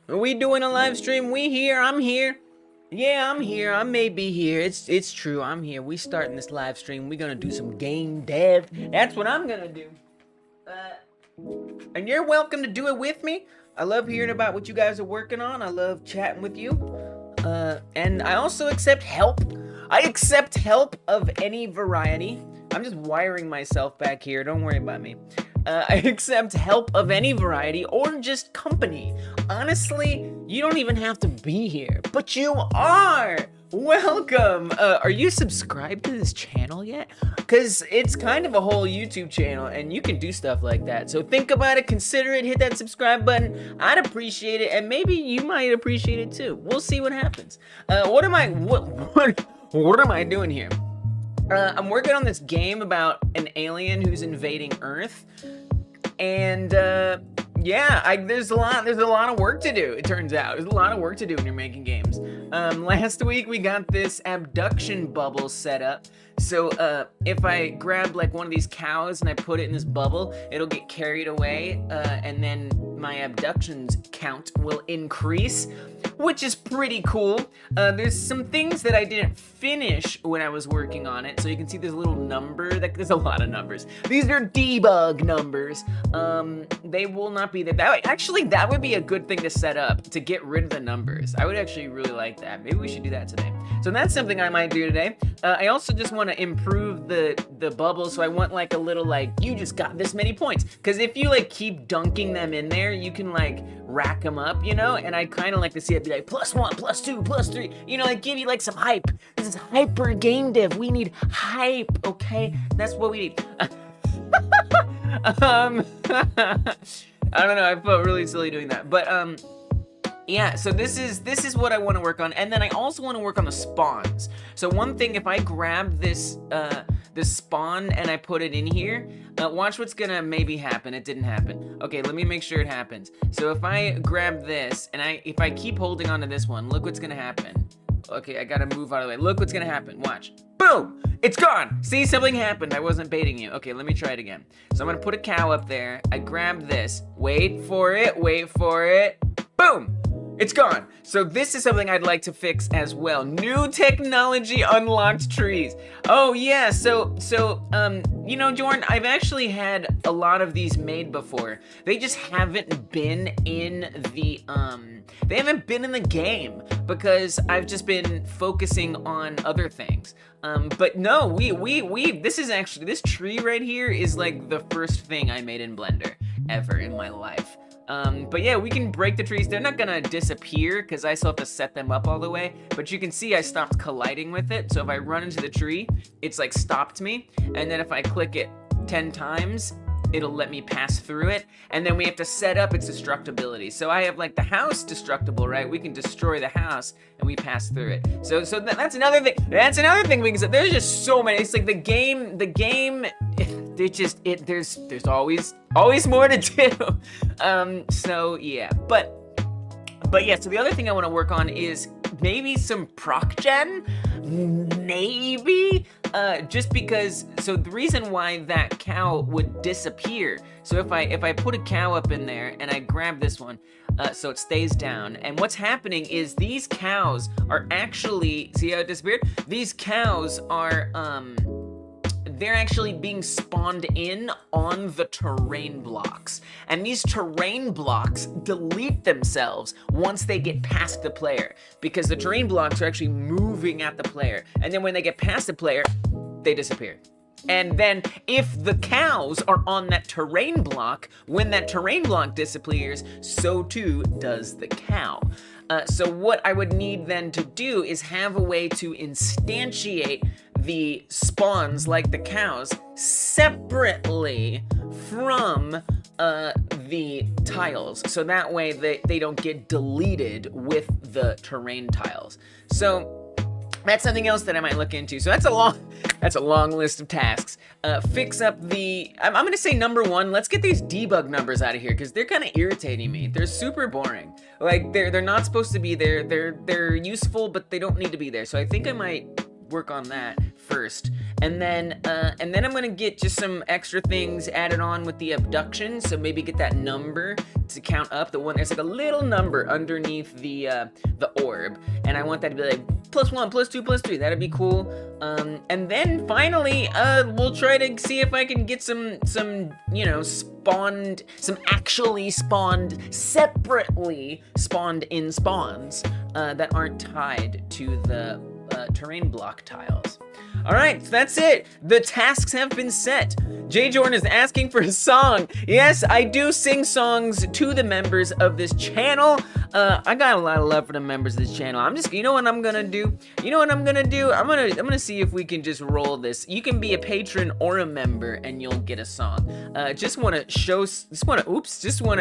Are we doing a live stream? We here. I'm here. Yeah, I'm here. I may be here. It's true. I'm here. We starting this live stream. We gonna do some game dev. That's what I'm gonna do. And you're welcome to do it with me. I love hearing about what you guys are working on. I love chatting with you. And I also accept help. I accept help of any variety. I'm just wiring myself back here. Don't worry about me. I accept help of any variety or just company. Honestly, you don't even have to be here, but you are. Welcome. Are you subscribed to this channel yet? Because it's kind of a whole YouTube channel and you can do stuff like that. So think about it, consider it, hit that subscribe button. I'd appreciate it, and maybe you might appreciate it too. We'll see what happens. What am I doing here? I'm working on this game about an alien who's invading Earth, and yeah, there's a lot of work to do. It turns out there's a lot of work to do when you're making games. Last week we got this abduction bubble set up. So if I grab like one of these cows and I put it in this bubble, it'll get carried away, and then my abductions count will increase, which is pretty cool. There's some things that I didn't finish when I was working on it. So you can see there's a little number, there's a lot of numbers. These are debug numbers. They will not be there. Actually, that would be a good thing to set up, to get rid of the numbers. I would actually really like that. Maybe we should do that today. So that's something I might do today. I also just want to improve the bubble. So I want like a little like, you just got this many points. Because if you like keep dunking them in there, you can like rack them up, you know? And I kind of like to see it be like +1, +2, +3, you know, like give you like some hype. This is hyper game dev. We need hype, okay? That's what we need. I don't know, I felt really silly doing that. But yeah, so this is what I want to work on, and then I also want to work on the spawns. So one thing, if I grab this this spawn and I put it in here, watch what's gonna maybe happen. It didn't happen. Okay, let me make sure it happens. So if I grab this and if I keep holding on to this one, look what's gonna happen. Okay, I gotta move out of the way. Look what's gonna happen. Watch. Boom! It's gone! See, something happened. I wasn't baiting you. Okay, let me try it again. So I'm gonna put a cow up there. I grab this. Wait for it. Wait for it. Boom! It's gone. So this is something I'd like to fix as well. New technology unlocked trees. Oh yeah, so you know, Jordan, I've actually had a lot of these made before. They just haven't been in the they haven't been in the game because I've just been focusing on other things. But no, this tree right here is like the first thing I made in Blender ever in my life. But yeah, we can break the trees. They're not gonna disappear because I still have to set them up all the way, but you can see I stopped colliding with it. So if I run into the tree, it's like stopped me. And then if I click it 10 times, it'll let me pass through it. And then we have to set up its destructibility. So I have like the house destructible, right? We can destroy the house and we pass through it. So that's another thing. That's another thing because there's just so many. It's like the game, there's always more to do. So yeah, but yeah, so the other thing I want to work on is maybe some proc gen, maybe, just because, so the reason why that cow would disappear, so if I put a cow up in there and I grab this one, so it stays down, and what's happening is these cows are actually, see how it disappeared? These cows are, they're actually being spawned in on the terrain blocks. And these terrain blocks delete themselves once they get past the player, because the terrain blocks are actually moving at the player. And then when they get past the player, they disappear. And then if the cows are on that terrain block, when that terrain block disappears, so too does the cow. So what I would need then to do is have a way to instantiate the spawns, like the cows, separately from the tiles. So that way they don't get deleted with the terrain tiles. So that's something else that I might look into. So that's a long list of tasks. Fix up the, I'm gonna say number one, let's get these debug numbers out of here because they're kind of irritating me. They're super boring. Like they're not supposed to be there. They're useful, but they don't need to be there. So I think I might work on that first. And then I'm gonna get just some extra things added on with the abduction. So maybe get that number to count up. The one there's like a little number underneath the orb, and I want that to be like +1, +2, +3. That'd be cool. And then finally, we'll try to see if I can get some you know, some actually spawned, separately spawned in spawns that aren't tied to the terrain block tiles. All right, so that's it. The tasks have been set. Jay Jordan is asking for a song. Yes, I do sing songs to the members of this channel. I got a lot of love for the members of this channel. I'm just, you know what I'm gonna do? You know what I'm gonna do? I'm gonna see if we can just roll this. You can be a patron or a member, and you'll get a song. Just wanna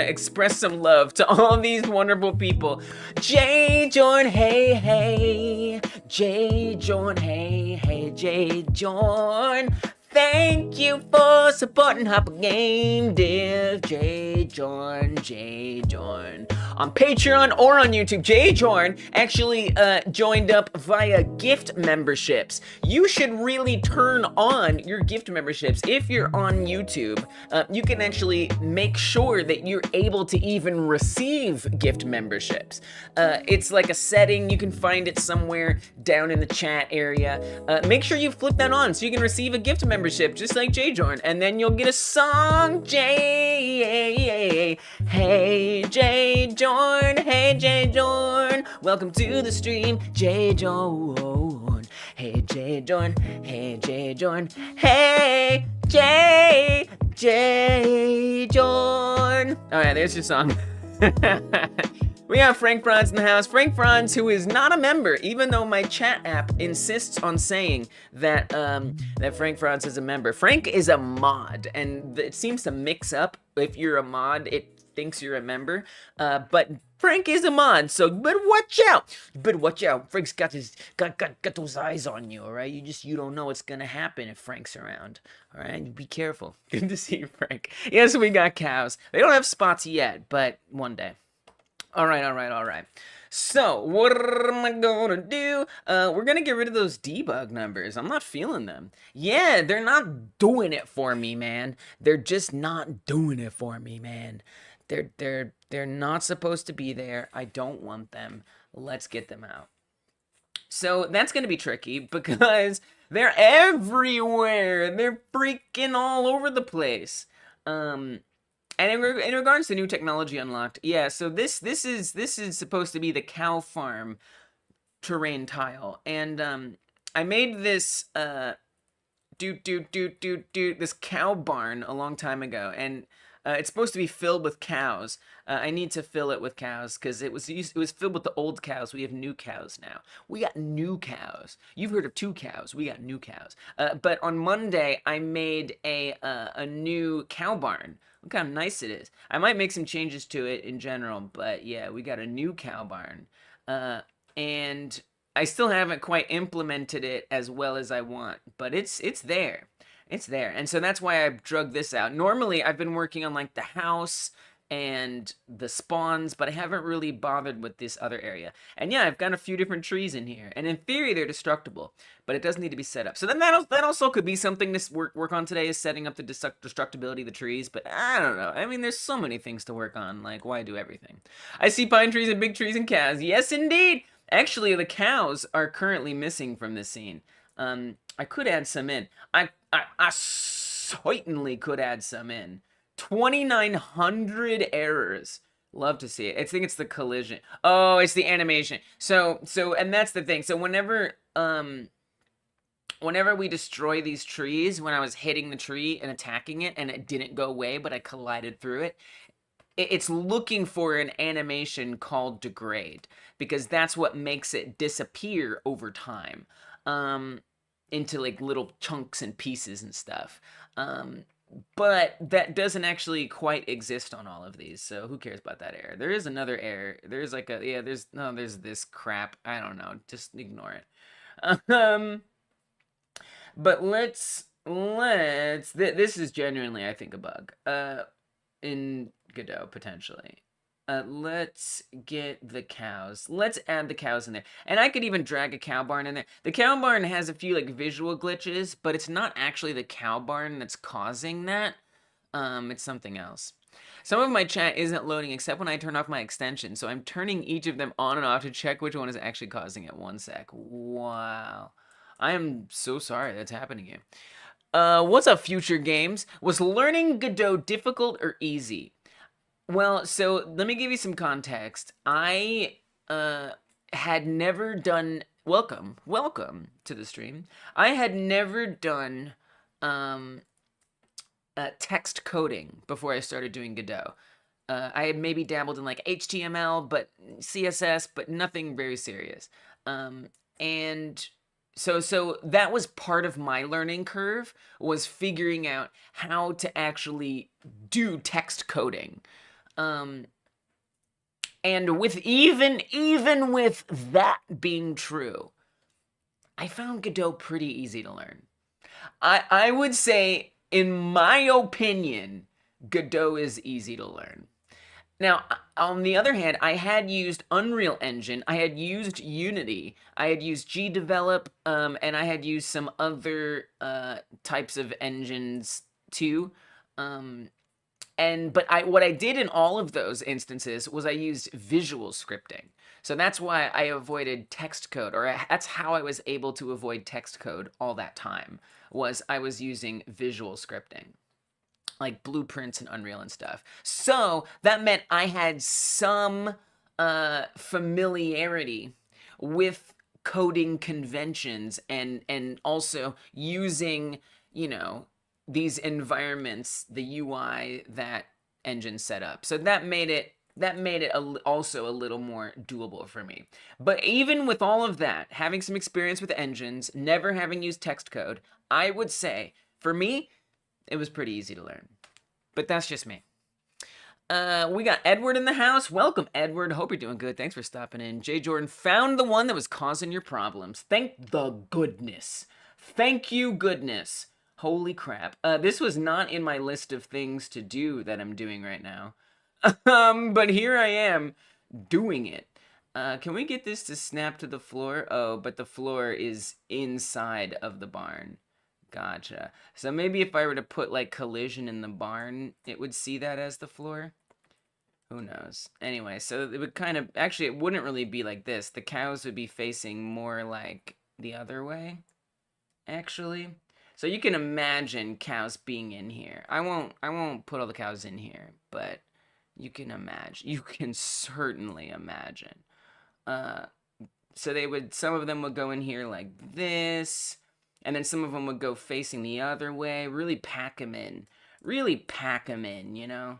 express some love to all these wonderful people. Jay Jordan, hey, hey. Jay Jordan, hey, hey, Jay Jordan. Thank you for supporting Hopper Game Dev, Jay Jordan, Jay Jordan. On Patreon or on YouTube, Jay Jordan actually joined up via gift memberships. You should really turn on your gift memberships. If you're on YouTube, you can actually make sure that you're able to even receive gift memberships. It's like a setting, you can find it somewhere down in the chat area. Make sure you flip that on so you can receive a gift membership just like Jay Jordan, and then you'll get a song. Jay, hey Jay Jordan, hey Jay Jordan, welcome to the stream, Jay Jordan, hey Jay Jordan, hey Jay Jordan, hey Jay Jordan. All right, there's your song. We have Frank Franz in the house. Frank Franz, who is not a member, even though my chat app insists on saying that that Frank Franz is a member. Frank is a mod, and it seems to mix up. If you're a mod, it thinks you're a member. But Frank is a mod, so but watch out. But watch out. Frank's got those eyes on you, all right? You don't know what's gonna happen if Frank's around. All right, be careful. Good to see you, Frank. Yes, we got cows. They don't have spots yet, but one day. All right. So, what am I gonna do? We're gonna get rid of those debug numbers. I'm not feeling them. Yeah, they're not doing it for me, man. They're just not doing it for me, man. They're not supposed to be there. I don't want them. Let's get them out. So, that's gonna be tricky because they're everywhere. They're freaking all over the place. And in regards to new technology unlocked, yeah, so this is supposed to be the cow farm terrain tile, and I made this this cow barn a long time ago, and it's supposed to be filled with cows. I need to fill it with cows because it was filled with the old cows. We have new cows now. We got new cows. You've heard of 2 cows. We got new cows. But on Monday, I made a new cow barn. Look how nice it is. I might make some changes to it in general, but yeah, we got a new cow barn. And I still haven't quite implemented it as well as I want, but it's there. It's there. And so that's why I drug this out. Normally, I've been working on like the house and the spawns, but I haven't really bothered with this other area. And yeah, I've got a few different trees in here, and in theory they're destructible, but it does need to be set up. So then that also could be something to work on today, is setting up the destructibility of the trees, but I don't know. I mean, there's so many things to work on, like why do everything? I see pine trees and big trees and cows. Yes, indeed. Actually, the cows are currently missing from this scene. I could add some in. I certainly could add some in. 2,900 errors. Love to see it. I think it's the collision. Oh, it's the animation. So, and that's the thing. So whenever we destroy these trees, when I was hitting the tree and attacking it and it didn't go away, but I collided through it, it's looking for an animation called degrade, because that's what makes it disappear over time, into like little chunks and pieces and stuff. But that doesn't actually quite exist on all of these, so who cares about that error? There is another error. There's like there's this crap. I don't know. Just ignore it. But this is genuinely, I think, a bug. In Godot, potentially. Let's get the cows. Let's add the cows in there. And I could even drag a cow barn in there. The cow barn has a few like visual glitches, but it's not actually the cow barn that's causing that. It's something else. Some of my chat isn't loading except when I turn off my extension, so I'm turning each of them on and off to check which one is actually causing it. 1 sec. Wow. I am so sorry that's happening here. What's up, future games? Was learning Godot difficult or easy? Well, so let me give you some context. I had never done welcome to the stream. I had never done text coding before I started doing Godot. I had maybe dabbled in like HTML, but CSS, but nothing very serious. And so that was part of my learning curve, was figuring out how to actually do text coding. And with even with that being true, I found Godot pretty easy to learn. I would say, in my opinion, Godot is easy to learn. Now, on the other hand, I had used Unreal Engine, I had used Unity, I had used GDevelop, and I had used some other types of engines too. But what I did in all of those instances was I used visual scripting. So that's why I avoided text code, or that's how I was able to avoid text code all that time, was I was using visual scripting, like blueprints and Unreal and stuff. So that meant I had some familiarity with coding conventions and also using, you know, these environments, the UI that engine set up. So that made it also a little more doable for me. But even with all of that, having some experience with engines, never having used text code, I would say, for me, it was pretty easy to learn. But that's just me. We got Edward in the house. Welcome, Edward. Hope you're doing good. Thanks for stopping in. Jay Jordan found the one that was causing your problems. Thank the goodness. Thank you, goodness. Holy crap. This was not in my list of things to do that I'm doing right now. But here I am doing it. Can we get this to snap to the floor? Oh, but the floor is inside of the barn. Gotcha. So maybe if I were to put like collision in the barn, it would see that as the floor? Who knows? Anyway, so it would kind of, actually it wouldn't really be like this. The cows would be facing more like the other way, actually. So you can imagine cows being in here. I won't put all the cows in here, but you can imagine. You can certainly imagine. So some of them would go in here like this, and then some of them would go facing the other way. Really pack them in. Really pack them in, you know?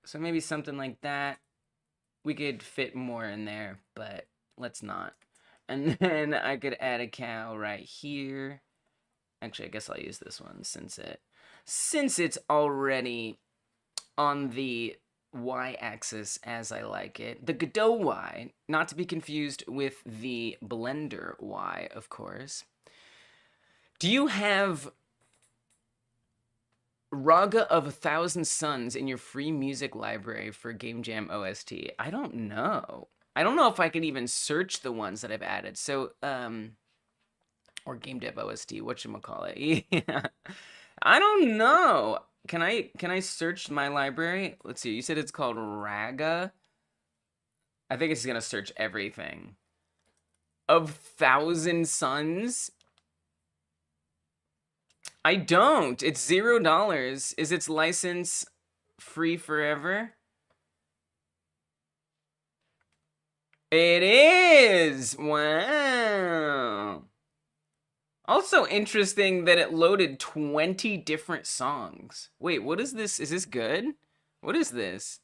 So maybe something like that. We could fit more in there, but let's not. And then I could add a cow right here. Actually, I guess I'll use this one since it's already on the Y-axis as I like it. The Godot Y, not to be confused with the Blender Y, of course. Do you have Raga of 1,000 Suns in your free music library for Game Jam OST? I don't know. I don't know if I can even search the ones that I've added. So, or gamedev OST, whatchamacallit. Yeah. I don't know. Can I search my library? Let's see. You said it's called Raga. I think it's gonna search everything. Of 1,000 Suns? I don't. It's $0. Is its license free forever? It is! Wow. Also interesting that it loaded 20 different songs. Wait, what is this? Is this good? What is this?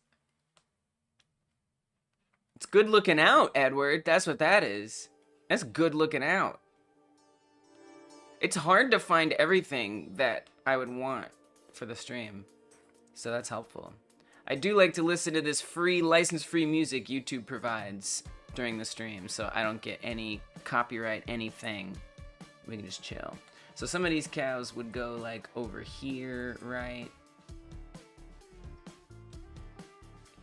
It's good looking out, Edward. That's what that is. That's good looking out. It's hard to find everything that I would want for the stream, so that's helpful. I do like to listen to this free, license-free music YouTube provides during the stream, so I don't get any copyright anything. We can just chill. So some of these cows would go like over here, right?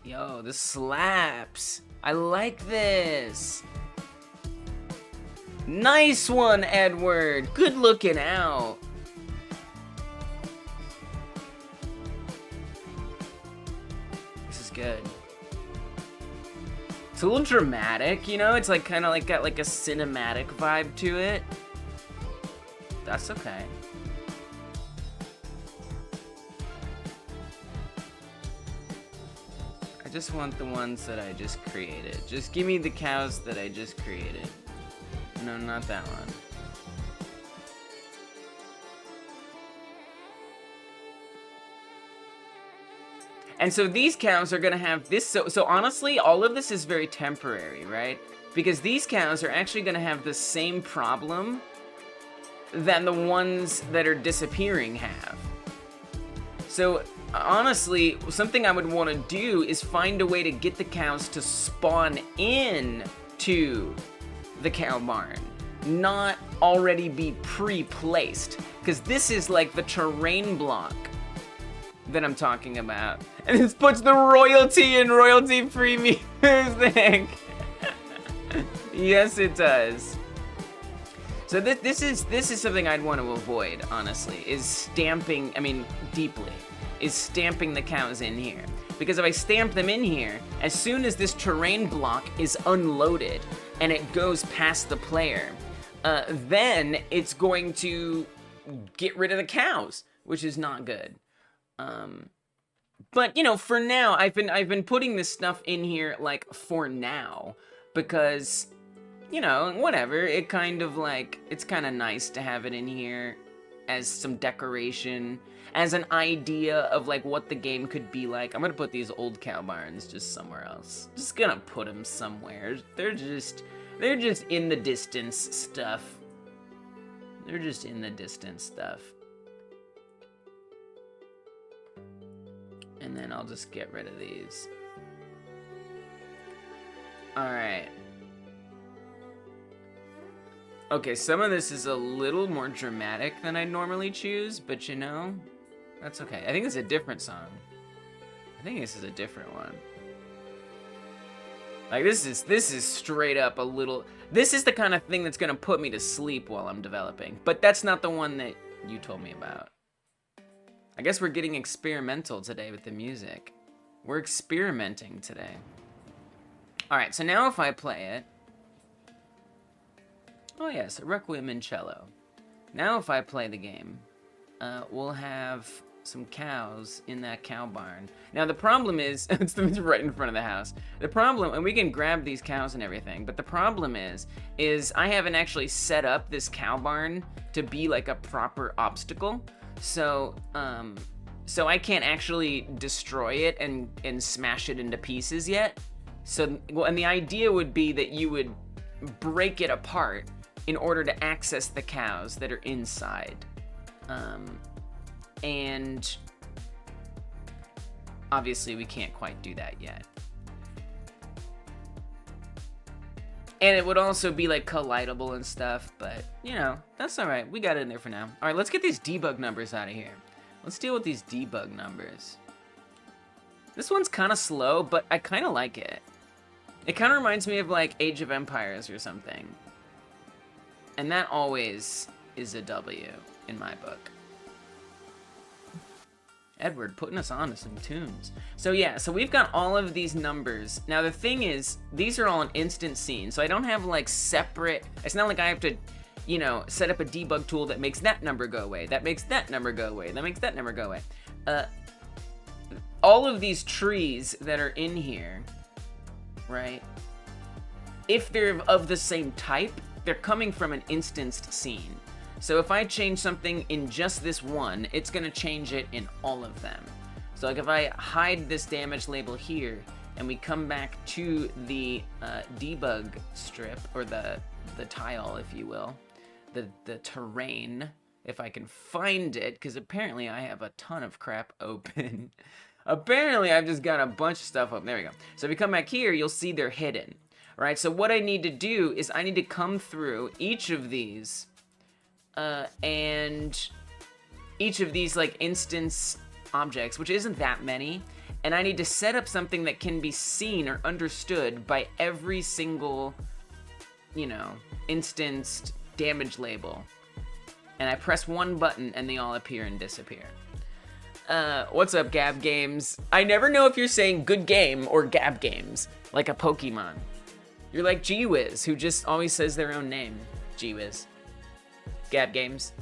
Yo, this slaps. I like this. Nice one, Edward. Good looking out. This is good. It's a little dramatic, you know? It's like kind of like got like a cinematic vibe to it. That's okay. I just want the ones that I just created. Just give me the cows that I just created. No, not that one. And so these cows are gonna have this, so honestly, all of this is very temporary, right? Because these cows are actually gonna have the same problem than the ones that are disappearing have. So honestly, something I would want to do is find a way to get the cows to spawn in to the cow barn, not already be pre-placed, because this is like the terrain block that I'm talking about. And this puts the royalty and royalty-free music. Yes, it does. So this is something I'd want to avoid, honestly, is stamping, I mean, deeply, is stamping the cows in here. Because if I stamp them in here, as soon as this terrain block is unloaded and it goes past the player, then it's going to get rid of the cows, which is not good. But you know, for now, I've been putting this stuff in here like for now, because you know, whatever, it kind of like, it's kind of nice to have it in here as some decoration, as an idea of like what the game could be like. I'm gonna put these old cow barns just somewhere else. Just gonna put them somewhere. They're just in the distance stuff. They're just in the distance stuff. And then I'll just get rid of these. Alright. Okay, some of this is a little more dramatic than I normally choose, but you know, that's okay. I think it's a different song. I think this is a different one. Like this is straight up a little, this is the kind of thing that's gonna put me to sleep while I'm developing, but that's not the one that you told me about. I guess we're getting experimental today with the music. We're experimenting today. All right, so now if I play it, oh yes, Requiem in cello. Now if I play the game, we'll have some cows in that cow barn. Now the problem is, it's right in front of the house. The problem, and we can grab these cows and everything, but the problem is I haven't actually set up this cow barn to be like a proper obstacle. So, so I can't actually destroy it and smash it into pieces yet. So, well, and the idea would be that you would break it apart in order to access the cows that are inside. And obviously we can't quite do that yet. And it would also be like collidable and stuff, but you know, that's all right. We got it in there for now. All right, let's get these debug numbers out of here. Let's deal with these debug numbers. This one's kind of slow, but I kind of like it. It kind of reminds me of like Age of Empires or something. And that always is a W in my book. Edward putting us on to some tunes. So yeah, so we've got all of these numbers. Now the thing is, these are all an instant scene, so I don't have like separate, it's not like I have to, you know, set up a debug tool that makes that number go away, that makes that number go away, that makes that number go away. All of these trees that are in here, right, if they're of the same type, they're coming from an instanced scene. So if I change something in just this one, it's gonna change it in all of them. So like if I hide this damage label here, and we come back to the debug strip, or the tile, if you will, the terrain, if I can find it, because apparently I have a ton of crap open. Apparently I've just got a bunch of stuff open. There we go. So if you come back here, you'll see they're hidden. All right, so what I need to do is I need to come through each of these, and each of these like instance objects, which isn't that many, and I need to set up something that can be seen or understood by every single, you know, instanced damage label. And I press one button and they all appear and disappear. What's up, Gab Games? I never know if you're saying good game or Gab Games, like a Pokemon. You're like G-Wiz, who just always says their own name. G-Wiz. Gab Games.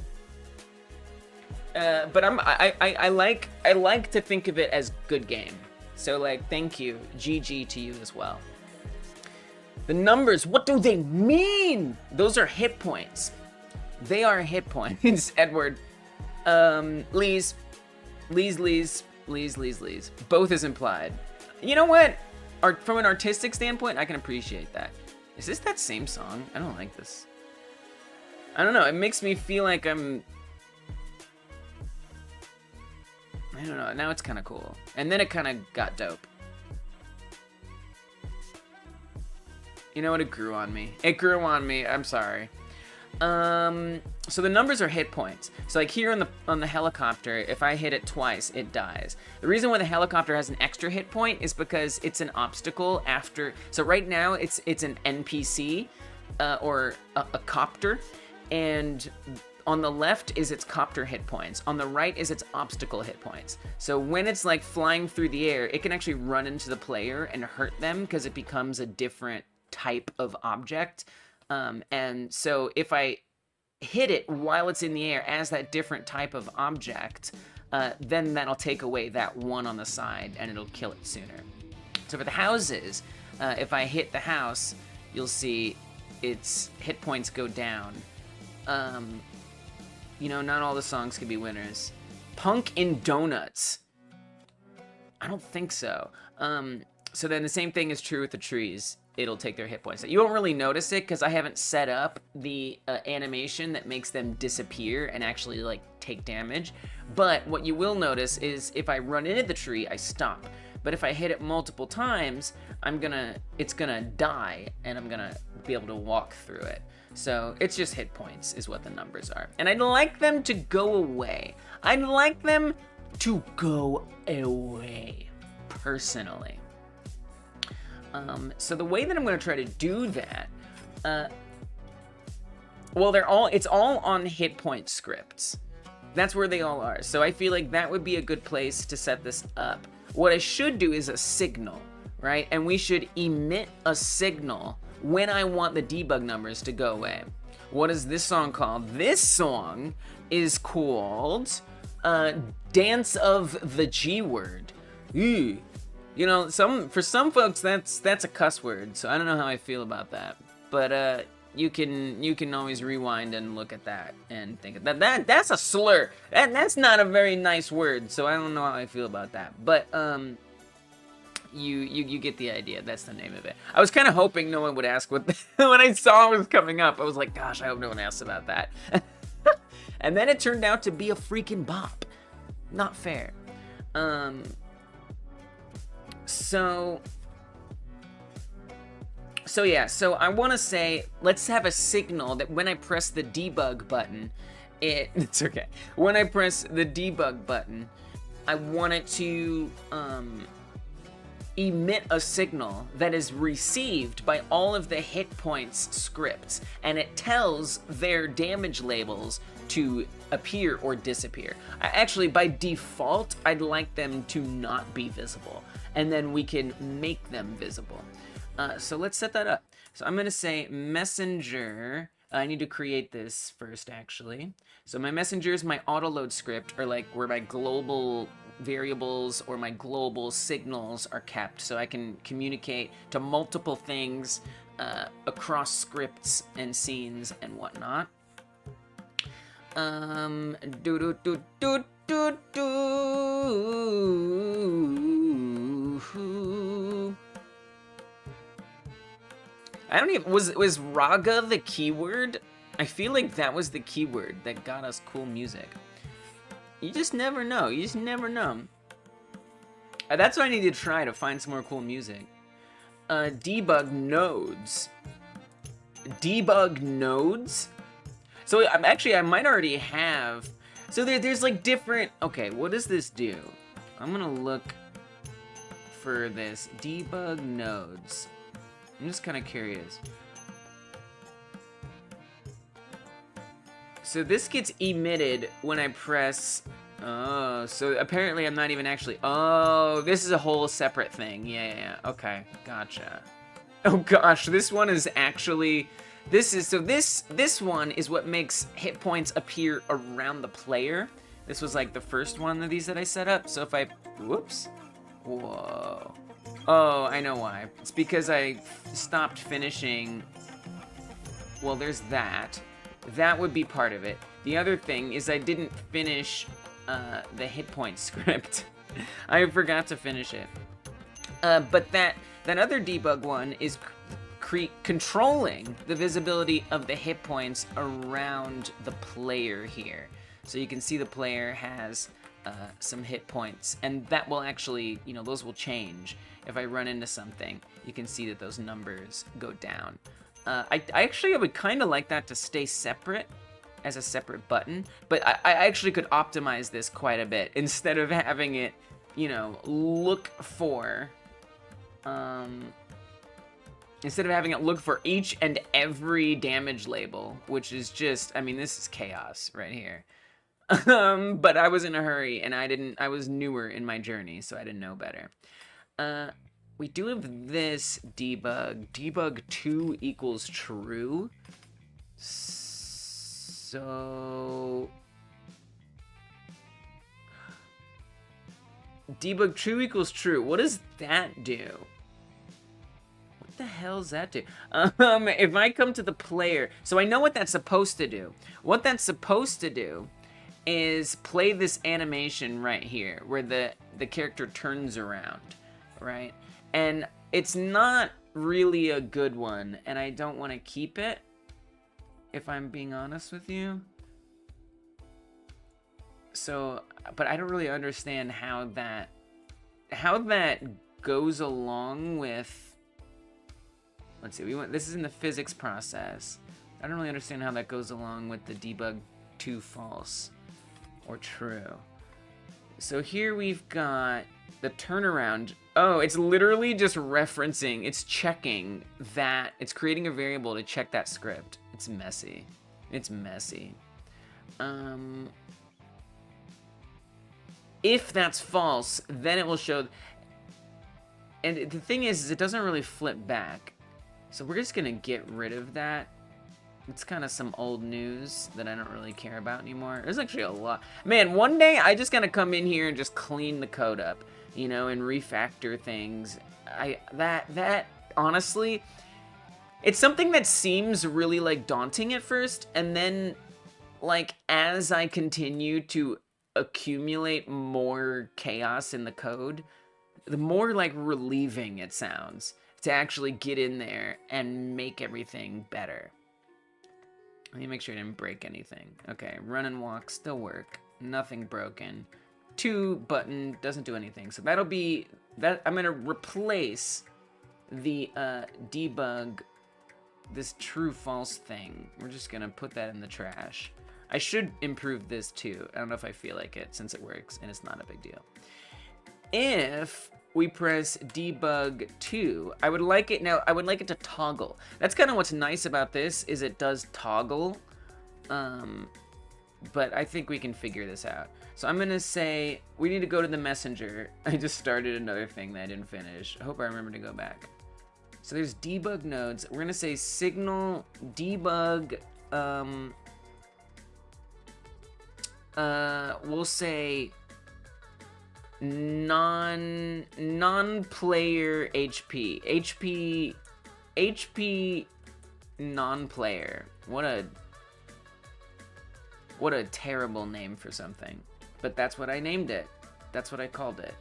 But I like to think of it as good game. So like, thank you, GG to you as well. The numbers, what do they mean? Those are hit points. They are hit points, Edward. Lees. Both is implied. You know what? From an artistic standpoint, I can appreciate that. Is this that same song? I don't like this. I don't know. It makes me feel like I'm... I don't know. Now it's kind of cool. And then it kind of got dope. You know what? It grew on me. It grew on me. I'm sorry. So the numbers are hit points. So like here on the helicopter, if I hit it twice, it dies. The reason why the helicopter has an extra hit point is because it's an obstacle after. So right now it's an NPC or a copter, and on the left is its copter hit points. On the right is its obstacle hit points. So when it's like flying through the air, it can actually run into the player and hurt them because it becomes a different type of object. And so if I hit it while it's in the air as that different type of object, then that'll take away that one on the side and it'll kill it sooner. So for the houses, if I hit the house, you'll see its hit points go down. You know, not all the songs can be winners. Punk in Donuts. I don't think so. So then the same thing is true with the trees. It'll take their hit points. You won't really notice it because I haven't set up the animation that makes them disappear and actually like take damage. But what you will notice is if I run into the tree, I stop. But if I hit it multiple times, it's gonna die and I'm gonna be able to walk through it. So it's just hit points is what the numbers are. And I'd like them to go away. I'd like them to go away, personally. So the way that I'm going to try to do that, well, it's all on hit point scripts. That's where they all are. So I feel like that would be a good place to set this up. What I should do is a signal, right? And we should emit a signal when I want the debug numbers to go away. What is this song called? This song is called Dance of the G Word. Ooh. You know, for some folks that's a cuss word, so I don't know how I feel about that. But you can always rewind and look at that and think that's a slur. That's not a very nice word, so I don't know how I feel about that. But you get the idea. That's the name of it. I was kind of hoping no one would ask what when I saw it was coming up. I was like, gosh, I hope no one asks about that. And then it turned out to be a freaking bop. Not fair. So yeah, so I want to say, let's have a signal that when I press the debug button, it's okay. When I press the debug button, I want it to emit a signal that is received by all of the hit points scripts, and it tells their damage labels to appear or disappear. Actually, by default, I'd like them to not be visible, and then we can make them visible. So let's set that up. So I'm gonna say messenger. I need to create this first, actually. So my messenger is my autoload script, or like where my global variables or my global signals are kept, so I can communicate to multiple things across scripts and scenes and whatnot. I don't even, was raga the keyword? I feel like that was the keyword that got us cool music. You just never know. You just never know. That's what I need to try to find some more cool music. Debug nodes. Debug nodes? So actually, I might already have. So there's like different. Okay, what does this do? I'm gonna look for this. Debug nodes. I'm just kind of curious. So this gets emitted when I press... Oh, so apparently I'm not even actually... Oh, this is a whole separate thing. Yeah. Okay, gotcha. Oh gosh, this one is actually... This one is what makes hit points appear around the player. This was like the first one of these that I set up. So if I... Whoops. Whoa. Oh, I know why. It's because I stopped finishing... Well, there's that. That would be part of it. The other thing is I didn't finish the hit point script. I forgot to finish it. But that other debug one is controlling the visibility of the hit points around the player here. So you can see the player has some hit points, and that will actually, you know, those will change. If I run into something, you can see that those numbers go down. I actually would kind of like that to stay separate as a separate button, but I actually could optimize this quite a bit instead of having it, you know, look for each and every damage label, which is just, I mean, this is chaos right here. But I was in a hurry and I was newer in my journey, so I didn't know better. We do have this debug 2 equals true. So debug 2 equals true. What does that do? What the hell does that do? If I come to the player, so I know what that's supposed to do. What that's supposed to do is play this animation right here where the character turns around, right? And it's not really a good one, and I don't want to keep it, if I'm being honest with you. So, but I don't really understand how that goes along with, let's see, this is in the physics process. I don't really understand how that goes along with the debug 2 false or true. So here we've got the turnaround. Oh, it's literally just referencing, it's checking that, it's creating a variable to check that script. It's messy. It's messy. If that's false, then it will show, and the thing is it doesn't really flip back. So we're just gonna get rid of that. It's kind of some old news that I don't really care about anymore. There's actually a lot. Man, one day I just gotta come in here and just clean the code up, you know, and refactor things. That honestly, it's something that seems really like daunting at first, and then like as I continue to accumulate more chaos in the code, the more like relieving it sounds to actually get in there and make everything better. Let me make sure I didn't break anything. Okay, run and walk still work. Nothing broken. 2 button doesn't do anything. So that'll be that. I'm gonna replace the debug, this true false thing. We're just gonna put that in the trash. I should improve this too. I don't know if I feel like it since it works and it's not a big deal. If we press debug 2, I would like it now. I would like it to toggle. That's kind of what's nice about this, is it does toggle. But I think we can figure this out. So I'm gonna say we need to go to the messenger. I just started another thing that I didn't finish. I hope I remember to go back. So there's debug nodes. We're gonna say signal debug. We'll say non-player HP non-player. What a terrible name for something, but that's what I named it. That's what I called it.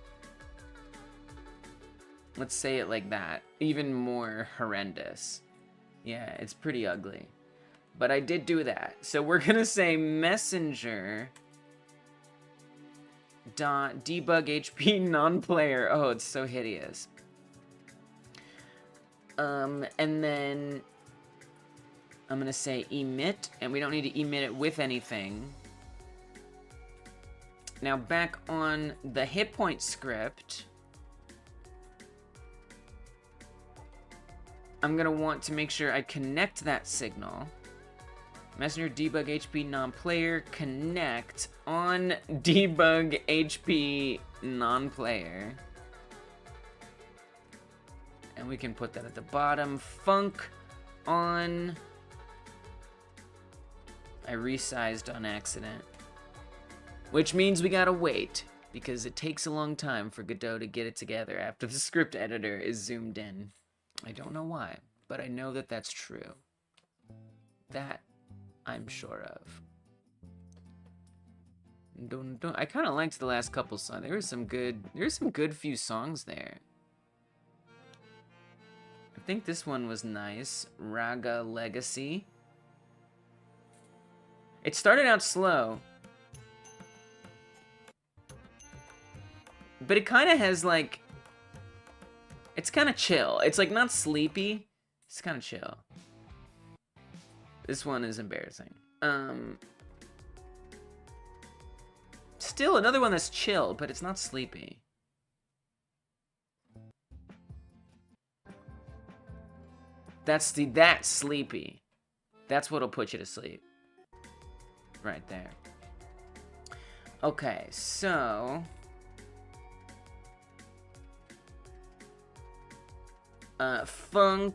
Let's say it like that. Even more horrendous. Yeah, it's pretty ugly, but I did do that. So we're gonna say messenger dot debug HP non-player. Oh, it's so hideous. And then I'm gonna say emit, and we don't need to emit it with anything. Now back on the hit point script, I'm gonna want to make sure I connect that signal. Messenger debug HP non-player, connect on debug HP non-player. And we can put that at the bottom. Func on. I resized on accident. Which means we gotta wait, because it takes a long time for Godot to get it together after the script editor is zoomed in. I don't know why, but I know that that's true. That I'm sure of. I kind of liked the last couple songs. There was some good few songs there. I think this one was nice. Raga Legacy. It started out slow, but it kind of has like, it's kind of chill. It's like not sleepy. It's kind of chill. This one is embarrassing. Still another one that's chill, but it's not sleepy. That's sleepy. That's what'll put you to sleep. Right there. Okay, so func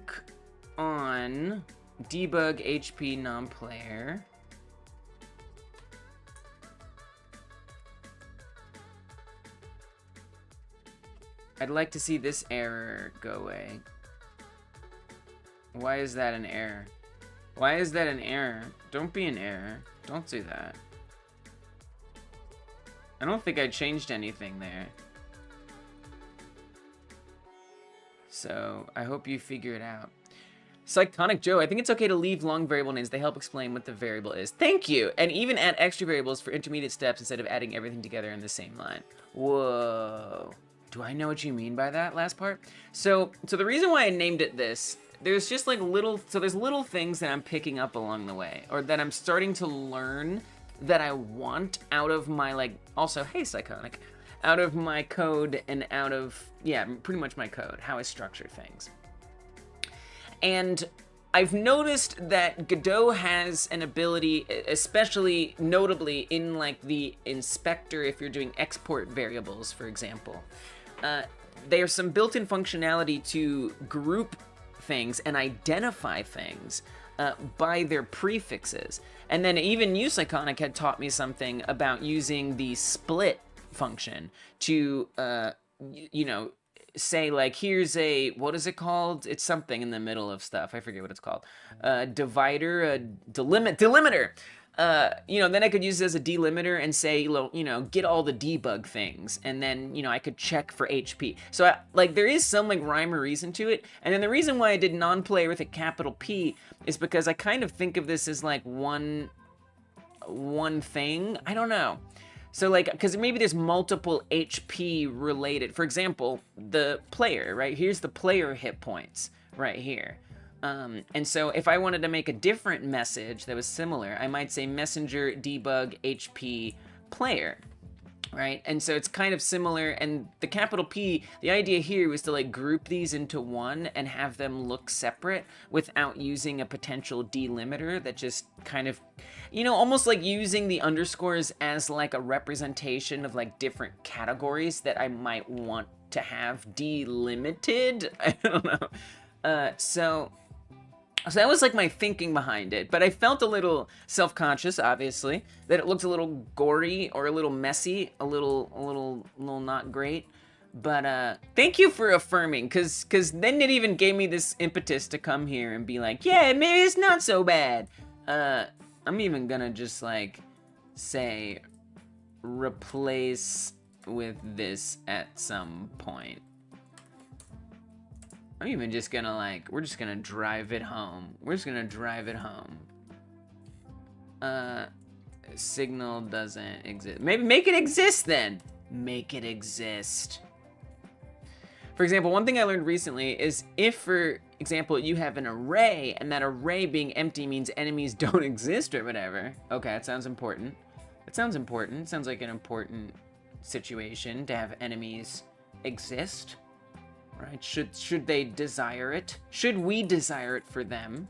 on debug HP non-player. I'd like to see this error go away. Why is that an error? Why is that an error? Don't be an error. Don't do that. I don't think I changed anything there. So, I hope you figure it out. Psychonic Joe, I think it's okay to leave long variable names. They help explain what the variable is. Thank you! And even add extra variables for intermediate steps instead of adding everything together in the same line. Whoa. Do I know what you mean by that last part? So the reason why I named it this, there's just like there's little things that I'm picking up along the way, or that I'm starting to learn that I want out of my, like, also, hey, Psychonic, out of my code and out of, yeah, pretty much my code, how I structure things. And I've noticed that Godot has an ability, especially notably in like the inspector, if you're doing export variables, for example, there's some built-in functionality to group things and identify things by their prefixes. And then even you, Psychonic, had taught me something about using the split function to, you know, say like, here's a, what is it called? It's something in the middle of stuff. I forget what it's called. Divider, delimiter. You know, then I could use it as a delimiter and say, you know, get all the debug things. And then, you know, I could check for HP. So like there is some like rhyme or reason to it. And then the reason why I did non-player with a capital P is because I kind of think of this as like one thing. I don't know. So like, because maybe there's multiple HP related. For example, the player, right? Here's the player hit points right here. And so if I wanted to make a different message that was similar, I might say messenger debug HP player, right? And so it's kind of similar, and the capital P, the idea here was to like group these into one and have them look separate without using a potential delimiter that just kind of, you know, almost like using the underscores as like a representation of like different categories that I might want to have delimited. I don't know. So that was like my thinking behind it, but I felt a little self-conscious, obviously, that it looked a little gory or a little messy, a little not great. But thank you for affirming, cause then it even gave me this impetus to come here and be like, yeah, maybe it's not so bad. I'm even gonna just like say replace with this at some point. I'm even just gonna like, we're just gonna drive it home. We're just gonna drive it home. Signal doesn't exist. Maybe make it exist then. Make it exist. For example, one thing I learned recently is if, for example, you have an array and that array being empty means enemies don't exist or whatever. Okay, that sounds important. That sounds important. Sounds like an important situation to have enemies exist. right? Should they desire it? Should we desire it for them?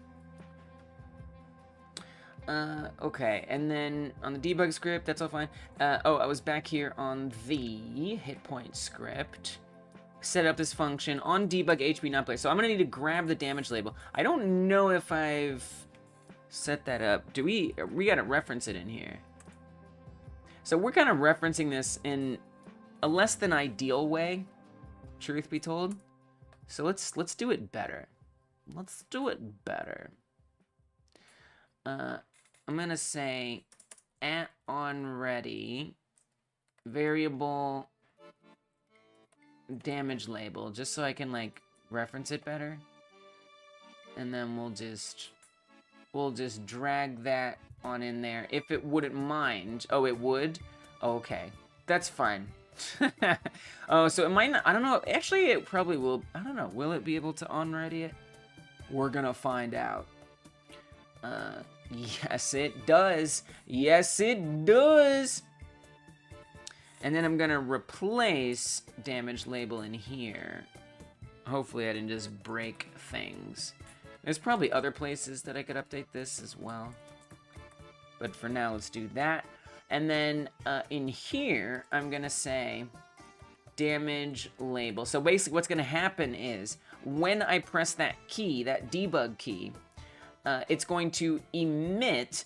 Okay, and then on the debug script, that's all fine. Oh, I was back here on the hit point script. Set up this function on debug HP not play. So I'm gonna need to grab the damage label. I don't know if I've set that up. We gotta reference it in here. So we're kind of referencing this in a less than ideal way, truth be told. So let's do it better. Let's do it better. I'm gonna say at onReady variable damage label, just so I can like reference it better. And then we'll just drag that on in there if it wouldn't mind. Oh, it would? Okay, that's fine. Oh, so it might not, I don't know, actually it probably will. I don't know, will it be able to onReady it? We're gonna find out. Yes it does. Yes it does. And then I'm gonna replace damage label in here. Hopefully I didn't just break things. There's probably other places that I could update this as well. But for now, let's do that. And then in here, I'm gonna say damage label. So basically what's gonna happen is when I press that key, that debug key, it's going to emit,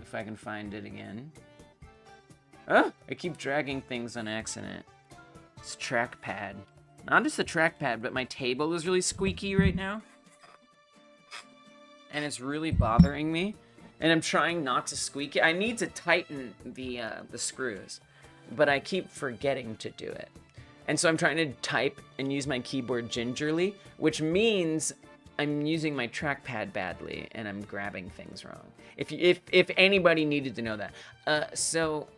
if I can find it again. Oh, I keep dragging things on accident. It's trackpad. Not just the trackpad, but my table is really squeaky right now. And it's really bothering me. And I'm trying not to squeak it. I need to tighten the screws, but I keep forgetting to do it. And so I'm trying to type and use my keyboard gingerly, which means I'm using my trackpad badly and I'm grabbing things wrong. If anybody needed to know that. So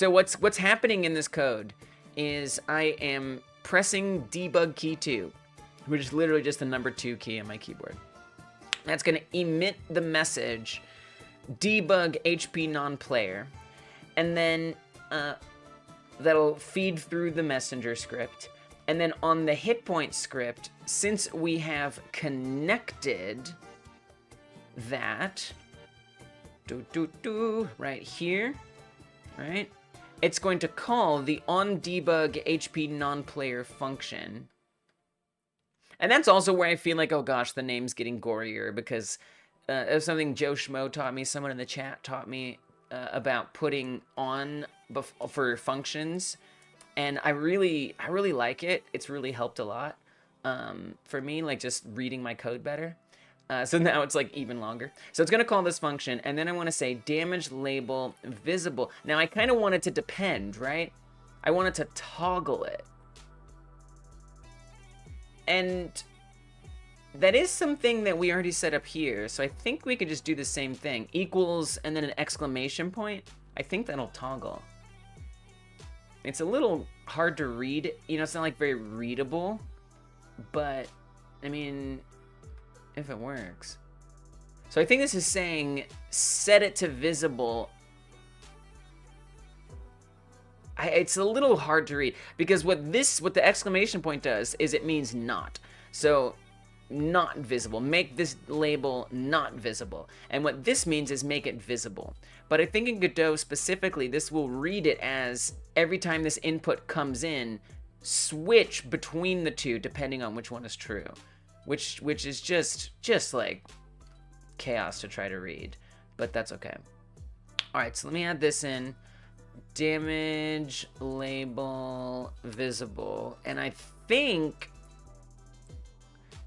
what's happening in this code is I am pressing debug key 2, which is literally just the number 2 key on my keyboard. That's going to emit the message debug HP non-player, and then that'll feed through the messenger script. And then on the hit point script, since we have connected that right here, right? It's going to call the onDebug HP non-player function. And that's also where I feel like, oh gosh, the name's getting gorier, because it was something Joe Schmo taught me, someone in the chat taught me about putting on for functions, and I really like it. It's really helped a lot for me, like just reading my code better. So now it's like even longer. So it's gonna call this function, and then I want to say damage label visible. Now I kind of want it to depend, right? I want it to toggle it. And that is something that we already set up here, so I think we could just do the same thing. Equals and then an exclamation point. I think that'll toggle. It's a little hard to read, you know, it's not like very readable, but I mean, if it works. So I think this is saying set it to visible. It's a little hard to read, because what the exclamation point does is it means not. So not visible, make this label not visible. And what this means is make it visible. But I think in Godot specifically, this will read it as every time this input comes in, switch between the two depending on which one is true. Which is just like chaos to try to read, but that's okay. All right, so let me add this in. Damage label visible, and I think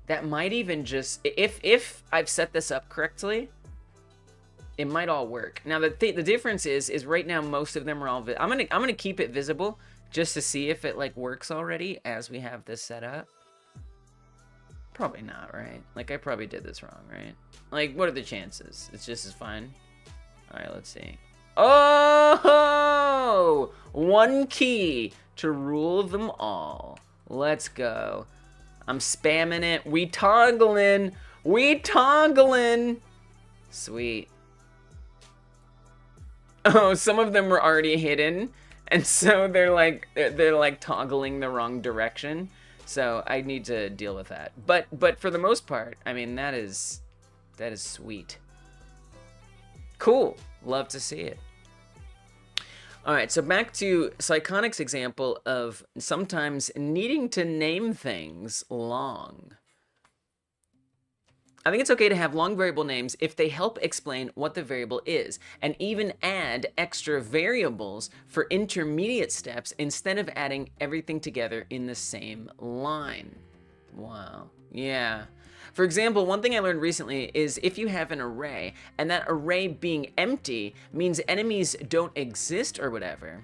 that might even just, if I've set this up correctly, it might all work. Now the difference is right now most of them are all I'm gonna keep it visible just to see if it like works already as we have this set up. Probably not, right? Like I probably did this wrong, right? Like what are the chances? It's just as fine. All right, let's see. Oh, one key to rule them all. Let's go. I'm spamming it. We toggling. Sweet. Oh, some of them were already hidden, and so they're like toggling the wrong direction. So I need to deal with that. But for the most part, I mean, that is sweet. Cool. Love to see it. All right, so back to Psychonic's example of sometimes needing to name things long. I think it's okay to have long variable names if they help explain what the variable is, and even add extra variables for intermediate steps instead of adding everything together in the same line. Wow. Yeah. For example, one thing I learned recently is if you have an array, and that array being empty means enemies don't exist or whatever,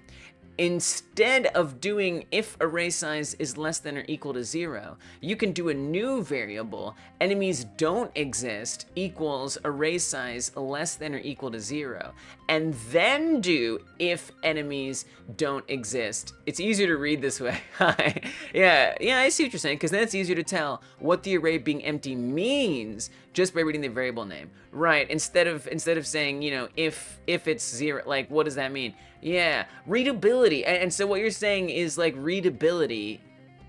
instead of doing if array size is less than or equal to 0, you can do a new variable, enemies don't exist equals array size less than or equal to 0, and then do if enemies don't exist. It's easier to read this way. yeah, I see what you're saying, because then it's easier to tell what the array being empty means just by reading the variable name. Right, instead of saying, you know, if it's 0, like, what does that mean? Yeah, readability. And so what you're saying is, like, readability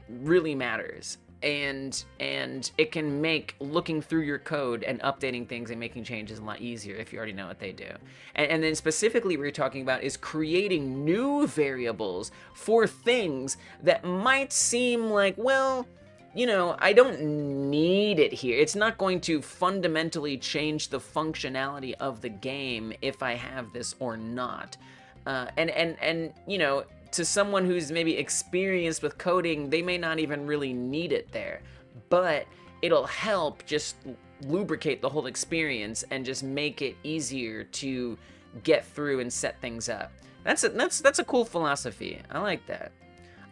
really matters. And it can make looking through your code and updating things and making changes a lot easier if you already know what they do. And then specifically what you're talking about is creating new variables for things that might seem like, well, you know, I don't need it here. It's not going to fundamentally change the functionality of the game if I have this or not. And you know, to someone who's maybe experienced with coding, they may not even really need it there, but it'll help just lubricate the whole experience and just make it easier to get through and set things up. That's a cool philosophy. I like that.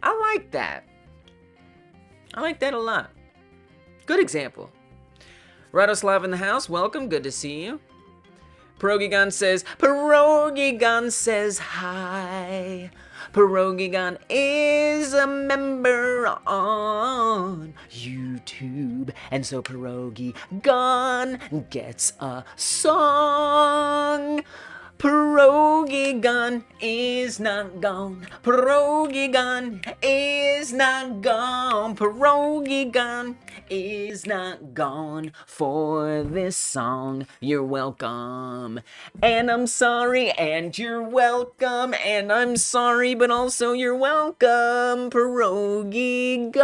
I like that. I like that a lot. Good example. Radoslav in the house, welcome, good to see you. Pierogigon says hi. Pierogigon is a member on YouTube, and so Pierogigon gets a song. Pierogigon is not gone. Pierogigon is not gone. Pierogigon is not gone for this song. You're welcome. And I'm sorry, and you're welcome. And I'm sorry, but also you're welcome. Pierogigon,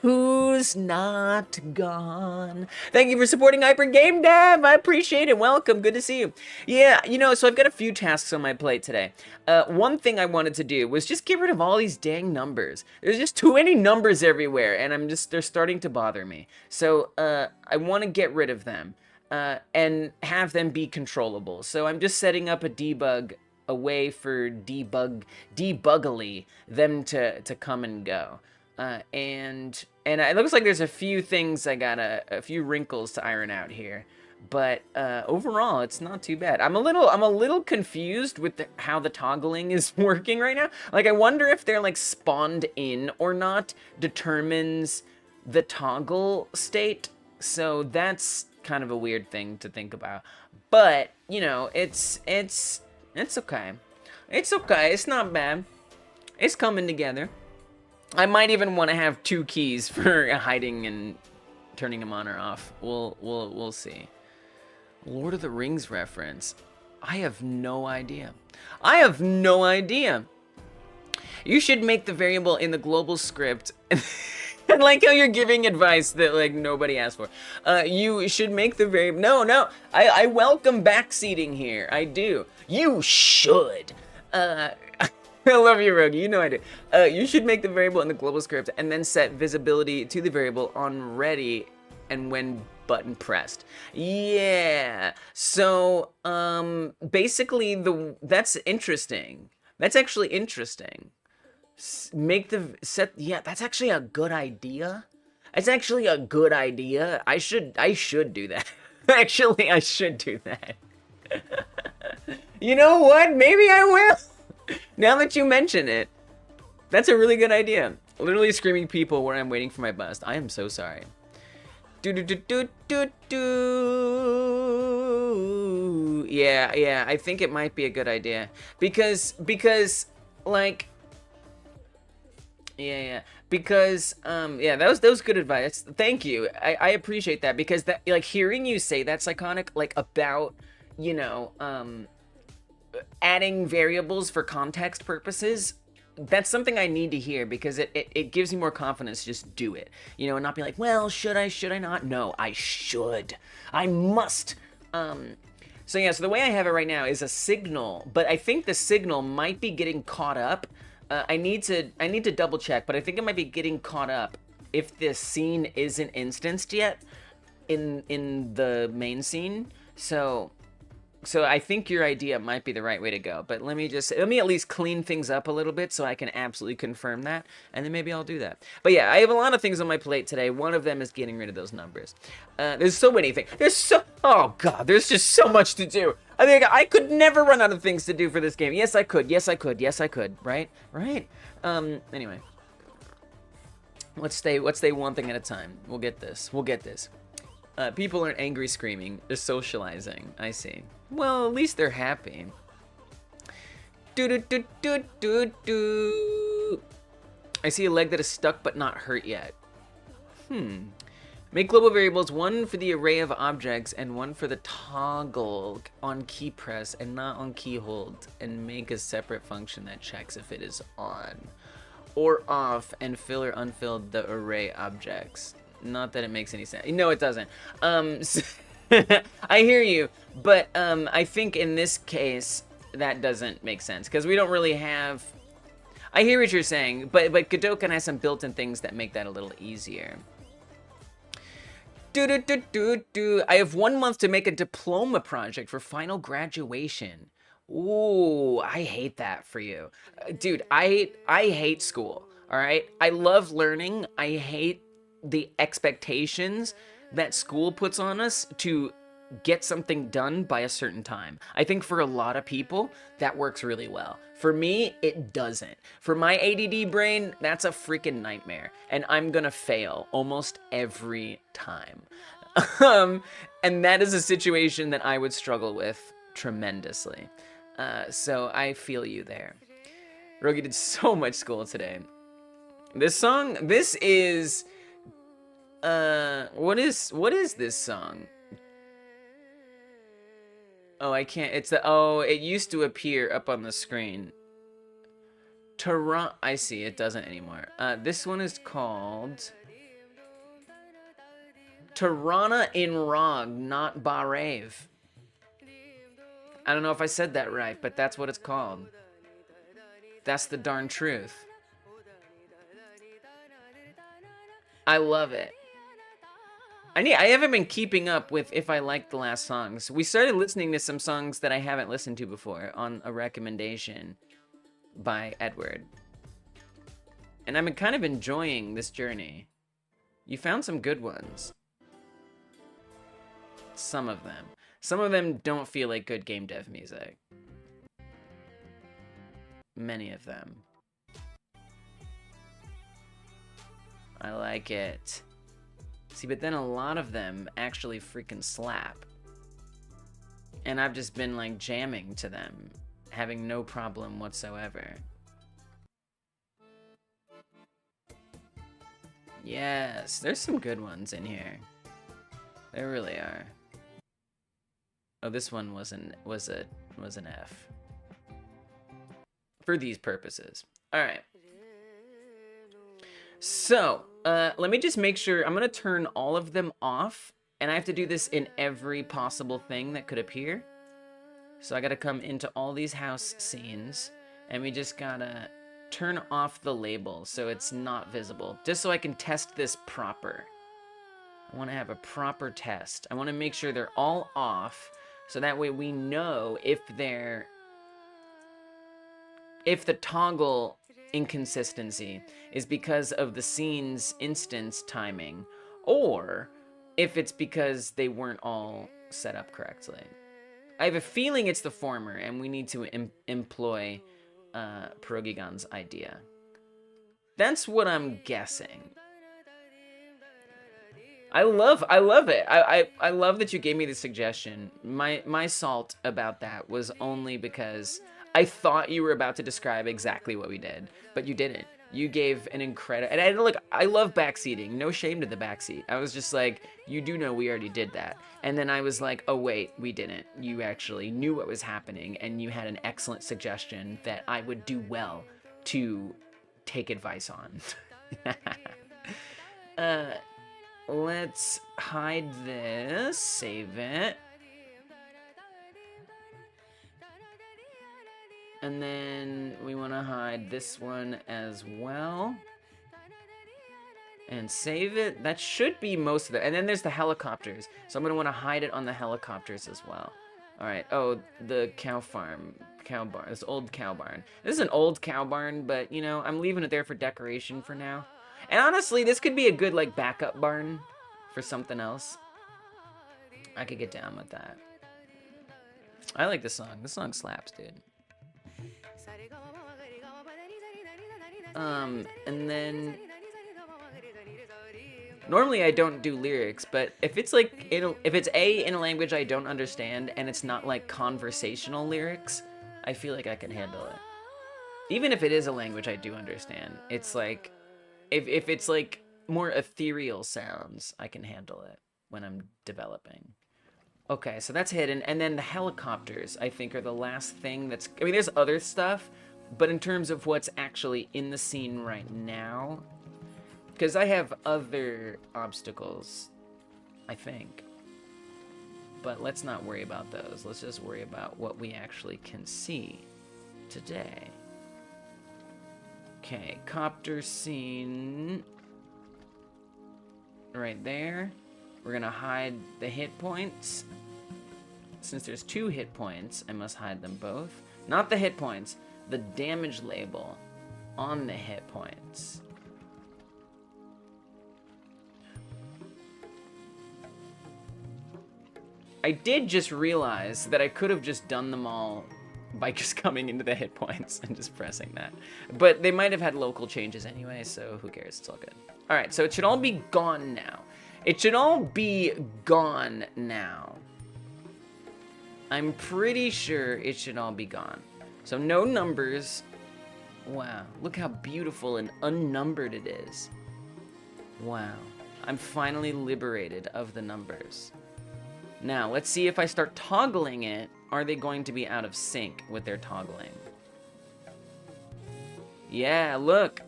who's not gone. Thank you for supporting Hyper Game Dev. I appreciate it. Welcome. Good to see you. Yeah, you know, so I've got a few tasks on my plate today. One thing I wanted to do was just get rid of all these dang numbers. There's just too many numbers everywhere, and they're starting to bother me. So I want to get rid of them and have them be controllable. So I'm just setting up a debug, a way for debuggily them to come and go. And it looks like there's a few things I got a few wrinkles to iron out here. But overall, it's not too bad. I'm a little confused with how the toggling is working right now. Like, I wonder if they're like spawned in or not determines the toggle state. So that's kind of a weird thing to think about. But you know, it's okay. It's okay. It's not bad. It's coming together. I might even want to have 2 keys for hiding and turning them on or off. We'll see. Lord of the Rings reference. I have no idea. I have no idea. You should make the variable in the global script. I like how you're giving advice that like nobody asked for. You should make the variable. No. I welcome backseating here. I do. You should. I love you, Rogi. You know I do. You should make the variable in the global script and then set visibility to the variable on ready and when button pressed. Yeah. So, basically that's interesting. That's actually interesting. Yeah, that's actually a good idea. It's actually a good idea. I should do that. Actually, I should do that. You know what? Maybe I will. Now that you mention it, that's a really good idea. Literally screaming people where I'm waiting for my bus. I am so sorry. Do. Ooh, yeah, I think it might be a good idea because like because yeah, that was good advice. Thank you. I appreciate that because that, like, hearing you say that's iconic, like, about, you know, adding variables for context purposes. That's something I need to hear because it gives me more confidence to just do it, you know, and not be like, well, should I not? No, I should. I must. So yeah, so the way I have it right now is a signal, but I think the signal might be getting caught up. I need to double check, but I think it might be getting caught up if this scene isn't instanced yet in the main scene. So I think your idea might be the right way to go, but let me at least clean things up a little bit so I can absolutely confirm that, and then maybe I'll do that. But yeah, I have a lot of things on my plate today. One of them is getting rid of those numbers. There's so many things. Oh god, there's just so much to do. I think I could never run out of things to do for this game. Yes, I could. Yes, I could. Yes, I could. Right? Anyway. Let's stay one thing at a time. We'll get this. People aren't angry screaming, they're socializing. I see. Well, at least they're happy. I see a leg that is stuck but not hurt yet. Make global variables, one for the array of objects and one for the toggle on key press and not on key hold, and make a separate function that checks if it is on or off and fill or unfill the array objects. Not that it makes any sense. No, it doesn't. I hear you, but I think in this case that doesn't make sense because we don't really have. I hear what you're saying, but Godot can have some built-in things that make that a little easier. I have 1 month to make a diploma project for final graduation. Ooh, I hate that for you, dude. I hate school. All right, I love learning. I hate the expectations that school puts on us to get something done by a certain time. I think for a lot of people, that works really well. For me, it doesn't. For my ADD brain, that's a freaking nightmare, and I'm gonna fail almost every time. And that is a situation that I would struggle with tremendously. So I feel you there. Rogi did so much school today. This is what is this song? Oh, I can't. It used to appear up on the screen. I see, it doesn't anymore. This one is called Tirana in Rog, not Barev. I don't know if I said that right, but that's what it's called. That's the darn truth. I love it. I haven't been keeping up with if I liked the last songs. We started listening to some songs that I haven't listened to before on a recommendation by Edward. And I've been kind of enjoying this journey. You found some good ones. Some of them. Some of them don't feel like good game dev music. Many of them. I like it. See, but then a lot of them actually freaking slap. And I've just been like jamming to them, having no problem whatsoever. Yes, there's some good ones in here. There really are. Oh, this one was an F. For these purposes. All right. So, let me just make sure. I'm going to turn all of them off. And I have to do this in every possible thing that could appear. So I got to come into all these house scenes. And we just got to turn off the label so it's not visible. Just so I can test this proper. I want to have a proper test. I want to make sure they're all off. So that way we know if the toggle inconsistency is because of the scene's instance timing, or if it's because they weren't all set up correctly. I have a feeling it's the former, and we need to employ Pierogigon's idea. That's what I'm guessing. I love it. I love that you gave me the suggestion. My salt about that was only because I thought you were about to describe exactly what we did, but you didn't. You gave an incredible, and I love backseating. No shame to the backseat. I was just like, you do know we already did that. And then I was like, oh wait, we didn't. You actually knew what was happening, and you had an excellent suggestion that I would do well to take advice on. Let's hide this, save it. And then we want to hide this one as well. And save it. That should be most of it. And then there's the helicopters. So I'm going to want to hide it on the helicopters as well. Alright, oh, the cow farm. Cow barn. This old cow barn. This is an old cow barn, but, you know, I'm leaving it there for decoration for now. And honestly, this could be a good, like, backup barn for something else. I could get down with that. I like this song. This song slaps, dude. And then... Normally I don't do lyrics, but if it's like, if it's in a language I don't understand, and it's not like conversational lyrics, I feel like I can handle it. Even if it is a language I do understand, it's like, if it's like more ethereal sounds, I can handle it when I'm developing. Okay, so that's hidden, and then the helicopters, I think, are the last thing that's... I mean, there's other stuff, but in terms of what's actually in the scene right now, because I have other obstacles, I think. But let's not worry about those. Let's just worry about what we actually can see today. Okay, copter scene. Right there. We're gonna hide the hit points. Since there's 2 hit points, I must hide them both. Not the hit points, the damage label on the hit points. I did just realize that I could have just done them all by just coming into the hit points and just pressing that. But they might have had local changes anyway, so who cares? It's all good. All right, so it should all be gone now. It should all be gone now. I'm pretty sure it should all be gone. So no numbers. Wow, look how beautiful and unnumbered it is. Wow, I'm finally liberated of the numbers. Now, let's see if I start toggling it, are they going to be out of sync with their toggling? Yeah, look.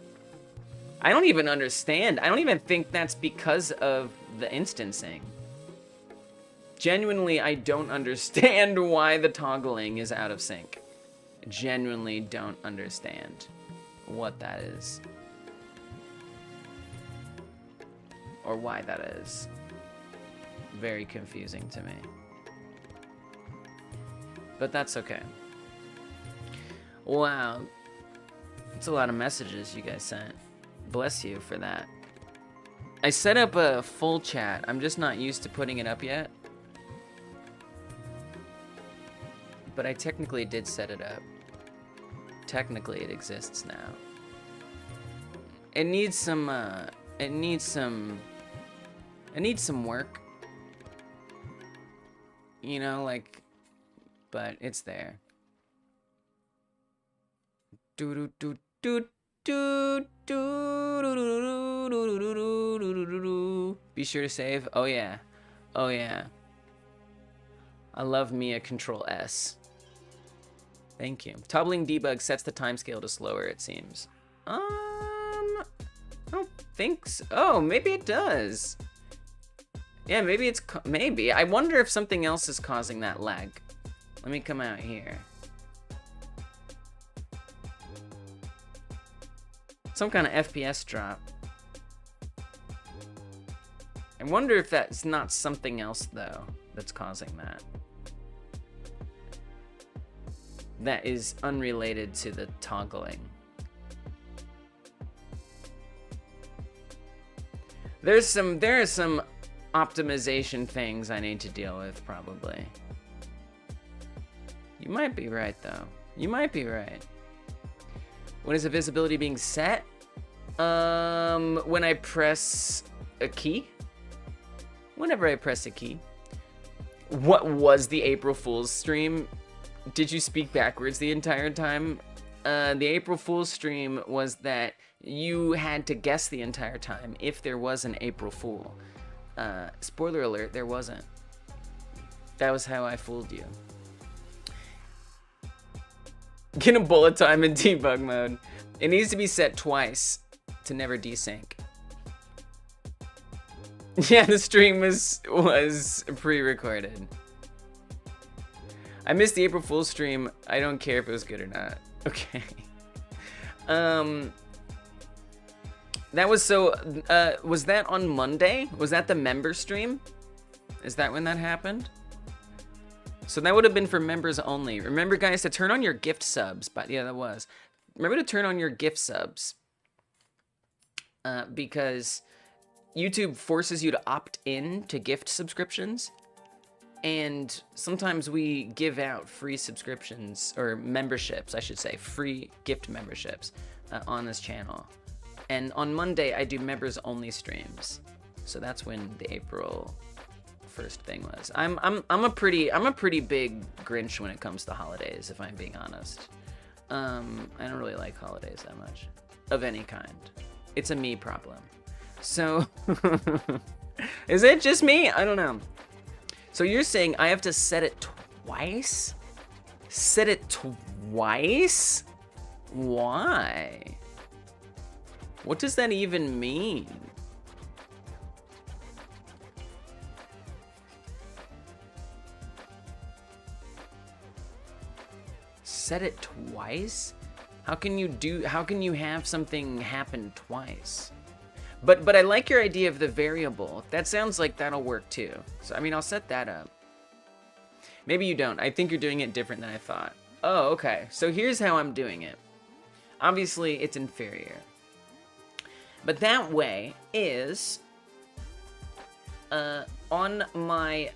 I don't even understand. I don't even think that's because of the instancing. Genuinely, I don't understand why the toggling is out of sync. Genuinely don't understand what that is. Or why that is. Very confusing to me. But that's okay. Wow. That's a lot of messages you guys sent. Bless you for that. I set up a full chat. I'm just not used to putting it up yet. But I technically did set it up. Technically it exists now. It needs some work. You know, like, but it's there. Be sure to save. Oh yeah. Oh yeah. I love me a Control S. Thank you. Toggling debug sets the timescale to slower, it seems. I don't think so. Oh, maybe it does. Yeah, maybe it's, maybe. I wonder if something else is causing that lag. Let me come out here. Some kind of FPS drop. I wonder if that's not something else, though, that's causing that. That is unrelated to the toggling. There are some optimization things I need to deal with, probably. You might be right, though. You might be right. When is the visibility being set? When I press a key. whenever I press a key. What was the April Fool's stream? Did you speak backwards the entire time? The April Fool's stream was that you had to guess the entire time if there was an April Fool. Spoiler alert, there wasn't. That was how I fooled you. Get a bullet time in debug mode. It needs to be set twice to never desync. Yeah, the stream was pre-recorded. I missed the April Fool's stream. I don't care if it was good or not. Okay. That was so, was that on Monday? Was that the member stream? Is that when that happened? So that would have been for members only. Remember, guys, to turn on your gift subs. But yeah, that was. Remember to turn on your gift subs. Because YouTube forces you to opt in to gift subscriptions. And sometimes we give out free subscriptions, or memberships, I should say, free gift memberships on this channel. And on Monday, I do members only streams. So that's when the April 1st thing was. I'm a pretty big Grinch when it comes to holidays, if I'm being honest. I don't really like holidays that much, of any kind. It's a me problem. So, is it just me? I don't know. So you're saying I have to set it twice? Set it twice? Why? What does that even mean? Set it twice? How can you have something happen twice? But I like your idea of the variable. That sounds like that'll work too. So I mean, I'll set that up. Maybe you don't. I think you're doing it different than I thought. Oh, okay. So here's how I'm doing it. Obviously, it's inferior. But that way is on my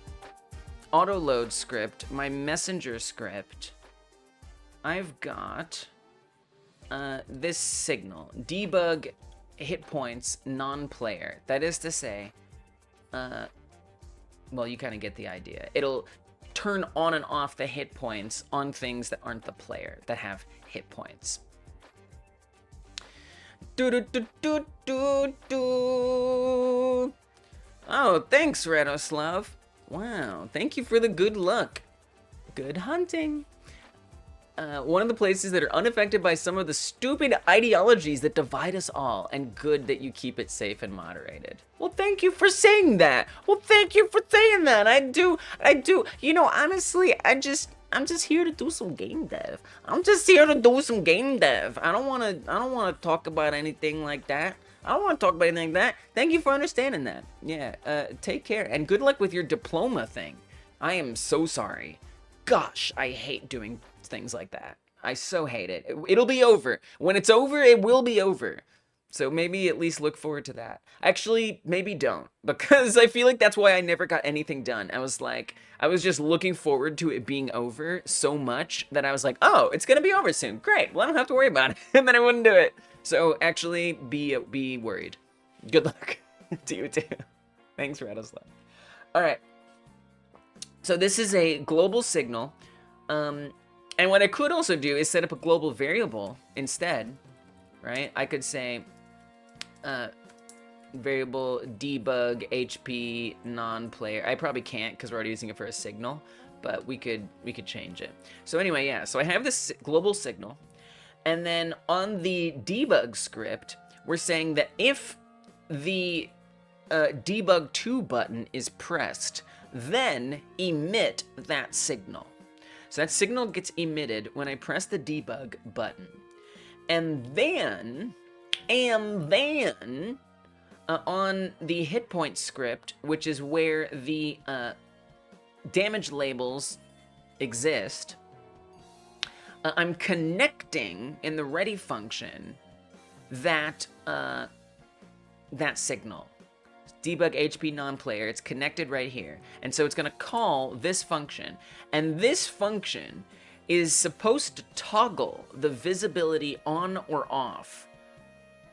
autoload script, my messenger script, I've got this signal, debug hit points non-player. That is to say, well, you kind of get the idea. It'll turn on and off the hit points on things that aren't the player, that have hit points. Oh, thanks, Radoslav. Wow, thank you for the good luck. Good hunting. One of the places that are unaffected by some of the stupid ideologies that divide us all, and good that you keep it safe and moderated. Well, thank you for saying that. Well, thank you for saying that. I do. You know, honestly, I'm just here to do some game dev. I'm just here to do some game dev. I don't want to talk about anything like that. I don't want to talk about anything like that. Thank you for understanding that. Yeah, take care, and good luck with your diploma thing. I am so sorry. Gosh, I hate doing things like that. I so hate it. It'll be over. When it's over, it will be over. So maybe at least look forward to that. Actually, maybe don't, because I feel like that's why I never got anything done. I was just looking forward to it being over so much that I was like, oh, it's gonna be over soon. Great. Well, I don't have to worry about it. And then I wouldn't do it. So actually, be worried. Good luck to you too. Thanks, Radoslav. All right. So this is a global signal. And what I could also do is set up a global variable instead, right? I could say variable debug HP non-player. I probably can't because we're already using it for a signal, but we could change it. So anyway, yeah. So I have this global signal, and then on the debug script, we're saying that if the debug 2 button is pressed, then emit that signal. So that signal gets emitted when I press the debug button. And then on the hit point script, which is where the damage labels exist, I'm connecting in the ready function that signal. Debug HP non-player, it's connected right here. And so it's gonna call this function. And this function is supposed to toggle the visibility on or off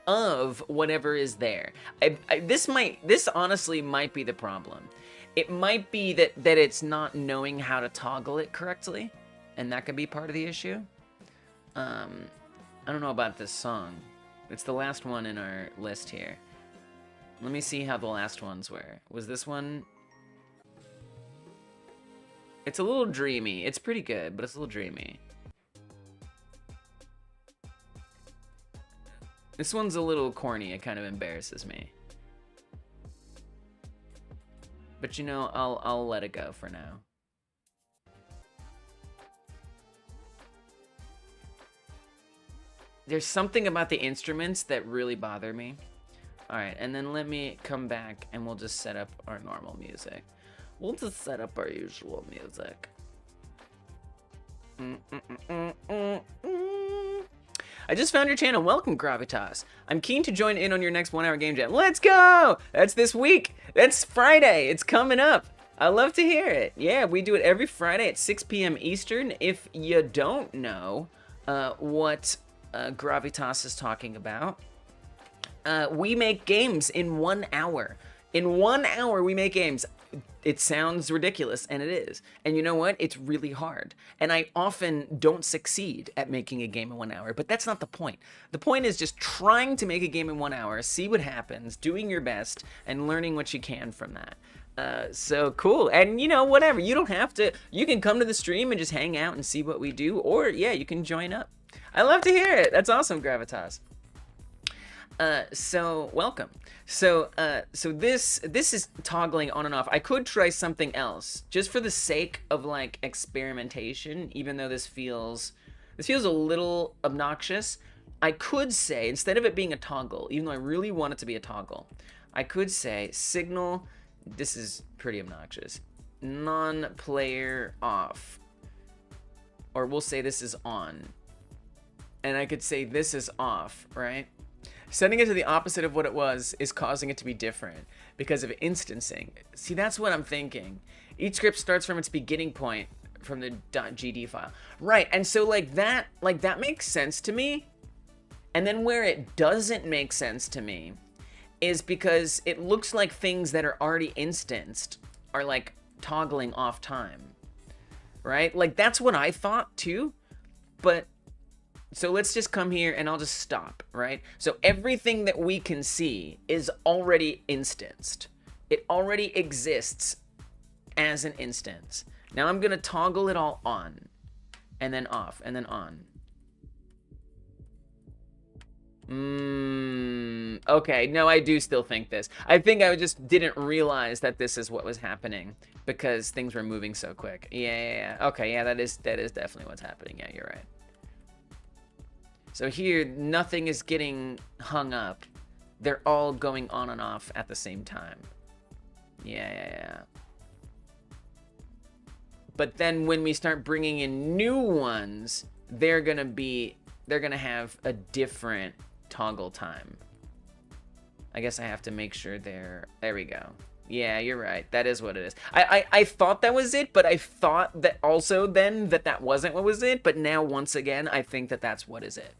of whatever is there. This honestly might be the problem. it might be that it's not knowing how to toggle it correctly, and that could be part of the issue. I don't know about this song. It's the last one in our list here. Let me see how the last ones were. Was this one? It's a little dreamy. It's pretty good, but it's a little dreamy. This one's a little corny. It kind of embarrasses me. But you know, I'll let it go for now. There's something about the instruments that really bother me. All right, and then let me come back and we'll just set up our normal music. We'll just set up our usual music. I just found your channel. Welcome, Gravitas. I'm keen to join in on your next 1 hour game jam. Let's go! That's this week. That's Friday. It's coming up. I love to hear it. Yeah, we do it every Friday at 6 p.m. Eastern. If you don't know what Gravitas is talking about, we make games in 1 hour. In 1 hour, we make games. It sounds ridiculous, and it is. And you know what? It's really hard. And I often don't succeed at making a game in 1 hour, but that's not the point. The point is just trying to make a game in 1 hour, see what happens, doing your best, and learning what you can from that. So cool. And you know, whatever. You don't have to, you can come to the stream and just hang out and see what we do, or yeah, you can join up. I love to hear it. That's awesome, Gravitas. So welcome. So this is toggling on and off. I could try something else just for the sake of like experimentation, even though this feels a little obnoxious. I could say, instead of it being a toggle, even though I really want it to be a toggle, I could say signal, this is pretty obnoxious, non-player off. Or we'll say this is on. And I could say this is off, right? Setting it to the opposite of what it was is causing it to be different because of instancing. See, that's what I'm thinking. Each script starts from its beginning point from the .gd file. Right, and so like that makes sense to me. And then where it doesn't make sense to me is because it looks like things that are already instanced are like toggling off time. Right? Like that's what I thought too, but so let's just come here and I'll just stop, right? So everything that we can see is already instanced. It already exists as an instance. Now I'm gonna toggle it all on, and then off, and then on. Okay, no, I do still think this. I think I just didn't realize that this is what was happening because things were moving so quick. Yeah. Okay, yeah, that is definitely what's happening. Yeah, you're right. So here, nothing is getting hung up. They're all going on and off at the same time. Yeah. But then when we start bringing in new ones, they're gonna have a different toggle time. I guess I have to make sure there we go. Yeah, you're right. That is what it is. I thought that was it, but I thought that also then that wasn't what was it. But now, once again, I think that that's what is it.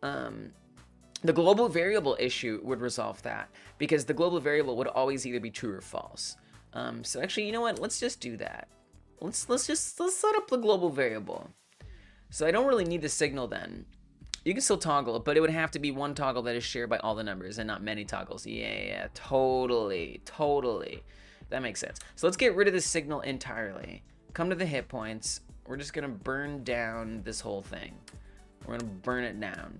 The global variable issue would resolve that because the global variable would always either be true or false. So actually, you know what? Let's just do that. Let's set up the global variable. So I don't really need the signal then. You can still toggle it, but it would have to be one toggle that is shared by all the numbers and not many toggles. Yeah, totally. That makes sense. So let's get rid of the signal entirely. Come to the hit points. We're just gonna burn down this whole thing. We're gonna burn it down.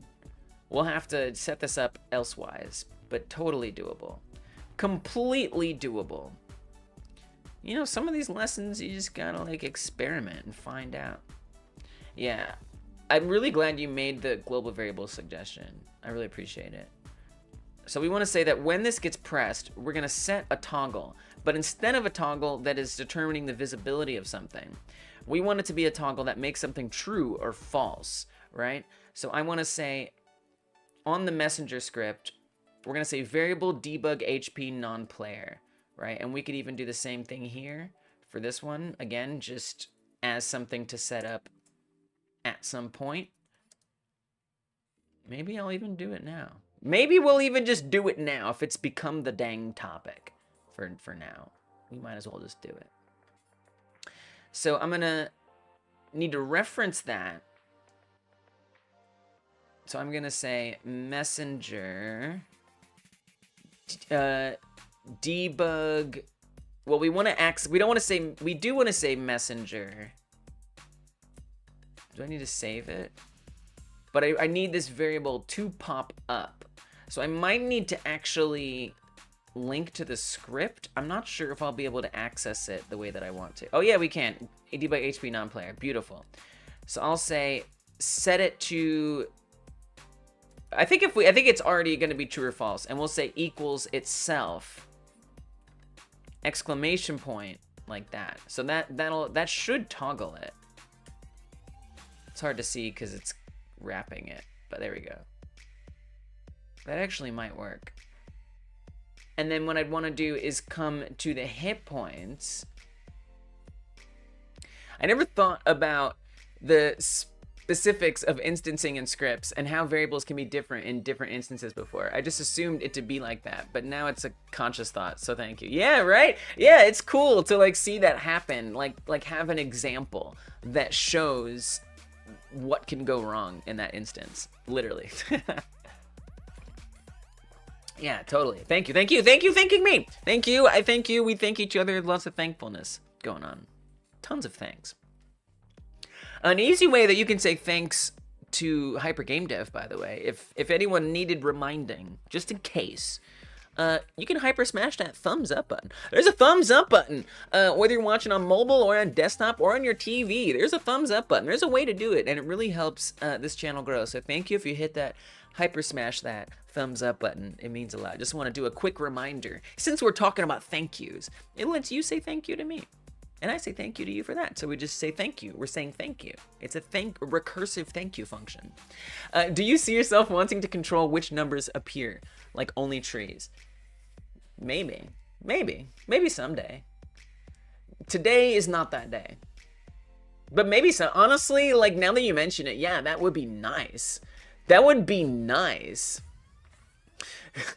We'll have to set this up elsewise, but totally doable. Completely doable. You know, some of these lessons you just gotta like experiment and find out. Yeah. I'm really glad you made the global variable suggestion. I really appreciate it. So we want to say that when this gets pressed, we're going to set a toggle. But instead of a toggle that is determining the visibility of something, we want it to be a toggle that makes something true or false, right? So I want to say on the messenger script, we're going to say variable debug HP non-player, right? And we could even do the same thing here for this one. Again, just as something to set up at some point. Maybe I'll even do it now. Maybe we'll even just do it now if it's become the dang topic for now. we might as well just do it. So I'm gonna need to reference that. So I'm gonna say messenger debug. Well, we want to access. We don't want to say. We do want to say messenger. Do I need to save it? But I need this variable to pop up. So I might need to actually link to the script. I'm not sure if I'll be able to access it the way that I want to. Oh yeah, we can. Debug HP non-player. Beautiful. So I'll say set it to. I think it's already going to be true or false, and we'll say equals itself. Exclamation point, like that. So that should toggle it. It's hard to see because it's wrapping it, but there we go. That actually might work. And then what I'd want to do is come to the hit points. I never thought about the specifics of instancing in scripts and how variables can be different in different instances before. I just assumed it to be like that, but now it's a conscious thought, so thank you. Yeah, right? Yeah, it's cool to like see that happen, like have an example that shows what can go wrong in that instance, literally. Yeah, totally. Thank you, thanking me. Thank you, I thank you, we thank each other, lots of thankfulness going on. Tons of thanks. An easy way that you can say thanks to Hyper Gamedev, by the way, if anyone needed reminding, just in case, you can hyper smash that thumbs up button. There's a thumbs up button. Whether you're watching on mobile or on desktop or on your TV, there's a thumbs up button. There's a way to do it, and it really helps this channel grow. So thank you if you hit that, hyper smash that thumbs up button. It means a lot. Just want to do a quick reminder. Since we're talking about thank yous, it lets you say thank you to me. And I say thank you to you for that. So we just say thank you. We're saying thank you. It's a recursive thank you function. Do you see yourself wanting to control which numbers appear? Like only trees? Maybe. Maybe someday. Today is not that day. But maybe so. Honestly, like now that you mention it, yeah, that would be nice. That would be nice.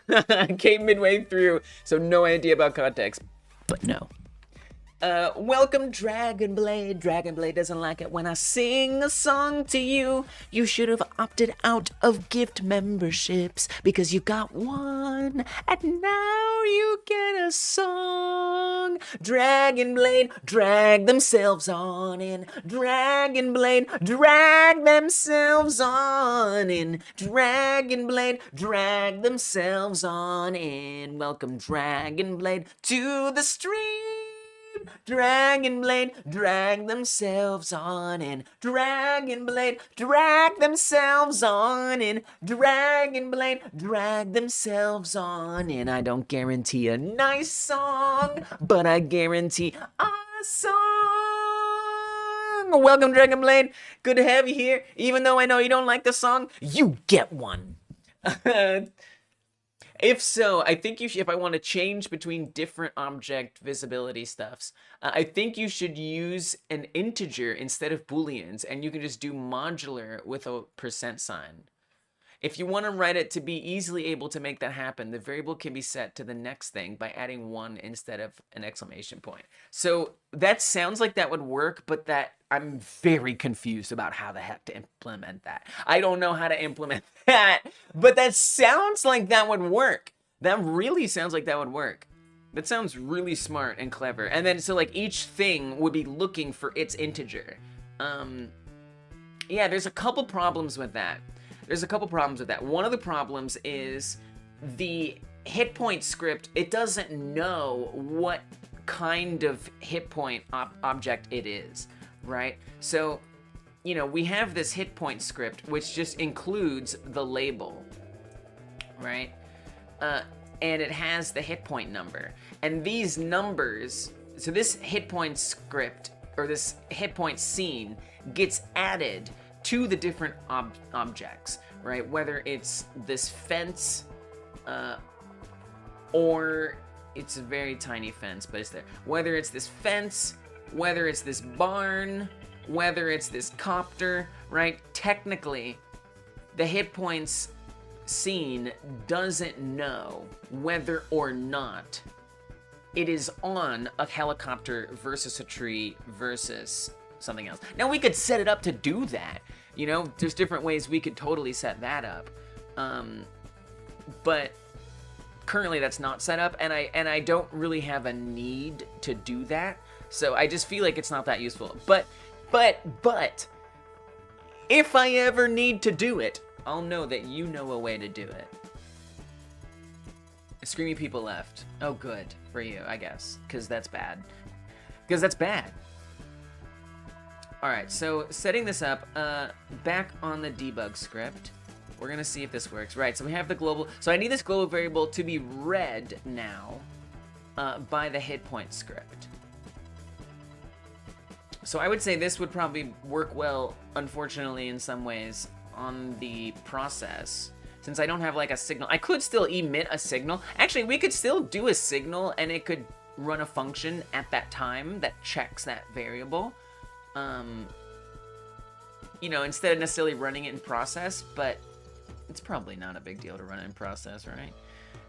I came midway through, so no idea about context. But no. Welcome Dragonblade. Dragonblade doesn't like it when I sing a song to you. You should have opted out of gift memberships because you got one and now you get a song. Dragonblade, drag themselves on in. Dragonblade, drag themselves on in. Dragonblade, drag themselves on in. Welcome Dragonblade to the stream. Dragonblade, drag themselves on in. Dragonblade, drag themselves on in. Dragonblade, drag themselves on in. I don't guarantee a nice song, but I guarantee a song. Welcome, Dragonblade. Good to have you here. Even though I know you don't like the song, you get one. If so, I think you should, if I want to change between different object visibility stuffs, I think you should use an integer instead of booleans, and you can just do modular with a %sign. If you want to write it to be easily able to make that happen, the variable can be set to the next thing by adding 1 instead of an exclamation point. So that sounds like that would work, but that I'm very confused about how the heck to implement that. I don't know how to implement that, but that sounds like that would work. That really sounds like that would work. That sounds really smart and clever. And then so like each thing would be looking for its integer. Yeah, there's a couple problems with that. One of the problems is the hit point script, it doesn't know what kind of hit point object it is, right? So, you know, we have this hit point script, which just includes the label, right? And it has the hit point number. And these numbers, so this hit point script, or this hit point scene, gets added to the different objects, right? Whether it's this fence, or it's a very tiny fence, but it's there. Whether it's this fence, whether it's this barn, whether it's this copter, right? Technically, the hit points scene doesn't know whether or not it is on a helicopter versus a tree versus something else. Now we could set it up to do that. You know, there's different ways we could totally set that up. But currently that's not set up, and I don't really have a need to do that. So I just feel like it's not that useful. But if I ever need to do it, I'll know that you know a way to do it. Screamy people left. Oh, good for you, I guess, because that's bad. Because that's bad. All right, so setting this up, back on the debug script, we're gonna see if this works. Right, so we have the global, so I need this global variable to be read now by the hit point script. So I would say this would probably work well, unfortunately, in some ways, on the process. Since I don't have like a signal, I could still emit a signal. Actually, we could still do a signal and it could run a function at that time that checks that variable. You know, instead of necessarily running it in process, but it's probably not a big deal to run it in process, right?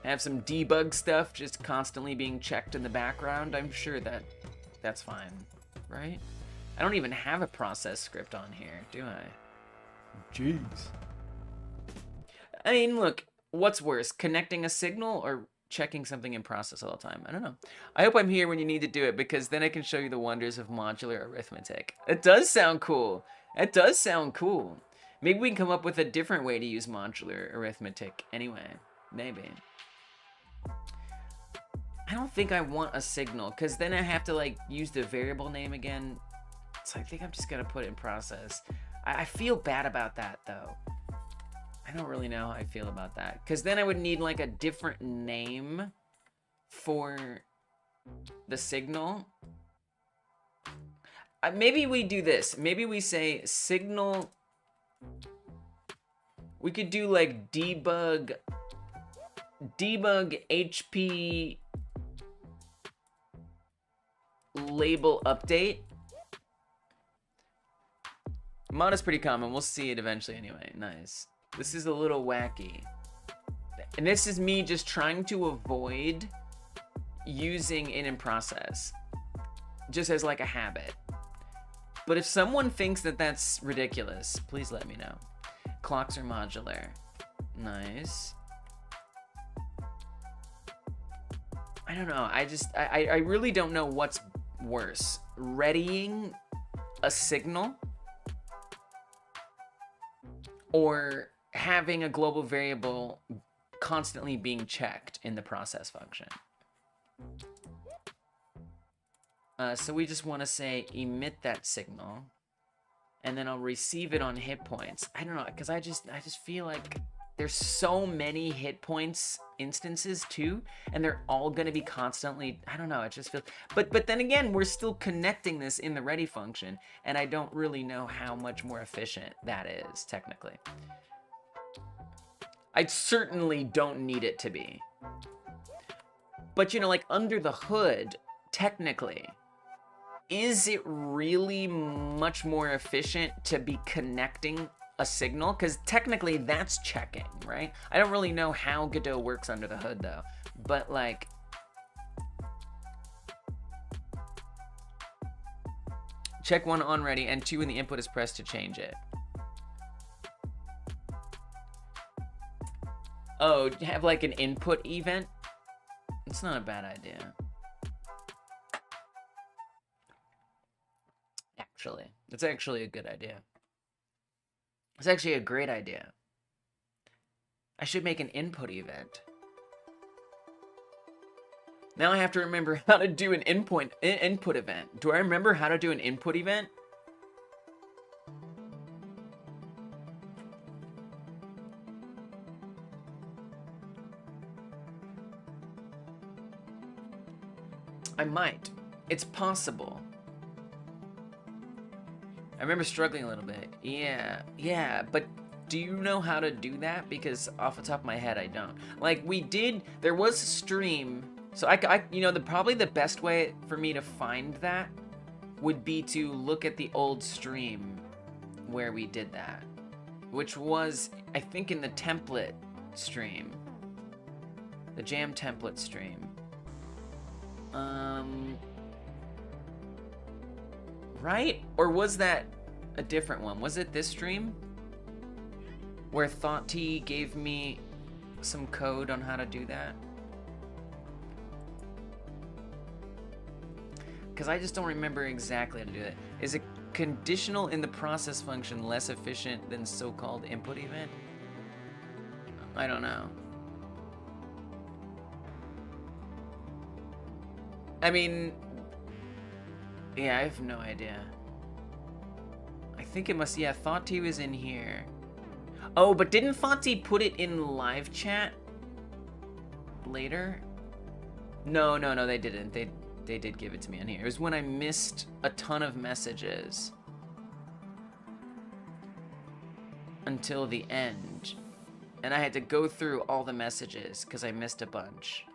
Have some debug stuff just constantly being checked in the background. I'm sure that that's fine, right? I don't even have a process script on here, do I? Jeez. I mean, look, what's worse, connecting a signal or checking something in process all the time? I don't know. I hope I'm here when you need to do it, because then I can show you the wonders of modular arithmetic. It does sound cool. It does sound cool. Maybe we can come up with a different way to use modular arithmetic anyway. Maybe. I don't think I want a signal, because then I have to like use the variable name again. So I think I'm just gonna put it in process. I feel bad about that though. I don't really know how I feel about that, because then I would need like a different name for the signal. Maybe we do this. Maybe we say signal. We could do like debug HP label update. Mod is pretty common. We'll see it eventually anyway. Nice. This is a little wacky. And this is me just trying to avoid using it in process. Just as like a habit. But if someone thinks that that's ridiculous, please let me know. Clocks are modular. Nice. I don't know. I really don't know what's worse. Readying a signal or having a global variable constantly being checked in the process function. So we just want to say emit that signal, and then I'll receive it on hit points. I don't know, because I just feel like there's so many hit points instances too, and they're all going to be constantly, I don't know, it just feels, but then again, we're still connecting this in the ready function, and I don't really know how much more efficient that is technically. I certainly don't need it to be. But you know, like under the hood, technically, is it really much more efficient to be connecting a signal? Because technically that's checking, right? I don't really know how Godot works under the hood though, but like, check 1 on ready and 2 when the input is pressed to change it. Oh, have like an input event? It's not a bad idea. Actually, it's actually a good idea. It's actually a great idea. I should make an input event. Now I have to remember how to do an input event. Do I remember how to do an input event? I might. It's possible. I remember struggling a little bit. Yeah, but do you know how to do that? Because off the top of my head, I don't. Like, there was a stream, so I you know, probably the best way for me to find that would be to look at the old stream where we did that, which was, I think, in the template stream, the jam template stream. Right? Or was that a different one? Was it this stream? Where ThoughtT gave me some code on how to do that? Because I just don't remember exactly how to do that. Is a conditional in the process function less efficient than so-called input event? I don't know. I mean, yeah, I have no idea. I think it must, yeah, ThoughtT was in here. Oh, but didn't ThoughtT put it in live chat later? No, they didn't. They did give it to me on here. It was when I missed a ton of messages until the end. And I had to go through all the messages because I missed a bunch.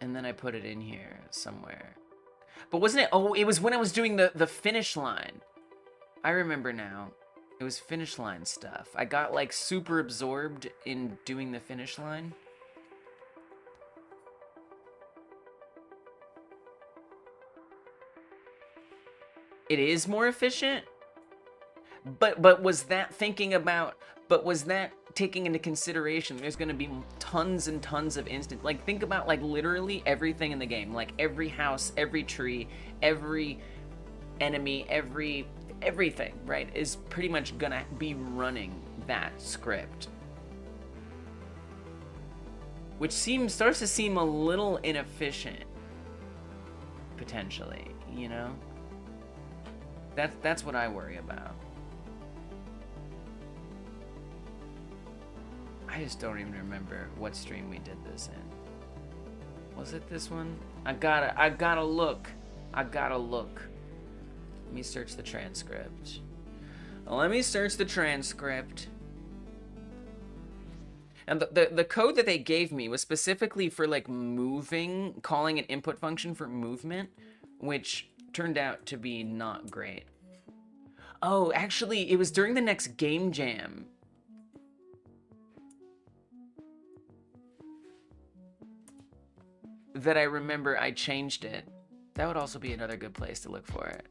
And then I put it in here somewhere. But wasn't it? Oh, it was when I was doing the finish line. I remember now. It was finish line stuff. I got like super absorbed in doing the finish line. It is more efficient? But was that thinking about, but was that taking into consideration there's going to be tons and tons of instant, like think about like literally everything in the game, like every house, every tree, every enemy, everything, right, is pretty much gonna be running that script. Which starts to seem a little inefficient, potentially, you know? That's what I worry about. I just don't even remember what stream we did this in. Was it this one? I gotta look. Let me search the transcript. And the code that they gave me was specifically for like moving, calling an input function for movement, which turned out to be not great. Oh, actually, it was during the next game jam. That I remember I changed it. That would also be another good place to look for it.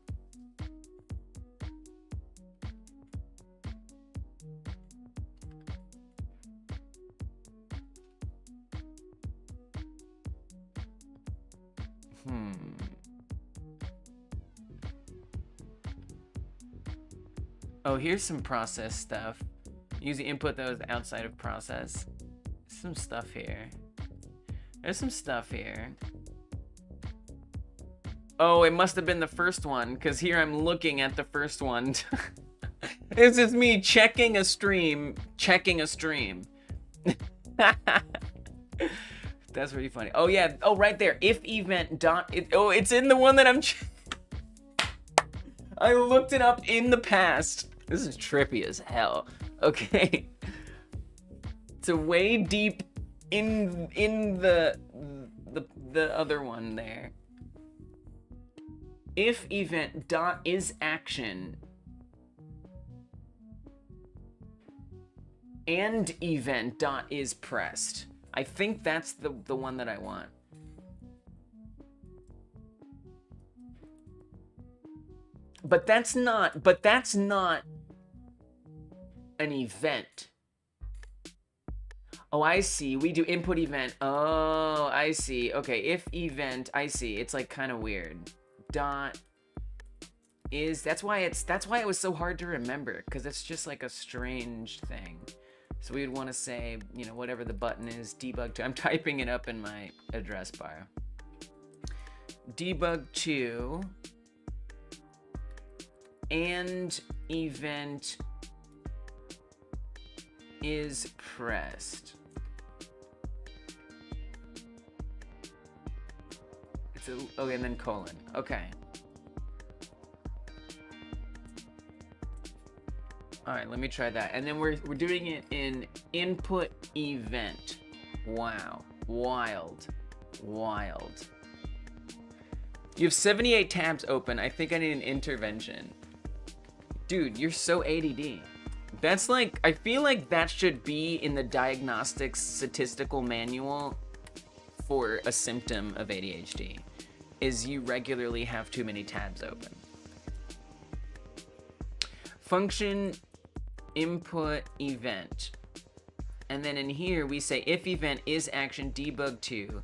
Oh, here's some process stuff. Use the input that was outside of process. Some stuff here. There's some stuff here. Oh, it must have been the first one, because here I'm looking at the first one. This is me checking a stream. That's pretty funny. Oh, yeah. Oh, right there. If event dot... Oh, it's in the one that I'm... I looked it up in the past. This is trippy as hell. Okay. It's a way deep in the other one there. If event dot is action and event dot is pressed. I think that's the one that I want. But that's not an event. Oh, I see. We do input event. Oh, I see. Okay, if event, I see. It's like kind of weird. Dot is, that's why it was so hard to remember, because it's just like a strange thing. So we would want to say, you know, whatever the button is, debug 2. I'm typing it up in my address bar. Debug 2 and event is pressed. It's a, okay, and then colon. Okay. All right, let me try that. And then we're doing it in input event. Wow, wild. You have 78 tabs open. I think I need an intervention. Dude, you're so ADD. That's like, I feel like that should be in the diagnostics statistical manual for a symptom of ADHD, is you regularly have too many tabs open. Function input event. And then in here we say if event is action debug 2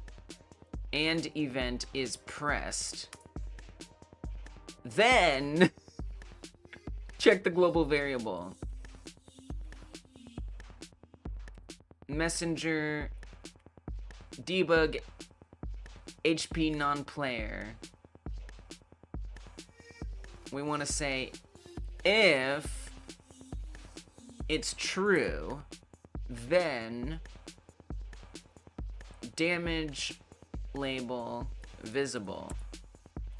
and event is pressed, then check the global variable. Messenger debug HP non-player. We want to say if it's true, then damage label visible,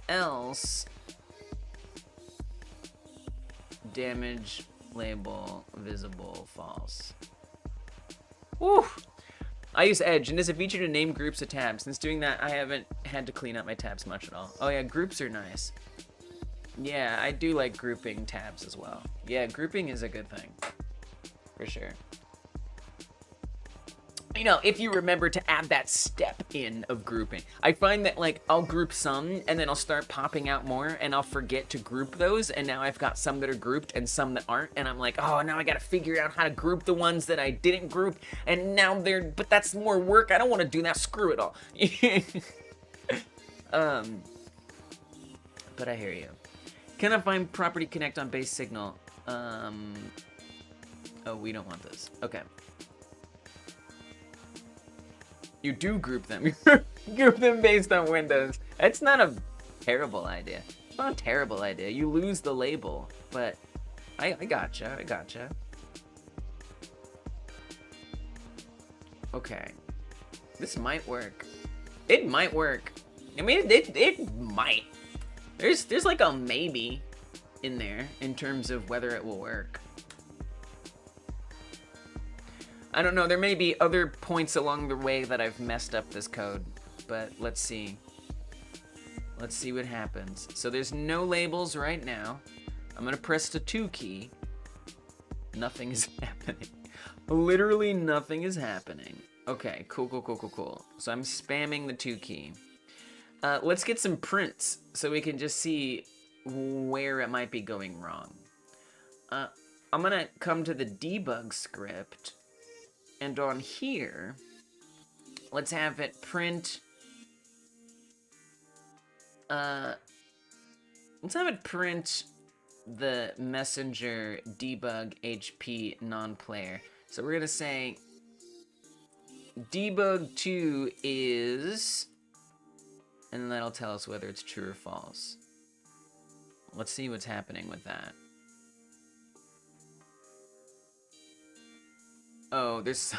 else damage label visible false. Woo! I use Edge, and there's a feature to name groups of tabs. Since doing that, I haven't had to clean up my tabs much at all. Oh yeah, groups are nice. Yeah, I do like grouping tabs as well. Yeah, grouping is a good thing. For sure. You know, if you remember to add that step in of grouping. I find that, like, I'll group some, and then I'll start popping out more, and I'll forget to group those, and now I've got some that are grouped and some that aren't, and I'm like, oh, now I gotta figure out how to group the ones that I didn't group, and now they're, but that's more work, I don't want to do that, screw it all. But I hear you. Can I find property connect on base signal? Oh, we don't want this. Okay. You do group them. Group them based on Windows. It's not a terrible idea. It's not a terrible idea. You lose the label, but I gotcha. I gotcha. Okay. This might work. It might work. I mean, it might. There's like a maybe in there in terms of whether it will work. I don't know, there may be other points along the way that I've messed up this code, but let's see. Let's see what happens. So there's no labels right now. I'm gonna press the 2 key. Nothing is happening. Literally nothing is happening. Okay, cool. So I'm spamming the 2 key. Let's get some prints so we can just see where it might be going wrong. I'm gonna come to the debug script. And on here, let's have it print, let's have it print the messenger debug HP non-player. So we're gonna say debug 2 is, and then that'll tell us whether it's true or false. Let's see what's happening with that. Oh, there's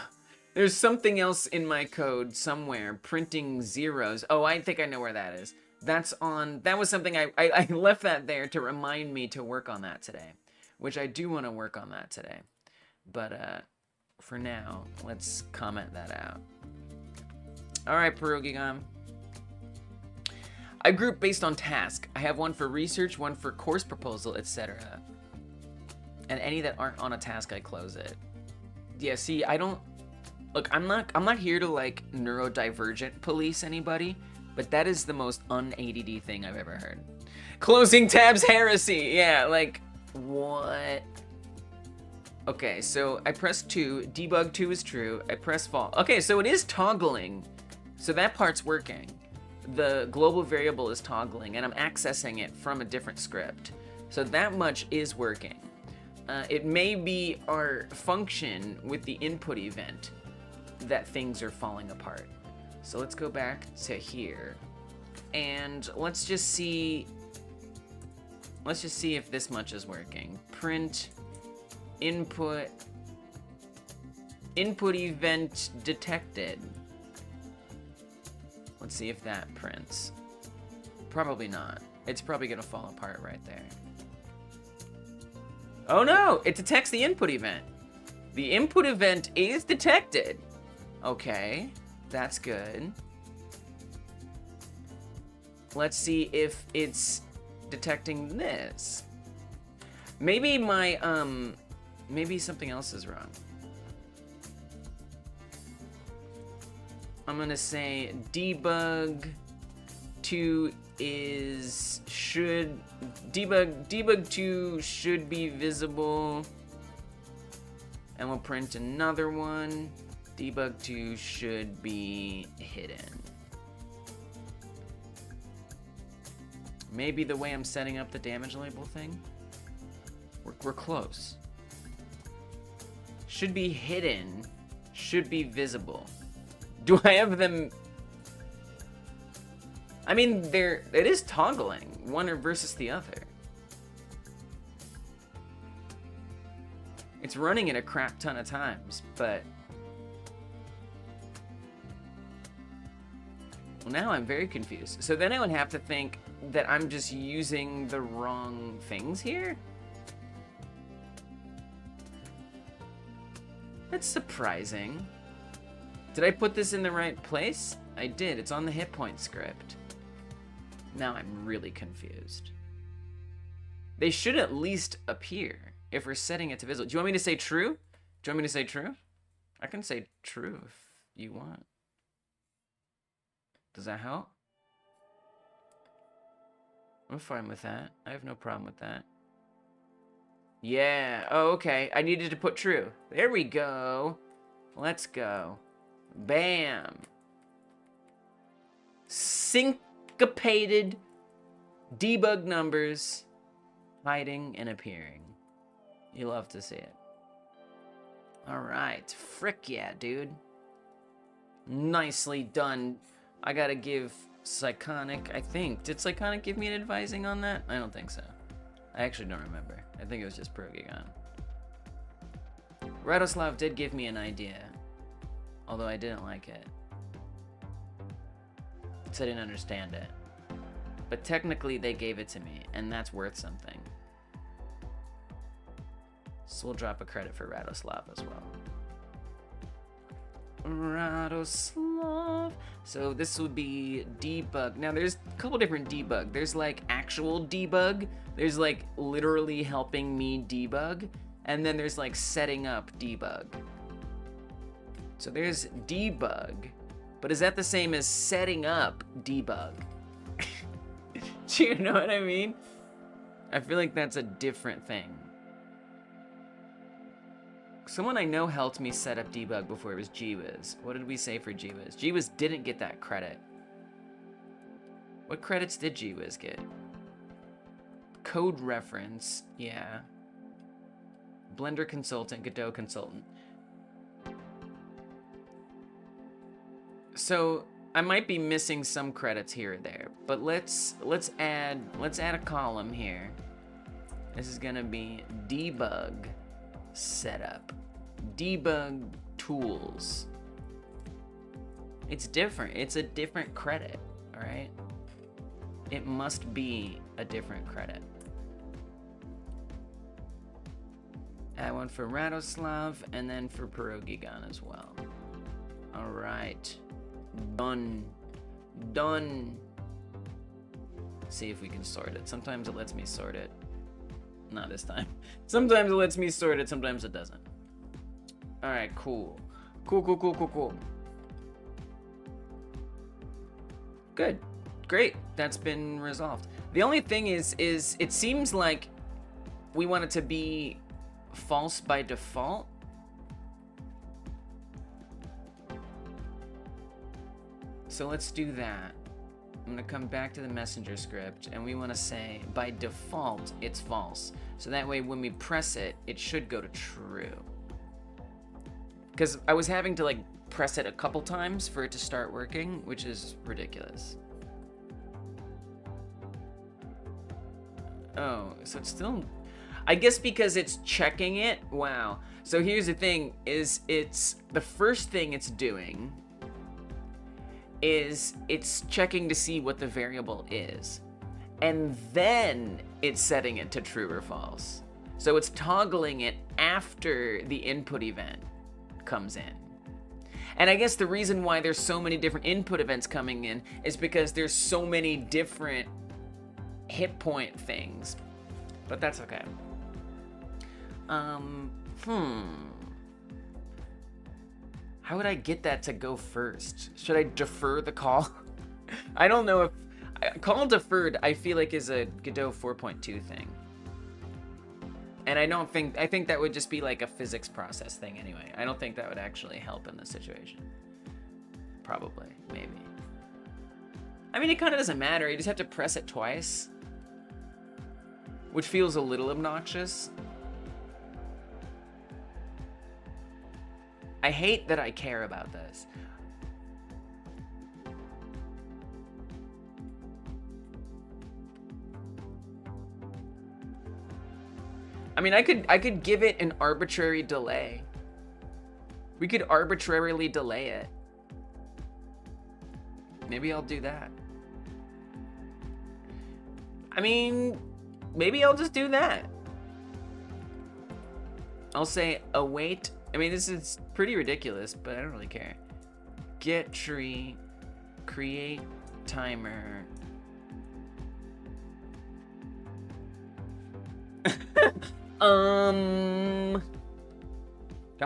something else in my code somewhere, printing zeros. Oh, I think I know where that is. That was something I left that there to remind me to work on that today, which I do want to work on that today. But for now, let's comment that out. All right, Pierogi-gon. I group based on task. I have one for research, one for course proposal, etc. And any that aren't on a task, I close it. Yeah, see, I don't... Look, I'm not here to, like, neurodivergent police anybody, but that is the most un-ADD thing I've ever heard. Closing tabs heresy! Yeah, like, what? Okay, so I press 2, debug 2 is true, I press false. Okay, so it is toggling. So that part's working. The global variable is toggling, and I'm accessing it from a different script. So that much is working. It may be our function with the input event that things are falling apart. So let's go back to here, and let's just see if this much is working. Print input event detected. Let's see if that prints. Probably not. It's probably gonna fall apart right there. Oh no, it detects the input event. The input event is detected. Okay, that's good. Let's see if it's detecting this. Maybe my maybe something else is wrong. I'm gonna say debug 2 debug 2 should be visible, and we'll print another one. Debug 2 should be hidden. Maybe the way I'm setting up the damage label thing? We're close. Should be hidden, should be visible. Do I have them? I mean, it is toggling one versus the other. It's running it a crap ton of times, but well, now I'm very confused. So then I would have to think that I'm just using the wrong things here? That's surprising. Did I put this in the right place? I did. It's on the hit point script. Now I'm really confused. They should at least appear if we're setting it to visible. Do you want me to say true? Do you want me to say true? I can say true if you want. Does that help? I'm fine with that. I have no problem with that. Yeah. Oh, okay. I needed to put true. There we go. Let's go. Bam. Syncopated debug numbers hiding and appearing. You love to see it. All right. Frick yeah, dude. Nicely done. I gotta give Psychonic, I think. Did Psychonic give me an advising on that? I don't think so. I actually don't remember. I think it was just Progigon. Radoslav did give me an idea, although I didn't like it. So I didn't understand it. But technically they gave it to me, and that's worth something. So we'll drop a credit for Radoslav as well. Radoslav. So this would be debug. Now there's a couple different debug. There's like actual debug. There's like literally helping me debug. And then there's like setting up debug. So there's debug. But is that the same as setting up debug? Do you know what I mean? I feel like that's a different thing. Someone I know helped me set up debug before. It was Gwiz. What did we say for Gwiz? Gwiz didn't get that credit. What credits did Gwiz get? Code reference, yeah. Blender consultant, Godot consultant. So I might be missing some credits here or there, but let's add a column here. This is gonna be debug setup, debug tools. It's different. It's a different credit, all right? It must be a different credit. Add one for Radoslav and then for Progigon as well. All right, done. Done. See if we can sort it. Sometimes it lets me sort it. Not this time. Sometimes it lets me sort it, sometimes it doesn't. All right, cool. Cool. Good, great, that's been resolved. The only thing is it seems like we want it to be false by default. So let's do that. I'm gonna come back to the messenger script and we wanna say by default it's false. So that way when we press it, it should go to true. Because I was having to like press it a couple times for it to start working, which is ridiculous. Oh, so it's still, I guess because it's checking it. Wow. So here's the thing, is it's the first thing it's doing is it's checking to see what the variable is, and then it's setting it to true or false. So it's toggling it after the input event comes in. And I guess the reason why there's so many different input events coming in is because there's so many different hit point things, but that's okay. How would I get that to go first? Should I defer the call? I don't know if... Call deferred, I feel like, is a Godot 4.2 thing. And I don't think... I think that would just be like a physics process thing anyway. I don't think that would actually help in this situation. Probably. Maybe. I mean, it kind of doesn't matter. You just have to press it twice. Which feels a little obnoxious. I hate that I care about this. I mean, I could give it an arbitrary delay. We could arbitrarily delay it. Maybe I'll do that. I mean, maybe I'll just do that. I'll say await. I mean, this is pretty ridiculous, but I don't really care. Get tree, create timer. Come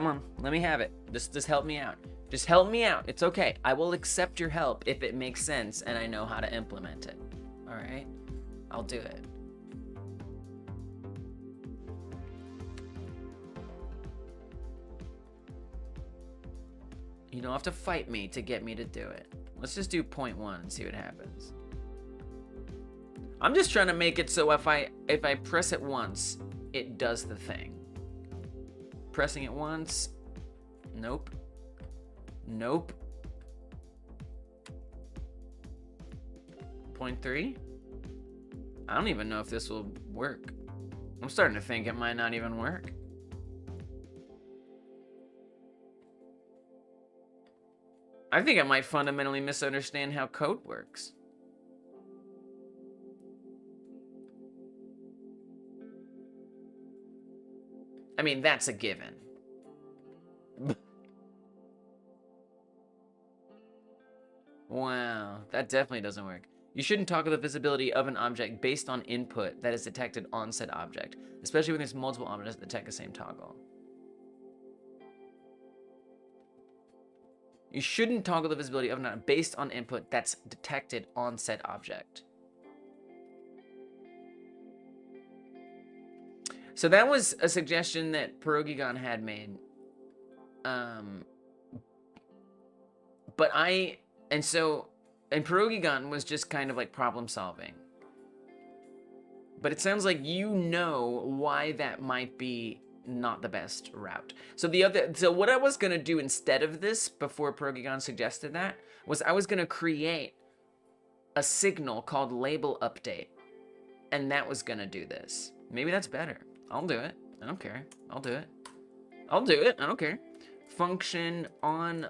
on, let me have it. Just help me out. Just help me out. It's okay. I will accept your help if it makes sense and I know how to implement it. All right? I'll do it. You don't have to fight me to get me to do it. Let's just do 0.1 and see what happens. I'm just trying to make it so if I press it once, it does the thing. Pressing it once. Nope. Nope. 0.3. I don't even know if this will work. I'm starting to think it might not even work. I think I might fundamentally misunderstand how code works. I mean, that's a given. Wow, that definitely doesn't work. You shouldn't toggle the visibility of an object based on input that is detected on said object, especially when there's multiple objects that detect the same toggle. You shouldn't toggle the visibility of an object based on input that's detected on said object. So that was a suggestion that Pierogigon had made. And Pierogigon was just kind of like problem solving. But it sounds like you know why that might be not the best route. So what I was gonna do instead of this, before Pierogigon suggested that, was I was gonna create a signal called label update. And that was gonna do this. Maybe that's better. I'll do it. I don't care. I'll do it. I'll do it. I don't care. Function on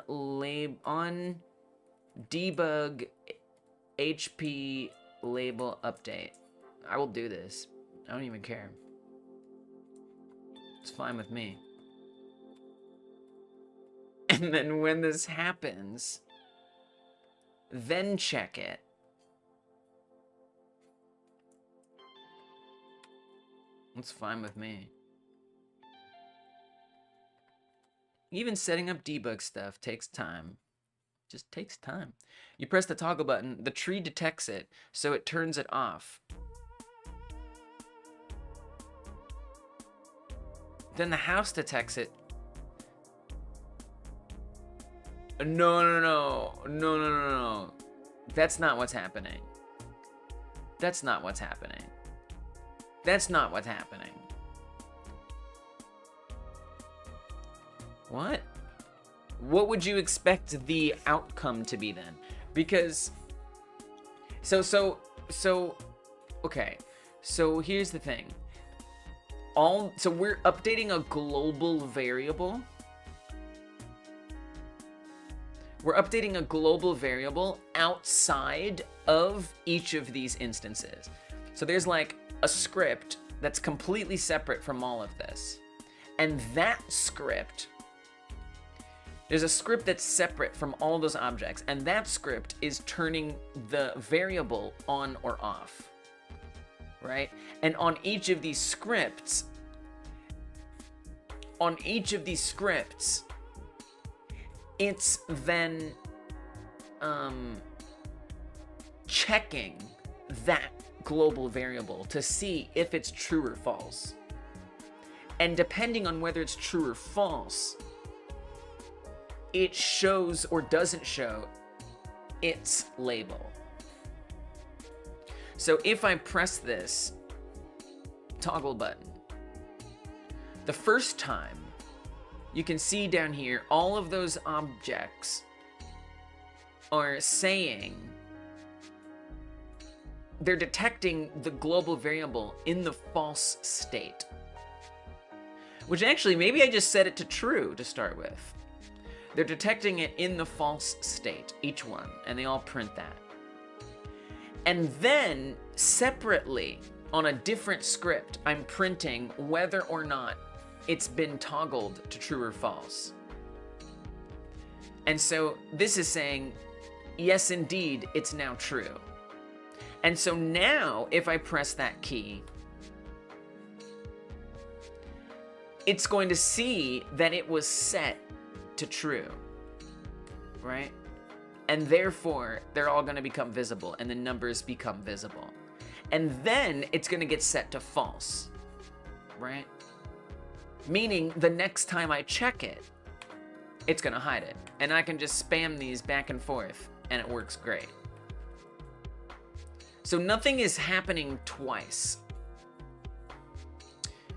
debug HP label update. I will do this. I don't even care. It's fine with me. And then when this happens, then check it. It's fine with me. Even setting up debug stuff takes time. Just takes time. You press the toggle button, the tree detects it, so it turns it off. Then the house detects it. No. That's not what's happening. That's not what's happening. That's not what's happening. What? What would you expect the outcome to be then? Because okay. So here's the thing. So we're updating a global variable. We're updating a global variable outside of each of these instances. So there's like a script that's completely separate from all of this. And that script, there's a script that's separate from all those objects, and that script is turning the variable on or off, right? And on each of these scripts, on each of these scripts, it's then checking that global variable to see if it's true or false. And depending on whether it's true or false, it shows or doesn't show its label. So if I press this toggle button, the first time, you can see down here, all of those objects are saying they're detecting the global variable in the false state. Which actually, maybe I just set it to true to start with. They're detecting it in the false state, each one, and they all print that. And then, separately, on a different script, I'm printing whether or not it's been toggled to true or false. And so this is saying, yes, indeed, it's now true. And so now, if I press that key, it's going to see that it was set to true, right? And therefore, they're all going to become visible, and the numbers become visible. And then it's going to get set to false, right? Meaning the next time I check it, it's going to hide it. And I can just spam these back and forth, and it works great. So nothing is happening twice.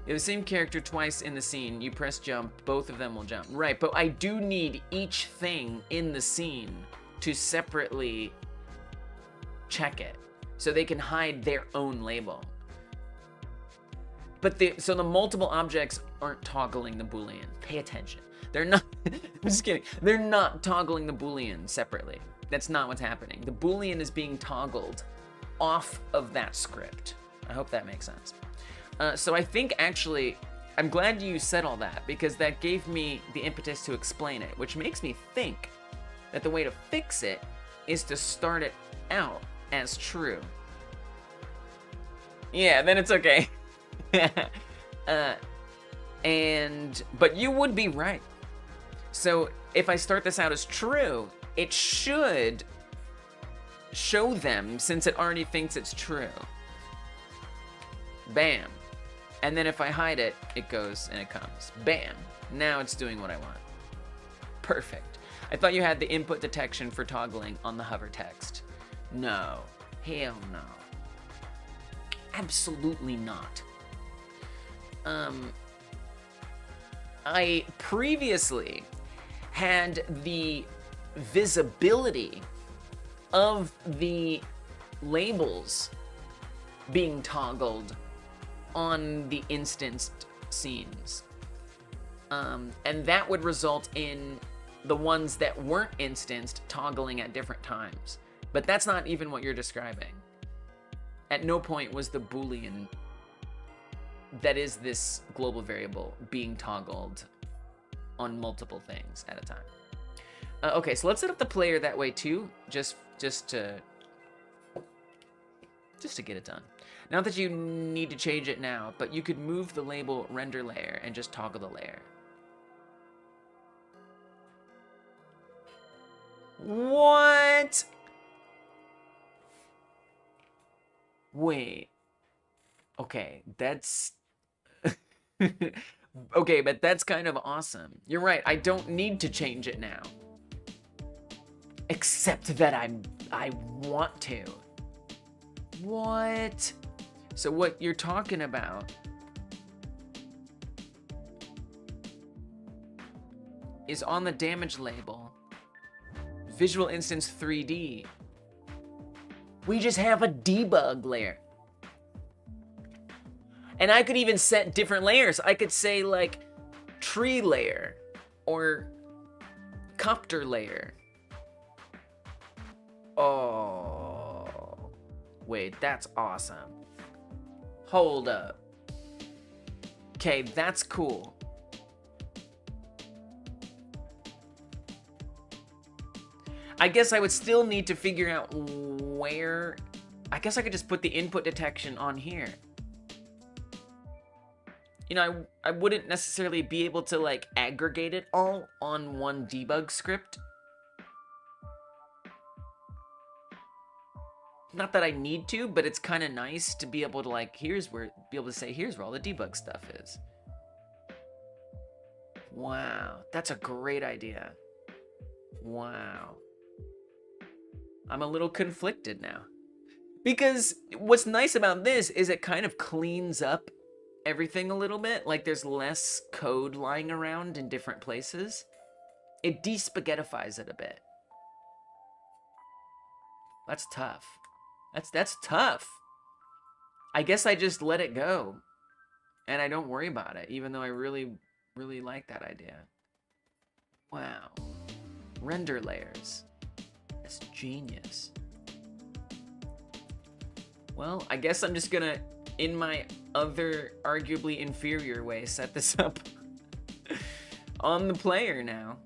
You have the same character twice in the scene. You press jump, both of them will jump. Right, but I do need each thing in the scene to separately check it, so they can hide their own label. But so the multiple objects aren't toggling the Boolean. Pay attention. They're not, I'm just kidding. They're not toggling the Boolean separately. That's not what's happening. The Boolean is being toggled off of that script. I hope that makes sense. So I think actually, I'm glad you said all that, because that gave me the impetus to explain it, which makes me think that the way to fix it is to start it out as true. Yeah, then it's okay. But you would be right. So if I start this out as true, it should show them, since it already thinks it's true. Bam. And then if I hide it, it goes and it comes. Bam. Now it's doing what I want. Perfect. I thought you had the input detection for toggling on the hover text. No. Hell no. Absolutely not. I previously had the visibility of the labels being toggled on the instanced scenes. And that would result in the ones that weren't instanced toggling at different times. But that's not even what you're describing. At no point was the Boolean that is this global variable being toggled on multiple things at a time. Okay, so let's set up the player that way too, just to get it done. Not that you need to change it now, but you could move the label render layer and just toggle the layer. What? Wait. Okay, that's... Okay, but that's kind of awesome. You're right, I don't need to change it now. Except that I want to. What? So what you're talking about is on the damage label, Visual Instance 3D. We just have a debug layer. And I could even set different layers. I could say like tree layer or copter layer. Oh, wait, that's awesome. Hold up. Okay, that's cool. I guess I would still need to figure out where... I guess I could just put the input detection on here. you know, I wouldn't necessarily be able to like aggregate it all on one debug script. Not that I need to, but it's kind of nice to be able to like, be able to say, here's where all the debug stuff is. Wow, that's a great idea. Wow. I'm a little conflicted now. Because what's nice about this is it kind of cleans up everything a little bit. Like there's less code lying around in different places. It de-spaghettifies it a bit. That's tough. That's tough. I guess I just let it go. And I don't worry about it, even though I really, really like that idea. Wow. Render layers. That's genius. Well, I guess I'm just gonna, in my other, arguably inferior way, set this up on the player now.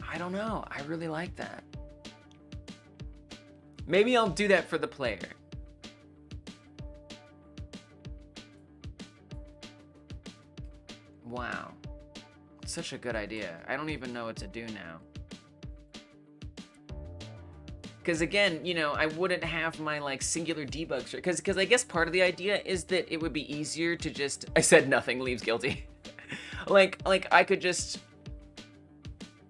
I don't know. I really like that. Maybe I'll do that for the player. Wow. Such a good idea. I don't even know what to do now. Because again, you know, I wouldn't have my like singular debug string. Because I guess part of the idea is that it would be easier to just... I said nothing leaves guilty. like I could just...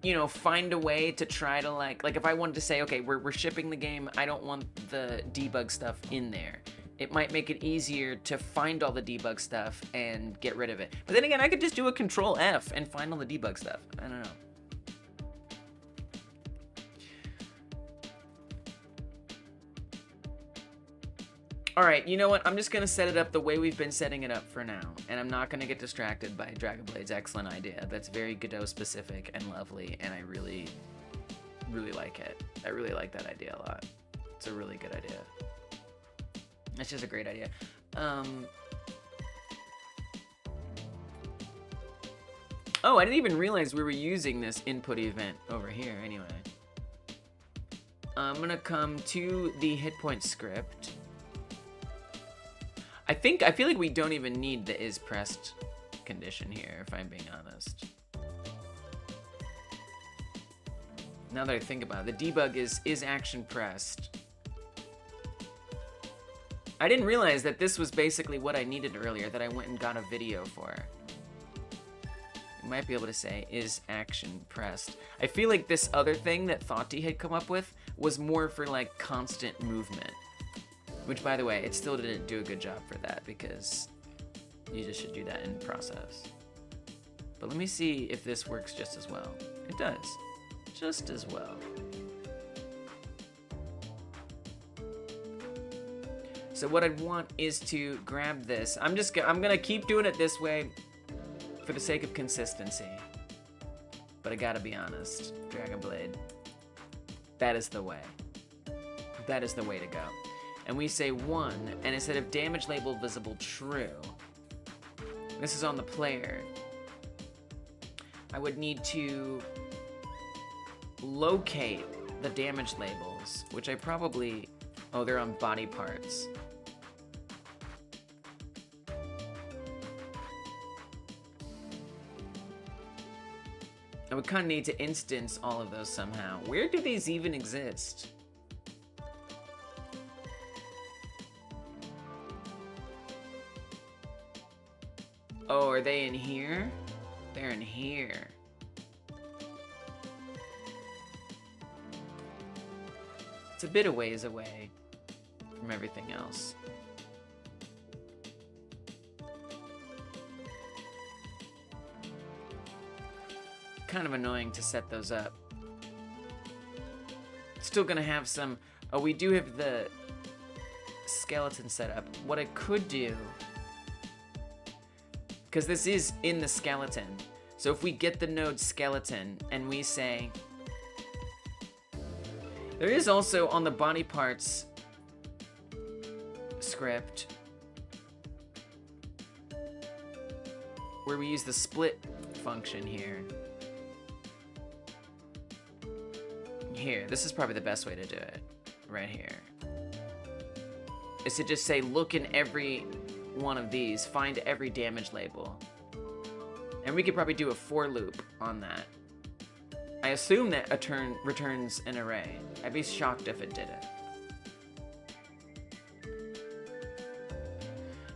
you know, find a way to try to like if I wanted to say, okay, we're shipping the game, I don't want the debug stuff in there. It might make it easier to find all the debug stuff and get rid of it. But then again, I could just do a Control F and find all the debug stuff. I don't know. All right, you know what? I'm just gonna set it up the way we've been setting it up for now, and I'm not gonna get distracted by Dragon Blade's excellent idea. That's very Godot specific and lovely, and I really, really like it. I really like that idea a lot. It's a really good idea. It's just a great idea. Oh, I didn't even realize we were using this input event over here. Anyway, I'm gonna come to the hit point script. I feel like we don't even need the is pressed condition here, if I'm being honest. Now that I think about it, the debug is action pressed. I didn't realize that this was basically what I needed earlier, that I went and got a video for. You might be able to say is action pressed. I feel like this other thing that Thoughty had come up with was more for like constant movement. Which, by the way, it still didn't do a good job for that, because you just should do that in process. But let me see if this works just as well. It does. Just as well. So what I'd want is to grab this. I'm gonna keep doing it this way for the sake of consistency. But I gotta be honest, Dragon Blade, that is the way. That is the way to go. And we say 1, and instead of damage label visible true, this is on the player, I would need to locate the damage labels, which I probably, oh, they're on body parts. I would kind of need to instance all of those somehow. Where do these even exist? Oh, are they in here? They're in here. It's a bit of ways away from everything else. Kind of annoying to set those up. Still gonna have some... Oh, we do have the skeleton set up. What I could do... Because this is in the skeleton. So if we get the node skeleton and we say... There is also on the body parts script where we use the split function here. Here, this is probably the best way to do it. Right here. Is to just say look in every one of these, find every damage label. And we could probably do a for loop on that. I assume that a turn returns an array. I'd be shocked if it didn't.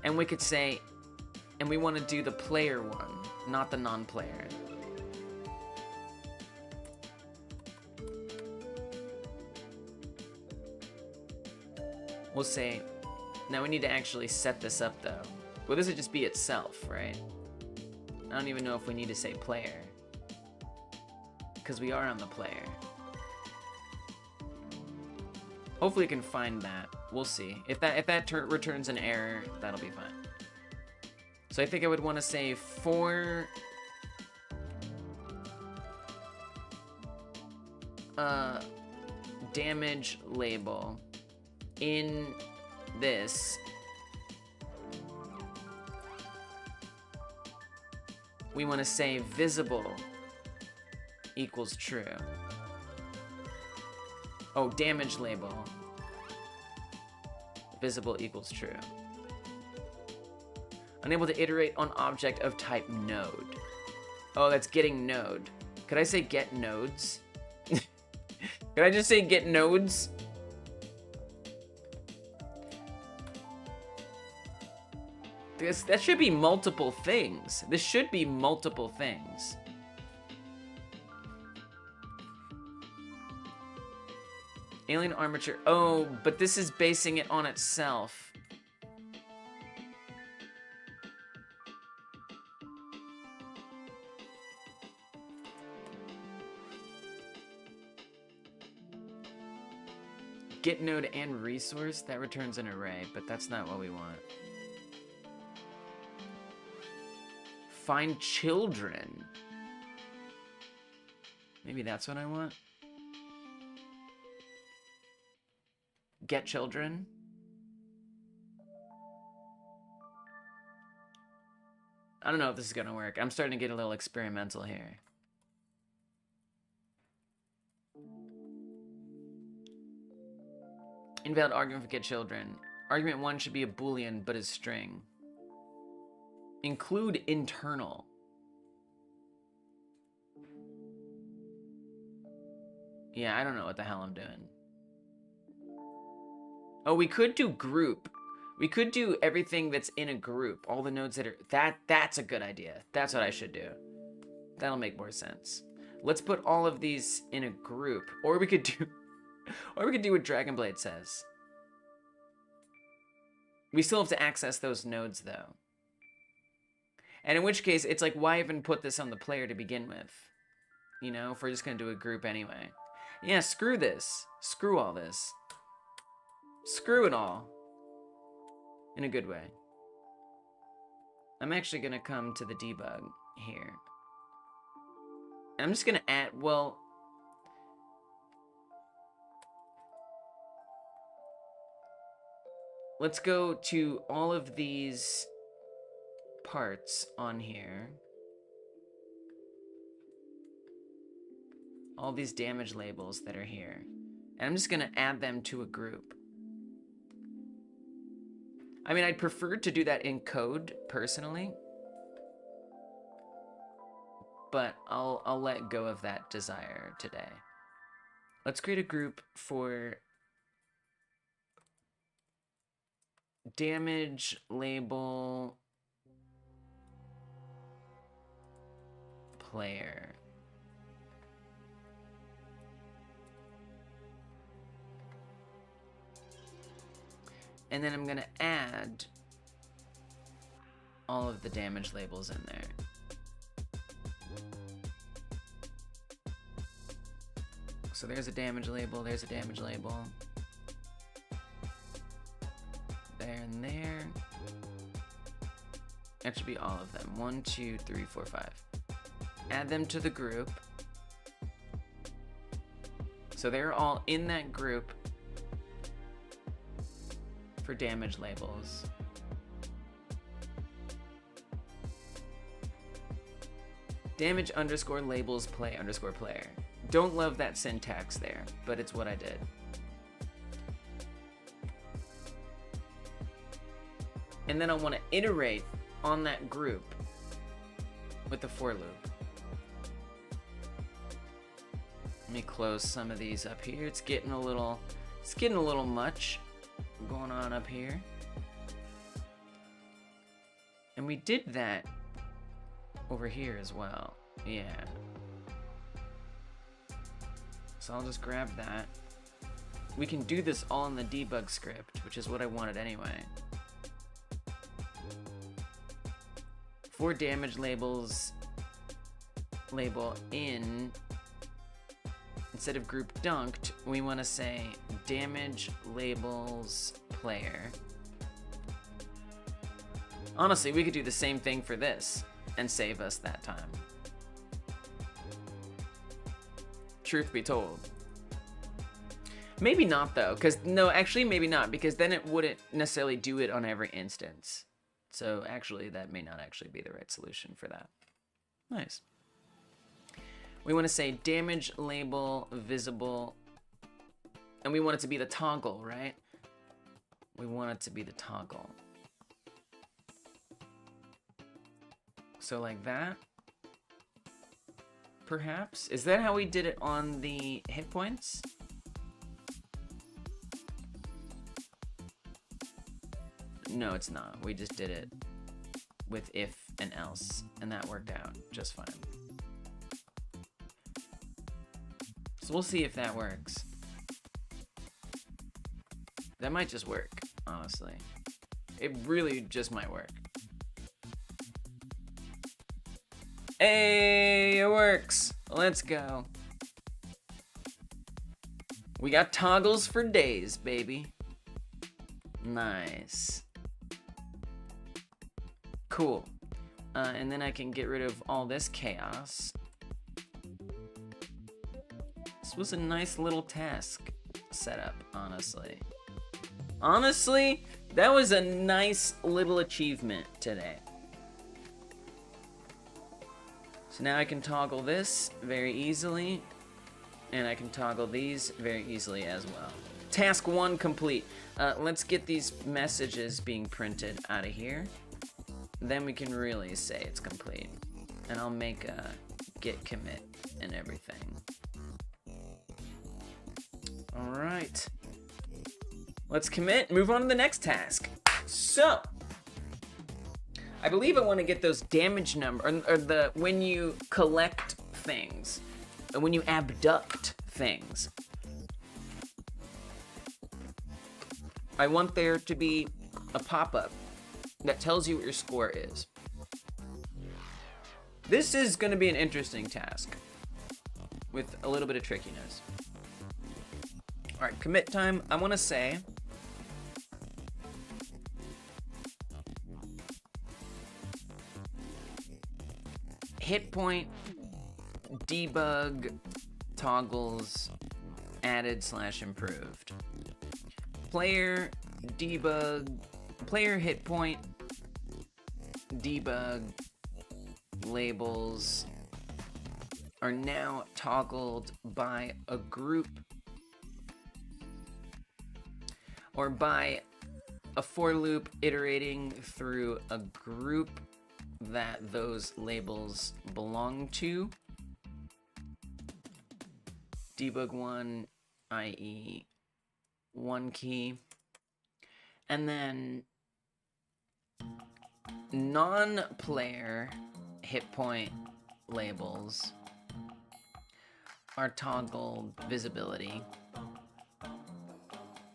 And we could say, and we want to do the player one, not the non-player. We'll say, now we need to actually set this up though. Well, this would just be itself, right? I don't even know if we need to say player, because we are on the player. Hopefully we can find that. We'll see. If that returns an error, that'll be fine. So I think I would want to say for damage label in this, we want to say visible equals true. Oh, damage label visible equals true. Unable to iterate on object of type node. Oh, that's getting node. Could I say get nodes? Could I just say get nodes? That should be multiple things. This should be multiple things. Alien armature. Oh, but this is basing it on itself. Get node and resource, that returns an array, but that's not what we want. Find children. Maybe that's what I want. Get children. I don't know if this is gonna work. I'm starting to get a little experimental here. Invalid argument for get children. Argument 1 should be a boolean, but is string. Include internal. Yeah, I don't know what the hell I'm doing. Oh, we could do group. We could do everything that's in a group. All the nodes that are... That's a good idea. That's what I should do. That'll make more sense. Let's put all of these in a group. Or we could do... Or we could do what Dragonblade says. We still have to access those nodes, though. And in which case, it's like, why even put this on the player to begin with? You know, if we're just going to do a group anyway. Yeah, screw this. Screw all this. Screw it all. In a good way. I'm actually going to come to the debug here. And I'm just going to add, well... Let's go to all of these parts on here. All these damage labels that are here. And I'm just going to add them to a group. I mean, I'd prefer to do that in code, personally. But I'll let go of that desire today. Let's create a group for damage label player. And then I'm gonna add all of the damage labels in there. So there's a damage label, there's a damage label. There and there. That should be all of them. 1, 2, 3, 4, 5. Add them to the group. So they're all in that group for damage labels. Damage underscore labels play underscore player. Don't love that syntax there, but it's what I did. And then I want to iterate on that group with the for loop. Let me close some of these up here. It's getting a little much going on up here. And we did that over here as well. Yeah. So I'll just grab that. We can do this all in the debug script, which is what I wanted anyway. For damage labels, label in, instead of group dunked, we want to say damage labels player. Honestly, we could do the same thing for this and save us that time. Truth be told. Maybe not though, because no, actually maybe not, because then it wouldn't necessarily do it on every instance. So actually that may not actually be the right solution for that. Nice. We want to say damage label visible, and we want it to be the toggle, right? We want it to be the toggle. So like that, perhaps? Is that how we did it on the hit points? No, it's not. We just did it with if and else, and that worked out just fine. So we'll see if that works. That might just work, honestly. It really just might work. Hey, it works. Let's go. We got toggles for days, baby. Nice. Cool. And then I can get rid of all this chaos. This was a nice little task setup, honestly. Honestly, that was a nice little achievement today. So now I can toggle this very easily, and I can toggle these very easily as well. Task 1 complete. Let's get these messages being printed out of here. Then we can really say it's complete. And I'll make a git commit and everything. All right. Let's commit, move on to the next task. So, I believe I want to get those damage number, or the when you collect things, or when you abduct things. I want there to be a pop-up that tells you what your score is. This is going to be an interesting task with a little bit of trickiness. All right, commit time. I want to say hit point debug toggles added / improved. Player debug, player hit point debug labels are now toggled by a group or by a for loop iterating through a group that those labels belong to. Debug 1, i.e. 1 key. And then non-player hit point labels are toggled visibility.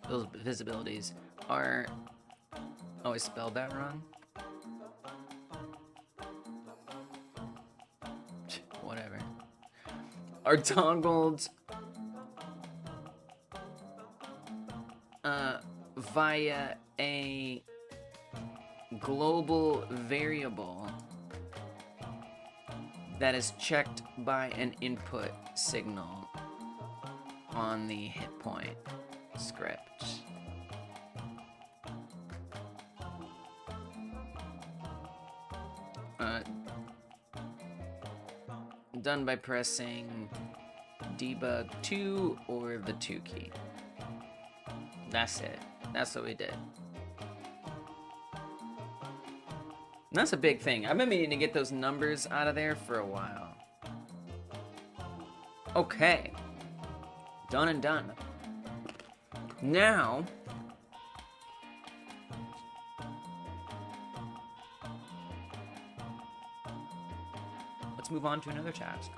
Those visibilities are... Oh, I spelled that wrong? Whatever. Are toggled via a global variable that is checked by an input signal on the hit point script. Done by pressing debug 2 or the 2 key. That's it. That's what we did. That's a big thing. I've been meaning to get those numbers out of there for a while. Okay. Done and done. Now, let's move on to another task.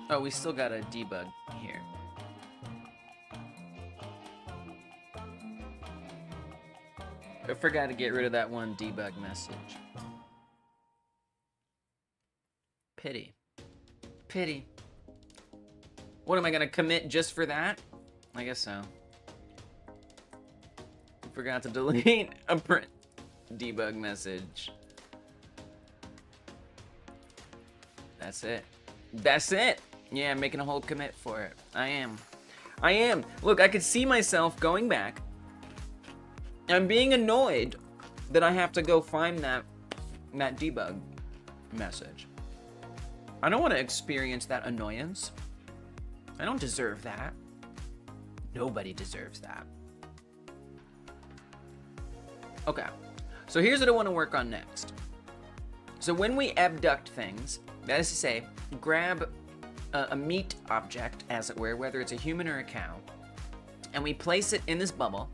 Oh, we still got a debug here. I forgot to get rid of that one debug message. Pity. Pity. What, am I gonna commit just for that? I guess so. Forgot to delete a print debug message. That's it. That's it! Yeah, I'm making a whole commit for it. I am. Look, I could see myself going back. I'm being annoyed that I have to go find that debug message. I don't want to experience that annoyance. I don't deserve that. Nobody deserves that. Okay, so here's what I want to work on next. So when we abduct things, that is to say, grab a meat object, as it were, whether it's a human or a cow, and we place it in this bubble,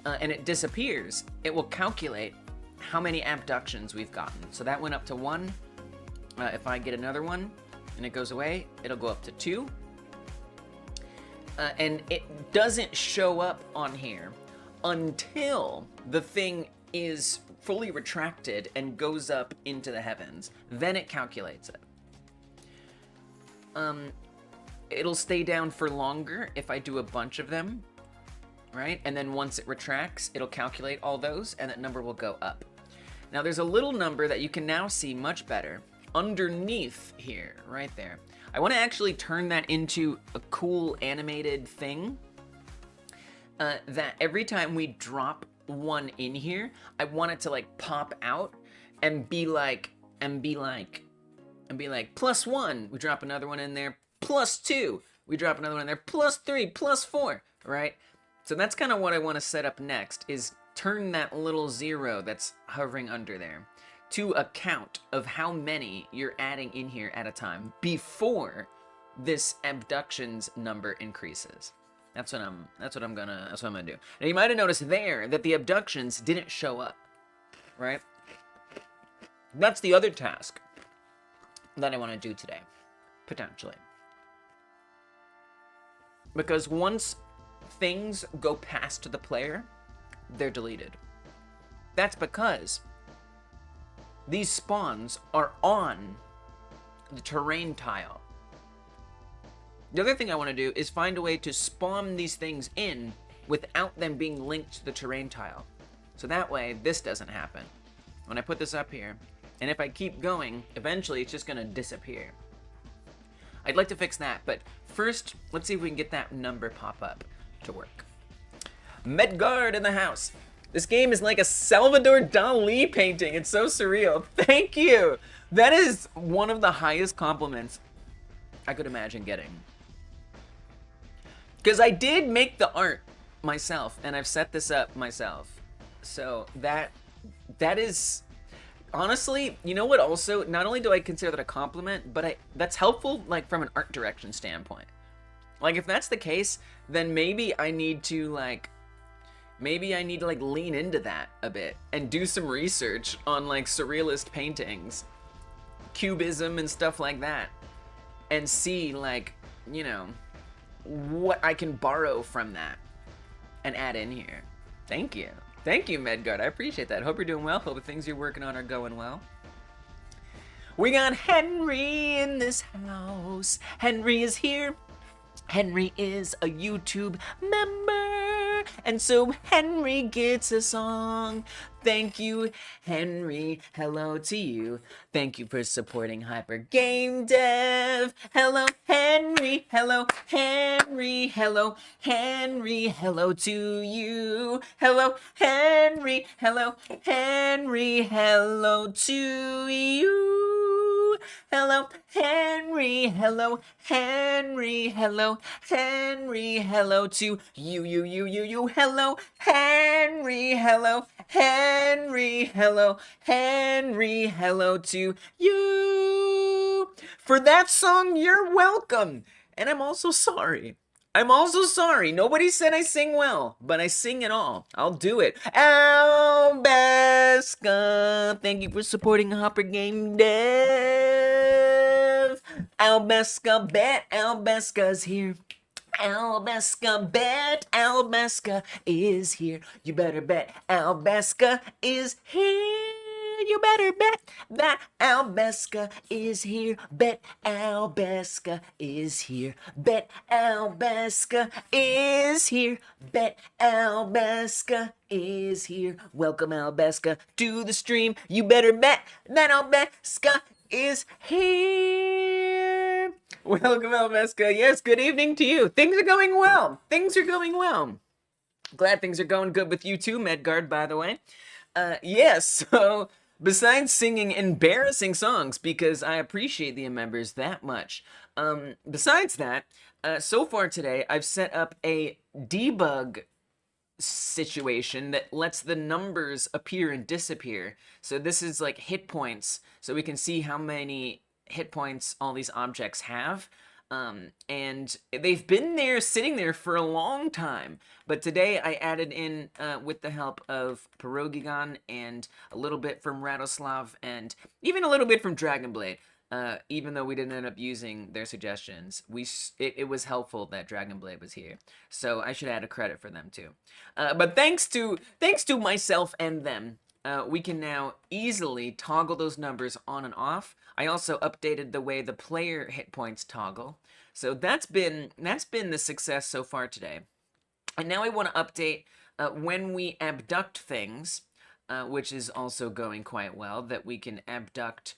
and it disappears, it will calculate how many abductions we've gotten. So that went up to 1. If I get another one and it goes away, it'll go up to 2. And it doesn't show up on here until the thing is fully retracted and goes up into the heavens. Then it calculates it. It'll stay down for longer if I do a bunch of them, right? And then once it retracts, it'll calculate all those, and that number will go up. Now there's a little number that you can now see much better underneath here, right there. I want to actually turn that into a cool animated thing that every time we drop one in here, I want it to like pop out and be like +1, we drop another one in there, +2, we drop another one in there, +3, +4, right? So that's kind of what I want to set up next, is turn that little 0 that's hovering under there to a count of how many you're adding in here at a time before this abductions number increases. That's what I'm gonna do. Now you might have noticed there that the abductions didn't show up, right? That's the other task that I want to do today, potentially. Because once things go past the player, they're deleted. That's because these spawns are on the terrain tile. The other thing I want to do is find a way to spawn these things in without them being linked to the terrain tile. So that way, this doesn't happen. When I put this up here, and if I keep going, eventually it's just going to disappear. I'd like to fix that, but first, let's see if we can get that number pop up to work. Medgard in the house. This game is like a Salvador Dali painting. It's so surreal. Thank you. That is one of the highest compliments I could imagine getting. Because I did make the art myself, and I've set this up myself. So that is, honestly, you know what also, not only do I consider that a compliment, but that's helpful like from an art direction standpoint. Like if that's the case, then maybe I need to lean into that a bit and do some research on like surrealist paintings, cubism and stuff like that, and see like, you know, what I can borrow from that and add in here. Thank you. Thank you, Medgard. I appreciate that. Hope you're doing well. Hope the things you're working on are going well. We got Henry in this house. Henry is here. Henry is a YouTube member, and so Henry gets a song. Thank you, Henry. Hello to you. Thank you for supporting Hyper Game Dev. Hello, Henry. Hello, Henry. Hello, Henry. Hello to you. Hello, Henry. Hello, Henry. Hello to you. Hello, Henry. Hello, Henry. Hello, Henry. Hello to you. Hello, Henry. Hello, Henry, hello, Henry, hello to you. For that song, you're welcome. And I'm also sorry. I'm also sorry. Nobody said I sing well, but I sing it all. I'll do it. Albeska, thank you for supporting Hopper Game Dev. Albeska, bet Albeska's here. Albeska, bet Albeska is here. You better bet Albeska is here. You better bet that Albeska is here. Bet Albeska is here. Bet Albeska is here. Bet Albeska is here. Welcome Albeska to the stream. You better bet that Albeska is here. Welcome Albeska. Yes, good evening to you. Things are going well. Things are going well. Glad things are going good with you too, Medgard, by the way. Yes, so besides singing embarrassing songs, because I appreciate the members that much, besides that, so far today, I've set up a debug situation that lets the numbers appear and disappear. So this is like hit points, so we can see how many hit points all these objects have. And they've been there, sitting there for a long time. But today I added in, with the help of Pierogigon and a little bit from Radoslav and even a little bit from Dragonblade. Even though we didn't end up using their suggestions, it was helpful that Dragonblade was here. So I should add a credit for them too. But thanks to myself and them, we can now easily toggle those numbers on and off. I also updated the way the player hit points toggle. So that's been the success so far today. And now I want to update when we abduct things, which is also going quite well, that we can abduct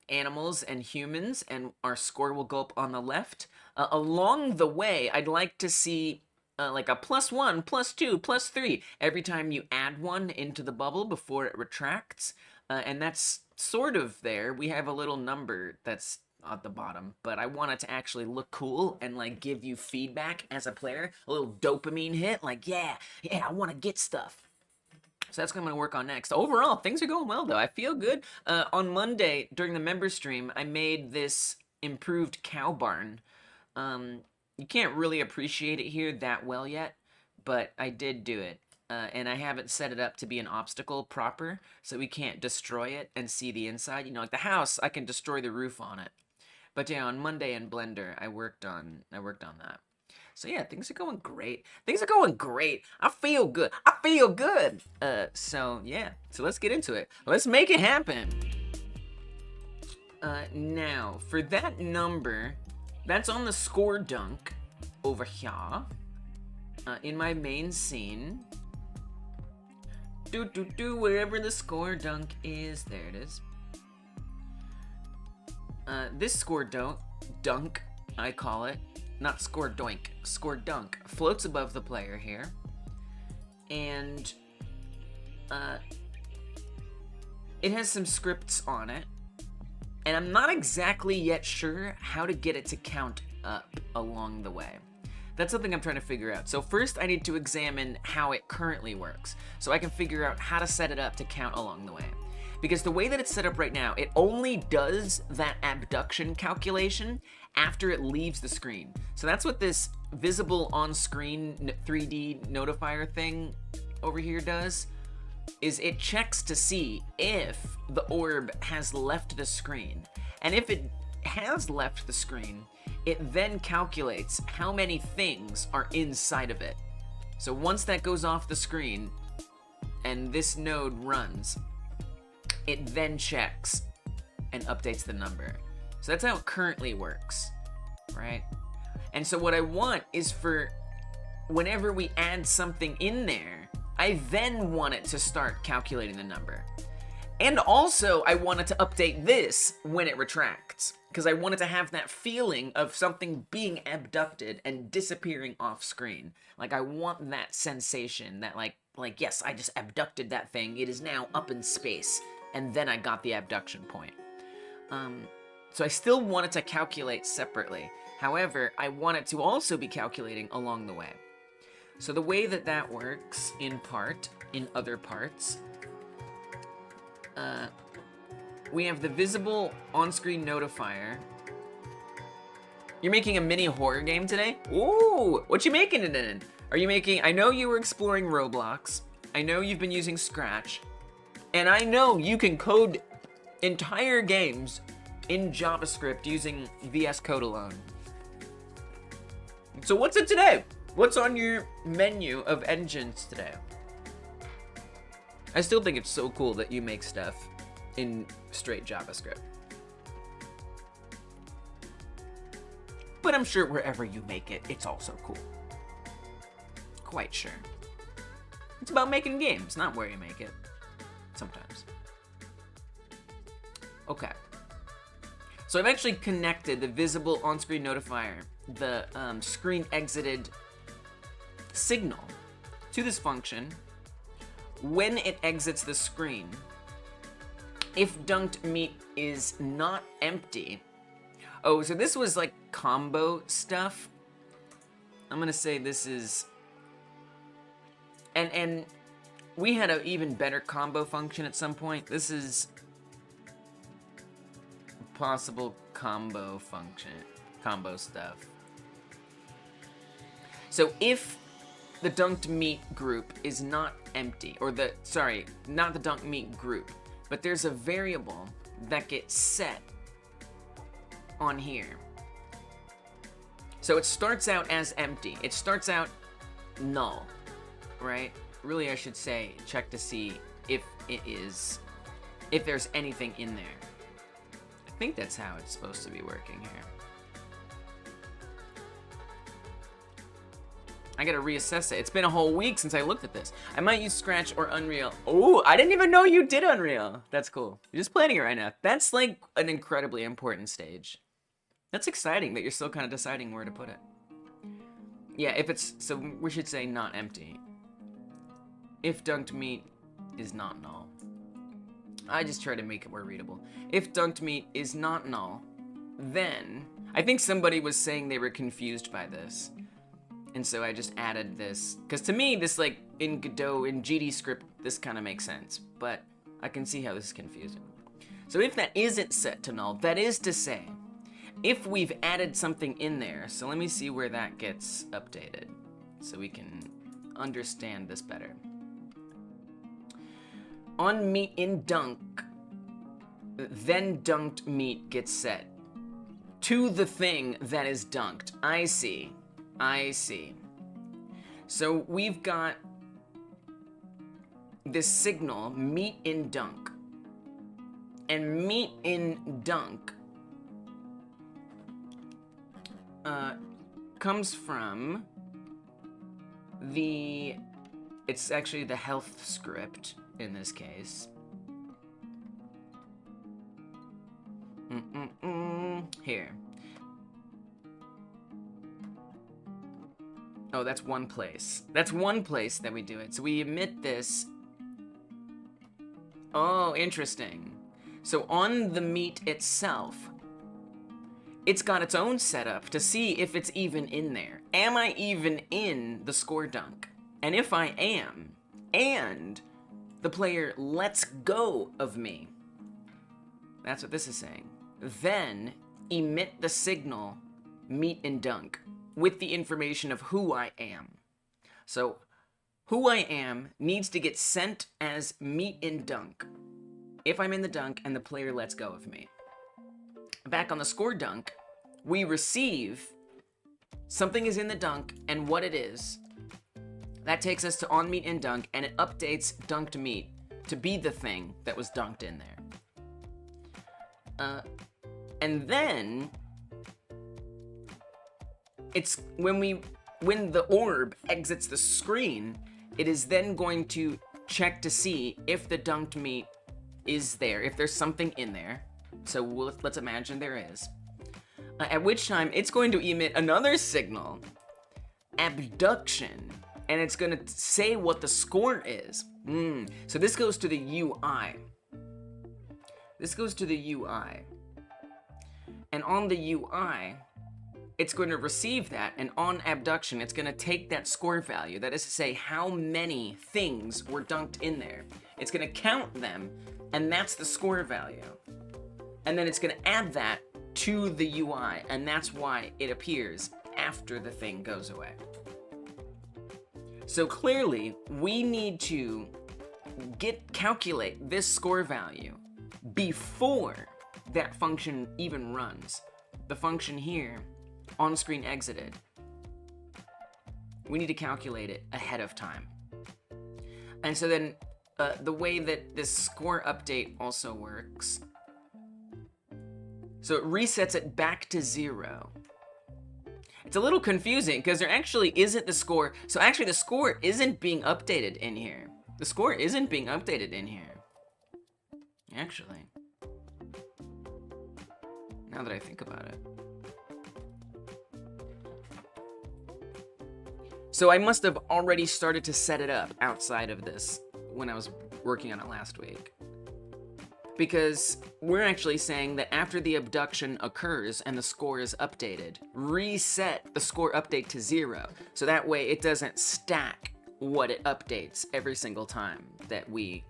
animals and humans, and our score will go up on the left. Along the way, I'd like to see like a +1, +2, +3 every time you add one into the bubble before it retracts. And that's sort of there. We have a little number that's at the bottom, but I want it to actually look cool and like give you feedback as a player, a little dopamine hit, like yeah, I want to get stuff. So that's what I'm going to work on next. Overall, things are going well, though. I feel good. On Monday, during the member stream, I made this improved cow barn. You can't really appreciate it here that well yet, but I did do it. And I haven't set it up to be an obstacle proper, so we can't destroy it and see the inside. You know, like the house, I can destroy the roof on it. But yeah, on Monday in Blender, I worked on that. So yeah, things are going great. Things are going great. I feel good. I feel good. So yeah, so let's get into it. Let's make it happen. Now, for that number, that's on the score dunk over here. In my main scene. Wherever the score dunk is. There it is. This score dunk, I call it. Not score doink, score dunk, floats above the player here. And it has some scripts on it. And I'm not exactly yet sure how to get it to count up along the way. That's something I'm trying to figure out. So first I need to examine how it currently works, so I can figure out how to set it up to count along the way. Because the way that it's set up right now, it only does that abduction calculation after it leaves the screen. So that's what this visible on-screen 3D notifier thing over here does, is it checks to see if the orb has left the screen. And if it has left the screen, it then calculates how many things are inside of it. So once that goes off the screen and this node runs, it then checks and updates the number. So that's how it currently works, right? And so what I want is for whenever we add something in there, I then want it to start calculating the number. And also, I want it to update this when it retracts, because I want it to have that feeling of something being abducted and disappearing off screen. Like, I want that sensation that like yes, I just abducted that thing. It is now up in space. And then I got the abduction point. So I still want it to calculate separately. However, I want it to also be calculating along the way. So the way that that works, in other parts, we have the visible on-screen notifier. You're making a mini horror game today? Ooh, what you making it in? Are you making, I know you were exploring Roblox. I know you've been using Scratch. And I know you can code entire games in JavaScript using VS Code alone. So what's it today? What's on your menu of engines today? I still think it's so cool that you make stuff in straight JavaScript. But I'm sure wherever you make it, it's also cool. Quite sure. It's about making games, not where you make it. Sometimes. Okay. So I've actually connected the visible on-screen notifier, the screen exited signal, to this function. When it exits the screen, if dunked meat is not empty. Oh, so this was like combo stuff. I'm gonna say this is, and we had an even better combo function at some point. This is possible combo function, combo stuff. So if the dunked meat group is not empty, or not the dunked meat group, but there's a variable that gets set on here. So it starts out as empty. It starts out null, right? Really, I should say, check to see if there's anything in there. I think that's how it's supposed to be working here. I gotta reassess it. It's been a whole week since I looked at this. I might use Scratch or Unreal. Oh, I didn't even know you did Unreal. That's cool. You're just planning it right now. That's like an incredibly important stage. That's exciting that you're still kind of deciding where to put it. Yeah, if it's, so we should say not empty. If dunked meat is not null. I just try to make it more readable. If dunked meat is not null, then, I think somebody was saying they were confused by this. And so I just added this, because to me, this like, in Godot, in GD script, this kind of makes sense, but I can see how this is confusing. So if that isn't set to null, that is to say, if we've added something in there, so let me see where that gets updated, so we can understand this better. On meat in dunk, then dunked meat gets set to the thing that is dunked. I see. I see. So we've got this signal, meat in dunk. And meat in dunk comes from it's actually the health script in this case. Here. Oh, that's one place. That's one place that we do it. So we emit this. Oh, interesting. So on the meat itself, it's got its own setup to see if it's even in there. Am I even in the score dunk? And if I am, and the player lets go of me, that's what this is saying, then emit the signal meat in dunk with the information of who I am. So who I am needs to get sent as meat in dunk if I'm in the dunk and the player lets go of me. Back on the score dunk, we receive something is in the dunk and what it is. That takes us to on meat in dunk, and it updates dunked meat to be the thing that was dunked in there. And then it's when the orb exits the screen, it is then going to check to see if the dunked meat is there, if there's something in there. So let's imagine there is. At which time it's going to emit another signal, abduction, and it's going to say what the score is. So this goes to the UI. This goes to the UI. And on the UI, it's going to receive that, and on abduction, it's going to take that score value, that is to say, how many things were dunked in there. It's going to count them, and that's the score value. And then it's going to add that to the UI, and that's why it appears after the thing goes away. So clearly, we need to calculate this score value before that function even runs. The function here, on-screen exited, we need to calculate it ahead of time. And so then the way that this score update also works, so it resets it back to 0. It's a little confusing because there actually isn't the score. So actually the score isn't being updated in here. The score isn't being updated in here. Actually. Now that I think about it. So I must have already started to set it up outside of this when I was working on it last week. Because we're actually saying that after the abduction occurs and the score is updated, reset the score update to 0. So that way it doesn't stack what it updates every single time that we,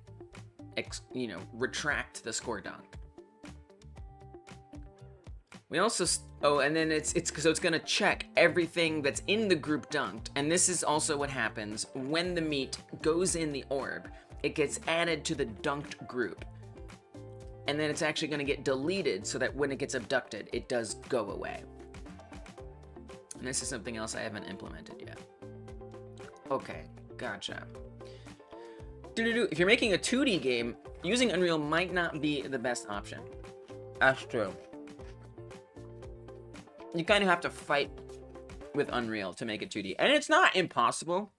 retract the score dunk. We also, and then it's gonna check everything that's in the group dunked. And this is also what happens when the meat goes in the orb. It gets added to the dunked group. And then it's actually gonna get deleted so that when it gets abducted, it does go away. And this is something else I haven't implemented yet. Okay, gotcha. If you're making a 2D game, using Unreal might not be the best option. That's true. You kind of have to fight with Unreal to make it 2D. And it's not impossible.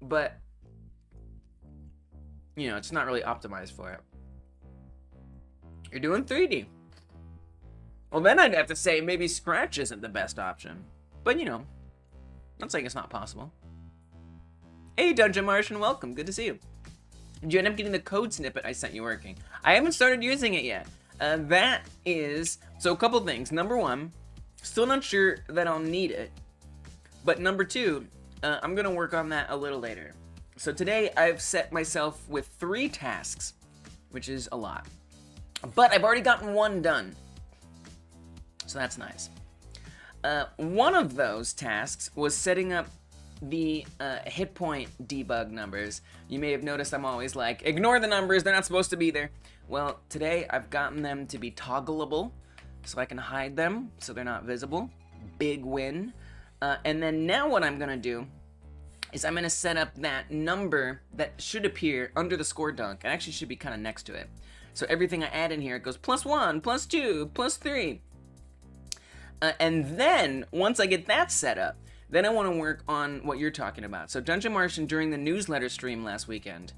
But, it's not really optimized for it. You're doing 3D. Well, then I'd have to say maybe Scratch isn't the best option. But, not saying it's not possible. Hey, Dungeon Martian, welcome. Good to see you. Did you end up getting the code snippet I sent you working? I haven't started using it yet. So a couple things. Number one, still not sure that I'll need it. But number two, I'm going to work on that a little later. So today I've set myself with 3 tasks, which is a lot. But I've already gotten 1 done. So that's nice. One of those tasks was setting up the hit point debug numbers. You may have noticed I'm always like, ignore the numbers, they're not supposed to be there. Well, today I've gotten them to be toggleable, so I can hide them so they're not visible. Big win. And then now what I'm gonna do is I'm gonna set up that number that should appear under the score dunk. It actually should be kind of next to it. So everything I add in here, it goes +1, +2, +3. And then, once I get that set up, then I want to work on what you're talking about. So Dungeon Martian, during the newsletter stream last weekend,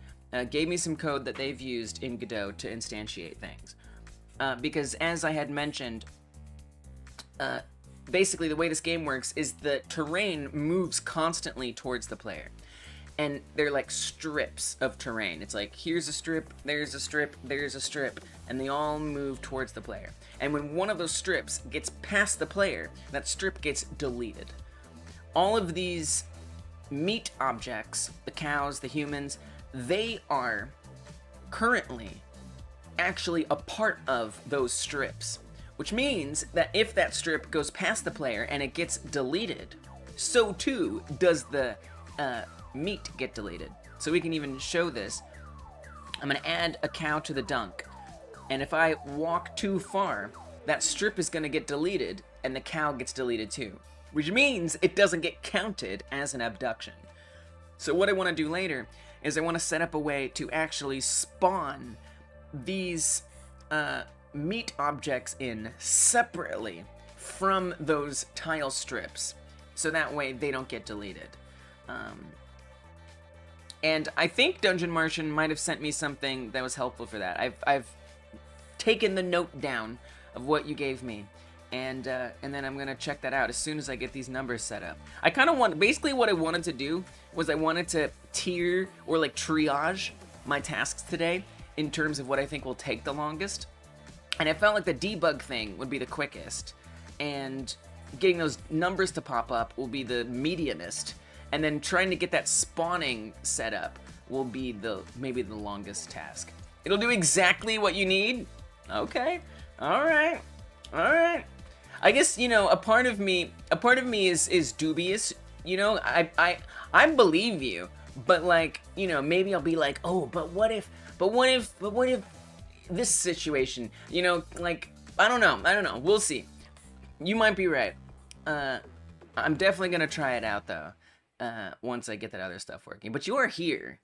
gave me some code that they've used in Godot to instantiate things. Because as I had mentioned, basically the way this game works is the terrain moves constantly towards the player. And they're like strips of terrain. It's like, here's a strip, there's a strip, there's a strip, and they all move towards the player. And when one of those strips gets past the player, that strip gets deleted. All of these meat objects, the cows, the humans, they are currently actually a part of those strips. Which means that if that strip goes past the player and it gets deleted, so too does the meat get deleted. So we can even show this. I'm gonna add a cow to the dunk. And if I walk too far, that strip is gonna get deleted and the cow gets deleted too. Which means it doesn't get counted as an abduction. So what I wanna do later is I wanna set up a way to actually spawn these meat objects in separately from those tile strips. So that way they don't get deleted. And I think Dungeon Martian might have sent me something that was helpful for that. I've taken the note down of what you gave me, and then I'm gonna check that out as soon as I get these numbers set up. I kind of want, basically what I wanted to do was I wanted to tier or like triage my tasks today in terms of what I think will take the longest. And it felt like the debug thing would be the quickest, and getting those numbers to pop up will be the mediumest, and then trying to get that spawning set up will be maybe the longest task. It'll do exactly what you need? Okay. Alright. Alright. I guess, you know, a part of me is dubious. You know, I believe you, but like, you know, maybe I'll be like, oh, but what if this situation, you know, like, I don't know, we'll see. You might be right. I'm definitely gonna try it out though, once I get that other stuff working. But you are here,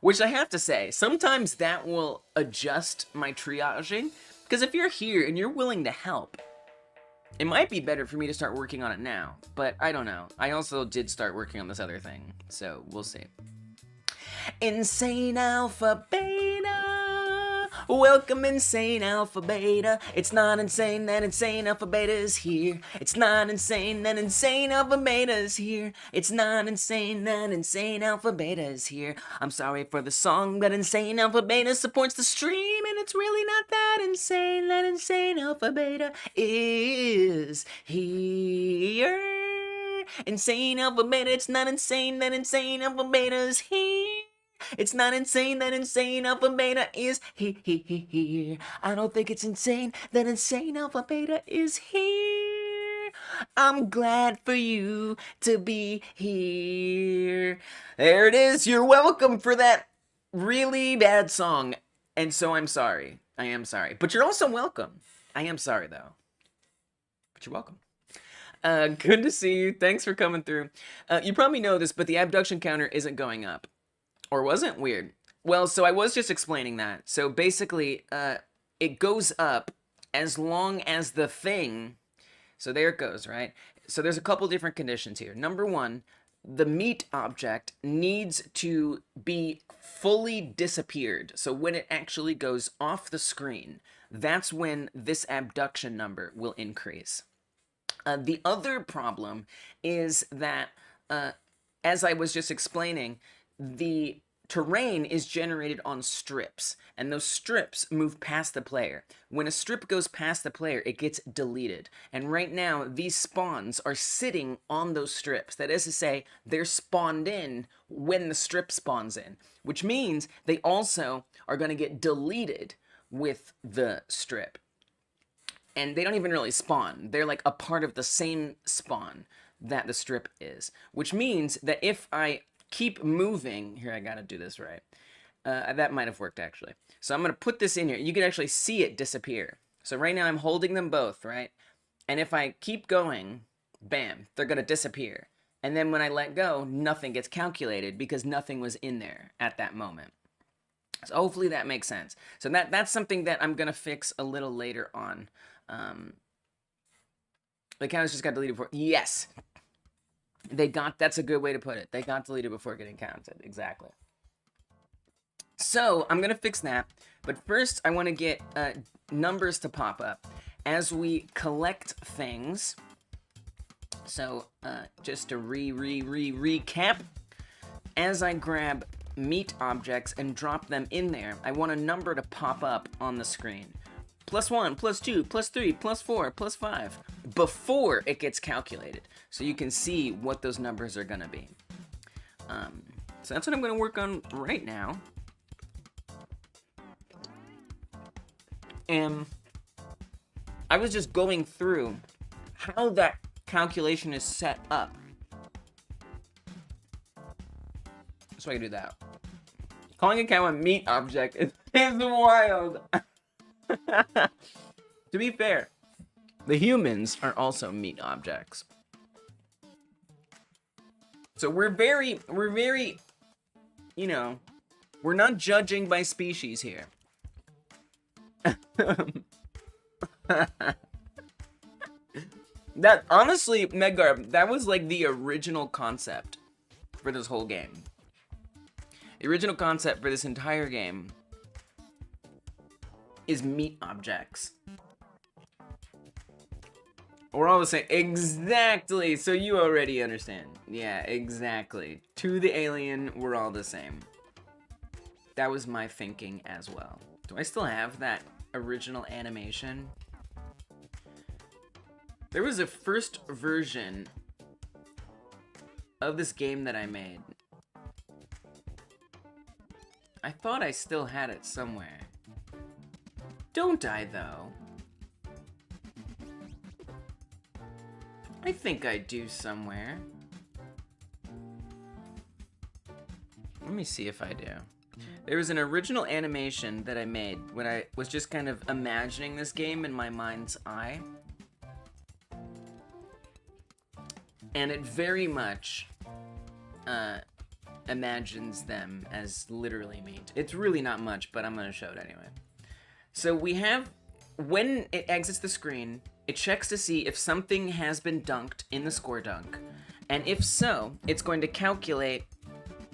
which I have to say, sometimes that will adjust my triaging, because if you're here and you're willing to help, it might be better for me to start working on it now, but I don't know. I also did start working on this other thing, so we'll see. Insane Alpha Beta! Welcome Insane Alpha Beta. It's not insane that Insane Alpha Beta is here. It's not insane that Insane Alpha Beta is here. It's not insane that Insane Alpha Beta is here. I'm sorry for the song, but Insane Alpha Beta supports the stream, and it's really not that insane that Insane Alpha Beta is here. Insane Alpha Beta, it's not insane that Insane Alpha Beta is here. It's not insane that Insane Alpha Beta is here. I don't think it's insane that Insane Alpha Beta is here. I'm glad for you to be here. There it is. You're welcome for that really bad song. And so I'm sorry. I am sorry. But you're also welcome. I am sorry, though. But you're welcome. Good to see you. Thanks for coming through. You probably know this, but the abduction counter isn't going up. Or wasn't? Weird. Well, so I was just explaining that. So basically, it goes up as long as the thing... So there it goes, right? So there's a couple different conditions here. Number one, the meat object needs to be fully disappeared. So when it actually goes off the screen, that's when this abduction number will increase. The other problem is that, as I was just explaining, the terrain is generated on strips, and those strips move past the player. When a strip goes past the player, it gets deleted. And right now, these spawns are sitting on those strips. That is to say, they're spawned in when the strip spawns in, which means they also are going to get deleted with the strip. And they don't even really spawn. They're like a part of the same spawn that the strip is, which means that if I keep moving, here I gotta do this right, that might have worked actually. So I'm gonna put this in here, you can actually see it disappear. So right now I'm holding them both, right? And if I keep going, bam, they're gonna disappear. And then when I let go, nothing gets calculated because nothing was in there at that moment. So hopefully that makes sense. So that's something that I'm gonna fix a little later on. The counters just got deleted before. Yes. That's a good way to put it. They got deleted before getting counted. Exactly. So I'm going to fix that. But first, I want to get numbers to pop up as we collect things. So just to recap, as I grab meat objects and drop them in there, I want a number to pop up on the screen. +1, +2, +3, +4, +5, before it gets calculated. So you can see what those numbers are going to be. So that's what I'm going to work on right now. And I was just going through how that calculation is set up. So I can do that. Calling a cow a meat object is wild. To be fair, the humans are also meat objects. So we're very, you know, we're not judging by species here. That, honestly, Medgar, that was like the original concept for this whole game. The original concept for this entire game is meat objects. We're all the same. Exactly. So you already understand. Yeah, exactly. To the alien, we're all the same. That was my thinking as well. Do I still have that original animation. There was a first version of this game that I made. I thought I still had it somewhere. Don't I, though? I think I do somewhere. Let me see if I do. There was an original animation that I made when I was just kind of imagining this game in my mind's eye. And it very much imagines them as literally meat. It's really not much, but I'm going to show it anyway. So we have, when it exits the screen, it checks to see if something has been dunked in the score dunk. And if so, it's going to calculate,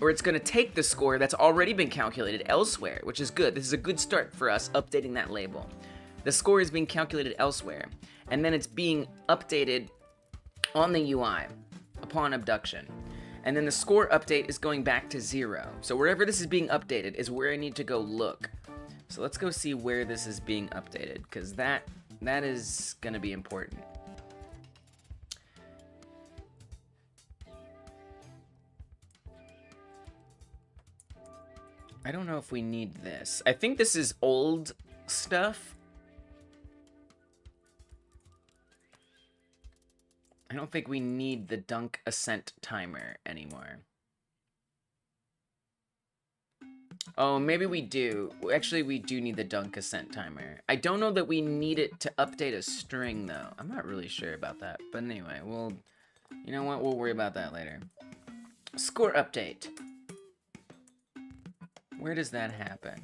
or it's going to take the score that's already been calculated elsewhere, which is good. This is a good start for us updating that label. The score is being calculated elsewhere, and then it's being updated on the UI upon abduction. And then the score update is going back to 0. So wherever this is being updated is where I need to go look. So let's go see where this is being updated, because that is going to be important. I don't know if we need this. I think this is old stuff. I don't think we need the dunk ascent timer anymore. Oh, maybe we do. Actually, we do need the dunk ascent timer. I don't know that we need it to update a string, though. I'm not really sure about that. But anyway, you know what? We'll worry about that later. Score update. Where does that happen?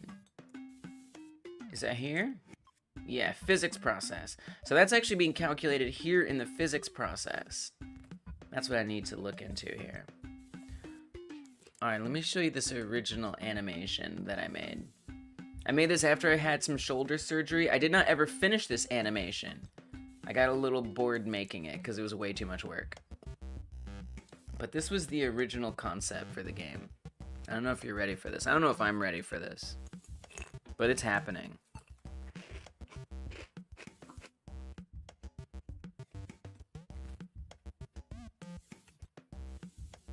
Is that here? Yeah, physics process. So that's actually being calculated here in the physics process. That's what I need to look into here. Alright, let me show you this original animation that I made. I made this after I had some shoulder surgery. I did not ever finish this animation. I got a little bored making it because it was way too much work. But this was the original concept for the game. I don't know if you're ready for this. I don't know if I'm ready for this. But it's happening.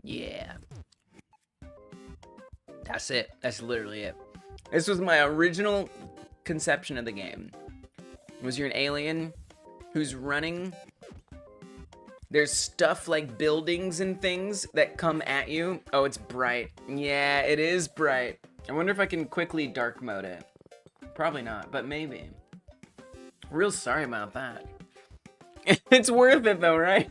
Yeah. That's it. That's literally it. This was my original conception of the game. Was you're an alien who's running. There's stuff like buildings and things that come at you. Oh, it's bright. Yeah, it is bright. I wonder if I can quickly dark mode it. Probably not, but maybe. Real sorry about that. It's worth it though, right?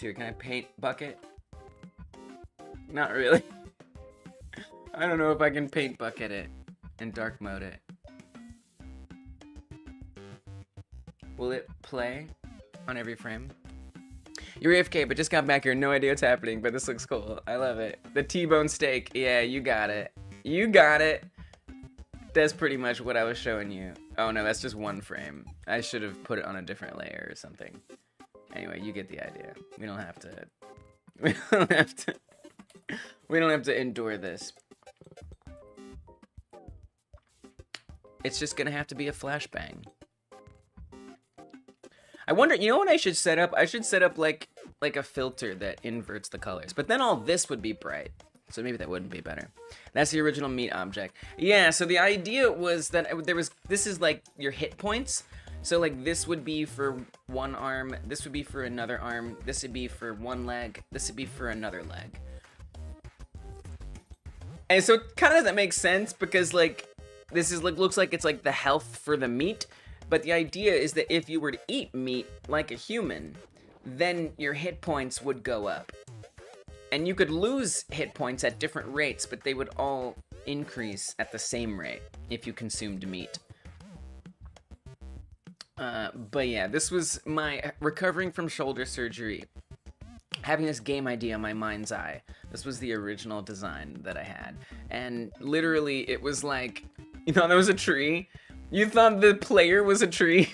Here, can I paint bucket? Not really. I don't know if I can paint bucket it and dark mode it. Will it play on every frame? You're AFK, but just got back here. No idea what's happening, but this looks cool. I love it. The T-bone steak. Yeah, you got it. You got it. That's pretty much what I was showing you. Oh no, that's just one frame. I should have put it on a different layer or something. Anyway, you get the idea. We don't have to. We don't have to endure this. It's just gonna have to be a flashbang. I wonder, you know what I should set up? I should set up like a filter that inverts the colors. But then all this would be bright. So maybe that wouldn't be better. That's the original meat object. Yeah, so the idea was that this is like your hit points. So like this would be for one arm, this would be for another arm, this would be for one leg, this would be for another leg. And so it kind of doesn't make sense because like this is like looks like it's like the health for the meat, but the idea is that if you were to eat meat like a human, then your hit points would go up. And you could lose hit points at different rates, but they would all increase at the same rate if you consumed meat. But yeah, this was my recovering from shoulder surgery, having this game idea in my mind's eye. This was the original design that I had. And literally, it was like, you thought that was a tree? You thought the player was a tree?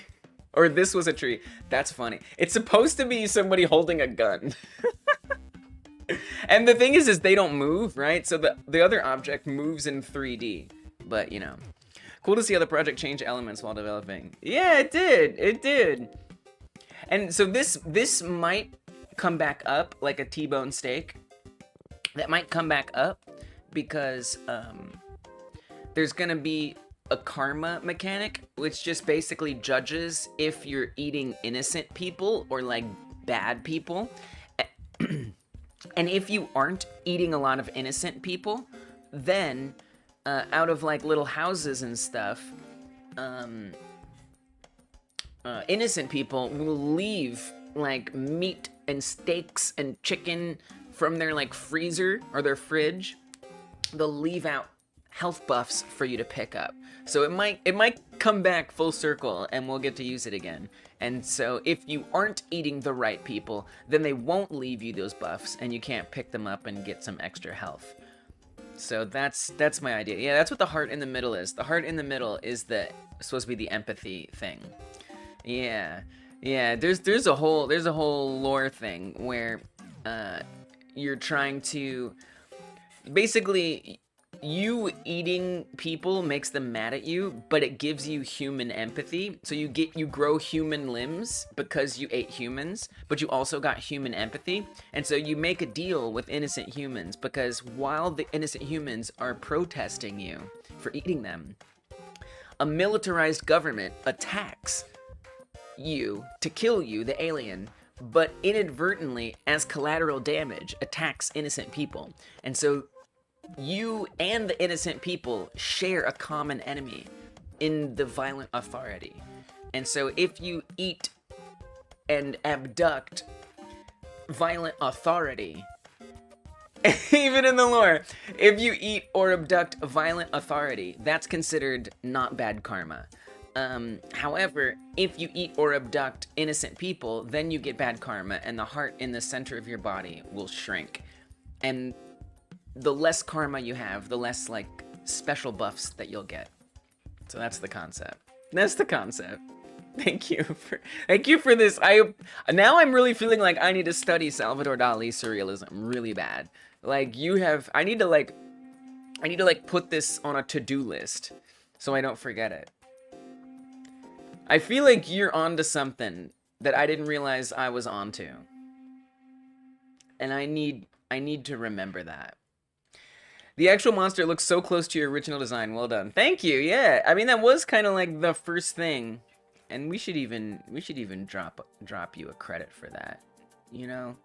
Or this was a tree? That's funny. It's supposed to be somebody holding a gun. And the thing is they don't move, right? So the other object moves in 3D. But, you know. Cool to see how the project changed elements while developing. Yeah, it did. It did. And so this might come back up like a T-bone steak. That might come back up because there's gonna be a karma mechanic, which just basically judges if you're eating innocent people or like bad people. And if you aren't eating a lot of innocent people, then out of like little houses and stuff, innocent people will leave like meat and steaks and chicken from their like freezer or their fridge. They'll leave out health buffs for you to pick up. So it might come back full circle and we'll get to use it again. And so if you aren't eating the right people, then they won't leave you those buffs and you can't pick them up and get some extra health. So that's my idea. Yeah, that's what the heart in the middle is. The heart in the middle is supposed to be the empathy thing. Yeah. Yeah, there's a whole lore thing where you're trying to basically, you eating people makes them mad at you, but it gives you human empathy. So you grow human limbs because you ate humans, but you also got human empathy. And so you make a deal with innocent humans because while the innocent humans are protesting you for eating them, a militarized government attacks you to kill you, the alien, but inadvertently, as collateral damage, attacks innocent people. And so you and the innocent people share a common enemy in the violent authority. And so if you eat and abduct violent authority, even in the lore, if you eat or abduct violent authority, that's considered not bad karma. However, if you eat or abduct innocent people, then you get bad karma, and the heart in the center of your body will shrink. And the less karma you have, the less like special buffs that you'll get. So that's the concept. That's the concept. Thank you for this. Now I'm really feeling like I need to study Salvador Dali surrealism really bad. Like I need to put this on a to-do list so I don't forget it. I feel like you're onto something that I didn't realize I was onto. And I need to remember that. The actual monster looks so close to your original design. Well done. Thank you. Yeah. I mean, that was kind of like the first thing. And we should even drop you a credit for that. You know?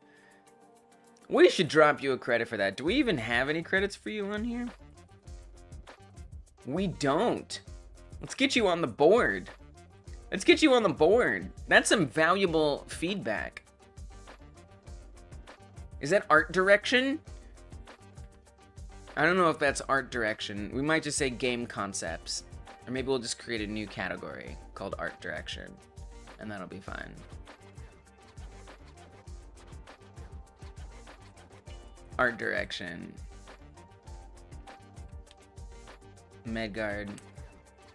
We should drop you a credit for that. Do we even have any credits for you on here? We don't. Let's get you on the board. Let's get you on the board. That's some valuable feedback. Is that art direction? I don't know if that's art direction. We might just say game concepts. Or maybe we'll just create a new category called art direction. And that'll be fine. Art direction. Medgard,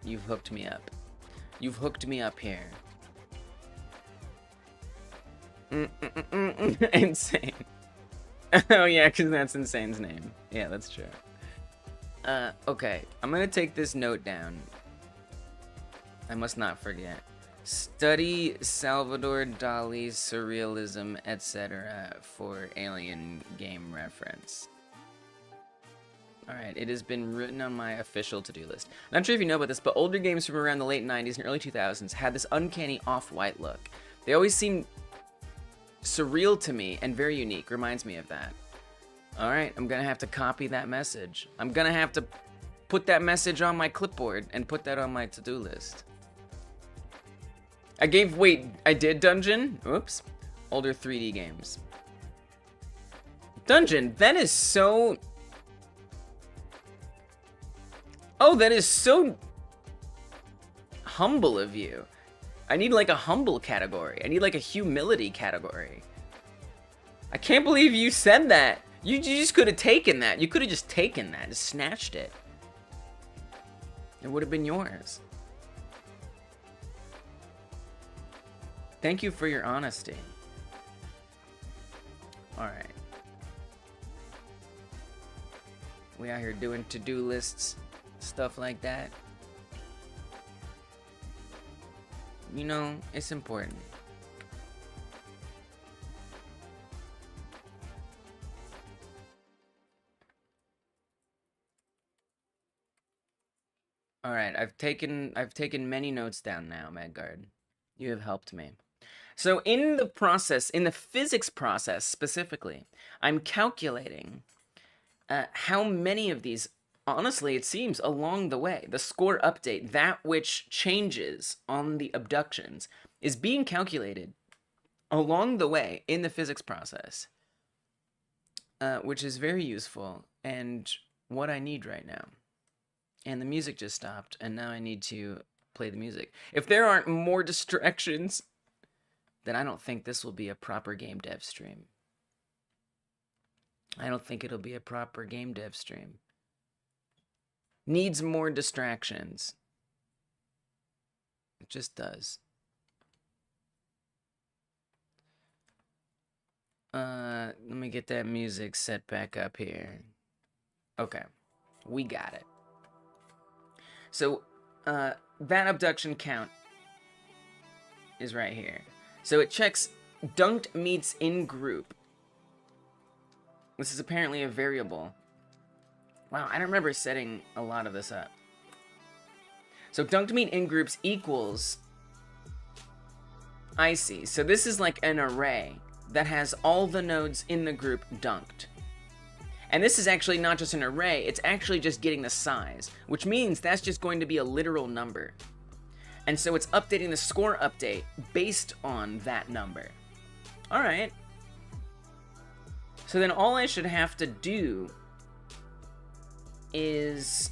you've hooked me up. You've hooked me up here. Insane. Oh yeah, because that's Insane's name. Yeah, that's true. Okay, I'm gonna take this note down. I must not forget. Study Salvador Dali's surrealism, etc. for alien game reference. Alright, it has been written on my official to-do list. Not sure if you know about this, but older games from around the late 90s and early 2000s had this uncanny off-white look. They always seem surreal to me and very unique. Reminds me of that. Alright, I'm gonna have to copy that message. I'm gonna have to put that message on my clipboard and put that on my to-do list. I did Dungeon? Oops. Older 3D games. Dungeon, that is so... Oh, that is so humble of you. I need like a humble category. I need like a humility category. I can't believe you said that. You just could have taken that. You could have just taken that, just snatched it. It would have been yours. Thank you for your honesty. All right. We out here doing to-do lists, stuff like that. You know, it's important. All right, I've taken many notes down now, Madguard. You have helped me. So in the process, in the physics process specifically, I'm calculating how many of these, honestly, it seems along the way, the score update, that which changes on the abductions, is being calculated along the way in the physics process, which is very useful and what I need right now. And the music just stopped, and now I need to play the music. If there aren't more distractions, then I don't think this will be a proper game dev stream. I don't think it'll be a proper game dev stream. Needs more distractions. It just does. Let me get that music set back up here. Okay, we got it. So, that abduction count is right here. So it checks dunked meets in group. This is apparently a variable. Wow, I don't remember setting a lot of this up. So dunked meet in groups equals... I see. So this is like an array that has all the nodes in the group dunked. And this is actually not just an array, it's actually just getting the size, which means that's just going to be a literal number. And so it's updating the score update based on that number. All right. So then all I should have to do is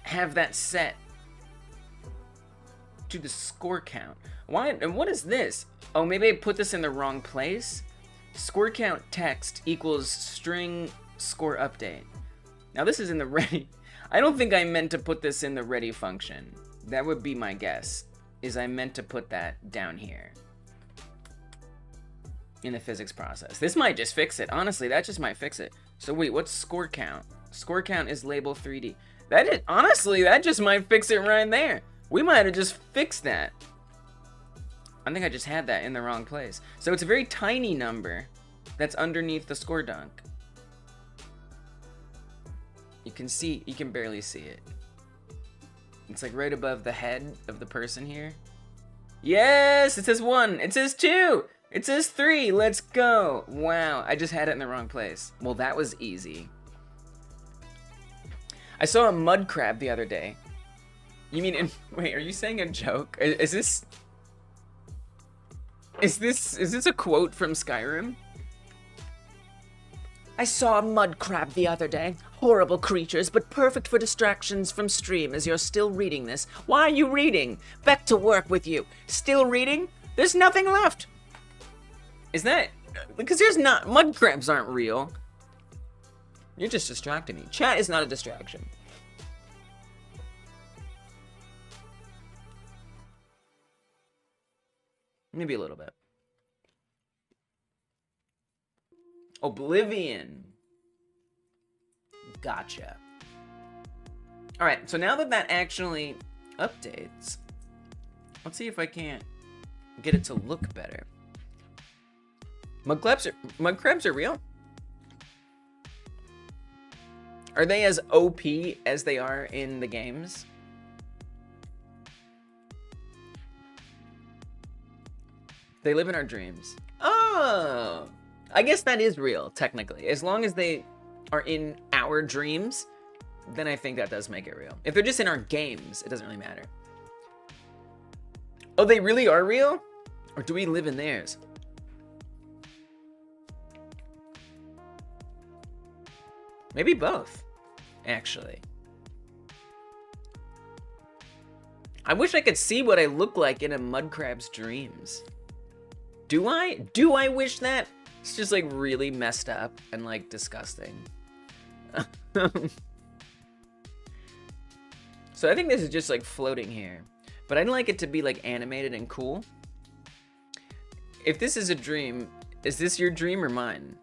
have that set to the score count. Why? And what is this? Oh, maybe I put this in the wrong place? Score count text equals string score update. Now this is in the ready. I don't think I meant to put this in the ready function. That would be my guess, is I meant to put that down here in the physics process. This might just fix it. Honestly, that just might fix it. So wait, what's score count? Score count is label 3D. Honestly, that just might fix it right there. We might have just fixed that. I think I just had that in the wrong place. So it's a very tiny number that's underneath the score dunk. You can barely see it. It's like right above the head of the person here. Yes, it says 1, it says 2, it says 3, let's go. Wow, I just had it in the wrong place. Well, that was easy. I saw a mud crab the other day. You mean, wait, are you saying a joke? Is this a quote from Skyrim? I saw a mud crab the other day. Horrible creatures, but perfect for distractions from stream as you're still reading this. Why are you reading? Back to work with you. Still reading? There's nothing left. Is that... Because there's not... Mud crabs aren't real. You're just distracting me. Chat is not a distraction. Maybe a little bit. Oblivion. Gotcha. All right, so now that that actually updates, let's see if I can't get it to look better. Mud crabs are real? Are they as OP as they are in the games? They live in our dreams. Oh, I guess that is real, technically. As long as they are in our dreams, then I think that does make it real. If they're just in our games, it doesn't really matter. Oh, they really are real? Or do we live in theirs? Maybe both, actually. I wish I could see what I look like in a mud crab's dreams. Do I? Do I wish that? It's just like really messed up and like disgusting. So I think this is just like floating here, but I'd like it to be like animated and cool. If this is a dream, is this your dream or mine?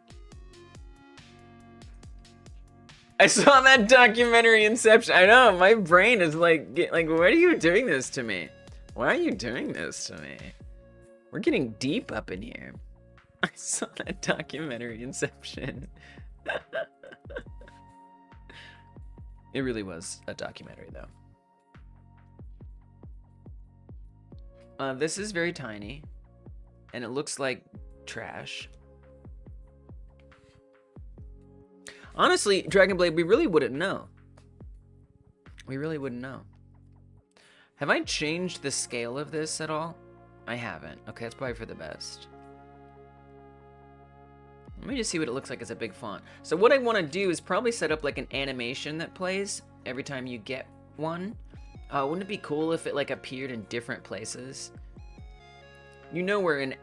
I saw that documentary Inception. I know, my brain is like, why are you doing this to me? Why are you doing this to me? We're getting deep up in here. I saw that documentary Inception. It really was a documentary, though. This is very tiny, and it looks like trash. Honestly, Dragon Blade, we really wouldn't know. We really wouldn't know. Have I changed the scale of this at all? I haven't. Okay, that's probably for the best. Let me just see what it looks like as a big font. So what I want to do is probably set up like an animation that plays every time you get one. Wouldn't it be cool if it like appeared in different places? You know we're in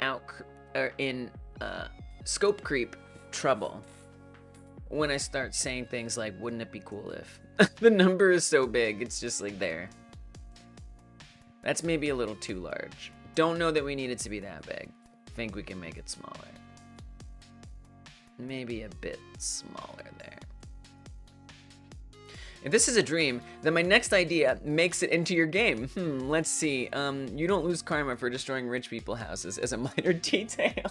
scope creep trouble when I start saying things like, wouldn't it be cool if? The number is so big, it's just like there. That's maybe a little too large. Don't know that we need it to be that big. Think we can make it smaller. Maybe a bit smaller there. If this is a dream, then my next idea makes it into your game. Let's see. You don't lose karma for destroying rich people houses as a minor detail.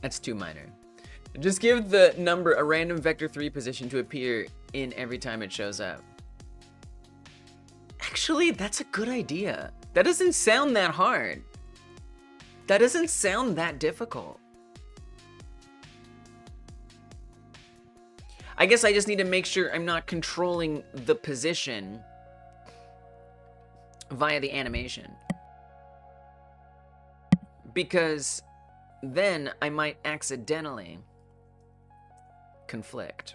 That's too minor. Just give the number a random vector 3 position to appear in every time it shows up. Actually, that's a good idea. That doesn't sound that hard. That doesn't sound that difficult. I guess I just need to make sure I'm not controlling the position via the animation. Because then I might accidentally conflict.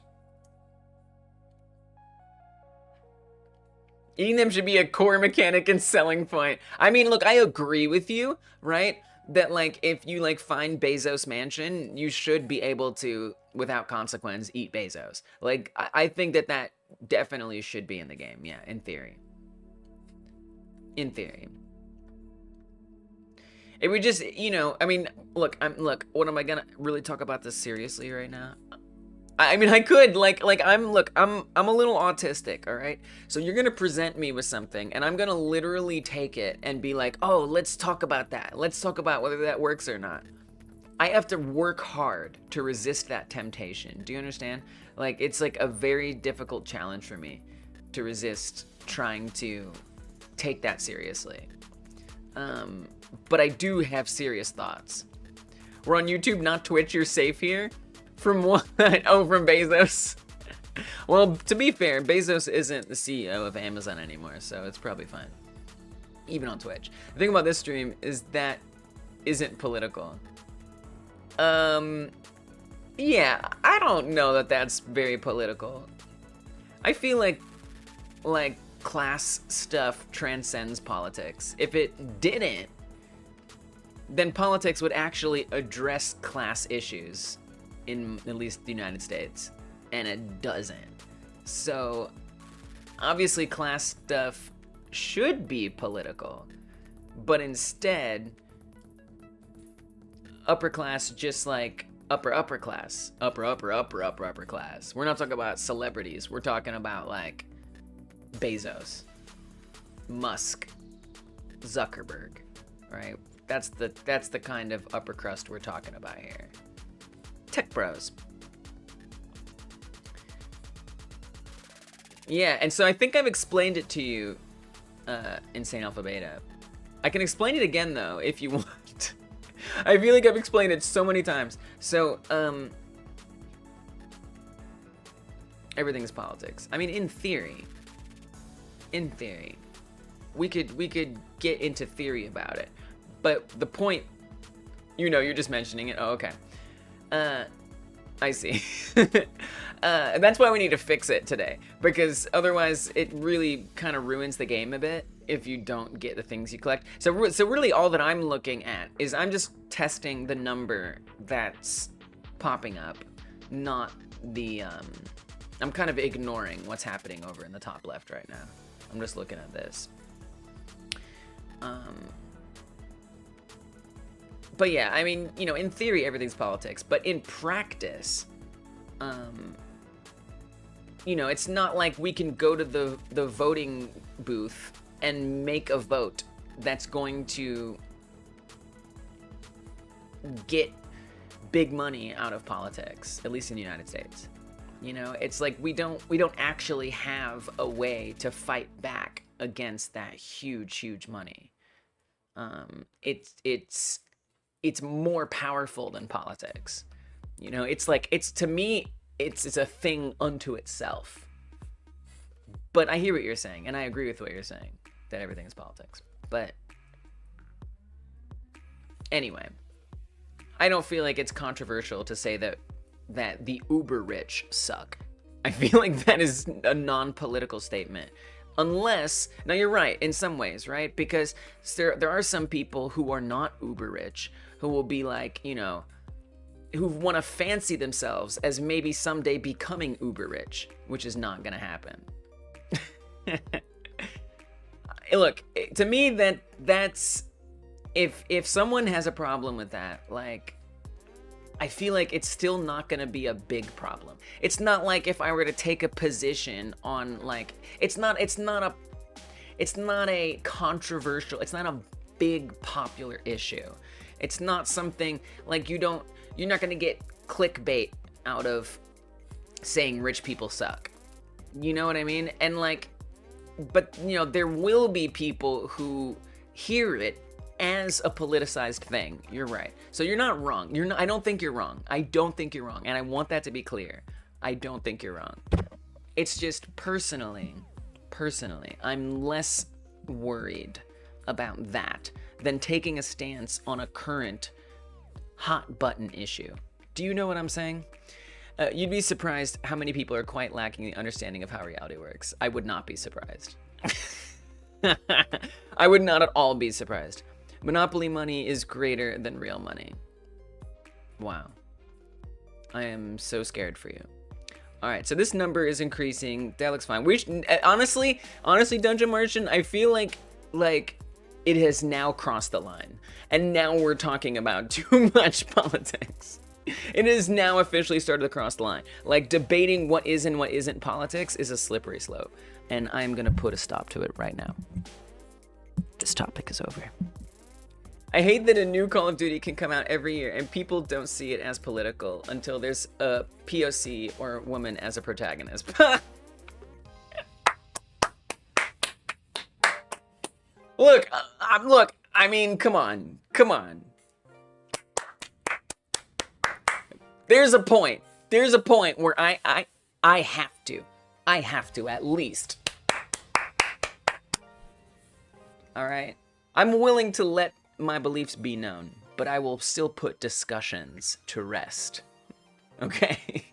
Eating them should be a core mechanic and selling point. I mean, look, I agree with you, right? That, like, if you, like, find Bezos Mansion, you should be able to, without consequence, eat Bezos. Like, I think that that definitely should be in the game, yeah, in theory. In theory. It would just, you know, I mean, look, what am I gonna really talk about this seriously right now? I mean, I could, I'm a little autistic, all right? So you're gonna present me with something, and I'm gonna literally take it and be like, oh, let's talk about that. Let's talk about whether that works or not. I have to work hard to resist that temptation. Do you understand? Like, it's like a very difficult challenge for me to resist trying to take that seriously. But I do have serious thoughts. We're on YouTube, not Twitch. You're safe here. From what? Oh, from Bezos. Well, to be fair, Bezos isn't the CEO of Amazon anymore, so it's probably fine. Even on Twitch. The thing about this stream is that isn't political. Yeah, I don't know that that's very political. I feel like class stuff transcends politics. If it didn't, then politics would actually address class issues in at least the United States, and it doesn't. So obviously class stuff should be political, but instead upper class, just like upper class, upper class. We're not talking about celebrities. We're talking about like Bezos, Musk, Zuckerberg, right? That's the kind of upper crust we're talking about here. Tech bros. Yeah, and so I think I've explained it to you, Insane Alpha Beta. I can explain it again though, if you want. I feel like I've explained it so many times. So, everything's politics. I mean, in theory, we could get into theory about it. But the point, you know, you're just mentioning it. Oh, okay. I see. That's why we need to fix it today, because otherwise it really kind of ruins the game a bit if you don't get the things you collect. So really all that I'm looking at is I'm just testing the number that's popping up, not the, I'm kind of ignoring what's happening over in the top left right now. I'm just looking at this. But yeah, I mean, you know, in theory, everything's politics, but in practice, you know, it's not like we can go to the voting booth and make a vote that's going to get big money out of politics, at least in the United States. You know, it's like we don't actually have a way to fight back against that huge money. It's more powerful than politics. You know, it's like, to me, it's a thing unto itself. But I hear what you're saying, and I agree with what you're saying, that everything is politics. But anyway, I don't feel like it's controversial to say that the uber rich suck. I feel like that is a non-political statement. Unless, now you're right, in some ways, right? Because there are some people who are not uber rich, who will be like, you know, who want to fancy themselves as maybe someday becoming uber rich, which is not gonna happen. Look, to me, that's if someone has a problem with that, like, I feel like it's still not gonna be a big problem. It's not like if I were to take a position on, like, it's not a controversial, it's not a big popular issue. It's not something like you're not gonna get clickbait out of saying rich people suck. You know what I mean? And like, but you know, there will be people who hear it as a politicized thing. You're right. So you're not wrong. I don't think you're wrong. I don't think you're wrong. And I want that to be clear. I don't think you're wrong. It's just personally, I'm less worried about that than taking a stance on a current hot button issue. Do you know what I'm saying? You'd be surprised how many people are quite lacking the understanding of how reality works. I would not be surprised. I would not at all be surprised. Monopoly money is greater than real money. Wow. I am so scared for you. All right, so this number is increasing. That looks fine. Honestly, Dungeon Merchant, I feel like it has now crossed the line. And now we're talking about too much politics. It has now officially started to cross the line. Like, debating what is and what isn't politics is a slippery slope. And I'm gonna put a stop to it right now. This topic is over. I hate that a new Call of Duty can come out every year and people don't see it as political until there's a POC or woman as a protagonist. Look, I mean, come on. There's a point where I have to at least. All right. I'm willing to let my beliefs be known, but I will still put discussions to rest. Okay?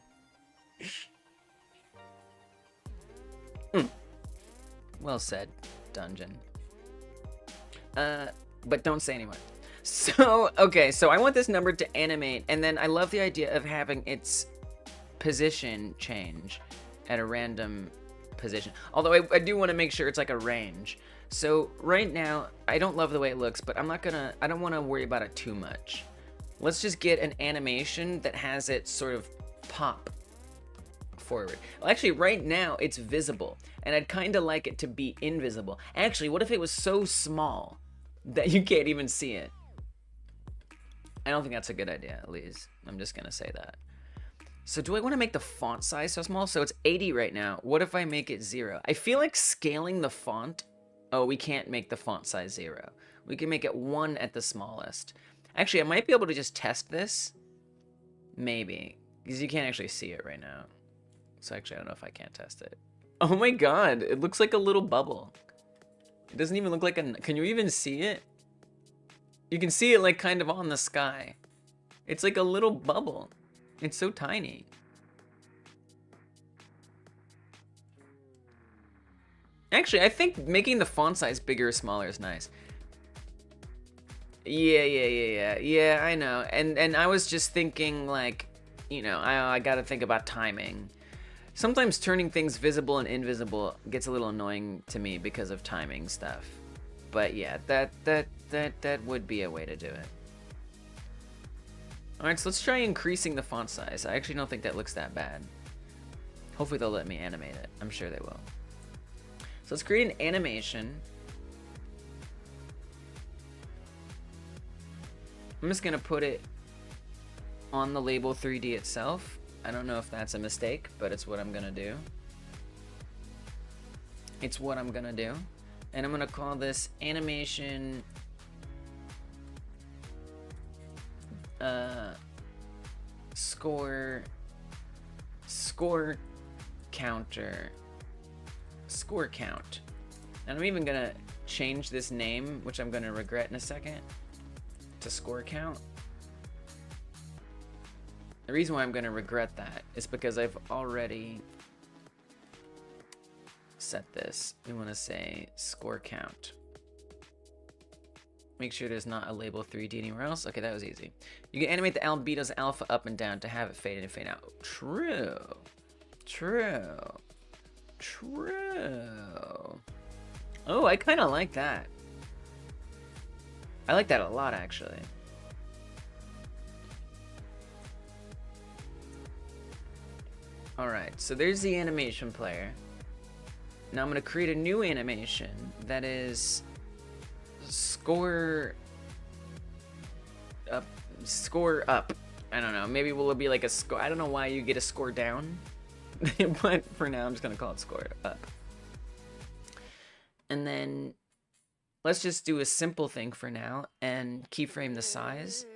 Well said, Dungeon. But don't say anymore. So, okay, so I want this number to animate, and then I love the idea of having its position change at a random position. Although I do want to make sure it's like a range. So right now, I don't love the way it looks, but I don't want to worry about it too much. Let's just get an animation that has it sort of pop forward. Well, actually, right now, it's visible, and I'd kind of like it to be invisible. Actually, what if it was so small that you can't even see it? I don't think that's a good idea, at least. I'm just going to say that. So do I want to make the font size so small? So it's 80 right now. What if I make it 0? I feel like scaling the font... Oh, we can't make the font size 0. We can make it 1 at the smallest. Actually, I might be able to just test this. Maybe. Because you can't actually see it right now. So actually, I don't know if I can't test it. Oh my god, it looks like a little bubble. It doesn't even look like a... Can you even see it? You can see it like kind of on the sky. It's like a little bubble. It's so tiny. Actually, I think making the font size bigger or smaller is nice. Yeah, I know. And I was just thinking, like, you know, I gotta think about timing. Sometimes turning things visible and invisible gets a little annoying to me because of timing stuff. But yeah, that would be a way to do it. Alright, so let's try increasing the font size. I actually don't think that looks that bad. Hopefully they'll let me animate it. I'm sure they will. So let's create an animation. I'm just gonna put it on the label 3D itself. I don't know if that's a mistake, but it's what I'm gonna do. It's what I'm gonna do. And I'm gonna call this animation score count. And I'm even gonna change this name, which I'm gonna regret in a second, to score count. The reason why I'm gonna regret that is because I've already set this. We want to say score count. Make sure there's not a label 3D anywhere else. Okay, that was easy. You can animate the albedo's alpha up and down to have it fade in and fade out. True. Oh, I kind of like that. I like that a lot, actually. Alright, so there's the animation player. Now I'm going to create a new animation that is score up. I don't know. Maybe will it be like a score? I don't know why you get a score down. But for now, I'm just going to call it score up. And then let's just do a simple thing for now and keyframe the size.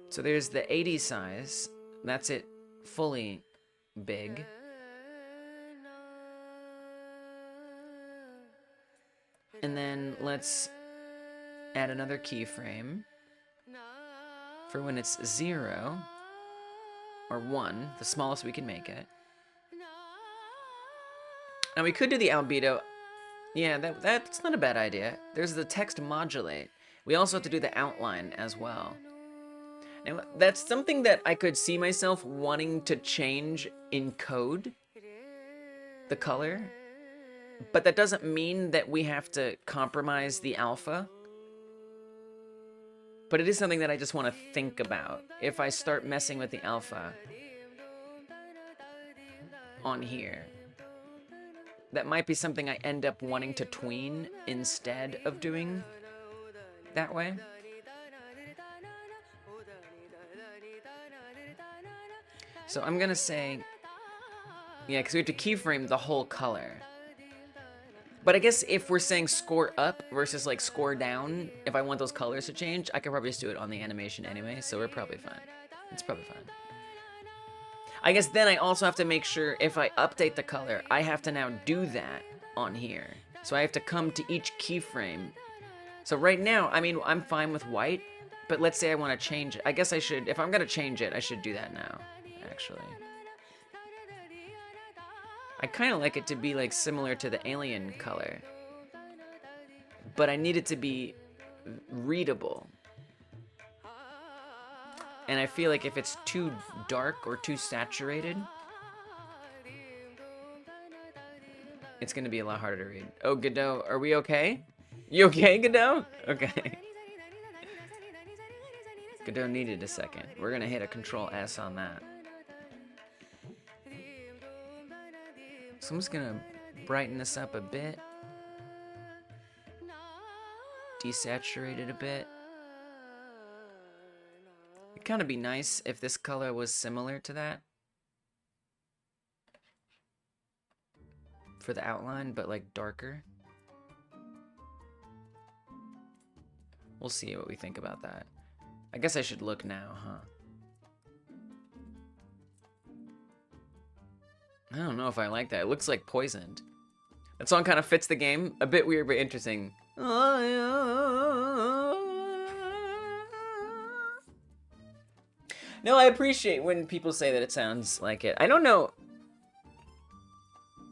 So there's the 80 size. That's it fully big. And then let's add another keyframe for when it's 0 or 1, the smallest we can make it. Now we could do the albedo. Yeah, that's not a bad idea. There's the text modulate. We also have to do the outline as well. Now that's something that I could see myself wanting to change in code, the color. But that doesn't mean that we have to compromise the alpha. But it is something that I just want to think about. If I start messing with the alpha on here, that might be something I end up wanting to tween instead of doing that way. So I'm gonna say, yeah, because we have to keyframe the whole color. But I guess if we're saying score up versus like score down, if I want those colors to change, I could probably just do it on the animation anyway, so we're probably fine. It's probably fine. I guess then I also have to make sure if I update the color, I have to now do that on here. So I have to come to each keyframe. So right now, I mean, I'm fine with white, but let's say I want to change it. I guess I should, if I'm going to change it, I should do that now, actually. I kind of like it to be like similar to the alien color, but I need it to be readable. And I feel like if it's too dark or too saturated, it's going to be a lot harder to read. Oh, Godot, are we okay? You okay, Godot? Okay. Godot needed a second. We're going to hit a Control S on that. So I'm just gonna brighten this up a bit. Desaturate it a bit. It'd kind of be nice if this color was similar to that. For the outline, but like darker. We'll see what we think about that. I guess I should look now, huh? I don't know if I like that. It looks like Poisoned. That song kind of fits the game. A bit weird, but interesting. No, I appreciate when people say that it sounds like it. I don't know.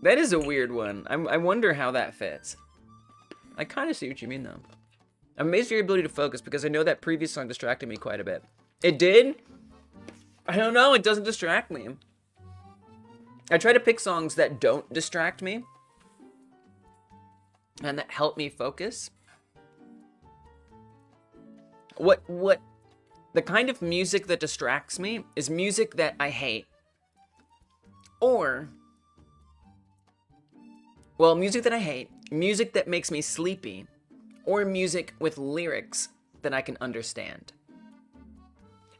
That is a weird one. I wonder how that fits. I kind of see what you mean, though. I'm amazed at your ability to focus because I know that previous song distracted me quite a bit. It did? I don't know. It doesn't distract me. I try to pick songs that don't distract me. and that help me focus. What the kind of music that distracts me is music that I hate, or, well, music that I hate, music that makes me sleepy, or music with lyrics that I can understand.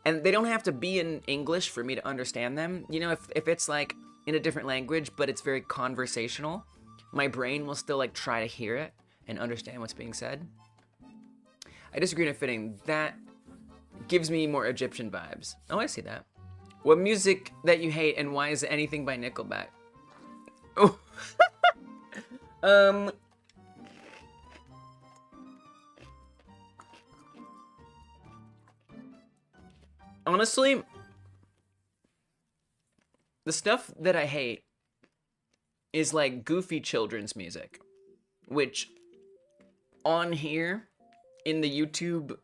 And they don't have to be in English for me to understand them. You know, if it's like in a different language, but it's very conversational, my brain will still like try to hear it and understand what's being said. I disagree in a fitting. That gives me more Egyptian vibes. Oh, I see that. What music that you hate, and why is it anything by Nickelback? Oh. Honestly, the stuff that I hate is like goofy children's music, which on here in the YouTube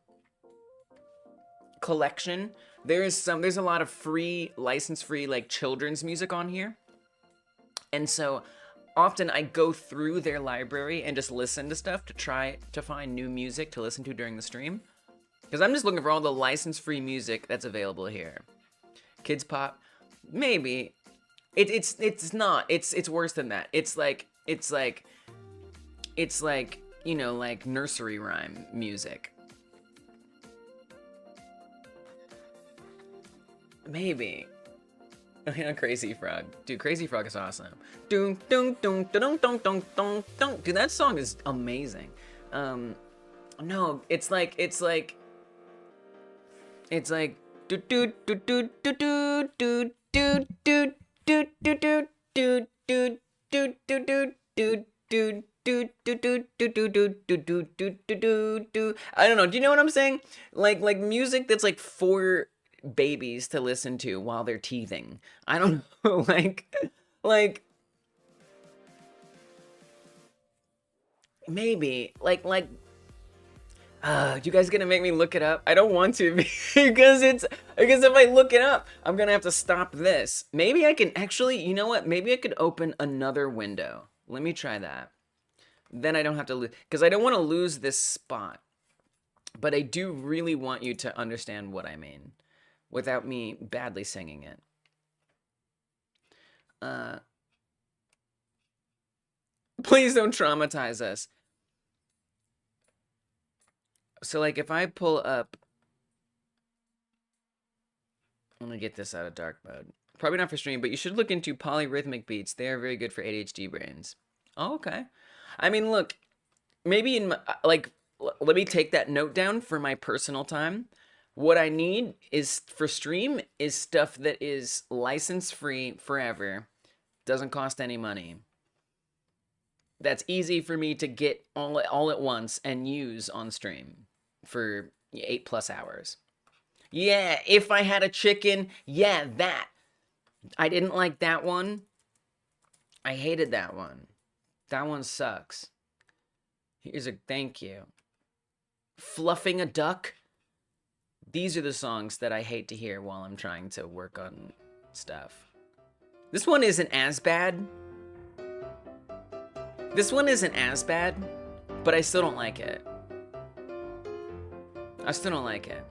collection, there's a lot of free, license-free like children's music on here. And so often I go through their library and just listen to stuff to try to find new music to listen to during the stream. Because I'm just looking for all the license-free music that's available here. Kids pop, maybe. It's not. It's worse than that. It's like you know, like nursery rhyme music. Maybe. You know, Crazy Frog. Dude, Crazy Frog is awesome. Dude, that song is amazing. No, it's like do do do do do do do do do do do do do do do do do do do. I don't know. Do you know what I'm saying? Like music that's like for babies to listen to while they're teething. I don't know. Like maybe like you guys gonna make me look it up? I don't want to because if I look it up, I'm gonna have to stop this. Maybe I can actually, you know what? Maybe I could open another window. Let me try that. Then I don't have to lose, because I don't want to lose this spot. But I do really want you to understand what I mean without me badly singing it. Please don't traumatize us. So, like, if I pull up... I'm gonna get this out of dark mode. Probably not for stream, but you should look into polyrhythmic beats. They are very good for ADHD brains. Oh, okay. I mean, look, maybe in my, like, let me take that note down for my personal time. What I need is, for stream, is stuff that is license-free forever, doesn't cost any money. That's easy for me to get all at once and use on stream for 8+ hours. Yeah, If I Had a Chicken, yeah, that. I didn't like that one. I hated that one. That one sucks. Here's a thank you. Fluffing a Duck. These are the songs that I hate to hear while I'm trying to work on stuff. This one isn't as bad. This one isn't as bad, but I still don't like it. I still don't like it.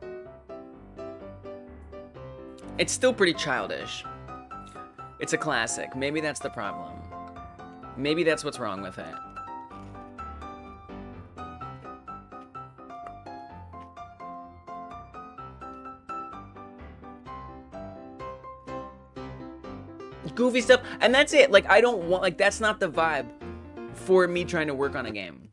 It's still pretty childish. It's a classic. Maybe that's the problem. Maybe that's what's wrong with it. Goofy stuff, and that's it. Like, I don't want, like, that's not the vibe for me trying to work on a game.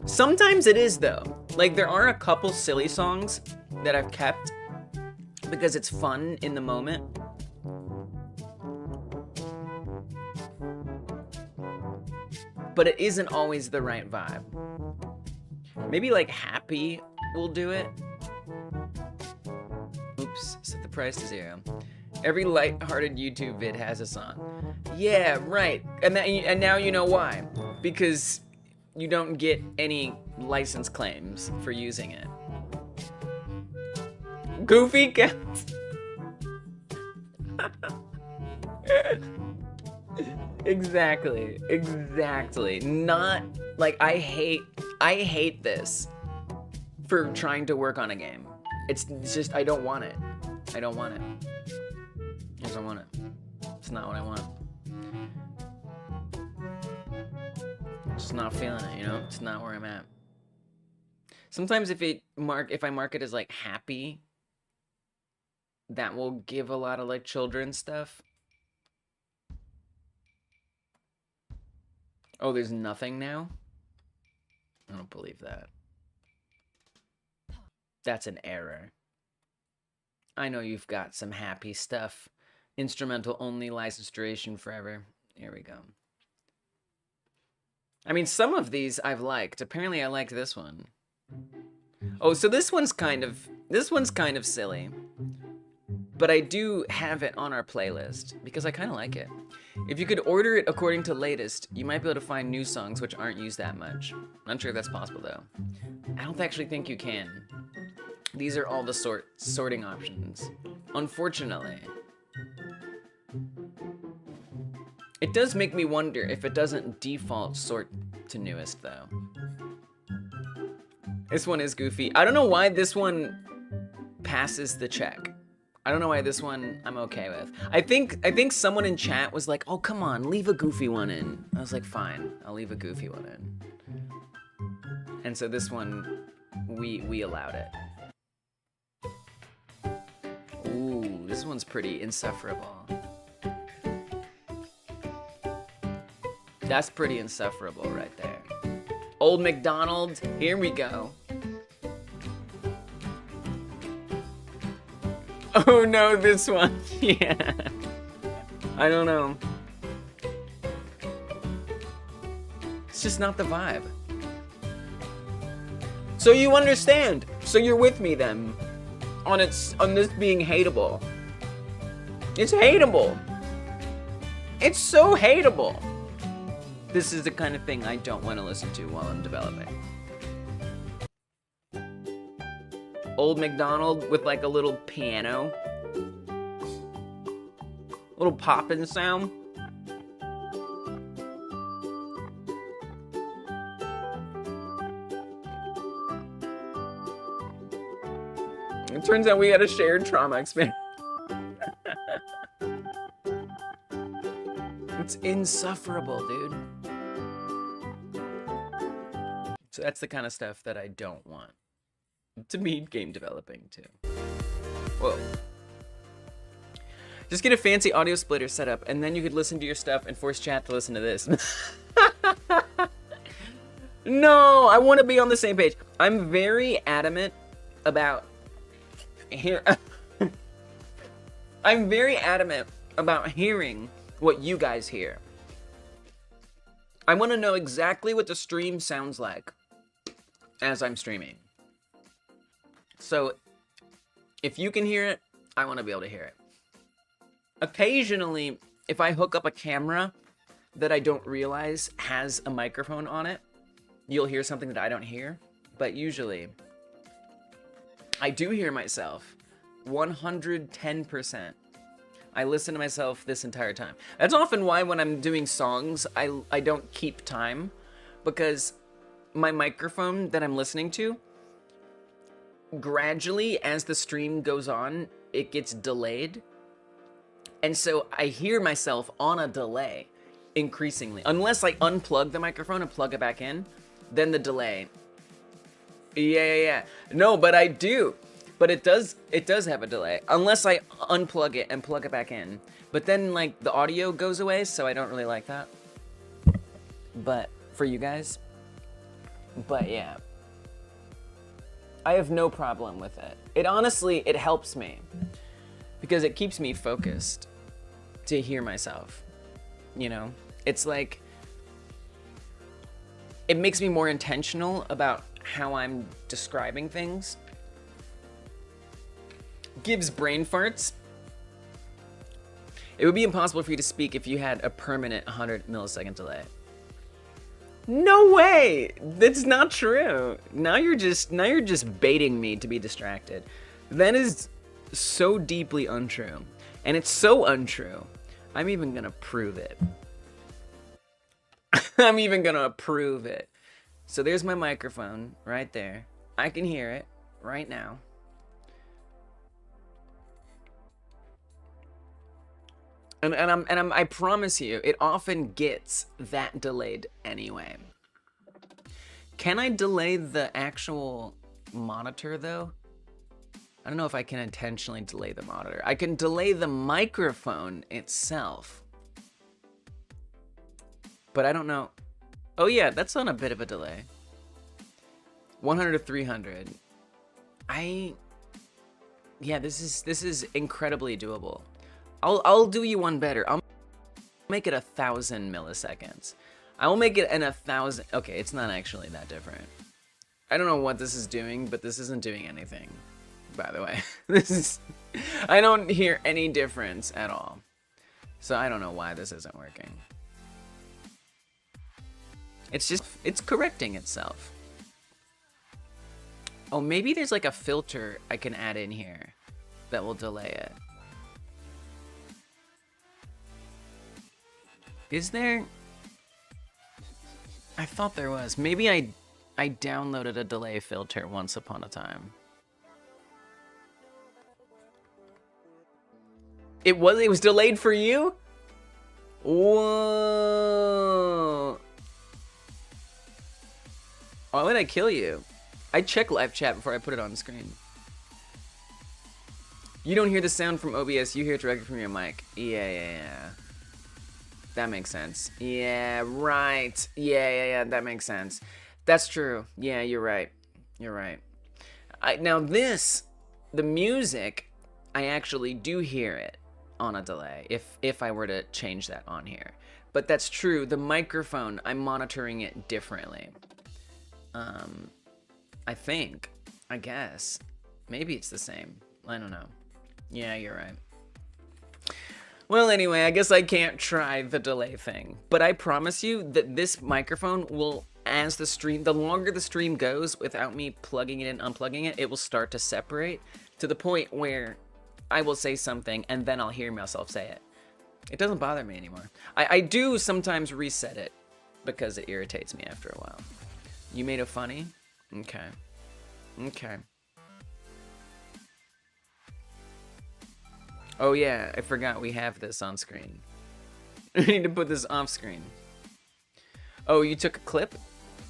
Sometimes it is, though. Like, there are a couple silly songs that I've kept because it's fun in the moment. But it isn't always the right vibe. Maybe, like, Happy will do it. Oops, set the price to 0. Every light-hearted YouTube vid has a song. Yeah, right. And now you know why. Because you don't get any license claims for using it. Goofy Cats. Exactly. Exactly. Not like I hate this for trying to work on a game. It's just I don't want it. I don't want it. I don't want it. It's not what I want. Just not feeling it, you know? It's not where I'm at. Sometimes if I mark it as like happy, that will give a lot of like children's stuff. Oh, there's nothing now? I don't believe that. That's an error. I know you've got some happy stuff. Instrumental only, license duration forever. Here we go. I mean, some of these I've liked. Apparently I like this one. Oh, so this one's kind of silly. But I do have it on our playlist because I kind of like it. If you could order it according to latest, you might be able to find new songs which aren't used that much. Not sure if that's possible though. I don't actually think you can. These are all the sorting options. Unfortunately. It does make me wonder if it doesn't default sort to newest though. This one is goofy. I don't know why this one passes the check. I don't know why this one I'm okay with. I think someone in chat was like, "Oh, come on, leave a goofy one in." I was like, "Fine, I'll leave a goofy one in." And so this one, we allowed it. Ooh, this one's pretty insufferable. That's pretty insufferable right there. Old McDonald, here we go. Oh no, this one. Yeah. I don't know. It's just not the vibe. So you understand. So you're with me then. On this being hateable. It's hateable. It's so hateable. This is the kind of thing I don't want to listen to while I'm developing. Old McDonald with like a little piano. Little poppin' sound. It turns out we had a shared trauma experience. It's insufferable, dude. So that's the kind of stuff that I don't want to be game developing too. Whoa. Just get a fancy audio splitter set up, and then you could listen to your stuff and force chat to listen to this. No, I want to be on the same page. I'm very adamant about I'm very adamant about hearing what you guys hear. I want to know exactly what the stream sounds like as I'm streaming. So, if you can hear it, I want to be able to hear it. Occasionally, if I hook up a camera that I don't realize has a microphone on it, you'll hear something that I don't hear. But usually, I do hear myself 110%. I listen to myself this entire time. That's often why when I'm doing songs, I don't keep time, because my microphone that I'm listening to, gradually, as the stream goes on, it gets delayed. And so I hear myself on a delay increasingly. Unless I unplug the microphone and plug it back in, then the delay. Yeah. No, but I do. But it does have a delay. Unless I unplug it and plug it back in. But then, like, the audio goes away, so I don't really like that. But, for you guys. But, yeah. I have no problem with it. It honestly, it helps me. Because it keeps me focused to hear myself. You know? It's like, it makes me more intentional about how I'm describing things. Gives brain farts. It would be impossible for you to speak if you had a permanent 100 millisecond delay. No way! That's not true. Now you're just baiting me to be distracted. That is so deeply untrue. And it's so untrue, I'm even gonna prove it. I'm even gonna approve it. So there's my microphone right there. I can hear it right now. And I promise you, it often gets that delayed anyway. Can I delay the actual monitor though? I don't know if I can intentionally delay the monitor. I can delay the microphone itself. But I don't know. Oh yeah, that's on a bit of a delay. 100 to 300. Yeah, this is incredibly doable. I'll do you one better. I'll make it 1,000 milliseconds. I will make it in 1,000. Okay, it's not actually that different. I don't know what this is doing, but this isn't doing anything. By the way, I don't hear any difference at all. So I don't know why this isn't working. It's correcting itself. Oh, maybe there's like a filter I can add in here that will delay it. Is there? I thought there was. Maybe I downloaded a delay filter once upon a time. It was delayed for you? Whoa. Why would I kill you? I check live chat before I put it on screen. You don't hear the sound from OBS, you hear it directly from your mic. Yeah. That makes sense. Yeah, right. Yeah, that makes sense. That's true. Yeah, you're right. You're right. Now this, the music, I actually do hear it on a delay if I were to change that on here. But that's true. The microphone, I'm monitoring it differently. I think. I guess. Maybe it's the same. I don't know. Yeah, you're right. Well, anyway, I guess I can't try the delay thing. But I promise you that this microphone will, as the longer the stream goes without me plugging it in, unplugging it, it will start to separate to the point where I will say something and then I'll hear myself say it. It doesn't bother me anymore. I do sometimes reset it because it irritates me after a while. You made a funny? Okay. Okay. Oh yeah, I forgot we have this on screen. I need to put this off screen. Oh, you took a clip?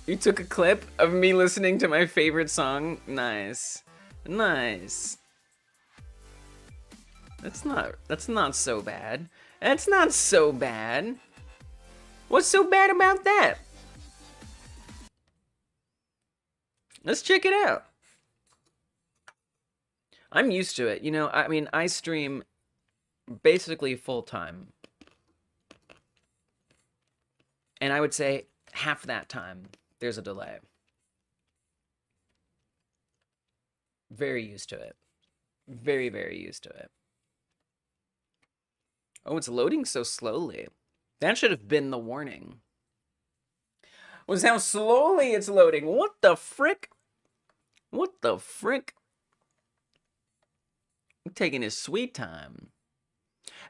You took a clip of me listening to my favorite song? Nice. Nice. That's not so bad. That's not so bad. What's so bad about that? Let's check it out. I'm used to it. You know, I mean, I stream basically full time. And I would say half that time, there's a delay. Very used to it. Very, very used to it. Oh, it's loading so slowly. That should have been the warning. Was how slowly it's loading. What the frick? What the frick? I'm taking his sweet time.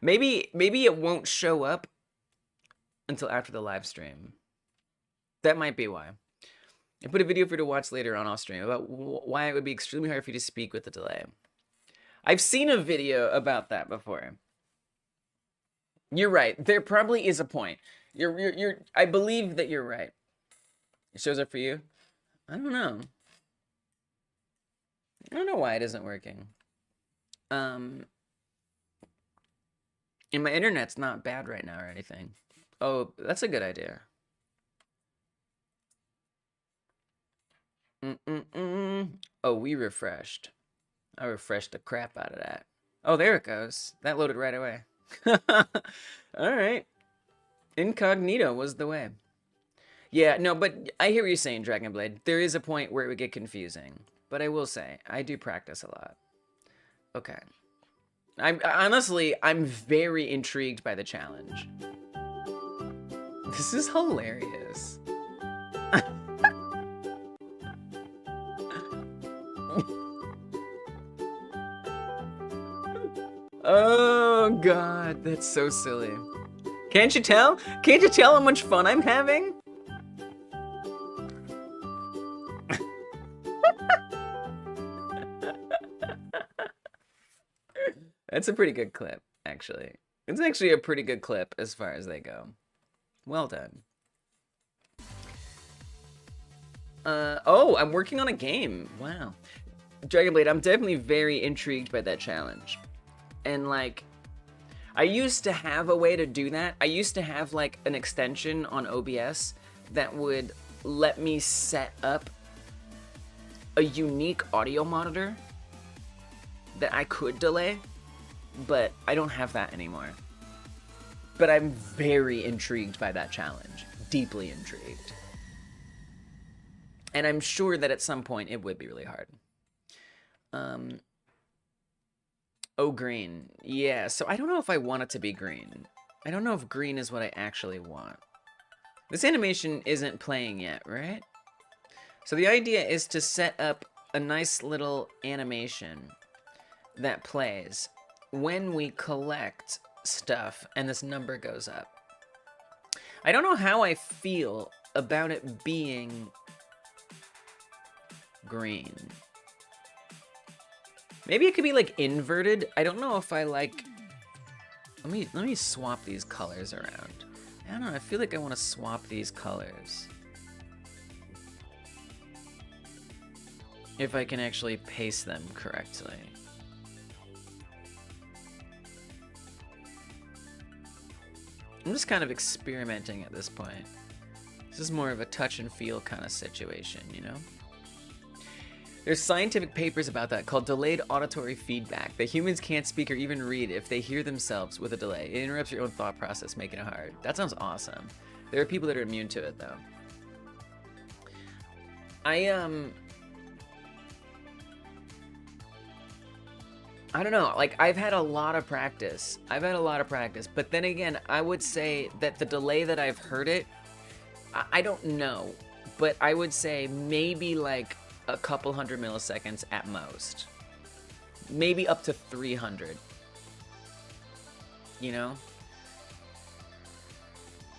Maybe it won't show up until after the live stream. That might be why. I put a video for you to watch later on off stream about why it would be extremely hard for you to speak with the delay. I've seen a video about that before. You're right. There probably is a point. I believe that you're right. It shows up for you? I don't know. I don't know why it isn't working. And my internet's not bad right now or anything. Oh, that's a good idea. Oh, we refreshed. I refreshed the crap out of that. Oh, there it goes. That loaded right away. Alright. Incognito was the way. Yeah, no, but I hear what you're saying, Dragonblade. There is a point where it would get confusing. But I will say, I do practice a lot. Okay. Honestly, I'm very intrigued by the challenge. This is hilarious. Oh god, that's so silly. Can't you tell? Can't you tell how much fun I'm having? That's a pretty good clip, actually. It's actually a pretty good clip as far as they go. Well done. Oh, I'm working on a game. Wow. Dragonblade, I'm definitely very intrigued by that challenge. And like, I used to have a way to do that. I used to have like an extension on OBS that would let me set up a unique audio monitor that I could delay, but I don't have that anymore. But I'm very intrigued by that challenge. Deeply intrigued. And I'm sure that at some point it would be really hard. Oh, green. Yeah, so I don't know if I want it to be green. I don't know if green is what I actually want. This animation isn't playing yet, right? So the idea is to set up a nice little animation that plays when we collect stuff and this number goes up. I don't know how I feel about it being green. Maybe it could be like inverted. I don't know if I like. Let me swap these colors around. I don't know. I feel like I want to swap these colors. If I can actually paste them correctly. I'm just kind of experimenting at this point. This is more of a touch and feel kind of situation, you know? There's scientific papers about that called delayed auditory feedback, that humans can't speak or even read if they hear themselves with a delay. It interrupts your own thought process, making it hard. That sounds awesome. There are people that are immune to it, though. I don't know, like, I've had a lot of practice. But then again, I would say that the delay that I've heard it, I don't know, but I would say maybe like a couple hundred milliseconds at most. Maybe up to 300. You know?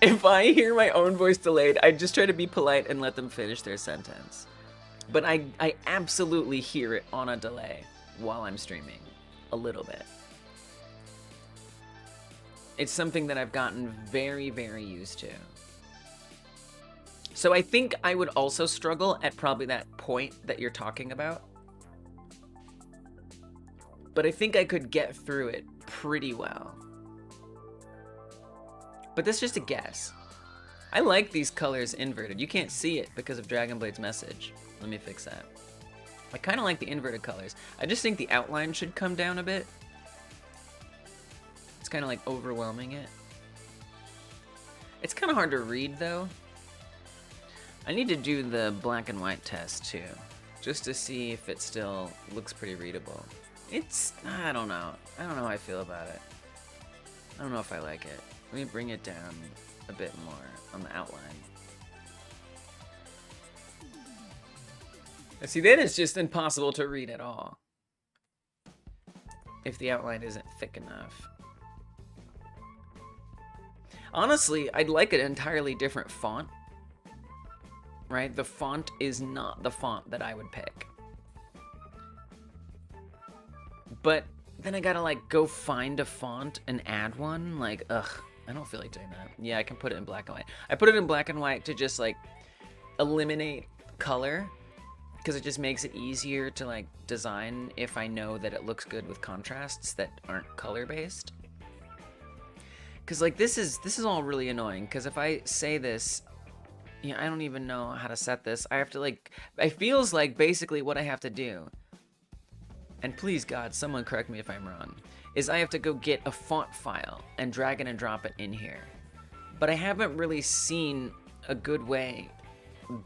If I hear my own voice delayed, I just try to be polite and let them finish their sentence. But I absolutely hear it on a delay while I'm streaming. A little bit. It's something that I've gotten very, very used to. So I think I would also struggle at probably that point that you're talking about. But I think I could get through it pretty well. But that's just a guess. I like these colors inverted. You can't see it because of Dragonblade's message. Let me fix that. I kind of like the inverted colors. I just think the outline should come down a bit. It's kind of like overwhelming it. It's kind of hard to read though. I need to do the black and white test too, just to see if it still looks pretty readable. I don't know. I don't know how I feel about it. I don't know if I like it. Let me bring it down a bit more on the outline. See, then it's just impossible to read at all if the outline isn't thick enough. Honestly, I'd like an entirely different font. Right? The font is not the font that I would pick. But then I gotta like go find a font and add one. Like, ugh, I don't feel like doing that. Yeah, I can put it in black and white. I put it in black and white to just like eliminate color, because it just makes it easier to like design if I know that it looks good with contrasts that aren't color based. Because like this is all really annoying, because if I say this, I don't even know how to set this. I have to like, it feels like basically what I have to do, and please God, someone correct me if I'm wrong, is I have to go get a font file and drag it and drop it in here. But I haven't really seen a good way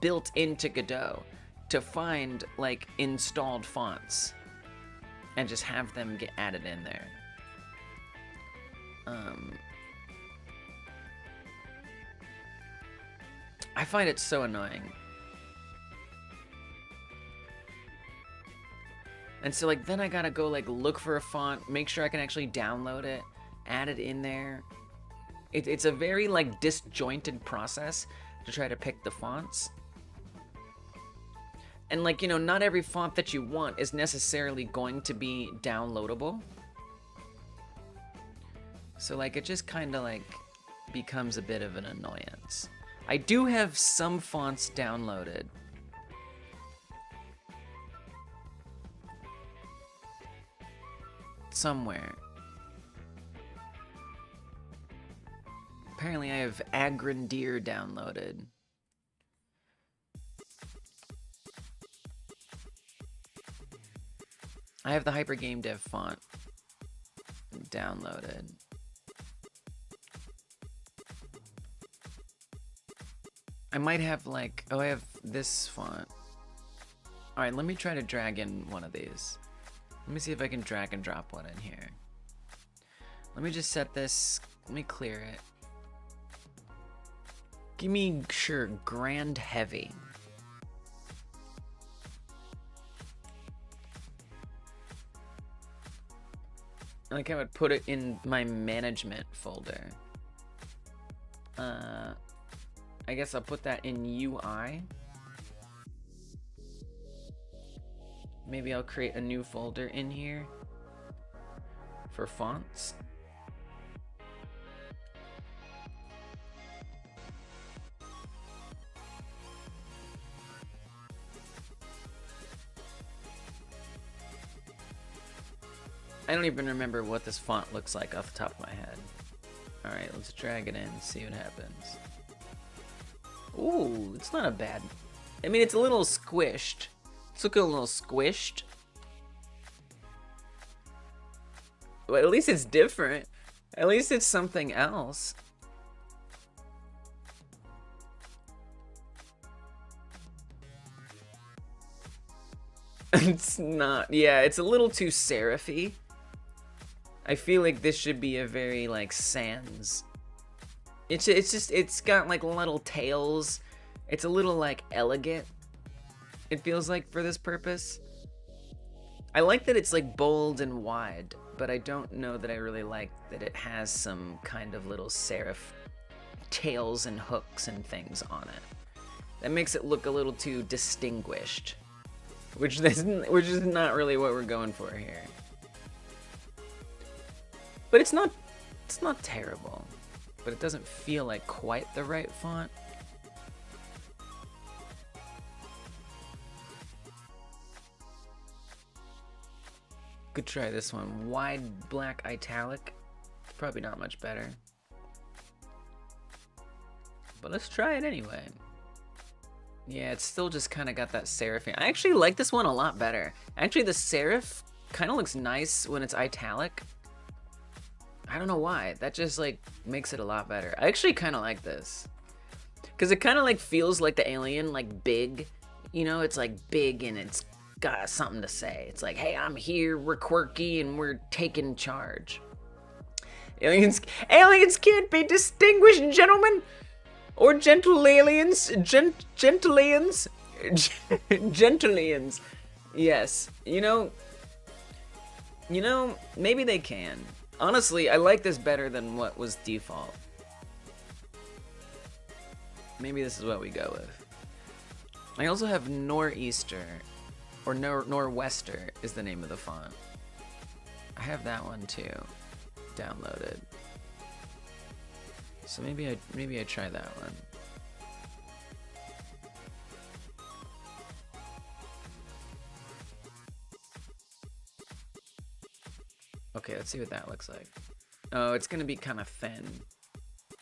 built into Godot to find like installed fonts and just have them get added in there. I find it so annoying. And so like then I gotta go like look for a font, make sure I can actually download it, add it in there. It's a very like disjointed process to try to pick the fonts. And like, not every font that you want is necessarily going to be downloadable. So like it just kind of like becomes a bit of an annoyance. I do have some fonts downloaded. Somewhere. Apparently I have Agrandir downloaded. I have the Hyper Gamedev font downloaded. I might have like, oh, I have this font. All right, let me try to drag in one of these. Let me see if I can drag and drop one in here. Let me just set this, let me clear it. Give me, sure, Grand Heavy. Like I would put it in my management folder. I guess I'll put that in UI. Maybe I'll create a new folder in here for fonts. I don't even remember what this font looks like off the top of my head. All right, let's drag it in and see what happens. Ooh, it's not a bad. I mean, it's a little squished. It's looking a little squished. But at least it's different. At least it's something else. It's not. Yeah, it's a little too serif-y. I feel like this should be a very like sans. It's got like little tails. It's a little like elegant. It feels like for this purpose. I like that it's like bold and wide, but I don't know that I really like that it has some kind of little serif tails and hooks and things on it. That makes it look a little too distinguished, which is not really what we're going for here. But it's not terrible, but it doesn't feel like quite the right font. Could try this one. Wide black italic. Probably not much better. But let's try it anyway. Yeah, it's still just kind of got that serif. I actually like this one a lot better. Actually, the serif kind of looks nice when it's italic. I don't know why. That just like makes it a lot better. I actually kind of like this. Because it kind of like feels like the alien, like big. You know, it's like big and it's got something to say. It's like, hey, I'm here, we're quirky, and we're taking charge. Aliens can't be distinguished, gentlemen. Or gentle aliens. Gentle aliens. Gentle aliens. Yes. You know, maybe they can. Honestly, I like this better than what was default. Maybe this is what we go with. I also have Nor'easter, or Nor'wester is the name of the font. I have that one too, downloaded. So maybe I try that one. Okay, let's see what that looks like. Oh, it's gonna be kind of thin.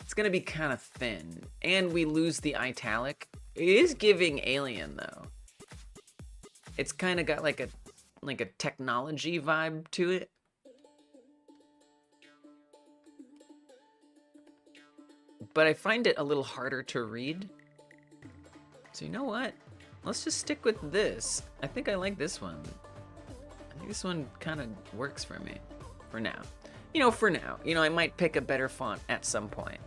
It's gonna be kind of thin, and we lose the italic. It is giving alien though. It's kind of got like a technology vibe to it. But I find it a little harder to read. So you know what? Let's just stick with this. I think I like this one. I think this one kind of works for me. For now. You know, for now. You know, I might pick a better font at some point.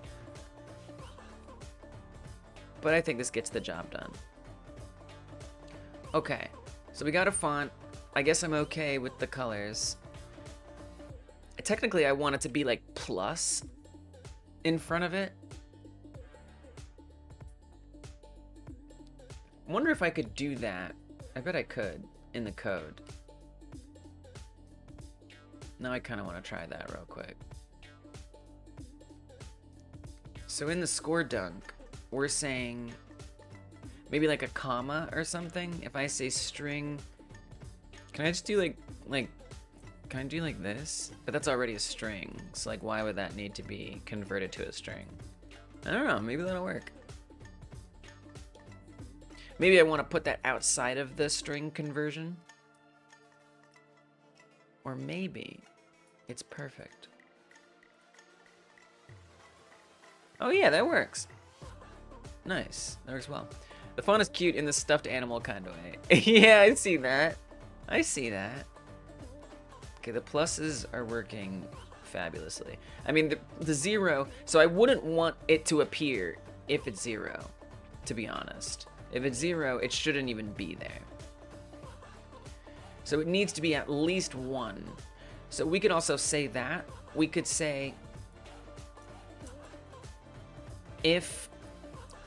But I think this gets the job done. Okay. So we got a font. I guess I'm okay with the colors. Technically, I want it to be like plus in front of it. I wonder if I could do that. I bet I could in the code. Now I kind of want to try that real quick. So in the score dunk, we're saying maybe like a comma or something. If I say string, can I just do can I do like this? But that's already a string. So like, why would that need to be converted to a string? I don't know, maybe that'll work. Maybe I want to put that outside of the string conversion. Or maybe it's perfect. Oh yeah, that works. Nice, that works well. The font is cute in the stuffed animal kind of way. Yeah, I see that. I see that. Okay, the pluses are working fabulously. I mean, the 0, so I wouldn't want it to appear if it's 0, to be honest. If it's 0, it shouldn't even be there. So it needs to be at least 1. So we could also say that. We could say if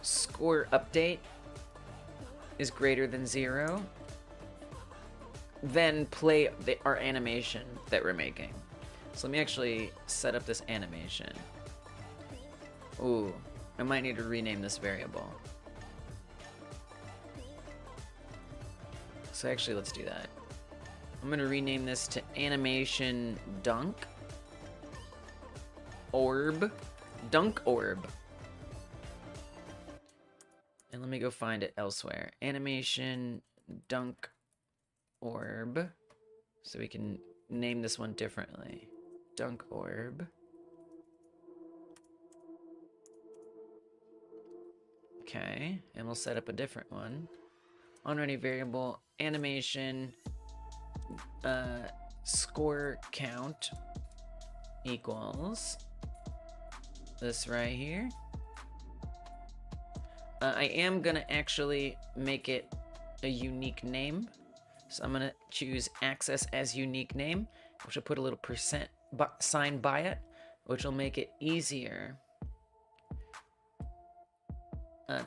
score update is greater than 0, then play our animation that we're making. So let me actually set up this animation. Ooh, I might need to rename this variable. So actually, let's do that. I'm gonna rename this to animation dunk orb. Dunk orb. And let me go find it elsewhere. Animation dunk orb. So we can name this one differently. Dunk orb. Okay, and we'll set up a different one. On-running variable animation score count equals this right here. I am gonna actually make it a unique name. So I'm gonna choose access as unique name, which will put a little percent sign by it, which will make it easier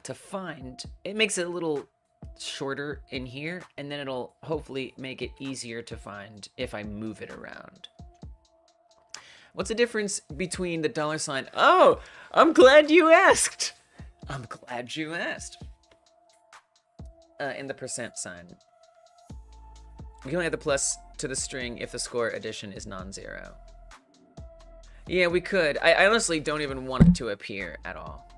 to find. It makes it a little shorter in here, and then it'll hopefully make it easier to find if I move it around. What's the difference between the $? Oh, I'm glad you asked. I'm glad you asked. And the percent sign. We can only add the plus to the string if the score addition is non-zero. Yeah, we could. I honestly don't even want it to appear at all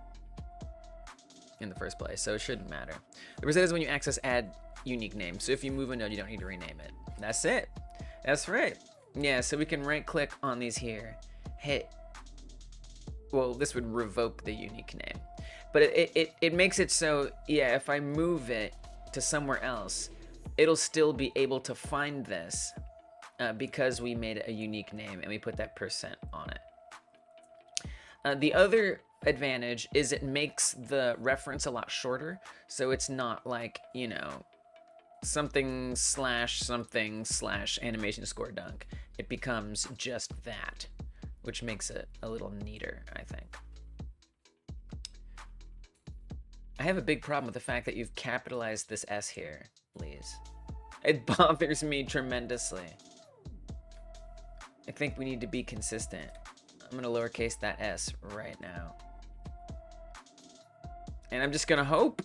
in the first place, so it shouldn't matter. The percent is when you access add unique name. So if you move a node, you don't need to rename it. That's it. That's right. Yeah, so we can right click on these here, hit, well, this would revoke the unique name. But it makes it so, yeah, if I move it to somewhere else, it'll still be able to find this because we made it a unique name and we put that percent on it. The other advantage is it makes the reference a lot shorter, so it's not like, you know, something / animation score dunk. It becomes just that, which makes it a little neater, I think. I have a big problem with the fact that you've capitalized this S here, please. It bothers me tremendously. I think we need to be consistent. I'm gonna lowercase that S right now. And I'm just gonna hope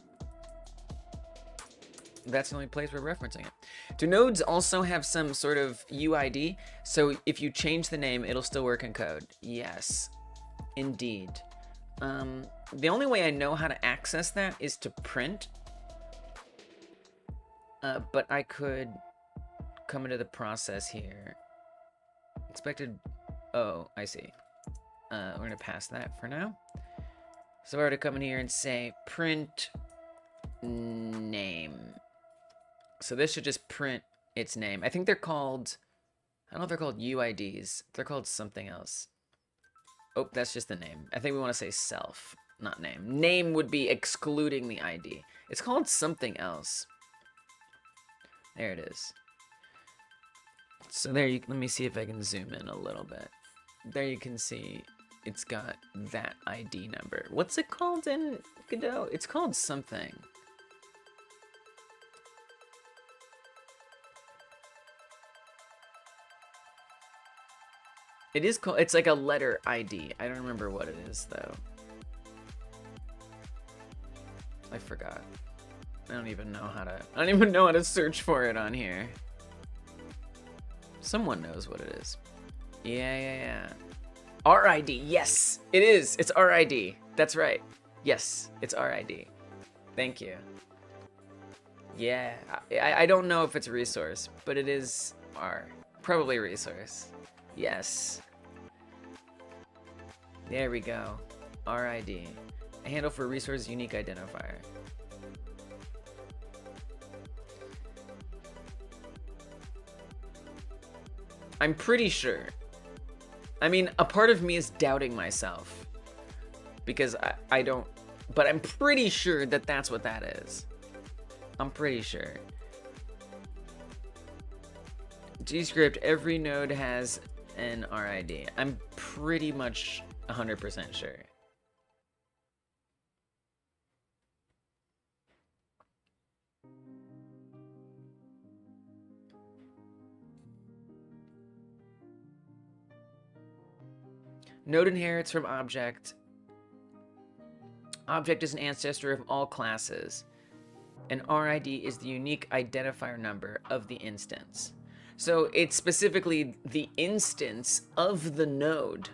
that's the only place we're referencing it. Do nodes also have some sort of UID? So if you change the name, it'll still work in code? Yes, indeed. The only way I know how to access that is to print. But I could come into the process here. Expected, oh, I see. We're gonna pass that for now. So we're gonna come in here and say print name. So this should just print its name. I think they're called, I don't know if they're called UIDs. They're called something else. Oh, that's just the name. I think we want to say self, not name. Name would be excluding the ID. It's called something else. There it is. So there you, let me see if I can zoom in a little bit. There you can see it's got that ID number. What's it called in Godot? It's called something. It is called, it's like a letter ID. I don't remember what it is though. I forgot. I don't even know how to search for it on here. Someone knows what it is. Yeah. RID, yes, it is. It's RID. That's right. Yes, it's RID. Thank you. Yeah, I don't know if it's resource, but it is R. Probably resource. Yes. There we go. RID. A handle for resource unique identifier. I'm pretty sure. I mean, a part of me is doubting myself because I don't, but I'm pretty sure that that's what that is. I'm pretty sure. GScript, every node has an RID. I'm pretty much 100% sure. Node inherits from object. Object is an ancestor of all classes. An RID is the unique identifier number of the instance. So it's specifically the instance of the node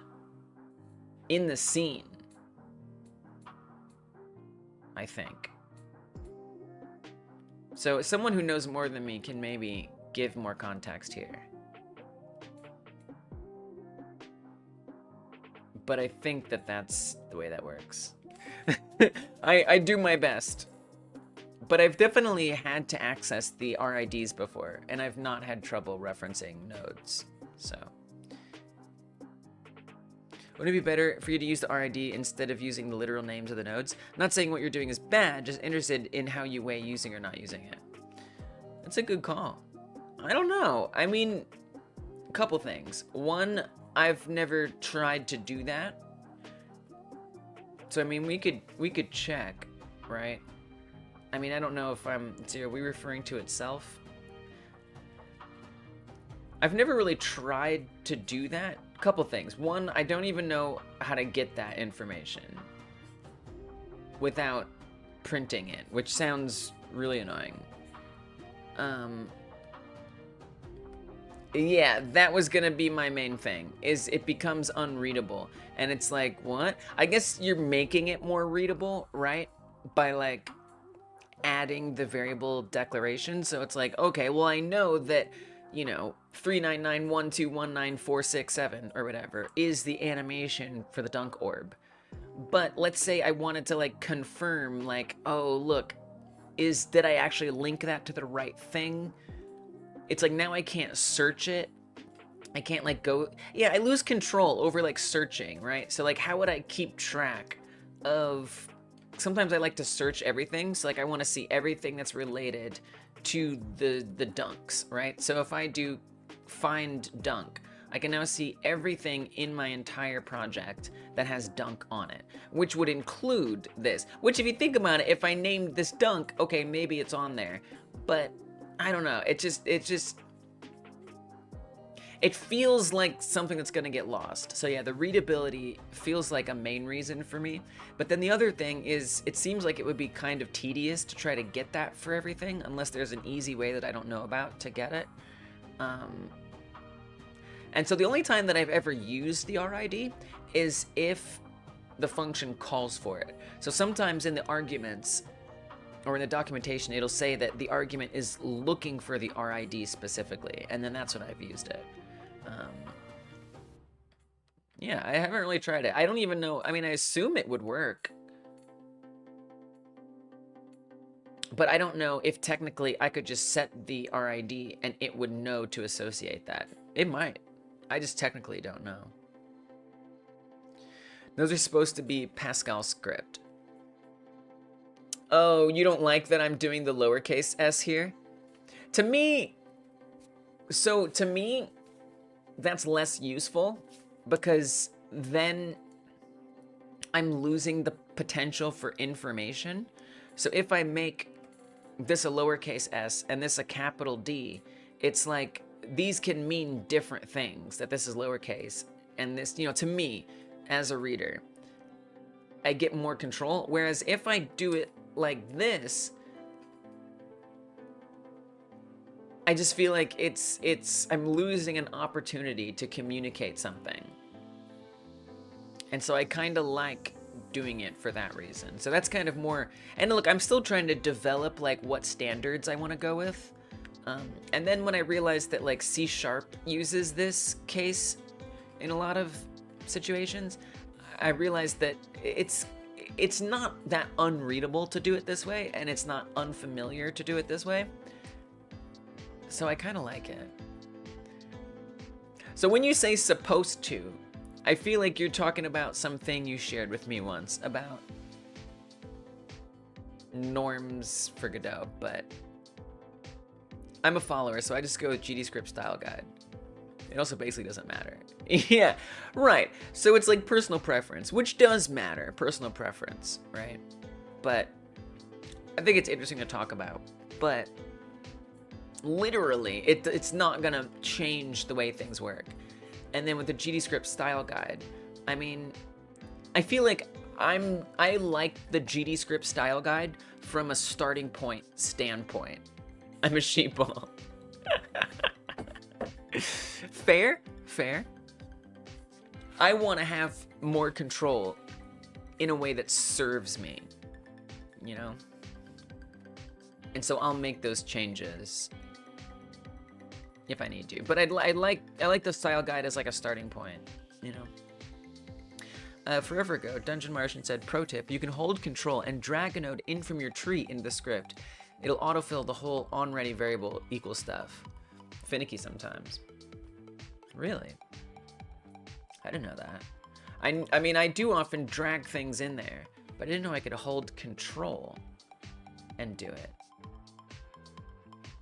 in the scene, I think. So someone who knows more than me can maybe give more context here. But I think that that's the way that works. I do my best. But I've definitely had to access the RIDs before, and I've not had trouble referencing nodes, so. Wouldn't it be better for you to use the RID instead of using the literal names of the nodes? I'm not saying what you're doing is bad, just interested in how you weigh using or not using it. That's a good call. I don't know. I mean, a couple things. One, I've never tried to do that. So I mean, we could check, right? I mean, I don't know if are we referring to itself? I've never really tried to do that. Couple things. One, I don't even know how to get that information without printing it, which sounds really annoying. Yeah, that was gonna be my main thing, is it becomes unreadable. And it's like, what? I guess you're making it more readable, right? By like adding the variable declaration. So it's like, okay, well, I know that, you know, 399121947 or whatever is the animation for the dunk orb. But let's say I wanted to like confirm, like, oh, look, did I actually link that to the right thing? It's like, now I can't search it. I can't like go, yeah, I lose control over like searching, right? So like, how would I keep track of, sometimes I like to search everything. So like, I want to see everything that's related to the dunks, right? So if I do find dunk, I can now see everything in my entire project that has dunk on it, which would include this, which if you think about it, if I named this dunk, okay, maybe it's on there, but I don't know. It feels like something that's gonna get lost. So yeah, the readability feels like a main reason for me. But then the other thing is, it seems like it would be kind of tedious to try to get that for everything, unless there's an easy way that I don't know about to get it. And so the only time that I've ever used the RID is if the function calls for it. So sometimes in the arguments, or in the documentation, it'll say that the argument is looking for the RID specifically, and then that's when I've used it. Yeah, I haven't really tried it. I don't even know, I mean, I assume it would work. But I don't know if technically I could just set the RID and it would know to associate that. It might. I just technically don't know. Those are supposed to be Pascal script. Oh, you don't like that I'm doing the lowercase s here? To me, that's less useful because then I'm losing the potential for information. So if I make this a lowercase s and this a capital D, it's like these can mean different things, that this is lowercase and this, you know, to me as a reader, I get more control. Whereas if I do it like this, I just feel like I'm losing an opportunity to communicate something. And so I kind of like doing it for that reason. So that's kind of more, and look, I'm still trying to develop like what standards I want to go with. And then when I realized that like C# uses this case in a lot of situations, I realized that it's not that unreadable to do it this way, and it's not unfamiliar to do it this way. So I kind of like it. So when you say supposed to, I feel like you're talking about something you shared with me once about norms for Godot, but I'm a follower, so I just go with GDScript style guide. It also basically doesn't matter. Yeah, right. So it's like personal preference, which does matter, personal preference, right? But I think it's interesting to talk about. But literally, it's not gonna change the way things work. And then with the GDScript style guide, I mean, I feel like I like the GDScript style guide from a starting point standpoint. I'm a sheeple. Fair, fair. I want to have more control in a way that serves me, you know? And so I'll make those changes if I need to. But I like the style guide as like a starting point, you know? Forever ago, Dungeon Martian said, pro tip, you can hold control and drag a node in from your tree into the script. It'll autofill the whole onReady variable equal stuff. Finicky sometimes. Really? I didn't know that. I mean, I do often drag things in there, but I didn't know I could hold control and do it.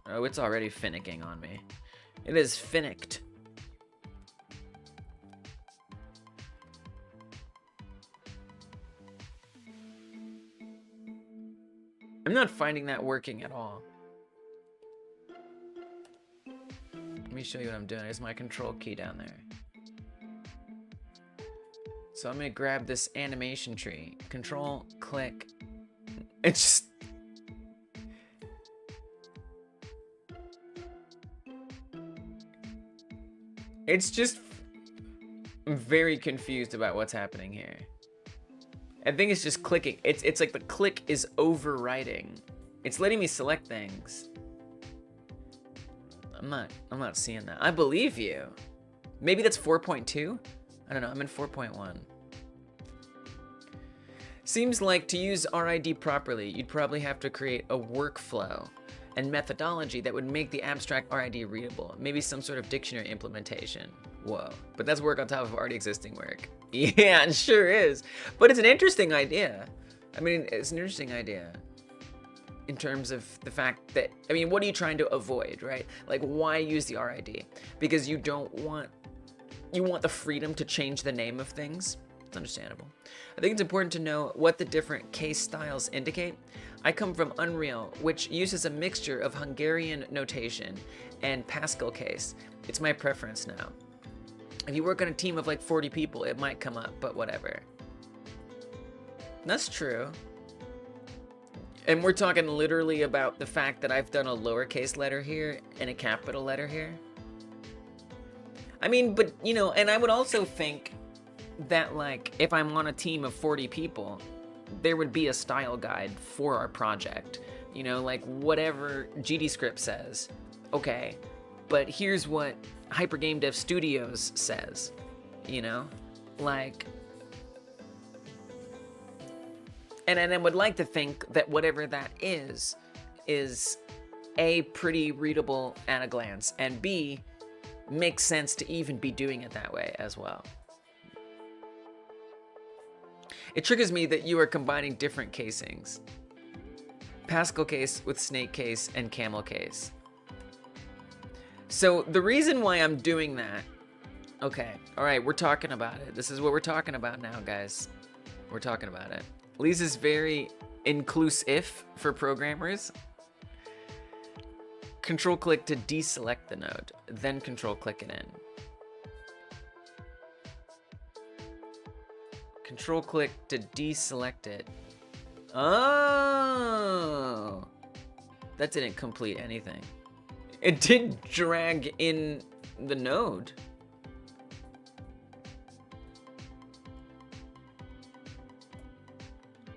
Oh, it's already finicking on me. It is finicked. I'm not finding that working at all. Let me show you what I'm doing. There's my control key down there. So I'm gonna grab this animation tree. Control, click. It's just... It's just... I'm very confused about what's happening here. I think it's just clicking. It's like the click is overriding. It's letting me select things. I'm not seeing that. I believe you. Maybe that's 4.2? I don't know, I'm in 4.1. Seems like to use RID properly, you'd probably have to create a workflow and methodology that would make the abstract RID readable. Maybe some sort of dictionary implementation. Whoa, but that's work on top of already existing work. Yeah, it sure is. But it's an interesting idea. I mean, it's an interesting idea in terms of the fact that, I mean, what are you trying to avoid, right? Like, why use the RID? Because you want the freedom to change the name of things. It's understandable. I think it's important to know what the different case styles indicate. I come from Unreal, which uses a mixture of Hungarian notation and Pascal case. It's my preference now. If you work on a team of like 40 people, it might come up, but whatever. That's true. And we're talking literally about the fact that I've done a lowercase letter here and a capital letter here. I mean, but, you know, and I would also think that, like, if I'm on a team of 40 people, there would be a style guide for our project. You know, like, whatever GDScript says, okay, but here's what Hyper Game Dev Studios says, you know? Like... And I would like to think that whatever that is A, pretty readable at a glance, and B, makes sense to even be doing it that way as well. It triggers me that you are combining different casings. Pascal case with snake case and camel case. So the reason why I'm doing that, okay, all right, we're talking about it. This is what we're talking about now, guys. We're talking about it. Lisa's very inclusive for programmers. Control click to deselect the node, then control click it in. Control click to deselect it, Oh, that didn't complete anything. It did drag in the node.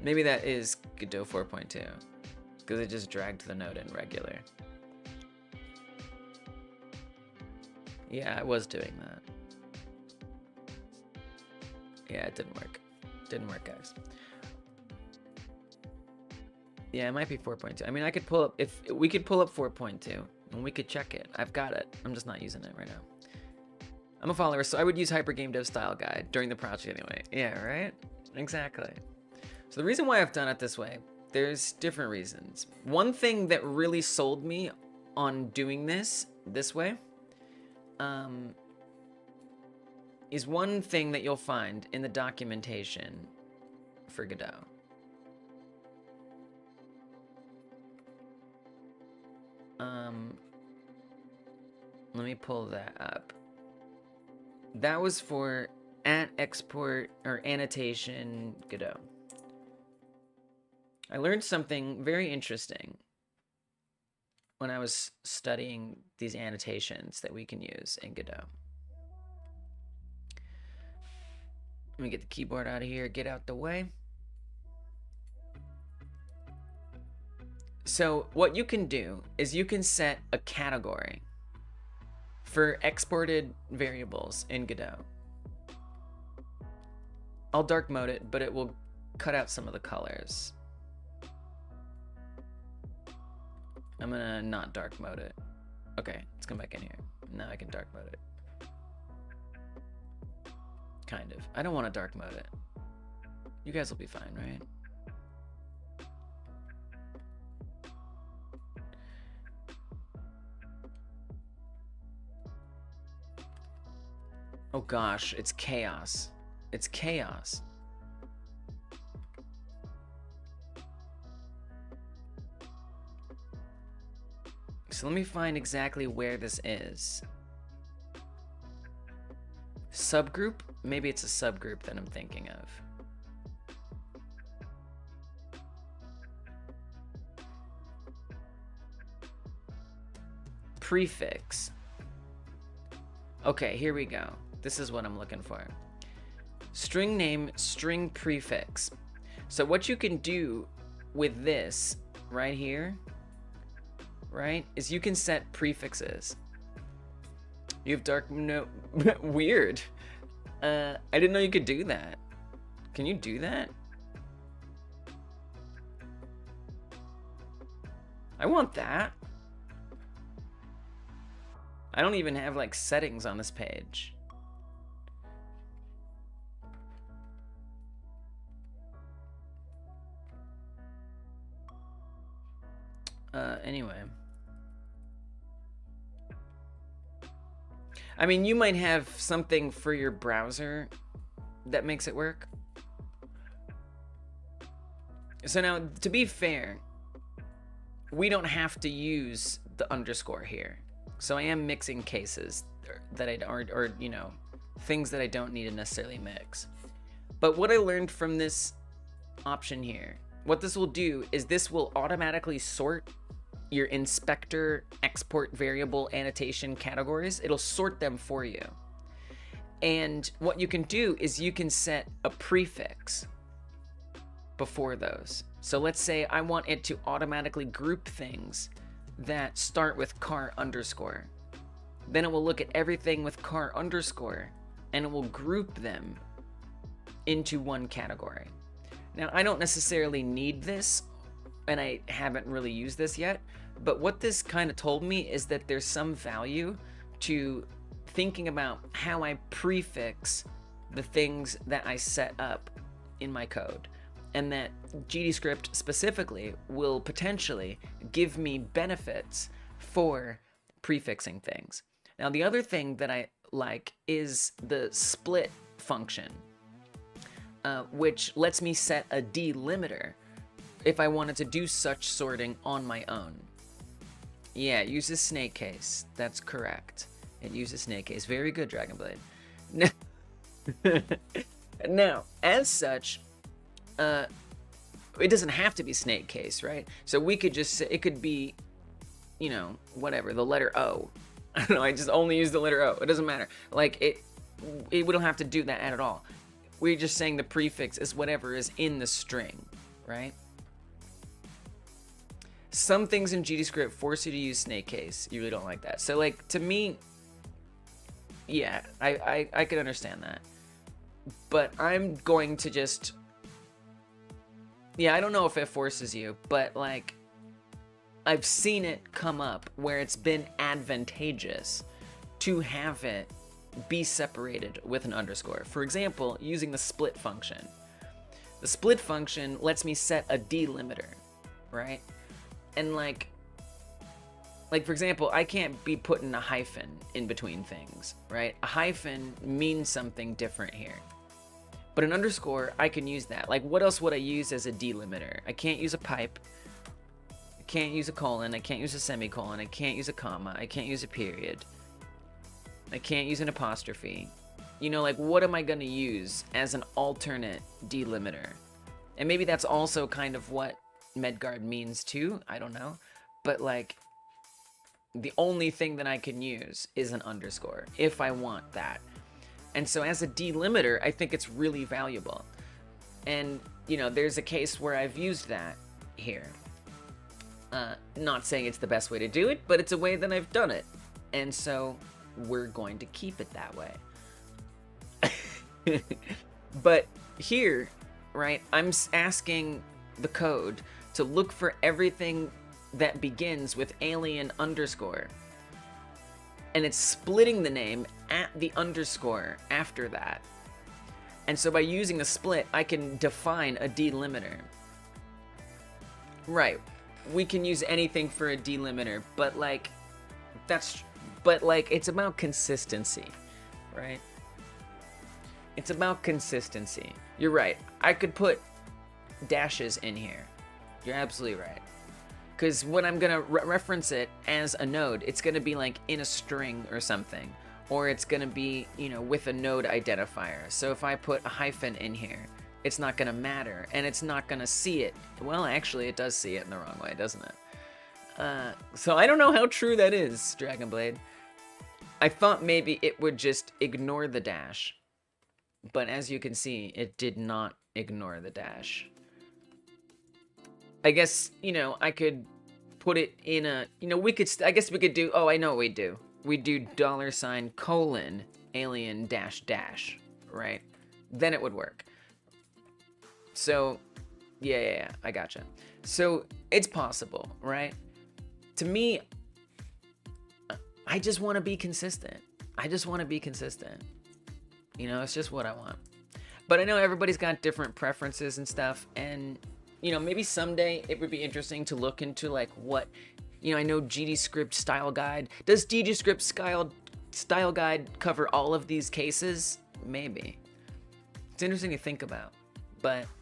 Maybe that is Godot 4.2, because it just dragged the node in regular. Yeah, I was doing that. Yeah, it didn't work. Didn't work, guys. Yeah, it might be 4.2. I mean, I could pull up, if we could pull up 4.2 and we could check it. I've got it. I'm just not using it right now. I'm a follower, so I would use Hyper Game Dev style guide during the project anyway. Yeah, right? Exactly. So the reason why I've done it this way, there's different reasons. One thing that really sold me on doing this way is one thing that you'll find in the documentation for Godot. Let me pull that up. That was for export or annotation Godot. I learned something very interesting when I was studying these annotations that we can use in Godot. Let me get the keyboard out of here, get out the way. So what you can do is you can set a category for exported variables in Godot. I'll dark mode it, but it will cut out some of the colors. I'm gonna not dark mode it. Okay, let's come back in here. Now I can dark mode it. Kind of. I don't want to dark mode it. You guys will be fine, right? Oh gosh, it's chaos. It's chaos. So let me find exactly where this is. Subgroup? Maybe it's a subgroup that I'm thinking of. Prefix. Okay, here we go. This is what I'm looking for. String name, string prefix. So what you can do with this right here, right, is you can set prefixes. You have dark, no, weird. I didn't know you could do that. Can you do that? I want that. I don't even have like settings on this page. Anyway. I mean, you might have something for your browser that makes it work. So now, to be fair, we don't have to use the underscore here. So I am mixing cases that I don't, or you know, things that I don't need to necessarily mix. But what I learned from this option here, what this will do is this will automatically sort your inspector export variable annotation categories. It'll sort them for you. And what you can do is you can set a prefix before those. So let's say I want it to automatically group things that start with car underscore. Then it will look at everything with car underscore and it will group them into one category. Now, I don't necessarily need this, and I haven't really used this yet, but what this kind of told me is that there's some value to thinking about how I prefix the things that I set up in my code, and that GDScript specifically will potentially give me benefits for prefixing things. Now, the other thing that I like is the split function, which lets me set a delimiter if I wanted to do such sorting on my own. Yeah, it uses snake case. That's correct. It uses snake case. Very good, Dragonblade. Now, as such, it doesn't have to be snake case, right? So we could just say, it could be, you know, whatever, the letter O. I don't know, I just only use the letter O. It doesn't matter. Like, we don't have to do that at all. We're just saying the prefix is whatever is in the string, right? Some things in GDScript force you to use snake case. You really don't like that. So, like, to me, yeah, I could understand that. But I'm going to just... Yeah, I don't know if it forces you, but, like, I've seen it come up where it's been advantageous to have it be separated with an underscore. For example, using the split function. The split function lets me set a delimiter, right? And like for example, I can't be putting a hyphen in between things, right? A hyphen means something different here. But an underscore, I can use that. Like, what else would I use as a delimiter? I can't use a pipe. I can't use a colon. I can't use a semicolon. I can't use a comma. I can't use a period. I can't use an apostrophe. You know, like, what am I going to use as an alternate delimiter? And maybe that's also kind of what Medguard means too. I don't know. But, like, the only thing that I can use is an underscore if I want that. And so as a delimiter, I think it's really valuable. And, you know, there's a case where I've used that here. Not saying it's the best way to do it, but it's a way that I've done it. And so we're going to keep it that way. But here, right, I'm asking the code to look for everything that begins with alien underscore. And it's splitting the name at the underscore after that. And so by using the split, I can define a delimiter. Right. We can use anything for a delimiter, but like, it's about consistency, right? It's about consistency. You're right. I could put dashes in here. You're absolutely right. Because when I'm going to reference it as a node, it's going to be like in a string or something. Or it's going to be, you know, with a node identifier. So if I put a hyphen in here, it's not going to matter. And it's not going to see it. Well, actually, it does see it in the wrong way, doesn't it? So I don't know how true that is, Dragonblade. I thought maybe it would just ignore the dash. But as you can see, it did not ignore the dash. I guess, you know, I could put it in a, you know, I guess we could do, oh, I know what we do. We do $: alien dash, right? Then it would work. So, yeah, I gotcha. So, it's possible, right? To me, I just want to be consistent. You know, it's just what I want. But I know everybody's got different preferences and stuff, and you know, maybe someday it would be interesting to look into like what, you know, I know GDScript style guide. Does GDScript style guide cover all of these cases? Maybe. It's interesting to think about,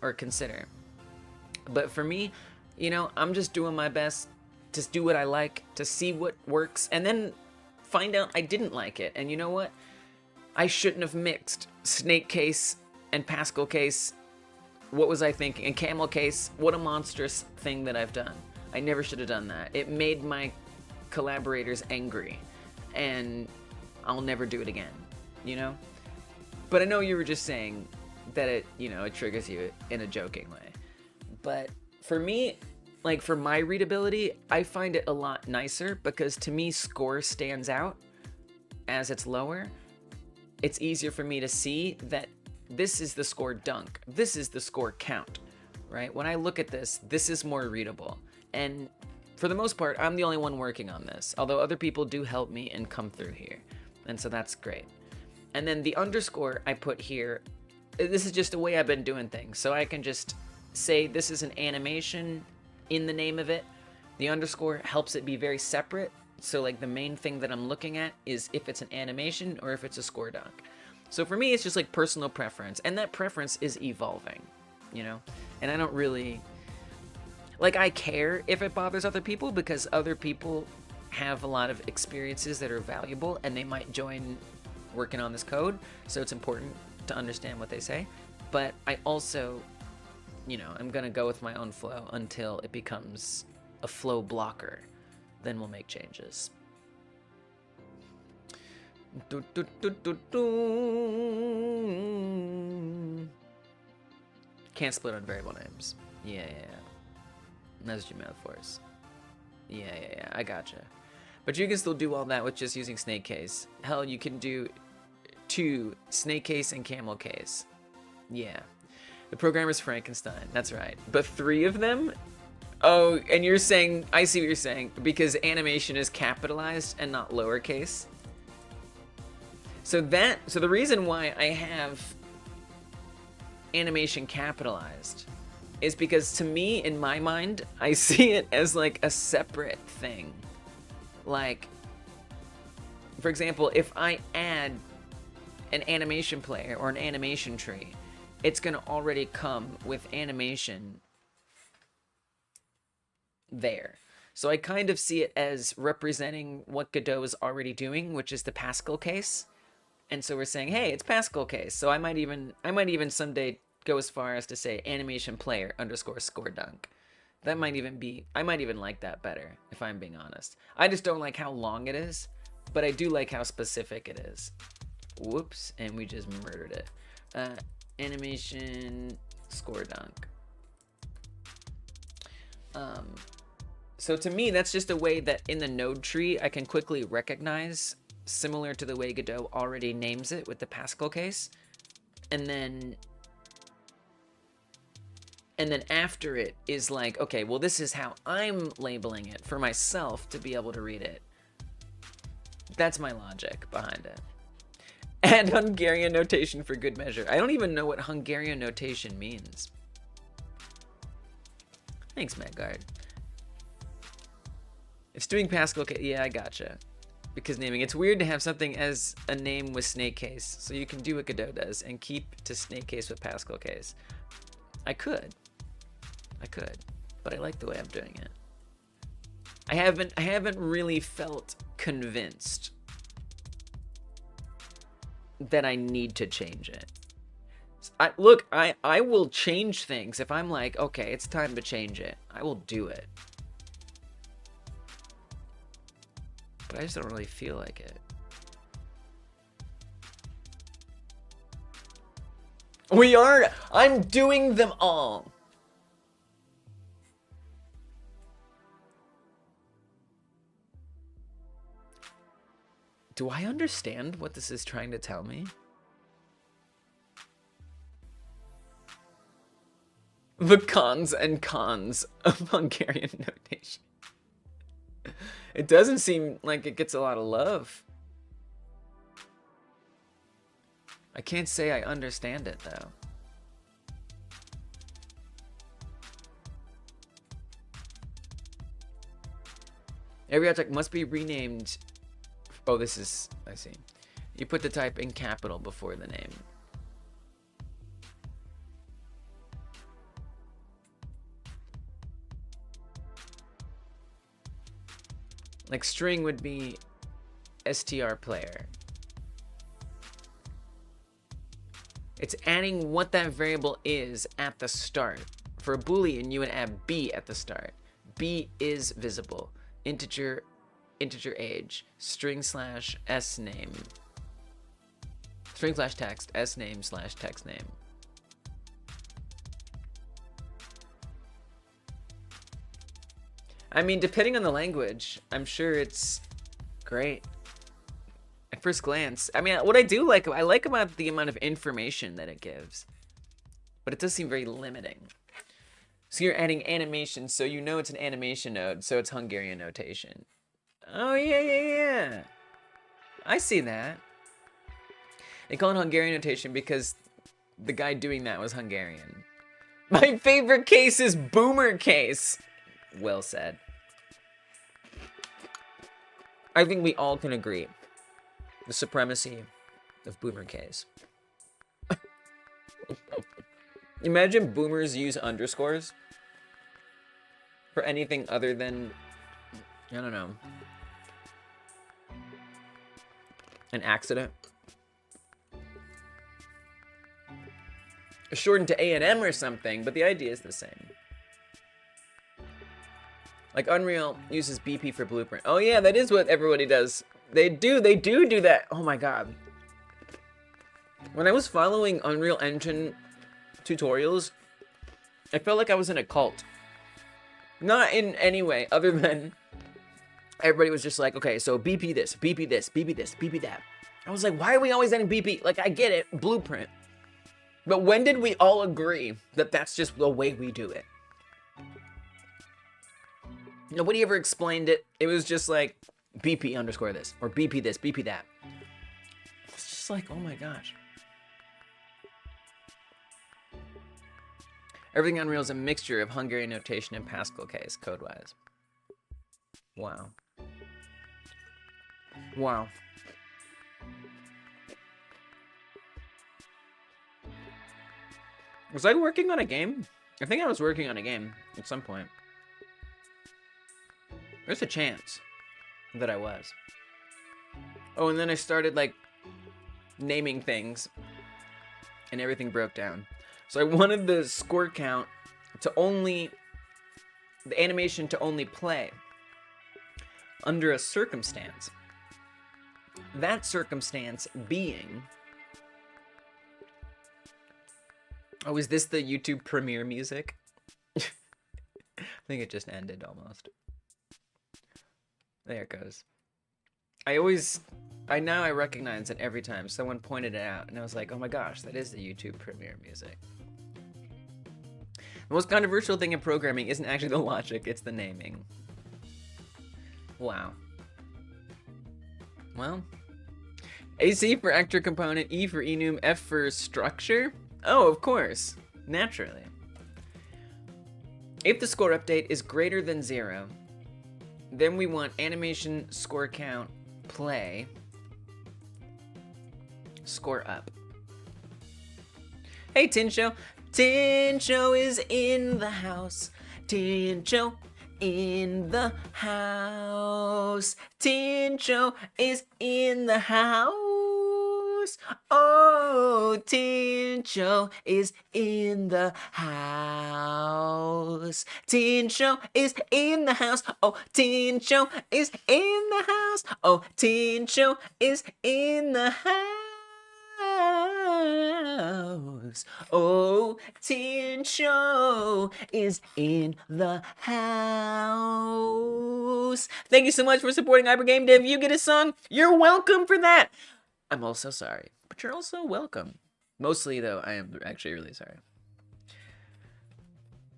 or consider. But for me, you know, I'm just doing my best to do what I like, to see what works, and then find out I didn't like it. And you know what? I shouldn't have mixed snake case and Pascal case. What was I thinking? And camel case, what a monstrous thing that I've done. I never should have done that. It made my collaborators angry, and I'll never do it again, you know? But I know you were just saying that it, you know, it triggers you in a joking way. But for me, like for my readability, I find it a lot nicer because to me, score stands out as it's lower. It's easier for me to see that this is the score dunk. This is the score count, right? When I look at this, this is more readable. And for the most part, I'm the only one working on this, although other people do help me and come through here. And so that's great. And then the underscore I put here, this is just the way I've been doing things. So I can just say this is an animation in the name of it. The underscore helps it be very separate. So like the main thing that I'm looking at is if it's an animation or if it's a score dunk. So for me, it's just like personal preference, and that preference is evolving, you know? And I don't really, like, I care if it bothers other people because other people have a lot of experiences that are valuable and they might join working on this code. So it's important to understand what they say. But I also you know, I'm gonna go with my own flow until it becomes a flow blocker. Then we'll make changes. Can't split on variable names. Yeah. That's Gmail Force. Yeah, I gotcha. But you can still do all that with just using snake case. Hell, you can do 2 snake case and camel case. Yeah. The programmer's Frankenstein. That's right. But 3 of them? Oh, and you're saying, I see what you're saying, because animation is capitalized and not lowercase. So the reason why I have animation capitalized is because to me, in my mind, I see it as like a separate thing. Like, for example, if I add an animation player or an animation tree, it's gonna already come with animation there. So I kind of see it as representing what Godot is already doing, which is the Pascal case. And so we're saying, hey, it's Pascal case. So I might even someday go as far as to say animation player _ score dunk. That might even be, I might even like that better, if I'm being honest. I just don't like how long it is, but I do like how specific it is. Whoops, and we just murdered it. Animation score dunk. So to me, that's just a way that in the node tree, I can quickly recognize, similar to the way Godot already names it with the Pascal case. And then after it is like, okay, well, this is how I'm labeling it for myself to be able to read it. That's my logic behind it. And Hungarian notation for good measure. I don't even know what Hungarian notation means. Thanks, Magard. It's doing Pascal case. Yeah, I gotcha. Because naming, it's weird to have something as a name with snake case. So you can do what Godot does and keep to snake case with Pascal case. I could, but I like the way I'm doing it. I haven't really felt convinced that I need to change it. Look, I will change things if I'm like, okay, it's time to change it. I will do it. But I just don't really feel like it. I'm doing them all. Do I understand what this is trying to tell me? The cons and cons of Hungarian notation. It doesn't seem like it gets a lot of love. I can't say I understand it, though. Every object must be renamed. Oh, this is, I see. You put the type in capital before the name. Like string would be str player. It's adding what that variable is at the start. For a Boolean, you would add b at the start. B is visible. Integer age. String slash s name. String slash text s name slash text name. I mean, depending on the language, I'm sure it's great. At first glance, I mean, what I like about the amount of information that it gives, but it does seem very limiting. So you're adding animation, so you know it's an animation node, so it's Hungarian notation. Oh, yeah. I see that. They call it Hungarian notation because the guy doing that was Hungarian. My favorite case is boomer case. Well said. I think we all can agree. The supremacy of boomer case. Imagine boomers use underscores for anything other than, I don't know, an accident. shortened to A&M or something, but the idea is the same. Like Unreal uses BP for blueprint. Oh yeah, that is what everybody does. They do that. Oh my god. When I was following Unreal Engine tutorials, I felt like I was in a cult. Not in any way other than everybody was just like, okay, so BP this, BP this, BP this, BP that. I was like, why are we always adding BP? Like, I get it, blueprint. But when did we all agree that that's just the way we do it? Nobody ever explained it. It was just like, BP underscore this, or BP this, BP that. It's just like, oh my gosh. Everything in Unreal is a mixture of Hungarian notation and Pascal case, code-wise. Wow. Wow. Was I working on a game? I think I was working on a game at some point. There's a chance that I was. Oh, and then I started, like, naming things, and everything broke down. So I wanted the score count to only, the animation to only play under a circumstance. That circumstance being, oh, is this the YouTube premiere music? I think it just ended almost. There it goes. Now I recognize it every time someone pointed it out, and I was like, oh my gosh, that is the YouTube premiere music. The most controversial thing in programming isn't actually the logic, it's the naming. Wow. Well, AC for actor component, E for enum, F for structure? Oh, of course. Naturally. If the score update is greater than 0, then we want animation score count play score up. Hey, Tincho. Tincho is in the house. Tincho in the house. Tincho is in the house. Oh, Tincho is in the house. Tincho is in the house. Oh, Tincho is in the house. Oh, Tincho is in the house. Oh, Tincho is in the house. Thank you so much for supporting Hyper Game Dev. You get a song. You're welcome for that. I'm also sorry, but you're also welcome. Mostly, though, I am actually really sorry.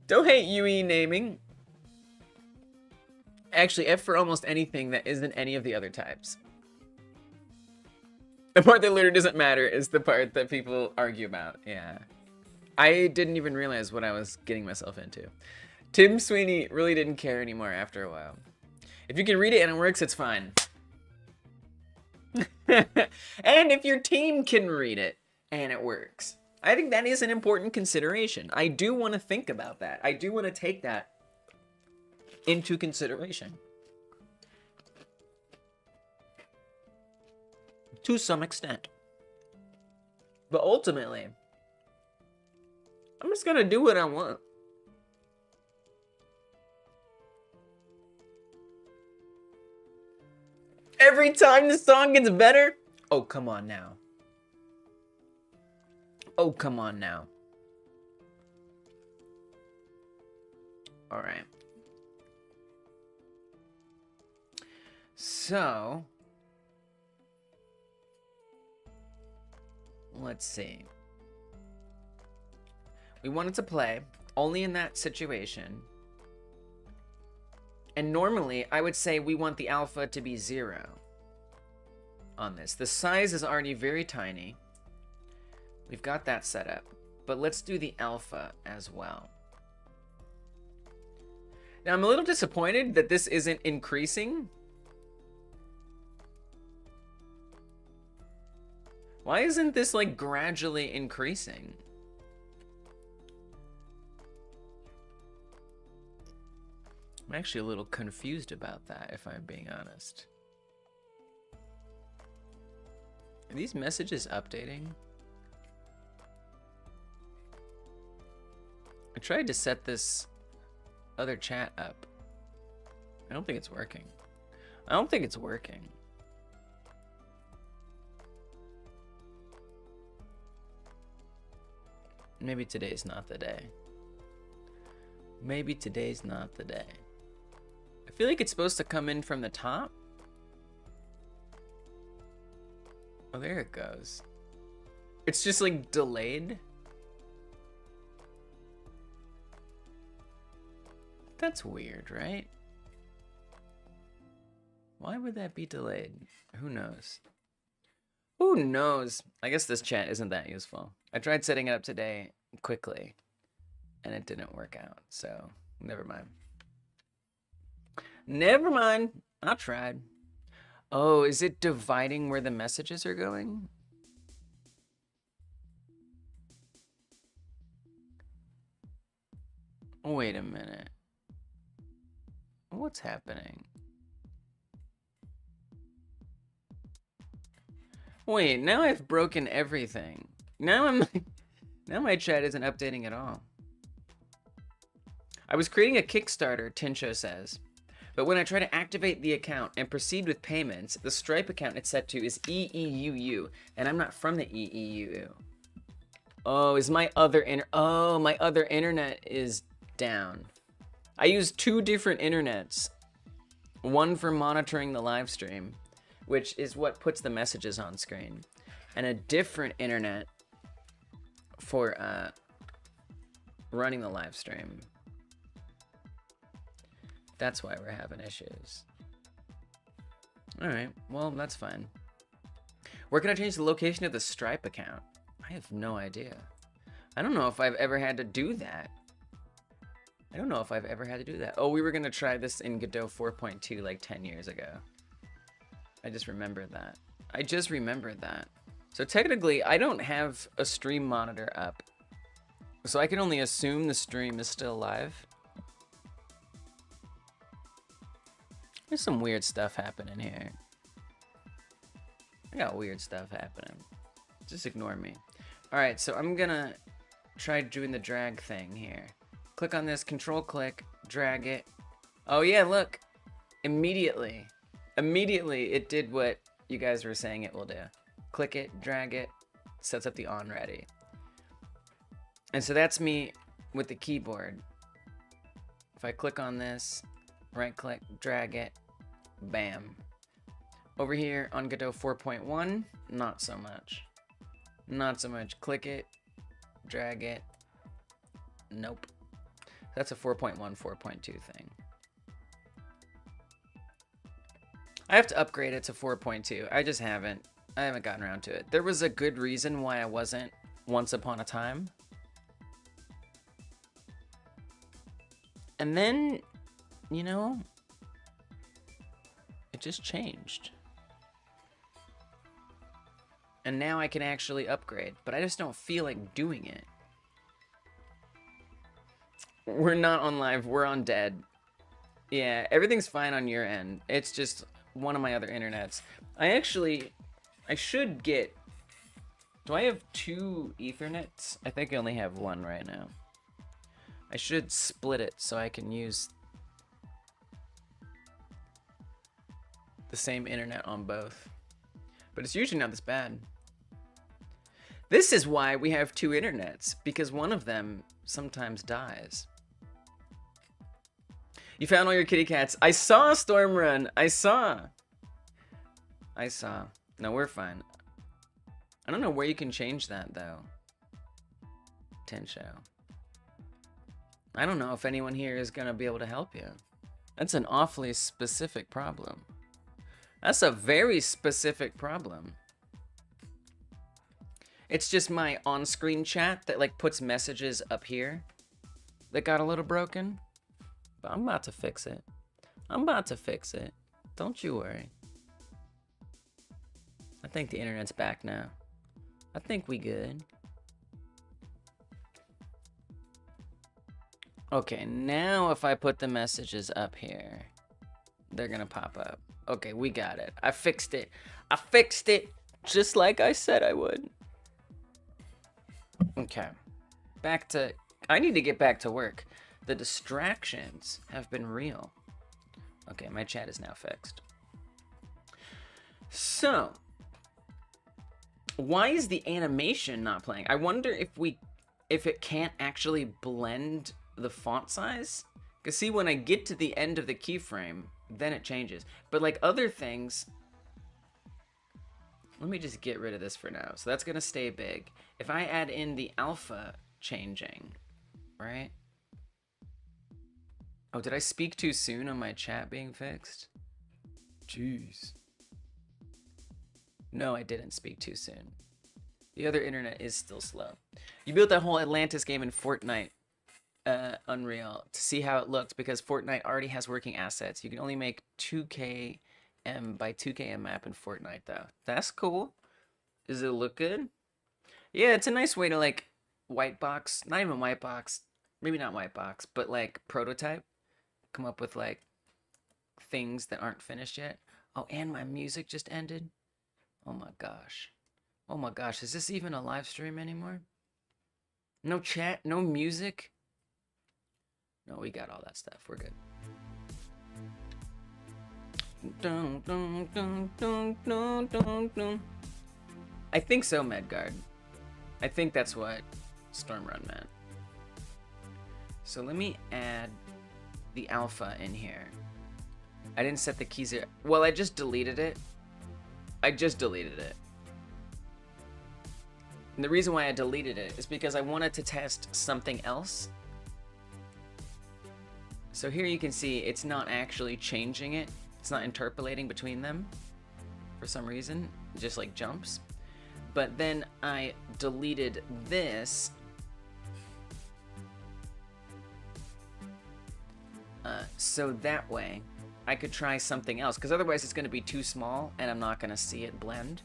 Don't hate UE naming. Actually, F for almost anything that isn't any of the other types. The part that literally doesn't matter is the part that people argue about. Yeah. I didn't even realize what I was getting myself into. Tim Sweeney really didn't care anymore after a while. If you can read it and it works, it's fine. And if your team can read it and it works. I think that is an important consideration. I do want to think about that. I do want to take that into consideration. To some extent. But ultimately, I'm just gonna do what I want. Every time the song gets better? Oh, come on now. Oh, come on now. Alright. So, let's see. We wanted to play only in that situation. And normally, I would say we want the alpha to be 0 on this. The size is already very tiny. We've got that set up. But let's do the alpha as well. Now, I'm a little disappointed that this isn't increasing. Why isn't this, like, gradually increasing? I'm actually a little confused about that, if I'm being honest. Are these messages updating? tried to set this other chat up. I don't think it's working. I don't think it's working. Maybe today's not the day. Maybe today's not the day. I feel like it's supposed to come in from the top. Oh, there it goes. It's just like delayed. That's weird, right? Why would that be delayed? Who knows? Who knows? I guess this chat isn't that useful. I tried setting it up today quickly, and it didn't work out, so never mind. Never mind. I tried. Oh, is it dividing where the messages are going? Wait a minute. What's happening? Wait, now I've broken everything. Now now my chat isn't updating at all. I was creating a Kickstarter, Tincho says. But when I try to activate the account and proceed with payments, the Stripe account it's set to is EEUU, and I'm not from the EEUU. Oh, is my other my other internet is down. I use 2 different internets. One for monitoring the live stream, which is what puts the messages on screen, and a different internet for running the live stream. That's why we're having issues. All right, well, that's fine. Where can I change the location of the Stripe account? I have no idea. I don't know if I've ever had to do that. Oh, we were gonna try this in Godot 4.2 like 10 years ago. I just remembered that. So technically, I don't have a stream monitor up. So I can only assume the stream is still live. There's some weird stuff happening here. I got weird stuff happening. Just ignore me. Alright, so I'm gonna try doing the drag thing here. Click on this, control click, drag it. Oh yeah, look. Immediately it did what you guys were saying it will do. Click it, drag it, sets up the on ready. And so that's me with the keyboard. If I click on this, right click, drag it, bam. Over here on Godot 4.1, not so much. Not so much. Click it, drag it, nope. That's a 4.1, 4.2 thing. I have to upgrade it to 4.2. I just haven't. I haven't gotten around to it. There was a good reason why I wasn't once upon a time. And then, you know, it just changed. And now I can actually upgrade, but I just don't feel like doing it. We're not on live, we're on dead. Yeah, everything's fine on your end. It's just one of my other internets. I should get... Do I have 2 Ethernets? I think I only have 1 right now. I should split it so I can use the same internet on both. But it's usually not this bad. This is why we have 2 internets, because one of them sometimes dies. You found all your kitty cats. I saw Stormrun. I saw. No, we're fine. I don't know where you can change that, though. Tensho. I don't know if anyone here is going to be able to help you. That's an awfully specific problem. That's a very specific problem. It's just my on-screen chat that like puts messages up here that got a little broken. But I'm about to fix it. Don't you worry. I think the internet's back now. I think we good. Okay, now if I put the messages up here, they're gonna pop up. Okay, we got it. I fixed it. Just like I said I would. Okay. Back to... I need to get back to work. The distractions have been real. Okay, my chat is now fixed. So, why is the animation not playing? I wonder if it can't actually blend the font size. Because see, when I get to the end of the keyframe, then it changes. But like other things, let me just get rid of this for now. So that's going to stay big. If I add in the alpha changing, right? Oh, did I speak too soon on my chat being fixed? Jeez. No, I didn't speak too soon. The other internet is still slow. You built that whole Atlantis game in Fortnite, Unreal, to see how it looked, because Fortnite already has working assets. You can only make 2K by 2K map in Fortnite, though. That's cool. Does it look good? Yeah, it's a nice way to, like, white box. Not even white box. Maybe not white box, but, like, prototype. Come up with, like, things that aren't finished yet. Oh, and my music just ended. Oh my gosh. Oh my gosh, is this even a live stream anymore? No chat, no music? No, we got all that stuff. We're good. Dun, dun, dun, dun, dun, dun, dun. I think so, Medgard. I think that's what Stormrun meant. So let me add the alpha in here. I didn't set the keys here. Well, I just deleted it. And the reason why I deleted it is because I wanted to test something else. So here you can see it's not actually changing it. It's not interpolating between them for some reason. It just like jumps. But then I deleted this. So that way I could try something else, because otherwise it's going to be too small and I'm not going to see it blend.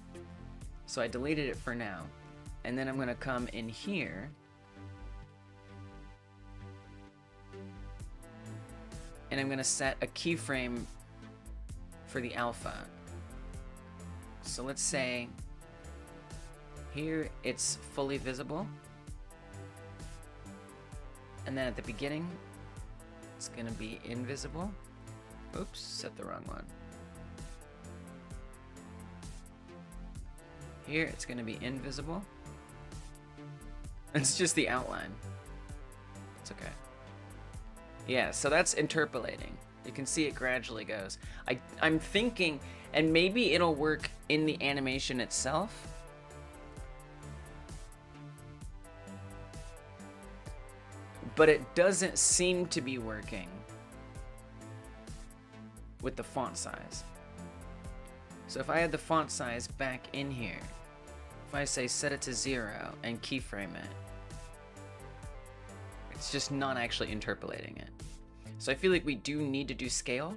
So I deleted it for now. And then I'm going to come in here and I'm going to set a keyframe for the alpha. So let's say here it's fully visible. And then at the beginning it's going to be invisible. Oops, set the wrong one. Here it's going to be invisible. It's just the outline. It's okay. Yeah, so that's interpolating. You can see it gradually goes. I'm thinking, and maybe it'll work in the animation itself. But it doesn't seem to be working with the font size. So if I had the font size back in here, if I say set it to 0 and keyframe it, it's just not actually interpolating it. So I feel like we do need to do scale.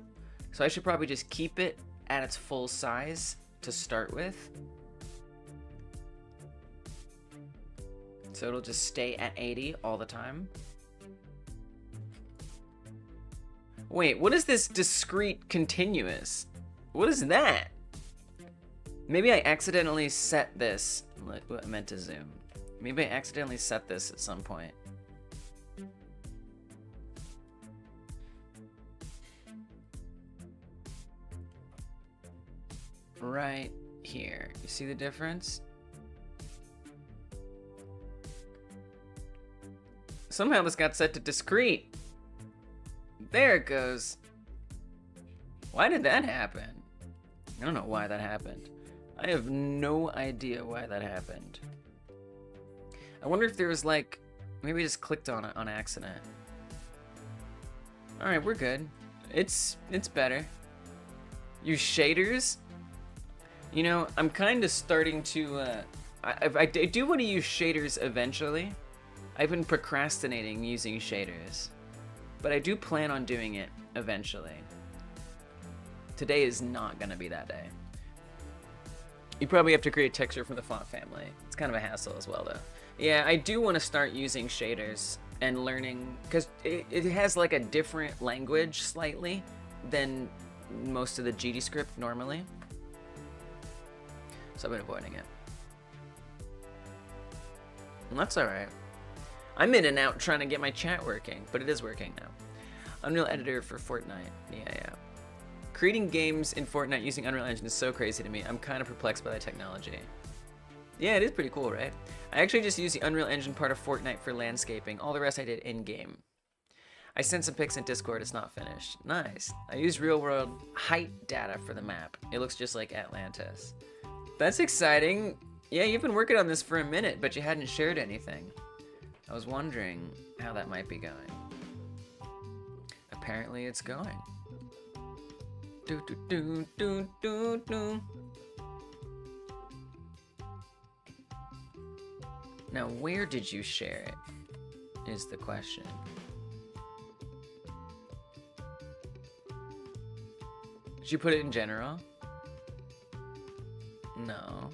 So I should probably just keep it at its full size to start with. So it'll just stay at 80 all the time. Wait, what is this discrete continuous? What is that? Maybe I accidentally set this. I meant to zoom. Maybe I accidentally set this at some point. Right here. You see the difference? Somehow this got set to discrete. There it goes. Why did that happen? I don't know why that happened. I have no idea why that happened. I wonder if there was like, maybe I just clicked on it on accident. All right, we're good. It's better. Use shaders? You know, I'm kind of starting to, I do want to use shaders eventually. I've been procrastinating using shaders, but I do plan on doing it eventually. Today is not gonna be that day. You probably have to create texture from the font family. It's kind of a hassle as well though. Yeah, I do want to start using shaders and learning, because it has like a different language slightly than most of the GD script normally. So I've been avoiding it. And that's alright. I'm in and out trying to get my chat working, but it is working now. Unreal Editor for Fortnite. Yeah. Creating games in Fortnite using Unreal Engine is so crazy to me. I'm kind of perplexed by that technology. Yeah, it is pretty cool, right? I actually just used the Unreal Engine part of Fortnite for landscaping. All the rest I did in-game. I sent some pics in Discord. It's not finished. Nice. I used real-world height data for the map. It looks just like Atlantis. That's exciting. Yeah, you've been working on this for a minute, but you hadn't shared anything. I was wondering how that might be going. Apparently it's going. Do do do do do do. Now, where did you share it? Is the question. Did you put it in general? No.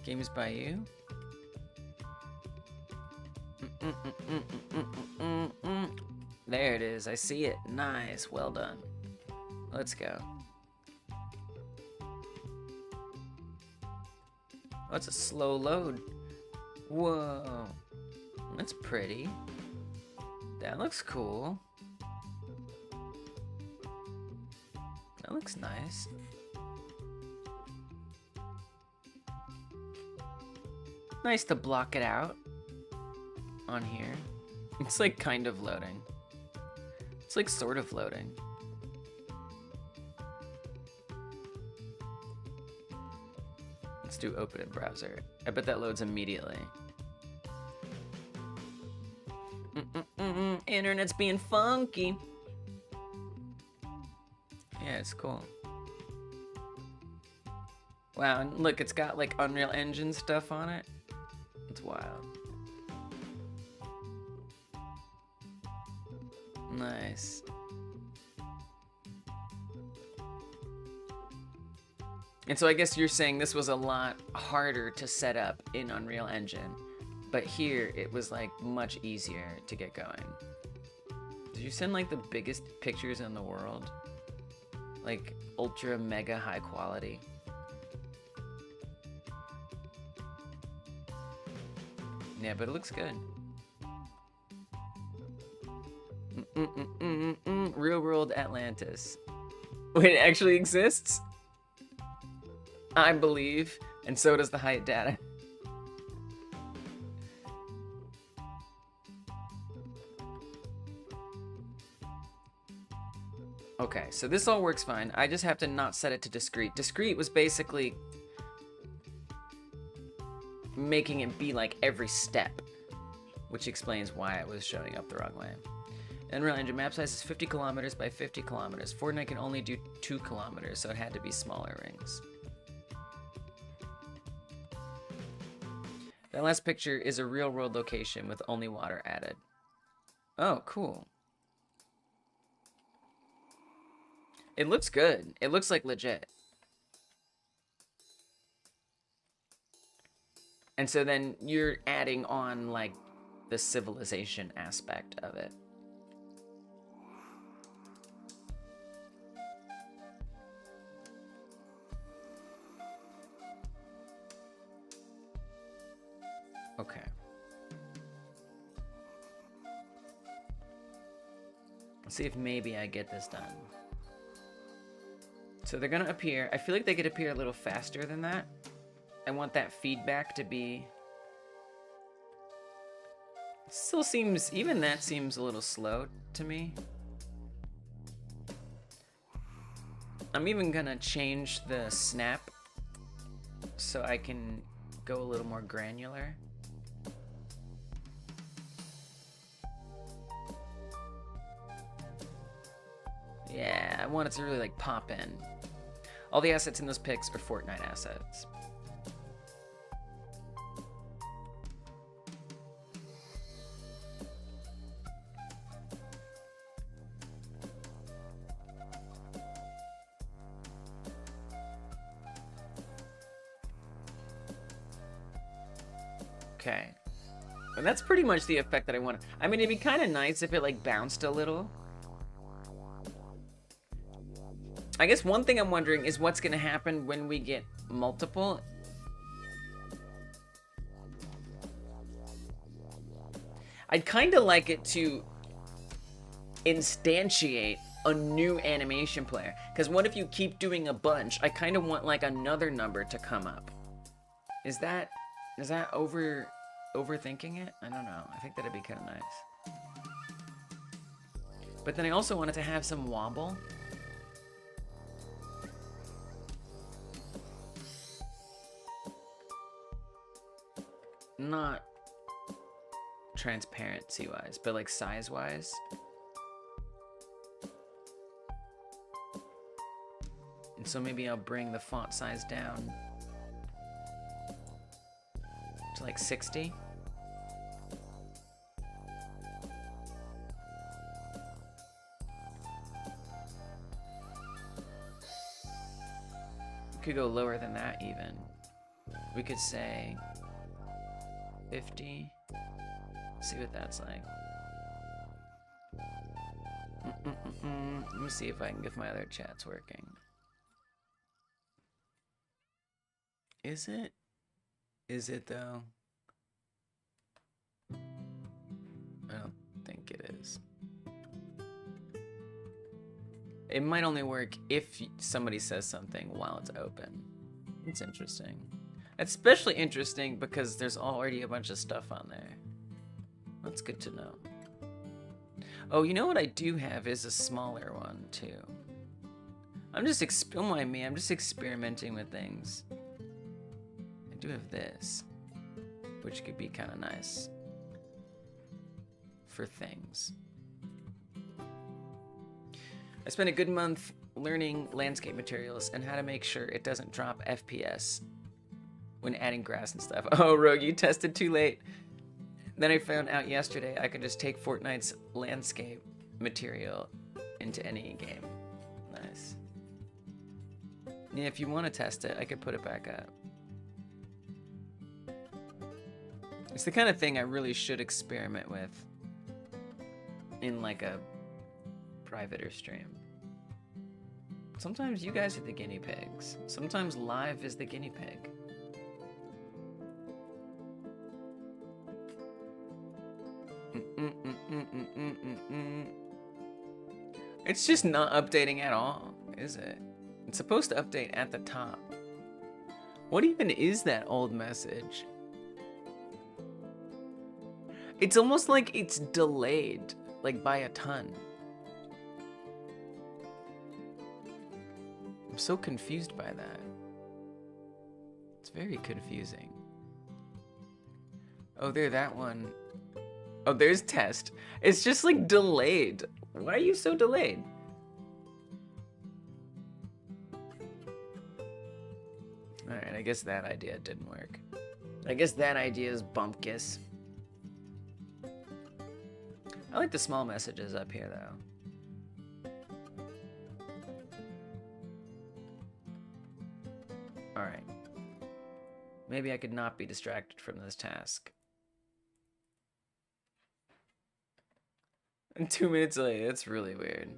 Games by you? There it is. I see it. Nice. Well done. Let's go. Oh, it's a slow load. Whoa. That's pretty. That looks cool. That looks nice. Nice to block it out on here. It's like kind of loading. It's like sort of loading. Let's do open in browser. I bet that loads immediately. Internet's being funky. Yeah, it's cool. Wow, and look, it's got like Unreal Engine stuff on it. It's wild. Nice. And so I guess you're saying this was a lot harder to set up in Unreal Engine, but here it was like much easier to get going. Did you send like the biggest pictures in the world? Like ultra mega high quality? Yeah, but it looks good. Real world Atlantis. Wait, it actually exists? I believe, and so does the height data. Okay, so this all works fine. I just have to not set it to discrete. Discrete was basically making it be like every step, which explains why it was showing up the wrong way. Unreal Engine map size is 50 kilometers by 50 kilometers. Fortnite can only do 2 kilometers, so it had to be smaller rings. That last picture is a real world location with only water added. Oh, cool. It looks good. It looks like legit. And so then you're adding on like the civilization aspect of it. Okay. Let's see if maybe I get this done. So they're gonna appear. I feel like they could appear a little faster than that. I want that feedback to be... It still seems... Even that seems a little slow to me. I'm even gonna change the snap so I can go a little more granular. Yeah, I want it to really like pop in. All the assets in those pics are Fortnite assets. Okay. And that's pretty much the effect that I want. I mean, it'd be kind of nice if it like bounced a little. I guess one thing I'm wondering is what's gonna happen when we get multiple. I'd kind of like it to instantiate a new animation player. Because what if you keep doing a bunch? I kind of want like another number to come up. Is that overthinking it? I don't know. I think that'd be kind of nice. But then I also wanted to have some wobble. Not transparency wise, but like size wise. And so maybe I'll bring the font size down to like 60. We could go lower than that even. We could say 50. See what that's like. Let me see if I can get my other chats working. Is it? Is it though? I don't think it is. It might only work if somebody says something while it's open. It's interesting. It's especially interesting because there's already a bunch of stuff on there. That's good to know. Oh, you know what I do have is a smaller one too. I'm just don't mind me. I'm just experimenting with things. I do have this, which could be kind of nice for things. I spent a good month learning landscape materials and how to make sure it doesn't drop FPS when adding grass and stuff. Oh, Rogue, you tested too late. Then I found out yesterday I could just take Fortnite's landscape material into any game. Nice. Yeah, if you want to test it, I could put it back up. It's the kind of thing I really should experiment with in like a private or stream. Sometimes you guys are the guinea pigs. Sometimes live is the guinea pig. It's just not updating at all, is it? It's supposed to update at the top. What even is that old message? It's almost like it's delayed, like by a ton. I'm so confused by that. It's very confusing. Oh, there, that one. Oh, there's test. It's just like delayed. Why are you so delayed? Alright, I guess that idea didn't work. I guess that idea is bumpkiss. I like the small messages up here, though. Alright. Maybe I could not be distracted from this task. And 2 minutes later, that's really weird.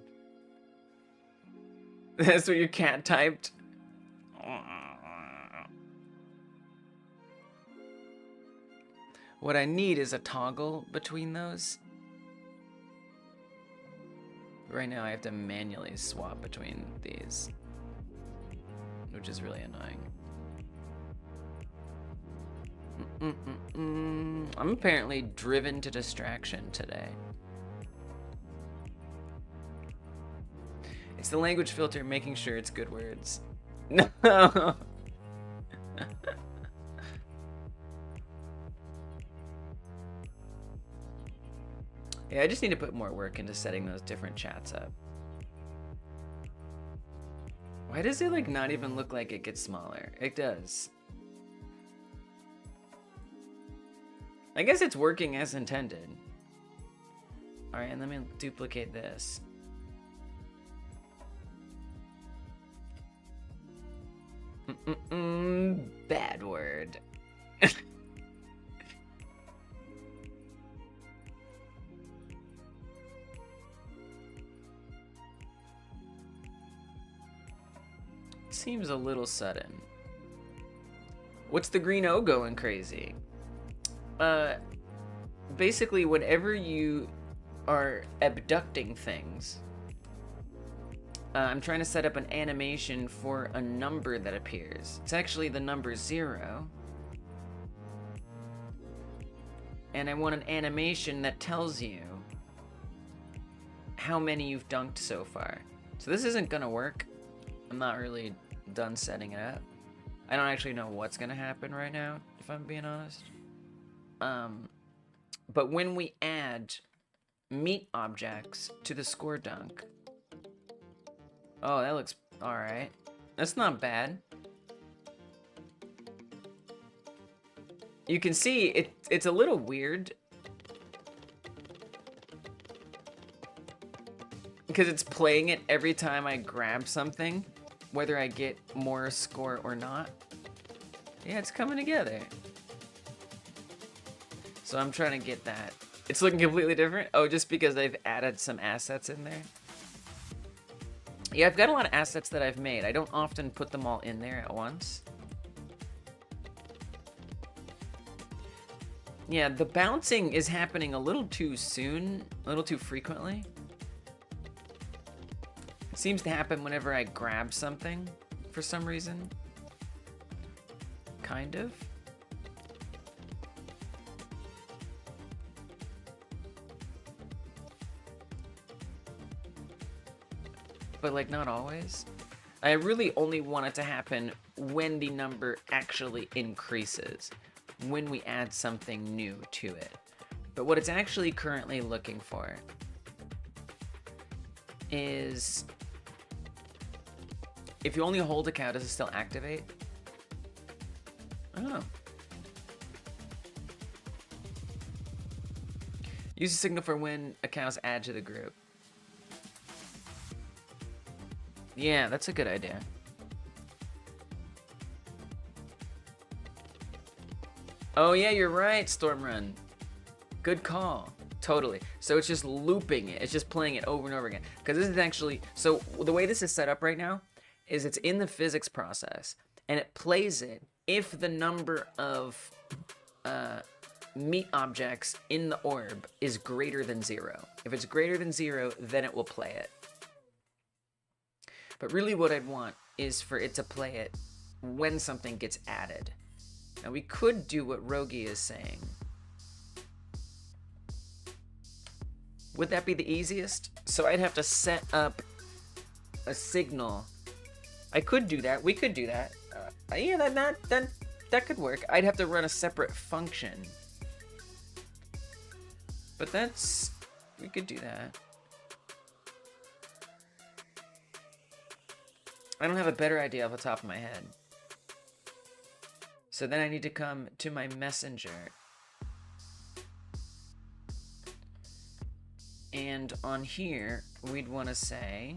That's what your cat typed? What I need is a toggle between those. Right now I have to manually swap between these, which is really annoying. I'm apparently driven to distraction today. It's the language filter making sure it's good words. No. Yeah, I just need to put more work into setting those different chats up. Why does it like not even look like it gets smaller? It does. I guess it's working as intended. All right, and let me duplicate this. Bad word. Seems a little sudden. What's the green O going crazy? basically whenever you are abducting things, I'm trying to set up an animation for a number that appears. It's actually the number 0. And I want an animation that tells you how many you've dunked so far. So this isn't gonna work. I'm not really done setting it up. I don't actually know what's gonna happen right now, if I'm being honest. But when we add meat objects to the score dunk, oh, that looks alright. That's not bad. You can see it's a little weird because it's playing it every time I grab something, whether I get more score or not. Yeah, it's coming together. So I'm trying to get that. It's looking completely different. Oh, just because they've added some assets in there. Yeah, I've got a lot of assets that I've made. I don't often put them all in there at once. Yeah, the bouncing is happening a little too soon, a little too frequently. It seems to happen whenever I grab something for some reason. Kind of. But like not always. I really only want it to happen when the number actually increases, when we add something new to it. But what it's actually currently looking for is if you only hold a cow, does it still activate? I don't know. Use a signal for when accounts add to the group. Yeah, that's a good idea. Oh yeah, you're right, Stormrun. Good call. Totally. So it's just looping it. It's just playing it over and over again. Because this is actually... So the way this is set up right now is it's in the physics process. And it plays it if the number of meat objects in the orb is greater than 0. If it's greater than 0, then it will play it. But really what I'd want is for it to play it when something gets added. Now we could do what Rogi is saying. Would that be the easiest? So I'd have to set up a signal. I could do that. We could do that. Yeah, that could work. I'd have to run a separate function. But that's... We could do that. I don't have a better idea off the top of my head. So then I need to come to my messenger. And on here, we'd want to say...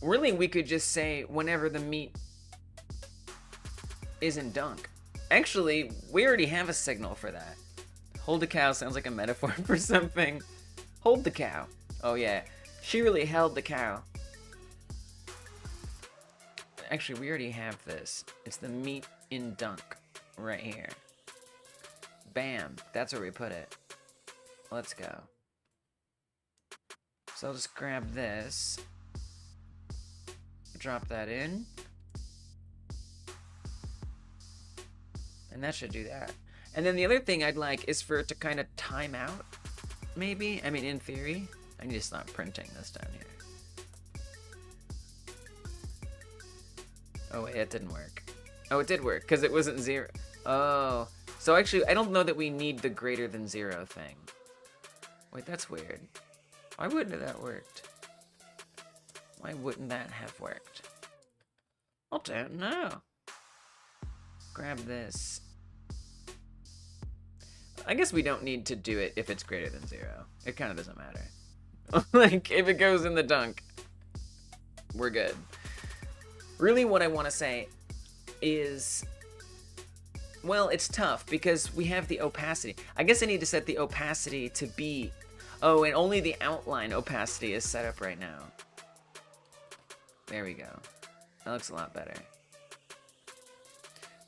Really, we could just say whenever the meat isn't dunk. Actually, we already have a signal for that. Hold the cow sounds like a metaphor for something. Hold the cow. Oh yeah, she really held the cow. Actually, we already have this. It's the meat in dunk right here. Bam, that's where we put it. Let's go. So I'll just grab this. Drop that in. And that should do that. And then the other thing I'd like is for it to kind of time out, maybe. I mean, in theory. I need to stop printing this down here. Oh, wait, it didn't work. Oh, it did work, because it wasn't 0. Oh. So actually, I don't know that we need the greater than 0 thing. Wait, that's weird. Why wouldn't that worked? Why wouldn't that have worked? I don't know. Grab this. I guess we don't need to do it if it's greater than 0. It kind of doesn't matter. Like, if it goes in the dunk, we're good. Really what I want to say is... Well, it's tough because we have the opacity. I guess I need to set the opacity to be... Oh, and only the outline opacity is set up right now. There we go. That looks a lot better.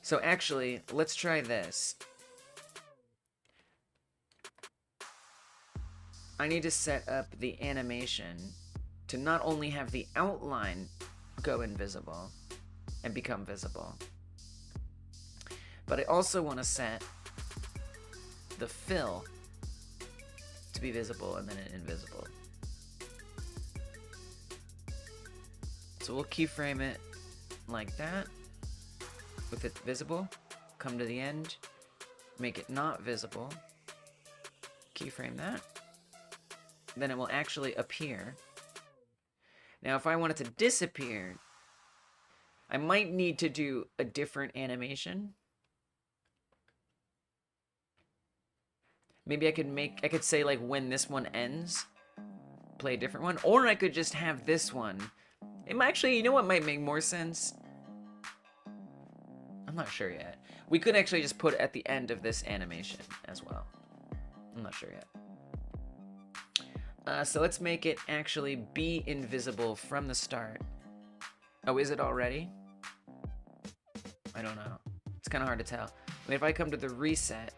So actually, let's try this. I need to set up the animation to not only have the outline go invisible and become visible, but I also want to set the fill to be visible and then invisible. So we'll keyframe it like that, with it visible, come to the end, make it not visible, keyframe that, then it will actually appear. Now if I want it to disappear, I might need to do a different animation. Maybe I could say like when this one ends, play a different one, or I could just have this one. It might actually, you know what might make more sense? I'm not sure yet. We could actually just put it at the end of this animation as well. I'm not sure yet. So let's make it actually be invisible from the start. Oh, is it already? I don't know. It's kind of hard to tell. I mean, if I come to the reset,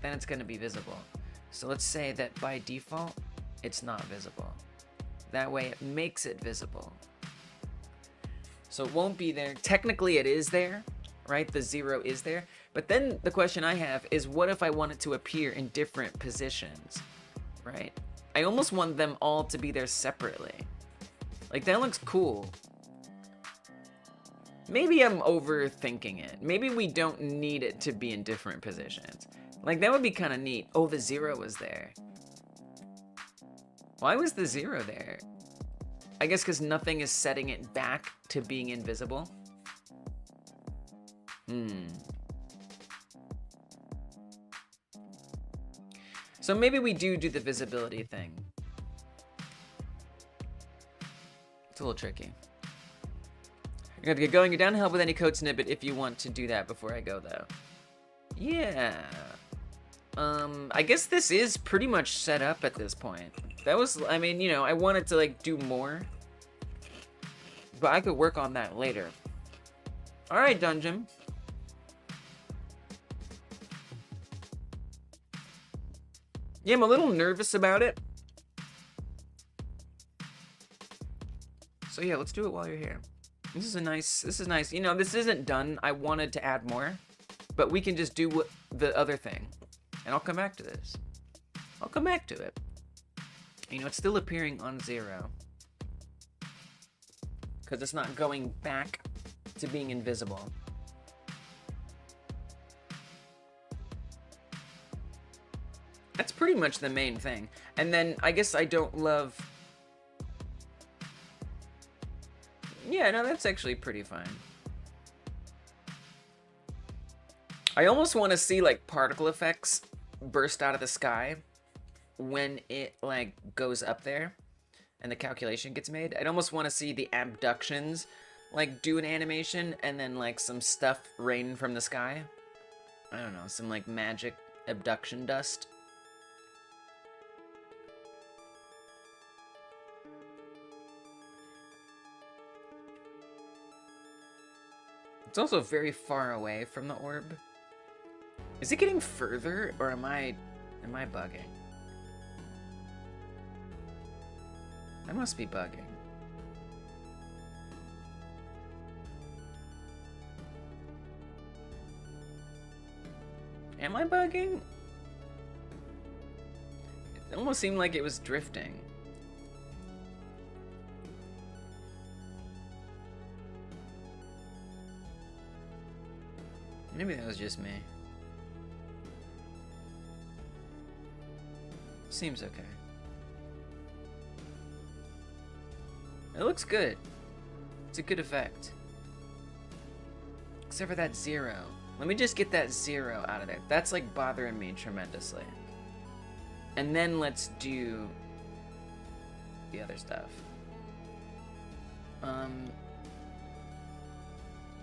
then it's going to be visible. So let's say that by default, it's not visible. That way it makes it visible. So it won't be there. Technically it is there, right? The 0 is there. But then the question I have is, what if I want it to appear in different positions, right? I almost want them all to be there separately. Like, that looks cool. Maybe I'm overthinking it. Maybe we don't need it to be in different positions. Like, that would be kind of neat. Oh, the 0 was there. Why was the 0 there? I guess because nothing is setting it back to being invisible. So maybe we do the visibility thing. It's a little tricky. You're gonna get going. You're down to help with any code snippet if you want to do that before I go, though. Yeah. I guess this is pretty much set up at this point. That was, I mean, you know, I wanted to, like, do more. But I could work on that later. Alright, Dungeon. Yeah, I'm a little nervous about it. So yeah, let's do it while you're here. This is nice. You know, this isn't done. I wanted to add more. But we can just do the other thing. And I'll come back to this. I'll come back to it. You know, it's still appearing on 0. Because it's not going back to being invisible. That's pretty much the main thing. And then I guess I don't love... Yeah, no, that's actually pretty fine. I almost want to see, like, particle effects burst out of the sky when it, like, goes up there and the calculation gets made. I'd almost want to see the abductions, like, do an animation and then, like, some stuff rain from the sky. I don't know, some, like, magic abduction dust. It's also very far away from the orb. Is it getting further, or am I bugging? I must be bugging. Am I bugging? It almost seemed like it was drifting. Maybe that was just me. Seems okay. It looks good. It's a good effect. Except for that 0. Let me just get that 0 out of there. That's like bothering me tremendously. And then let's do the other stuff.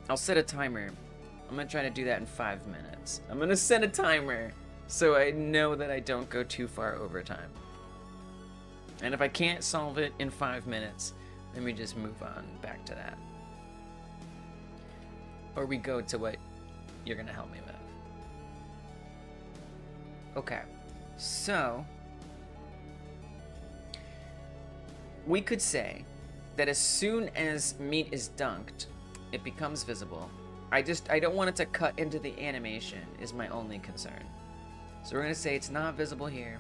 I'll set a timer. I'm gonna try to do that in 5 minutes. I'm gonna set a timer so I know that I don't go too far over time. And if I can't solve it in 5 minutes, then we just move on back to that. Or we go to what you're gonna help me with. Okay, so we could say that as soon as meat is dunked, it becomes visible. I don't want it to cut into the animation is my only concern. So we're gonna say it's not visible here.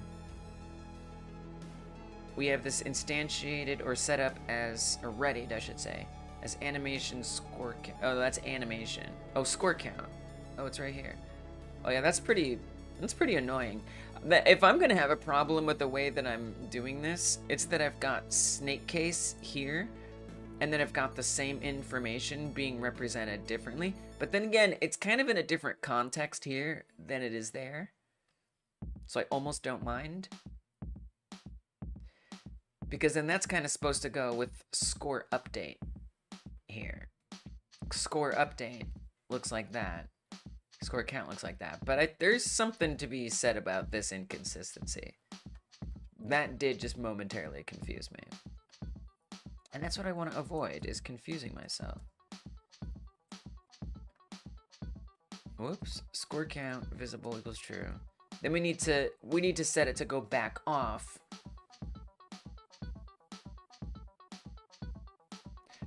We have this instantiated or set up as, or readied, I should say, as animation score count. Oh, that's animation. Oh, score count. Oh, it's right here. Oh yeah, that's pretty annoying. If I'm gonna have a problem with the way that I'm doing this, it's that I've got snake case here, and then I've got the same information being represented differently. But then again, it's kind of in a different context here than it is there. So I almost don't mind. Because then that's kind of supposed to go with score update here. Score update looks like that. Score count looks like that. But there's something to be said about this inconsistency. That did just momentarily confuse me. And that's what I want to avoid, is confusing myself. Whoops. Score count visible equals true. Then we need to set it to go back off.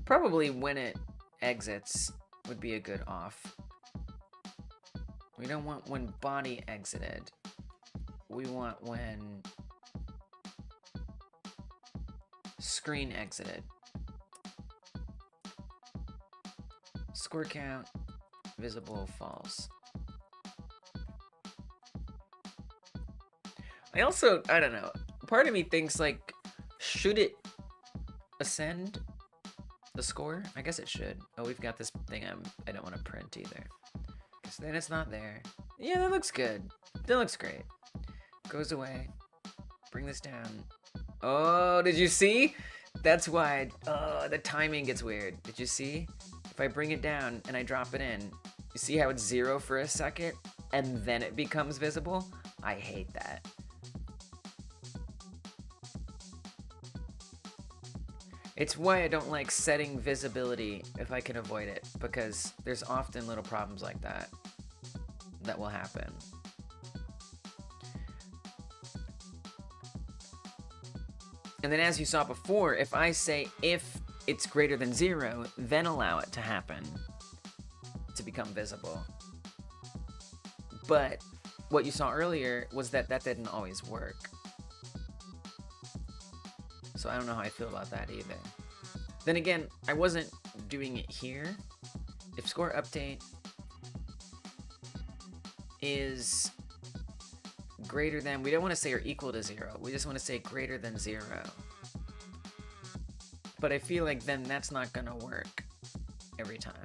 Probably when it exits would be a good off. We don't want when body exited. We want when screen exited. Score count, visible, false. I don't know. Part of me thinks, like, should it ascend the score? I guess it should. Oh, we've got this thing I don't want to print either. Because then it's not there. Yeah, that looks good. That looks great. Goes away. Bring this down. Oh, did you see? That's why, the timing gets weird. Did you see? If I bring it down and I drop it in, you see how it's 0 for a second and then it becomes visible? I hate that. It's why I don't like setting visibility if I can avoid it, because there's often little problems like that that will happen. And then as you saw before, if I say if it's greater than 0, then allow it to happen to become visible. But what you saw earlier was that that didn't always work. So I don't know how I feel about that either. Then again, I wasn't doing it here. If score update is greater than, we don't want to say or equal to 0. We just want to say greater than 0. But I feel like then that's not gonna work every time.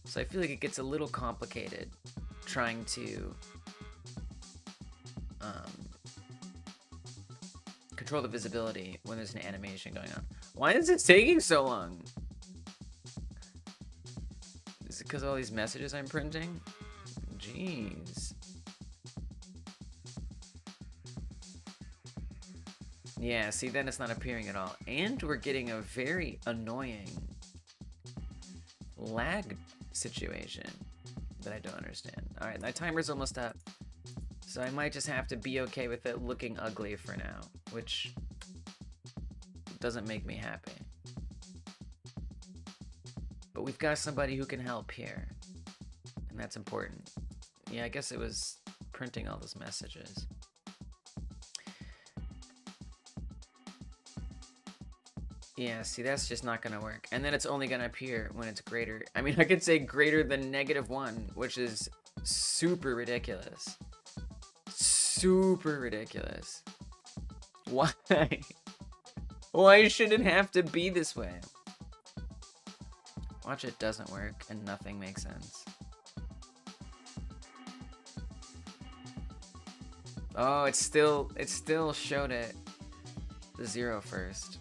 So I feel like it gets a little complicated trying to control the visibility when there's an animation going on. Why is it taking so long? Is it because of all these messages I'm printing? Jeez. Yeah, see, then it's not appearing at all. And we're getting a very annoying lag situation that I don't understand. Alright, my timer's almost up. So I might just have to be okay with it looking ugly for now, which doesn't make me happy. But we've got somebody who can help here, and that's important. Yeah, I guess it was printing all those messages. Yeah, see, that's just not gonna work. And then it's only gonna appear when it's greater. I mean, I could say greater than -1, which is super ridiculous. Super ridiculous. Why? Why should it have to be this way? Watch, it doesn't work and nothing makes sense. Oh, it still showed it the 0 first.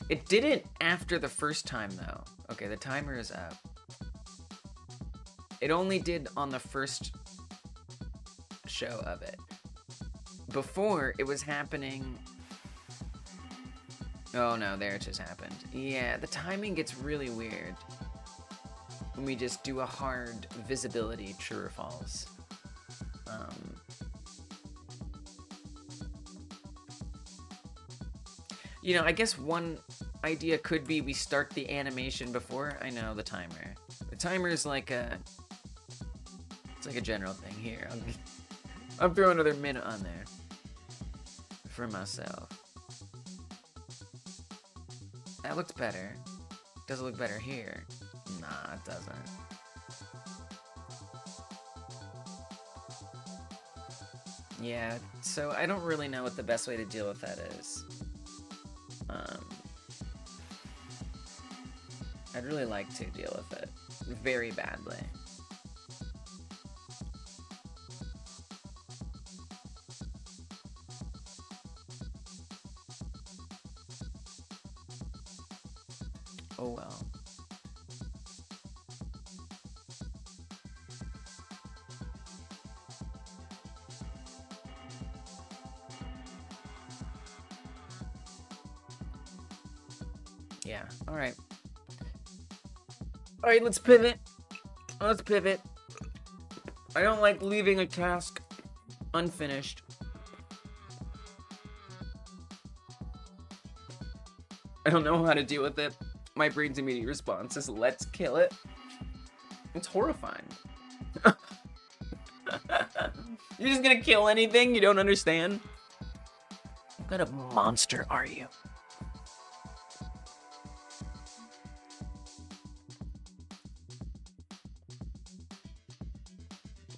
It didn't after the first time though. Okay, the timer is up. It only did on the first show of it. Before, it was happening... Oh no, there it just happened. Yeah, the timing gets really weird. when we just do a hard visibility true or false. You know, I guess one idea could be we start the animation before. I know, the timer. The timer is like a... It's like a general thing. Here, I'll throw another minute on there. For myself. That looks better. Does it look better here? Nah, it doesn't. Yeah, so I don't really know what the best way to deal with that is. I'd really like to deal with it very badly. Oh well. Yeah, alright. Alright, let's pivot. Let's pivot. I don't like leaving a task unfinished. I don't know how to deal with it. My brain's immediate response is, let's kill it. It's horrifying. You're just gonna kill anything you don't understand? What kind of monster are you?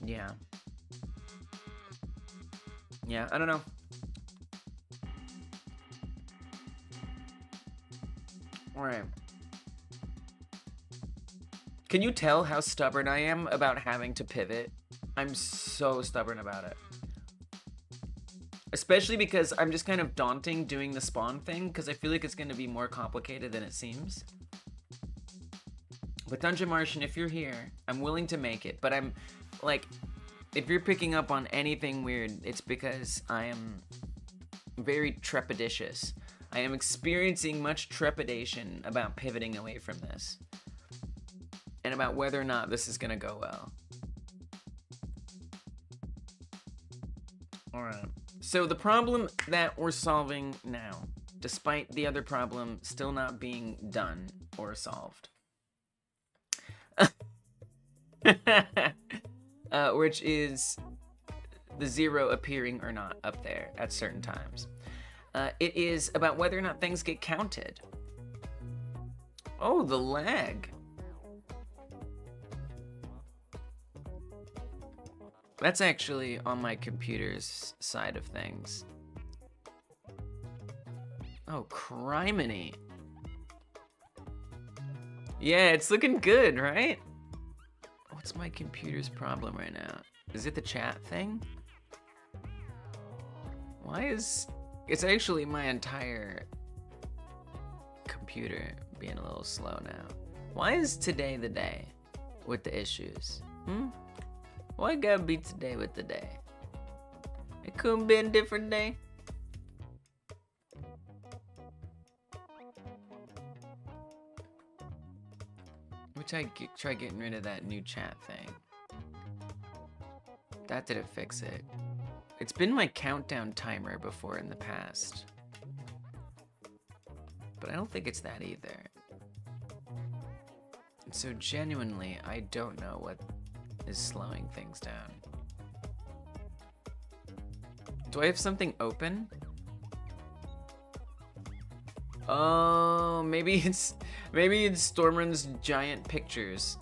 Yeah. Yeah, I don't know. Alright. Can you tell how stubborn I am about having to pivot? I'm so stubborn about it. Especially because I'm just kind of daunting doing the spawn thing, because I feel like it's going to be more complicated than it seems. But Dungeon Martian, if you're here, I'm willing to make it, but I'm, like, if you're picking up on anything weird, it's because I am very trepidatious. I am experiencing much trepidation about pivoting away from this. And about whether or not this is gonna go well. Alright. So the problem that we're solving now, despite the other problem still not being done or solved. Which is the 0 appearing or not up there at certain times. It is about whether or not things get counted. Oh, the lag. That's actually on my computer's side of things. Oh, criminy. Yeah, it's looking good, right? What's my computer's problem right now? Is it the chat thing? Why is... It's actually my entire computer being a little slow now. Why is today the day with the issues? Why gotta be today with the day? It couldn't be a different day. Which I try getting rid of that new chat thing. That didn't fix it. It's been my countdown timer before in the past. But I don't think it's that either. And so genuinely, I don't know what is slowing things down. Do I have something open? Oh, maybe it's Stormrun's giant pictures.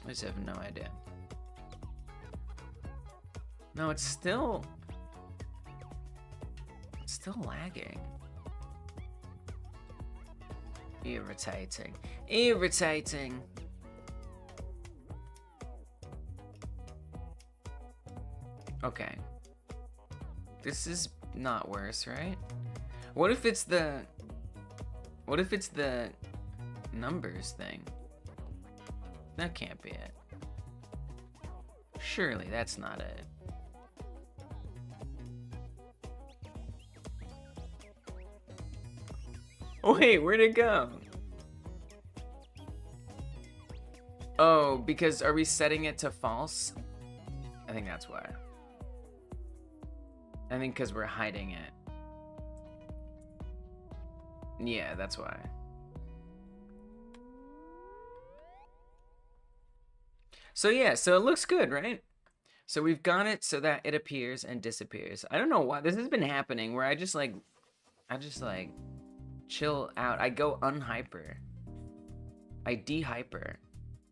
I just have no idea. No, it's still lagging. Irritating. Irritating. Okay. This is not worse, right? What if it's the numbers thing? That can't be it. Surely that's not it. Wait, where'd it go? Oh, because are we setting it to false? I think that's why. I think because we're hiding it. Yeah, that's why. So yeah, so it looks good, right? So we've got it so that it appears and disappears. I don't know why this has been happening where I just like chill out. I go unhyper. I de-hyper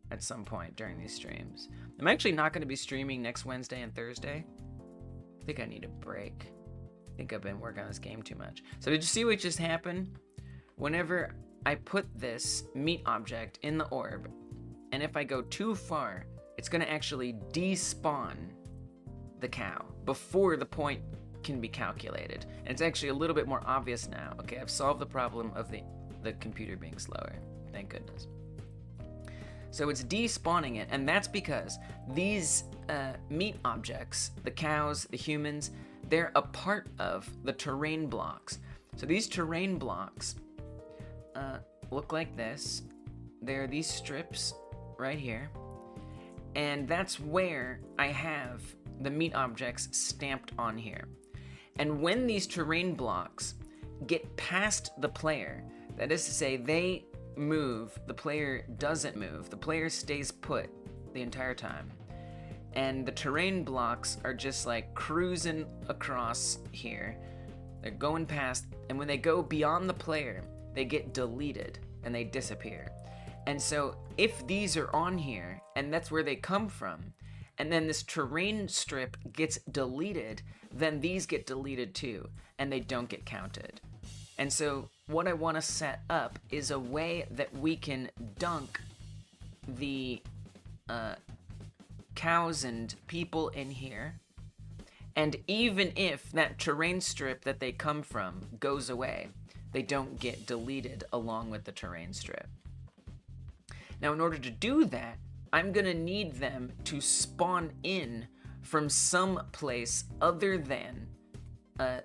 at some point during these streams. I'm actually not going to be streaming next Wednesday and Thursday. I think I need a break. I think I've been working on this game too much. So did you see what just happened? Whenever I put this meat object in the orb, and if I go too far, it's going to actually despawn the cow before the point can be calculated. And it's actually a little bit more obvious now. Okay, I've solved the problem of the computer being slower. Thank goodness. So it's despawning it, and that's because these meat objects, the cows, the humans, they're a part of the terrain blocks. So these terrain blocks look like this. There are these strips right here, and that's where I have the meat objects stamped on here. And when these terrain blocks get past the player, that is to say they move, the player doesn't move, the player stays put the entire time, and the terrain blocks are just like cruising across here. They're going past, and when they go beyond the player, they get deleted and they disappear. And so if these are on here, and that's where they come from, and then this terrain strip gets deleted, then these get deleted too, and they don't get counted. And so what I want to set up is a way that we can dunk the cows and people in here, and even if that terrain strip that they come from goes away, they don't get deleted along with the terrain strip. Now, in order to do that, I'm gonna need them to spawn in from some place other than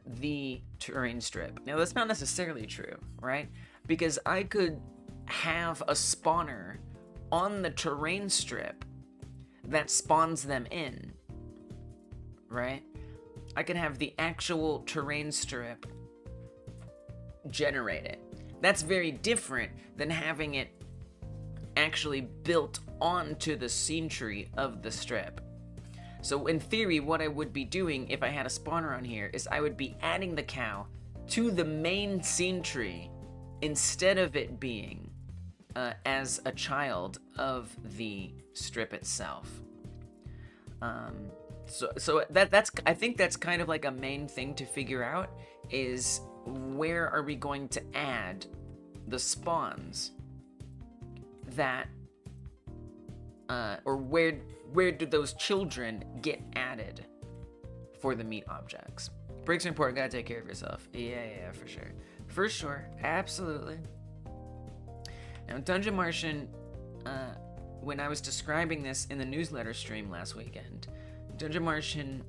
the terrain strip. Now, that's not necessarily true, right? Because I could have a spawner on the terrain strip that spawns them in, right? I can have the actual terrain strip generate it. That's very different than having it actually built onto the scene tree of the strip. So in theory, what I would be doing if I had a spawner on here is I would be adding the cow to the main scene tree instead of it being as a child of the strip itself. So that's I think that's kind of like a main thing to figure out, is where are we going to add the spawns that or where do those children get added for the meat objects? Breaks are important, gotta take care of yourself. Yeah, for sure. For sure, absolutely. Now, Dungeon Martian, when I was describing this in the newsletter stream last weekend, Dungeon Martian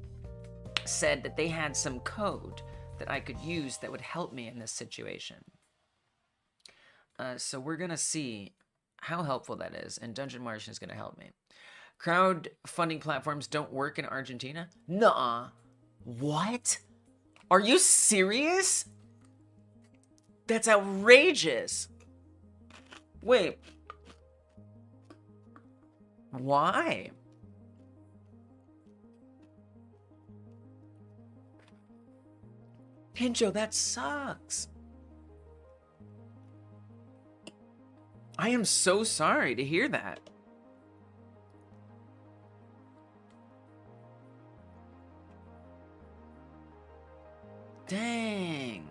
said that they had some code that I could use that would help me in this situation. So we're gonna see how helpful that is, and Dungeon Martian is gonna help me. Crowdfunding platforms don't work in Argentina? Nuh-uh. What? Are you serious? That's outrageous. Wait. Why? Pincho, that sucks. I am so sorry to hear that. Dang.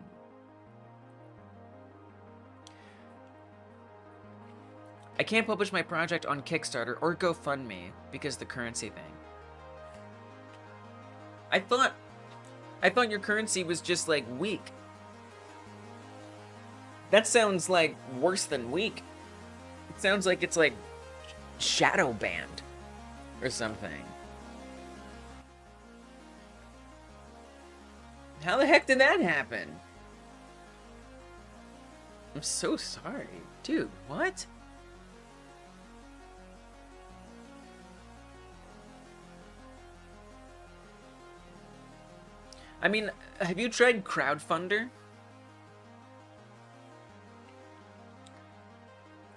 I can't publish my project on Kickstarter or GoFundMe because the currency thing. I thought your currency was just like weak. That sounds like worse than weak. It sounds like it's like shadow banned or something. How the heck did that happen? I'm so sorry. Dude, what? I mean, have you tried Crowdfunder?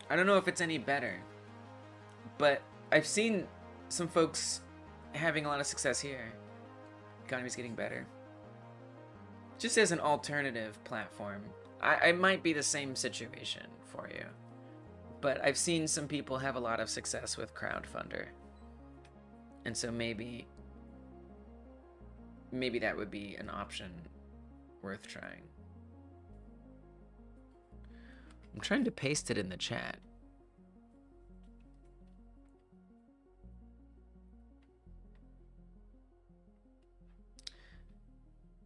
I don't know if it's any better, but I've seen some folks having a lot of success here. Economy's getting better. Just as an alternative platform. I might be the same situation for you, but I've seen some people have a lot of success with Crowdfunder. And so maybe that would be an option worth trying. I'm trying to paste it in the chat.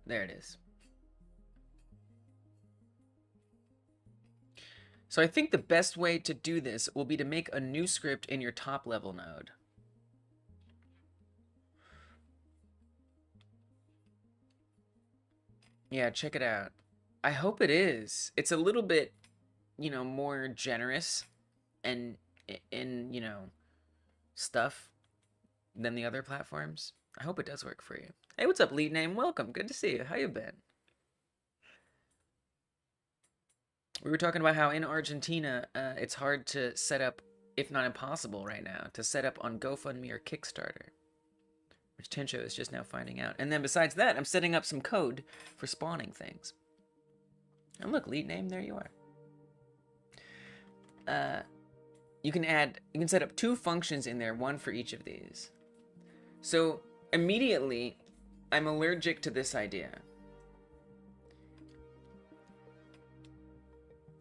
There it is. So I think the best way to do this will be to make a new script in your top level node. Yeah, check it out. I hope it is. It's a little bit, you know, more generous and in, you know, stuff than the other platforms. I hope it does work for you. Hey, what's up, lead name? Welcome. Good to see you. How you been? We were talking about how in Argentina, it's hard to set up, if not impossible right now, to set up on GoFundMe or Kickstarter, which Tencho is just now finding out. And then besides that, I'm setting up some code for spawning things. And look, lead name, there you are. You can set up 2 functions in there, 1 for each of these. So immediately, I'm allergic to this idea.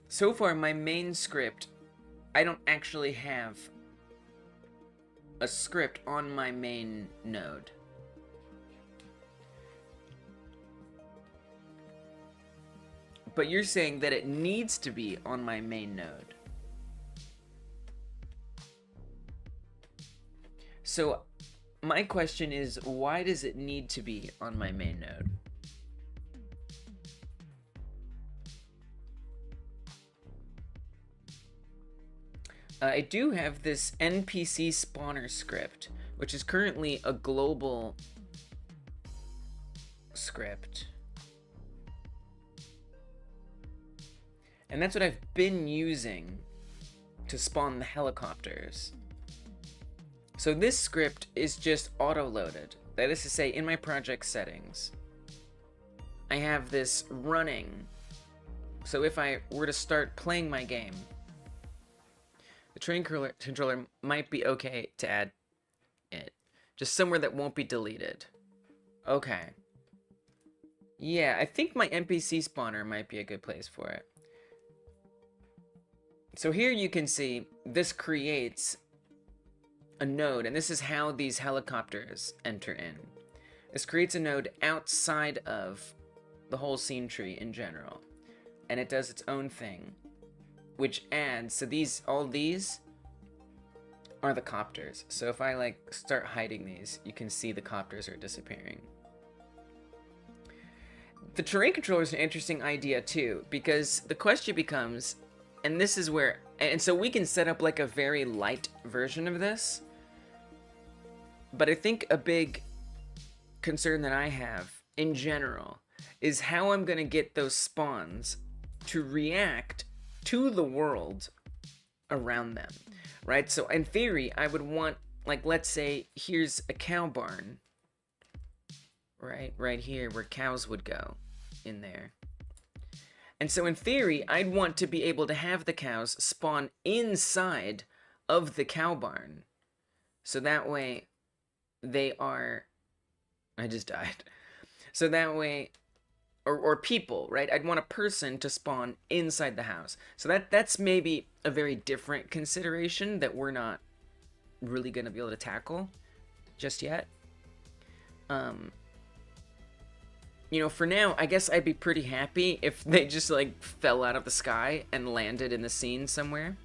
So far, my main script, I don't actually have a script on my main node. But you're saying that it needs to be on my main node. So my question is, why does it need to be on my main node? I do have this NPC spawner script, which is currently a global script. And that's what I've been using to spawn the helicopters. So this script is just auto-loaded. That is to say, in my project settings, I have this running. So if I were to start playing my game, the train controller might be okay to add it. Just somewhere that won't be deleted. Okay. Yeah, I think my NPC spawner might be a good place for it. So here you can see this creates a node, and this is how these helicopters enter in. This creates a node outside of the whole scene tree in general, and it does its own thing, which adds, so all these are the copters. So if I like start hiding these, you can see the copters are disappearing. The terrain controller is an interesting idea too, because the question becomes, and this is where, and so we can set up like a very light version of this, but I think a big concern that I have in general is how I'm gonna get those spawns to react to the world around them, right? So in theory, I would want, like, let's say here's a cow barn, right here where cows would go in there. And so in theory, I'd want to be able to have the cows spawn inside of the cow barn. So that way they are, I just died. So that way, or people, right? I'd want a person to spawn inside the house. So that's maybe a very different consideration that we're not really going to be able to tackle just yet. You know, for now, I guess I'd be pretty happy if they just, like, fell out of the sky and landed in the scene somewhere.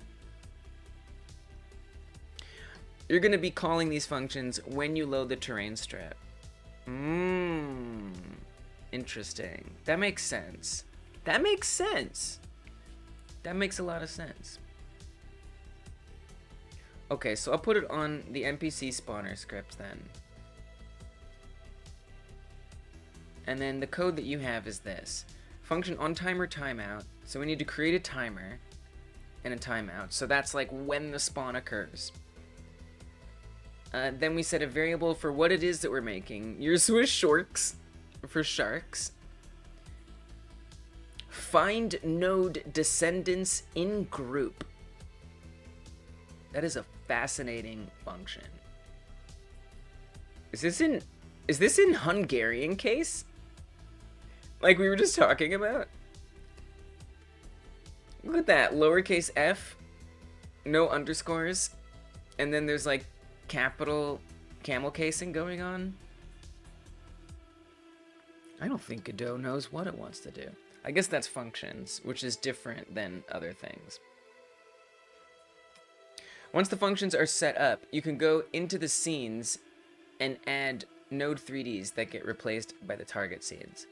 You're going to be calling these functions when you load the terrain strip. Interesting. That makes sense. That makes sense. That makes a lot of sense. Okay, so I'll put it on the NPC spawner script then. And then the code that you have is this. Function on timer timeout. So we need to create a timer and a timeout. So that's like when the spawn occurs. Then we set a variable for what it is that we're making. Yours was sharks, for sharks. Find node descendants in group. That is a fascinating function. Is this in Hungarian case? Like we were just talking about? Look at that, lowercase f, no underscores, and then there's like capital camel casing going on. I don't think Godot knows what it wants to do. I guess that's functions, which is different than other things. Once the functions are set up, you can go into the scenes and add node 3Ds that get replaced by the target scenes.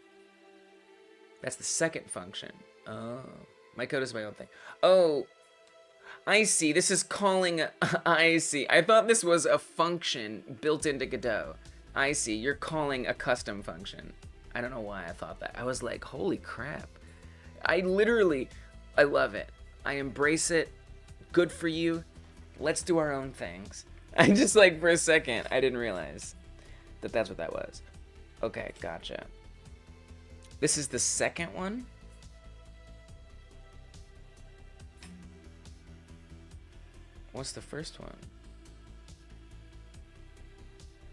That's the second function. Oh, my code is my own thing. Oh, I see. This is calling. I see. I thought this was a function built into Godot. I see. You're calling a custom function. I don't know why I thought that. I was like, holy crap. I love it. I embrace it. Good for you. Let's do our own things. I just like for a second, I didn't realize that that's what that was. Okay, gotcha. This is the second one. What's the first one?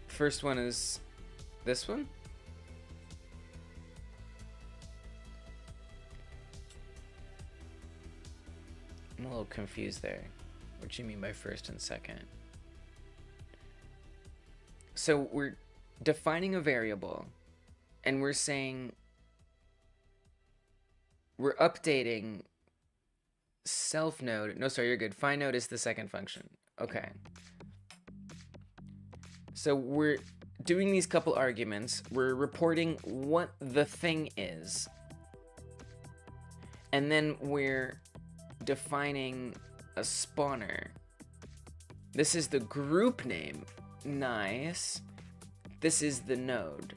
First one is this one? I'm a little confused there. What do you mean by first and second? So we're defining a variable and we're saying we're updating self node. No, sorry, you're good. Find node is the second function. Okay. So we're doing these couple arguments. We're reporting what the thing is. And then we're defining a spawner. This is the group name. Nice. This is the node.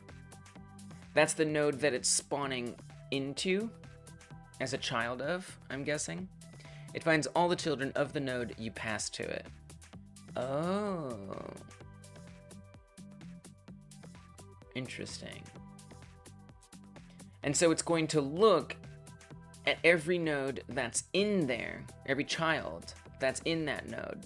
That's the node that it's spawning into as a child of, I'm guessing. It finds all the children of the node you pass to it. Oh. Interesting. And so it's going to look at every node that's in there, every child that's in that node.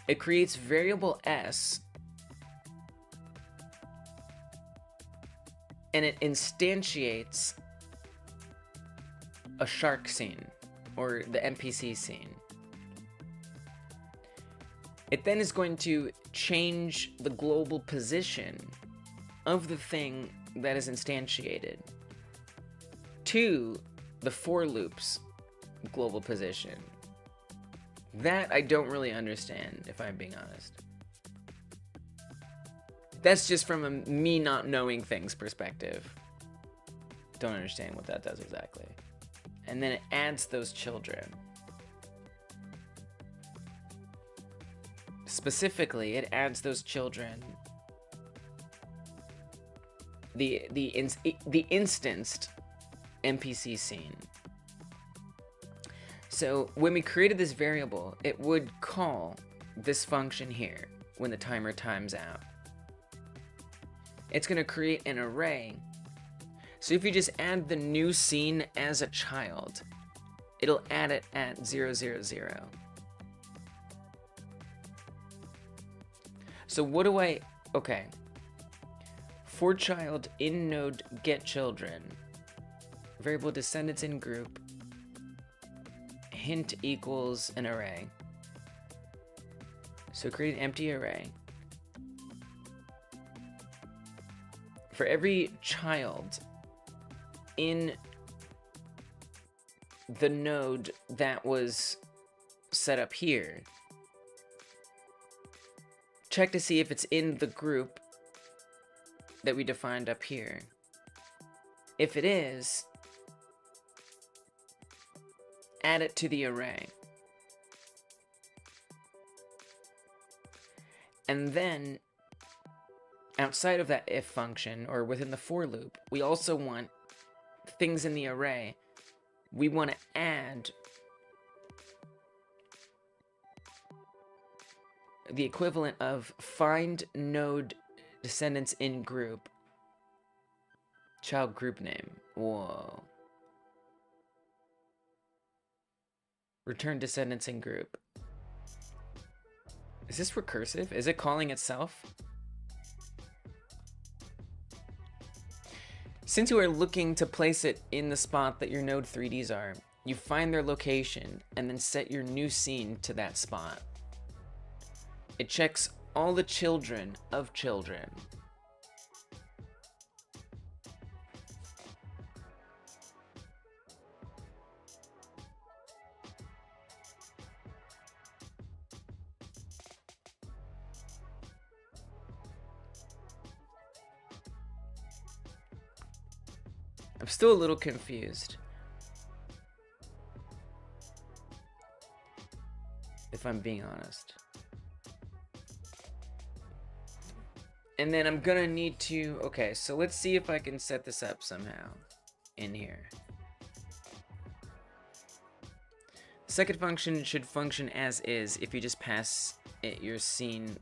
It creates variable s, and it instantiates a shark scene, or the NPC scene. It then is going to change the global position of the thing that is instantiated to the for loop's global position. That I don't really understand, if I'm being honest. That's just from a me not knowing things perspective. Don't understand what that does exactly. And then it adds those children. Specifically, it adds those children. The instanced NPC scene. So when we created this variable, it would call this function here when the timer times out. It's going to create an array. So if you just add the new scene as a child, it'll add it at 000. So what do I, okay. For child in node get children, variable descendants in group, hint equals an array. So create an empty array. For every child in the node that was set up here, check to see if it's in the group that we defined up here. If it is, add it to the array. And then, outside of that if function, or within the for loop, we also want things in the array. We want to add the equivalent of find node descendants in group. Child group name. Whoa. Return descendants in group. Is this recursive? Is it calling itself? Since you are looking to place it in the spot that your node 3Ds are, you find their location and then set your new scene to that spot. It checks all the children of children. I'm still a little confused, if I'm being honest. And then I'm gonna need to, okay, so let's see if I can set this up somehow in here. Second function should function as is if you just pass it your scene's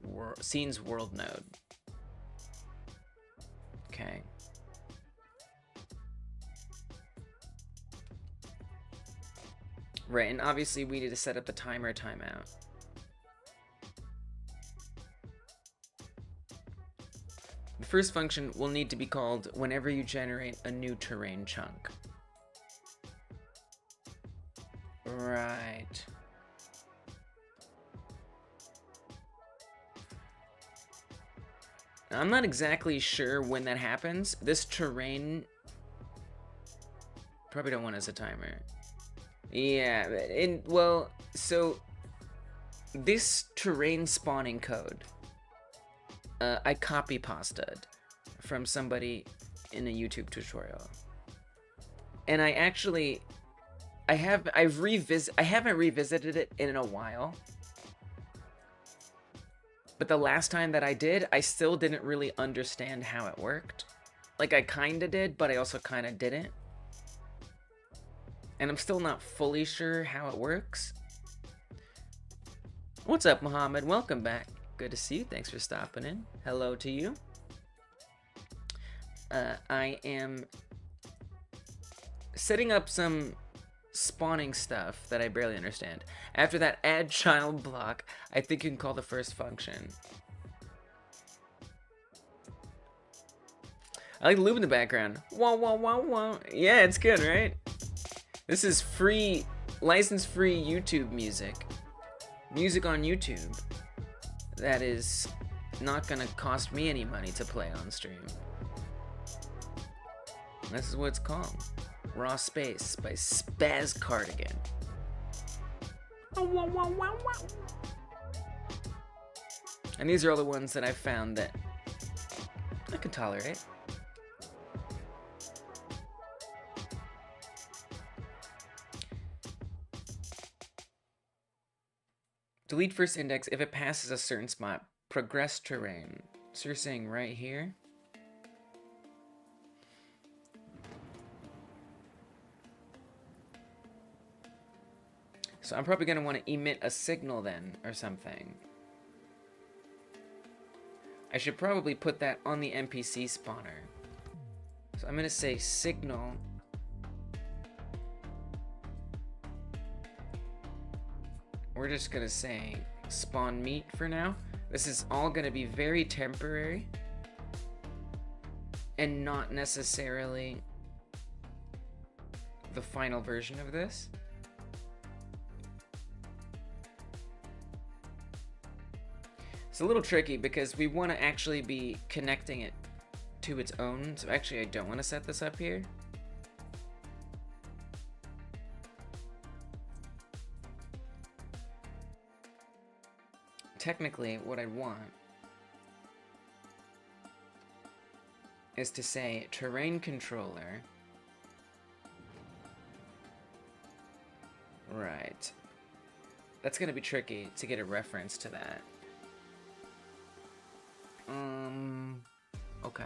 world node. Okay. Right, and obviously we need to set up the timer timeout. The first function will need to be called whenever you generate a new terrain chunk. Right. Now, I'm not exactly sure when that happens. This terrain... Probably don't want it as a timer. Yeah, well, so this terrain spawning code, I copy pasted from somebody in a YouTube tutorial, and I haven't revisited it in a while, but the last time that I did, I still didn't really understand how it worked. Like, I kinda did, but I also kinda didn't. And I'm still not fully sure how it works. What's up, Mohammed? Welcome back. Good to see you. Thanks for stopping in. Hello to you. I am setting up some spawning stuff that I barely understand. After that add child block, I think you can call the first function. I like the loop in the background. Wah, wah, wah, wah. Yeah, it's good, right? This is free, license-free YouTube music. Music on YouTube. That is not gonna cost me any money to play on stream. This is what it's called. Raw Space by Spaz Cardigan. And these are all the ones that I've found that I can tolerate. Delete first index if it passes a certain spot. Progress terrain. So you're saying right here? So I'm probably going to want to emit a signal then, or something. I should probably put that on the NPC spawner. So I'm going to say signal. We're just gonna say spawn meat for now. This is all gonna be very temporary and not necessarily the final version of this. It's a little tricky because we want to actually be connecting it to its own. So actually I don't want to set this up here. Technically, what I want is to say terrain controller. Right. That's gonna be tricky to get a reference to that. Okay.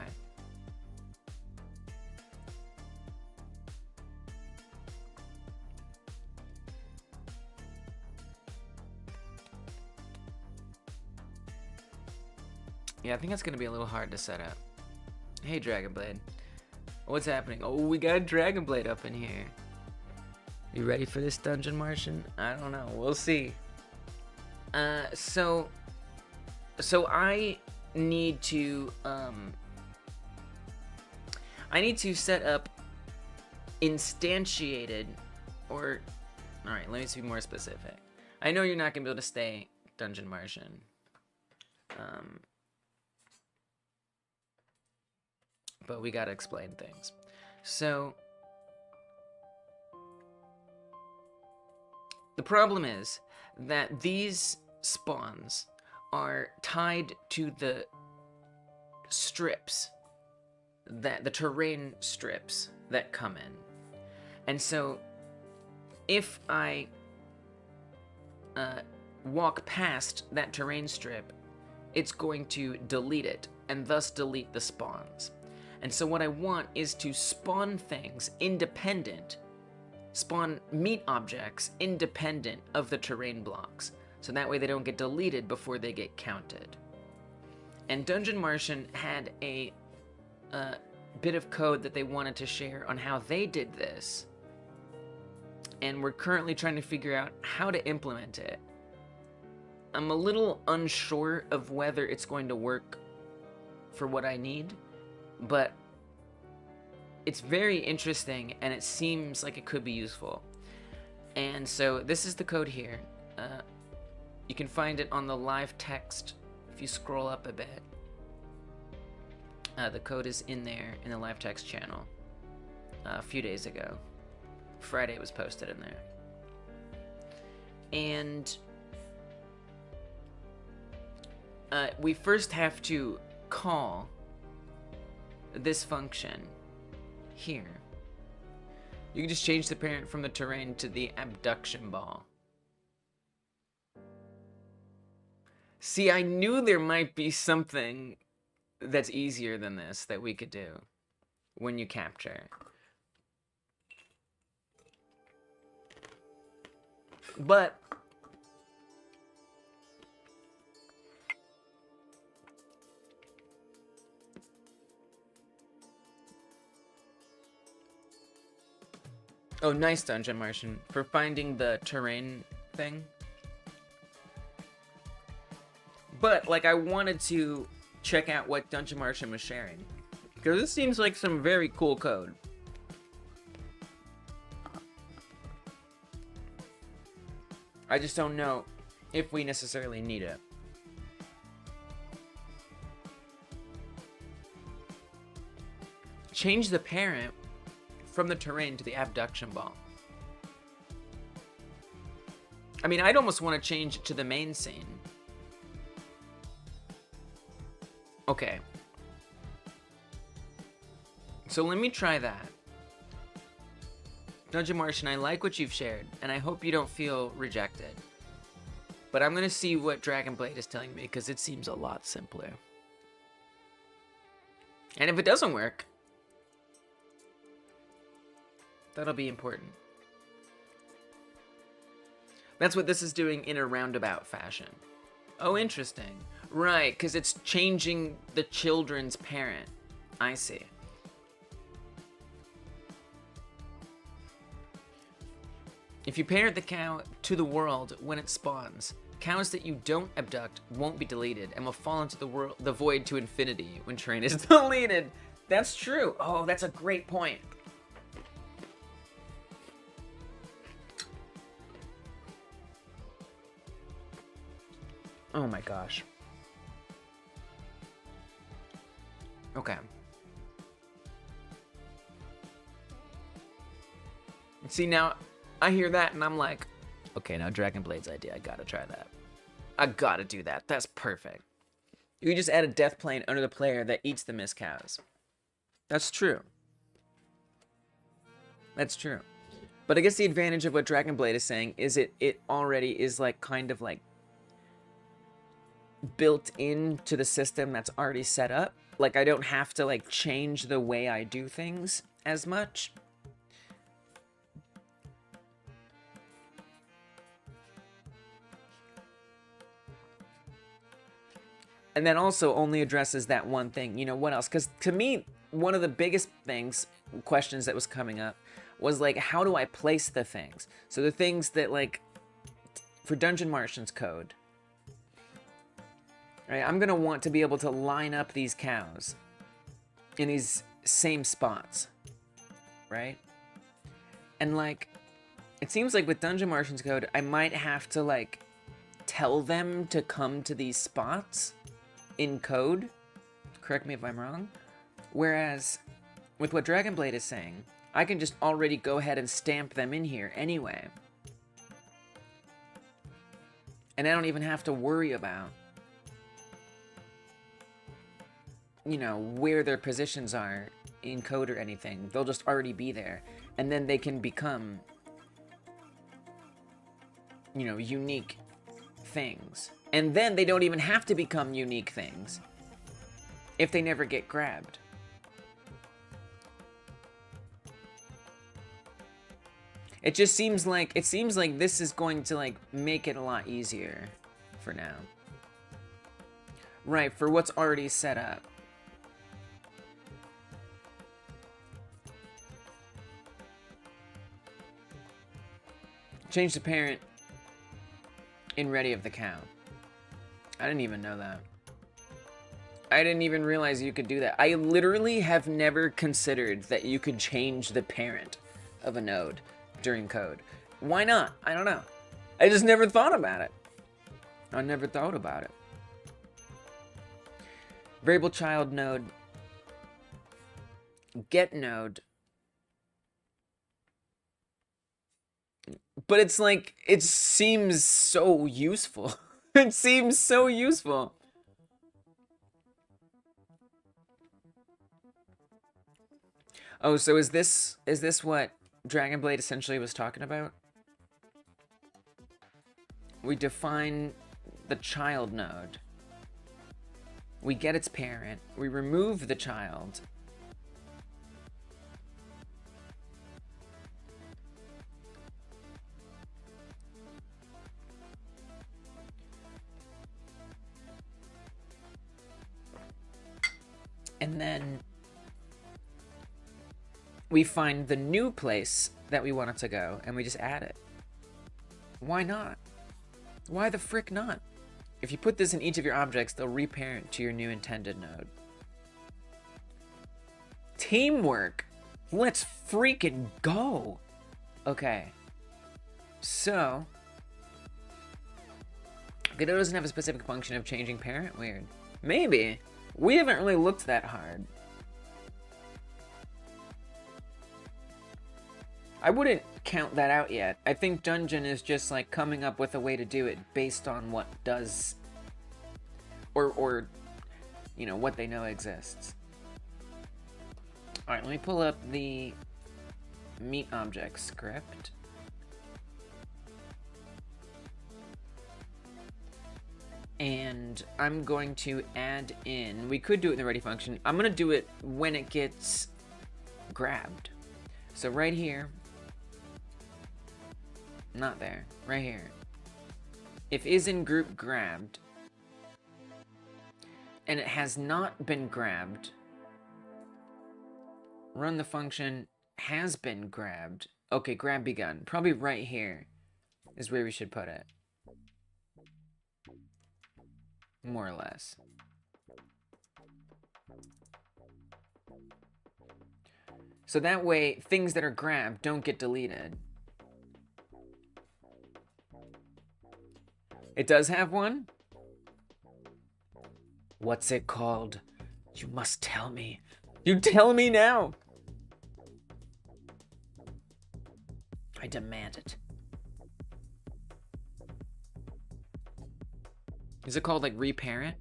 Yeah, I think that's gonna be a little hard to set up. Hey, Dragonblade. What's happening? Oh, we got Dragonblade up in here. You ready for this dungeon, Martian? I don't know. We'll see. So I need to set up instantiated, or, all right, let me be more specific. I know you're not gonna be able to stay Dungeon Martian. But we gotta explain things. So the problem is that these spawns are tied to the strips, that the terrain strips that come in. And so if I walk past that terrain strip, it's going to delete it and thus delete the spawns. And so what I want is to spawn things independent, spawn meat objects independent of the terrain blocks, so that way they don't get deleted before they get counted. And Dungeon Martian had a bit of code that they wanted to share on how they did this, and we're currently trying to figure out how to implement it. I'm a little unsure of whether it's going to work for what I need, but it's very interesting and it seems like it could be useful. And so this is the code here. You can find it on the live text if you scroll up a bit. The code is in there in the live text channel a few days ago. Friday it was posted in there. And we first have to call this function here. You can just change the parent from the terrain to the abduction ball. See, I knew there might be something that's easier than this that we could do when you capture. But oh, nice, Dungeon Martian, for finding the terrain thing. But, like, I wanted to check out what Dungeon Martian was sharing, because this seems like some very cool code. I just don't know if we necessarily need it. Change the parent from the terrain to the abduction ball. I mean, I'd almost want to change it to the main scene. Okay. So let me try that. Dungeon Martian, I like what you've shared, and I hope you don't feel rejected. But I'm going to see what Dragonblade is telling me, because it seems a lot simpler. And if it doesn't work, that'll be important. That's what this is doing in a roundabout fashion. Oh, interesting. Right, because it's changing the children's parent. I see. If you parent the cow to the world when it spawns, cows that you don't abduct won't be deleted and will fall into the void to infinity when terrain is deleted. That's true. Oh, that's a great point. Oh my gosh. Okay. See, now I hear that and I'm like, okay, now Dragonblade's idea, I gotta try that. I gotta do that. That's perfect. You can just add a death plane under the player that eats the missed cows. That's true. That's true. But I guess the advantage of what Dragon Blade is saying is it already is like kind of like built into the system that's already set up. Like I don't have to like change the way I do things as much. And then also only addresses that one thing. You know, what else? Because to me, one of the biggest questions that was coming up was like, how do I place the things? So the things that like, for Dungeon Martian's code, right? I'm going to want to be able to line up these cows in these same spots, right? And like, it seems like with Dungeon Martian's code, I might have to like tell them to come to these spots in code. Correct me if I'm wrong. Whereas with what Dragon Blade is saying, I can just already go ahead and stamp them in here anyway. And I don't even have to worry about, you know, where their positions are in code or anything. They'll just already be there. And then they can become, you know, unique things. And then they don't even have to become unique things if they never get grabbed. It just seems like, this is going to like make it a lot easier for now. Right, for what's already set up. Change the parent in ready of the cow. I didn't even know that. I didn't even realize you could do that. I literally have never considered that you could change the parent of a node during code. Why not? I don't know. I just never thought about it. I never thought about it. Variable child node. Get node. But it's like, it seems so useful. It seems so useful. Oh, so is this what Dragon Blade essentially was talking about? We define the child node. We get its parent. We remove the child. And then we find the new place that we want it to go, and we just add it. Why not? Why the frick not? If you put this in each of your objects, they'll reparent to your new intended node. Teamwork! Let's freaking go! Okay. So, Godot doesn't have a specific function of changing parent? Weird. Maybe. We haven't really looked that hard. I wouldn't count that out yet. I think Dungeon is just like coming up with a way to do it based on what does, or you know, what they know exists. All right, let me pull up the meet object script. And I'm going to add in, we could do it in the ready function. I'm going to do it when it gets grabbed. So right here, not there, right here. If is in group grabbed, and it has not been grabbed, run the function has been grabbed. Okay, grab begun. Probably right here is where we should put it. More or less. So that way, things that are grabbed don't get deleted. It does have one? What's it called? You must tell me. You tell me now! I demand it. Is it called like reparent?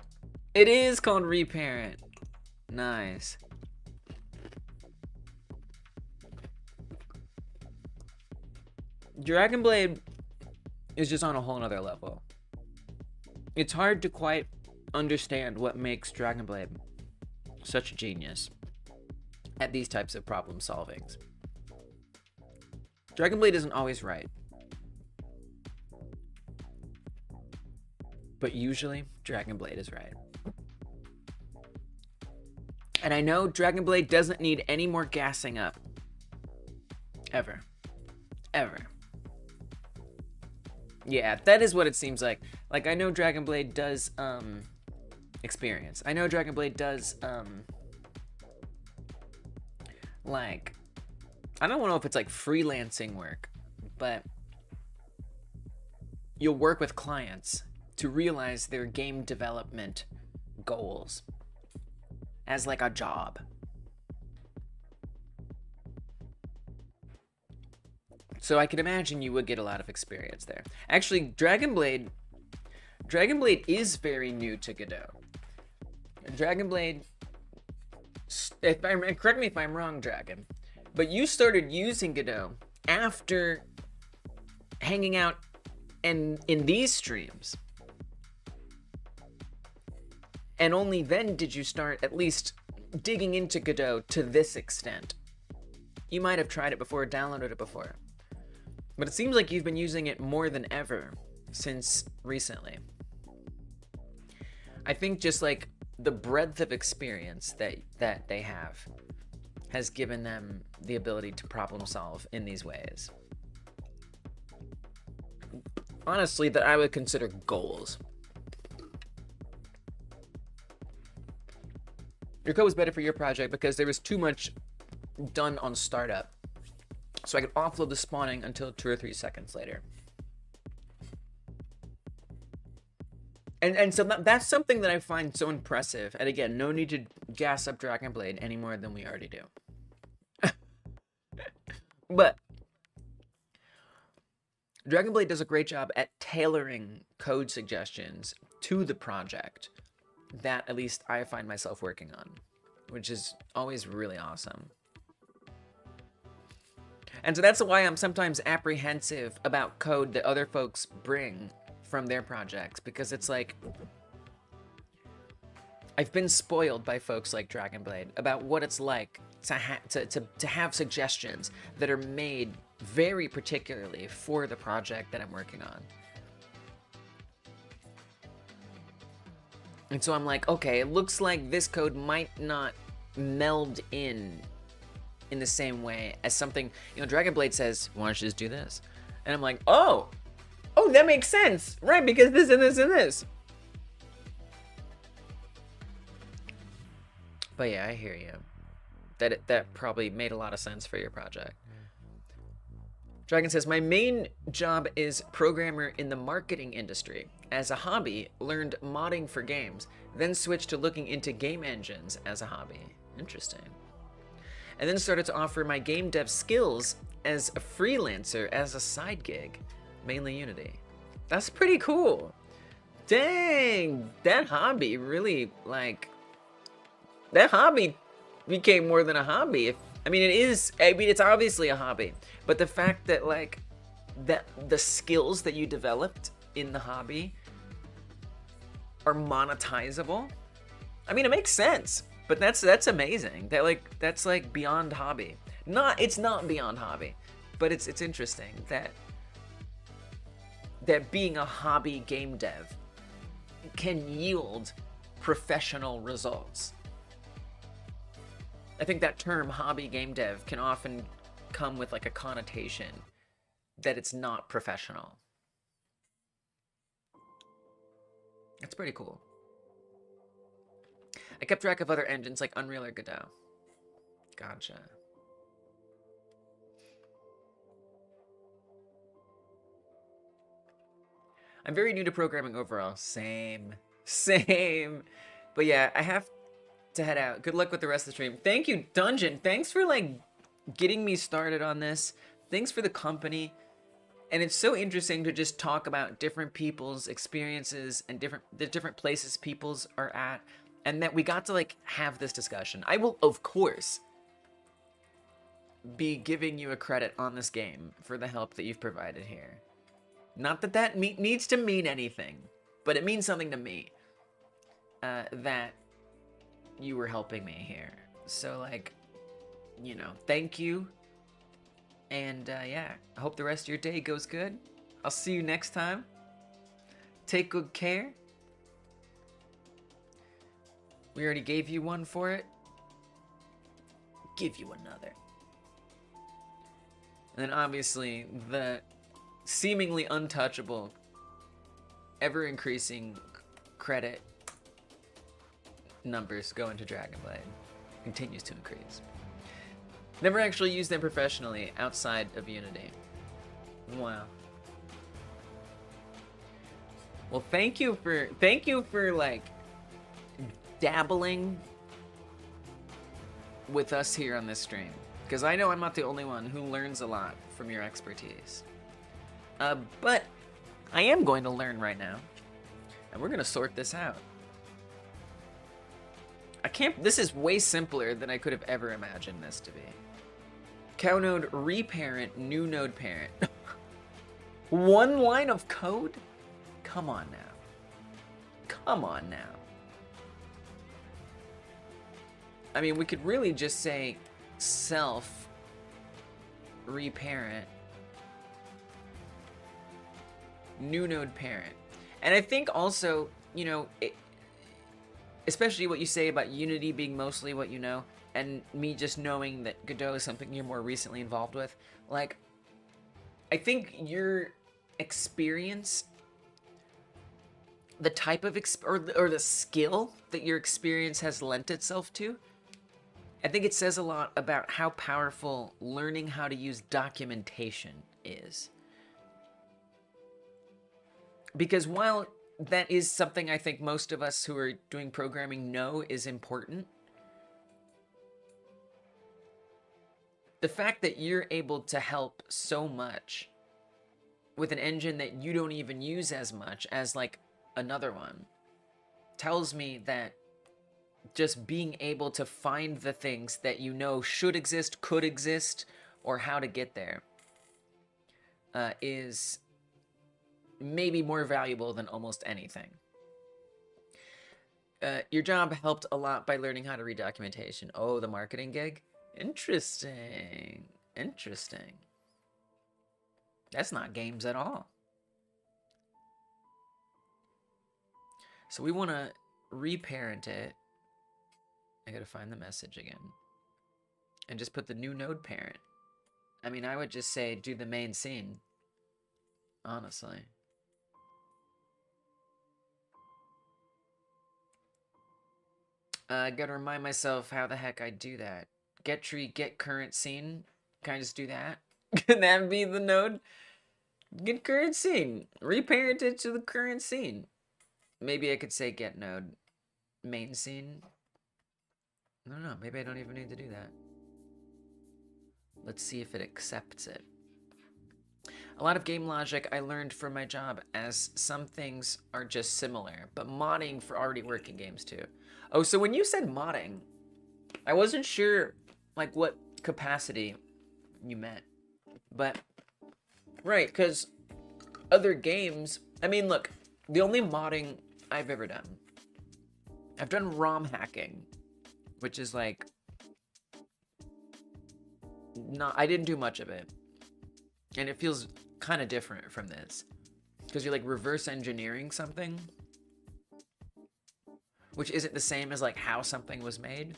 It is called reparent. Nice. Dragon Blade is just on a whole nother level. It's hard to quite understand what makes Dragon Blade such a genius at these types of problem solvings. Dragon Blade isn't always right, but usually Dragon Blade is right. And I know Dragon Blade doesn't need any more gassing up. Ever. Ever. Yeah, that is what it seems like. Like, I know Dragon Blade does, experience. I know Dragon Blade does, like, I don't know if it's like freelancing work, but you'll work with clients to realize their game development goals as like a job. So I can imagine you would get a lot of experience there. Actually, Dragon Blade is very new to Godot. Dragon Blade, correct me if I'm wrong, Dragon, but you started using Godot after hanging out in these streams. And only then did you start at least digging into Godot to this extent. You might have tried it before, downloaded it before. But it seems like you've been using it more than ever since recently. I think just like the breadth of experience that they have has given them the ability to problem solve in these ways. Honestly, that I would consider goals. Your code was better for your project because there was too much done on startup. So I could offload the spawning until 2 or 3 seconds later. And so that's something that I find so impressive. And again, no need to gas up Dragon Blade any more than we already do. But Dragon Blade does a great job at tailoring code suggestions to the project that at least I find myself working on, which is always really awesome. And so that's why I'm sometimes apprehensive about code that other folks bring from their projects, because it's like, I've been spoiled by folks like Dragon Blade about what it's like to have suggestions that are made very particularly for the project that I'm working on. And so I'm like, okay, it looks like this code might not meld in the same way as something, you know, Dragon Blade says, why don't you just do this? And I'm like, oh, that makes sense, right? Because this and this and this. But yeah, I hear you. That probably made a lot of sense for your project. Dragon says, my main job is programmer in the marketing industry. As a hobby, learned modding for games, then switched to looking into game engines as a hobby. Interesting. And then started to offer my game dev skills as a freelancer as a side gig, mainly Unity. That's pretty cool. Dang, that hobby really, like, that hobby became more than a hobby. It's obviously a hobby, but the fact that, like, that the skills that you developed in the hobby are monetizable, I mean, it makes sense. But that's amazing. That's like beyond hobby. It's not beyond hobby, but it's interesting that being a hobby game dev can yield professional results. I think that term hobby game dev can often come with like a connotation that it's not professional. That's pretty cool. I kept track of other engines like Unreal or Godot. Gotcha. I'm very new to programming overall. Same. But yeah, I have to head out. Good luck with the rest of the stream. Thank you, Dungeon. Thanks for like getting me started on this. Thanks for the company. And it's so interesting to just talk about different people's experiences and the different places people's are at. And that we got to like have this discussion. I will, of course, be giving you a credit on this game for the help that you've provided here. Not that that needs to mean anything, but it means something to me that you were helping me here. So, like, you know, thank you. And, yeah, I hope the rest of your day goes good. I'll see you next time. Take good care. We already gave you one for it. Give you another. And then, obviously, the seemingly untouchable, ever-increasing credit numbers go into Dragon Blade. Continues to increase. Never actually used them professionally outside of Unity. Wow. Well, thank you for like dabbling with us here on this stream, because I know I'm not the only one who learns a lot from your expertise. But I am going to learn right now, and we're gonna sort this out. This is way simpler than I could have ever imagined this to be. Cow node reparent, new node parent. One line of code? Come on now. Come on now. I mean, we could really just say self reparent, new node parent. And I think also, you know, especially what you say about Unity being mostly what you know, and me just knowing that Godot is something you're more recently involved with, like, I think your experience, the type of or the skill that your experience has lent itself to, I think it says a lot about how powerful learning how to use documentation is. Because while that is something I think most of us who are doing programming know is important, the fact that you're able to help so much with an engine that you don't even use as much as like another one tells me that just being able to find the things that you know should exist, could exist, or how to get there is maybe more valuable than almost anything. Your job helped a lot by learning how to read documentation. Oh, the marketing gig? Interesting. Interesting. That's not games at all. So we want to reparent it. I gotta find the message again. And just put the new node parent. I mean, I would just say do the main scene. Honestly. I gotta remind myself how the heck I do that. Get tree, get current scene. Can I just do that? Can that be the node? Get current scene. Reparent it to the current scene. Maybe I could say get node main scene. I don't know. Maybe I don't even need to do that. Let's see if it accepts it. A lot of game logic I learned from my job, as some things are just similar, but modding for already working games too. Oh, so when you said modding, I wasn't sure like what capacity you meant. But, right, because other games, I mean, look, the only modding I've ever done, I've done ROM hacking, which is like, I didn't do much of it. And it feels kind of different from this, because you're like reverse engineering something, which isn't the same as like how something was made.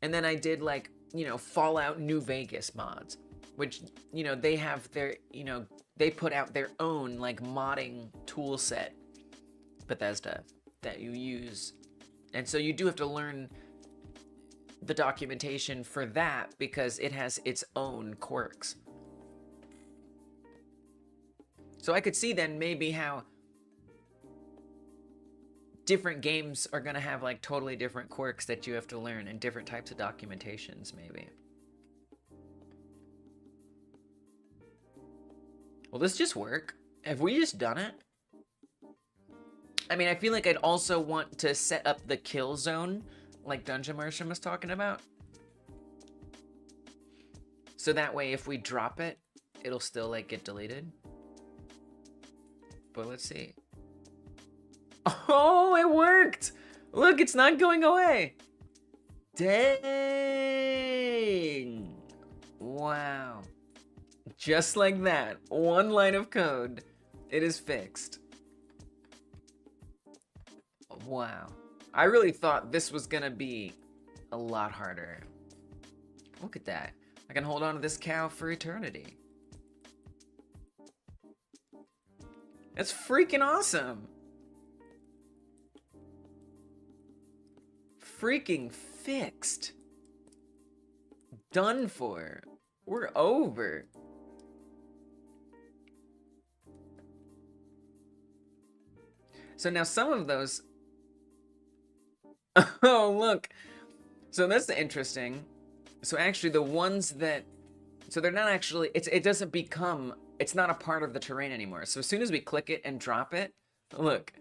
And then I did like, you know, Fallout New Vegas mods, which, you know, they have their, you know, they put out their own like modding tool set, Bethesda, that you use. And so you do have to learn the documentation for that because it has its own quirks. So I could see then maybe how different games are going to have like totally different quirks that you have to learn and different types of documentations maybe. Will this just work? Have we just done it? I mean, I feel like I'd also want to set up the kill zone like Dungeon Merchant was talking about. So that way, if we drop it, it'll still like get deleted. But let's see. Oh, it worked! Look, it's not going away. Dang! Wow. Just like that, one line of code, it is fixed. Wow. I really thought this was gonna be a lot harder. Look at that. I can hold on to this cow for eternity. That's freaking awesome. Freaking fixed. Done for. We're over. So now some of those... Oh, look. So that's interesting. So actually the ones that... So they're not actually... It doesn't become... It's not a part of the terrain anymore. So as soon as we click it and drop it, look.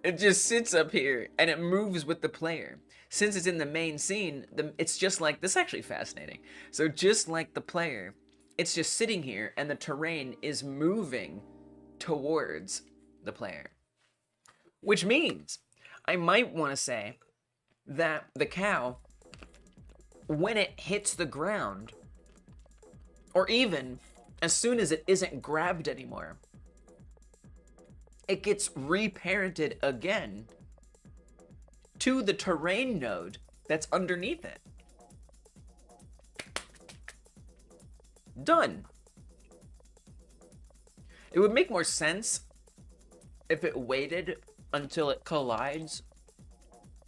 It just sits up here and it moves with the player. Since it's in the main scene, it's just like... This is actually fascinating. So just like the player, it's just sitting here and the terrain is moving towards the player. Which means I might want to say that the cow, when it hits the ground, or even as soon as it isn't grabbed anymore, it gets reparented again to the terrain node that's underneath it. Done. It would make more sense if it waited until it collides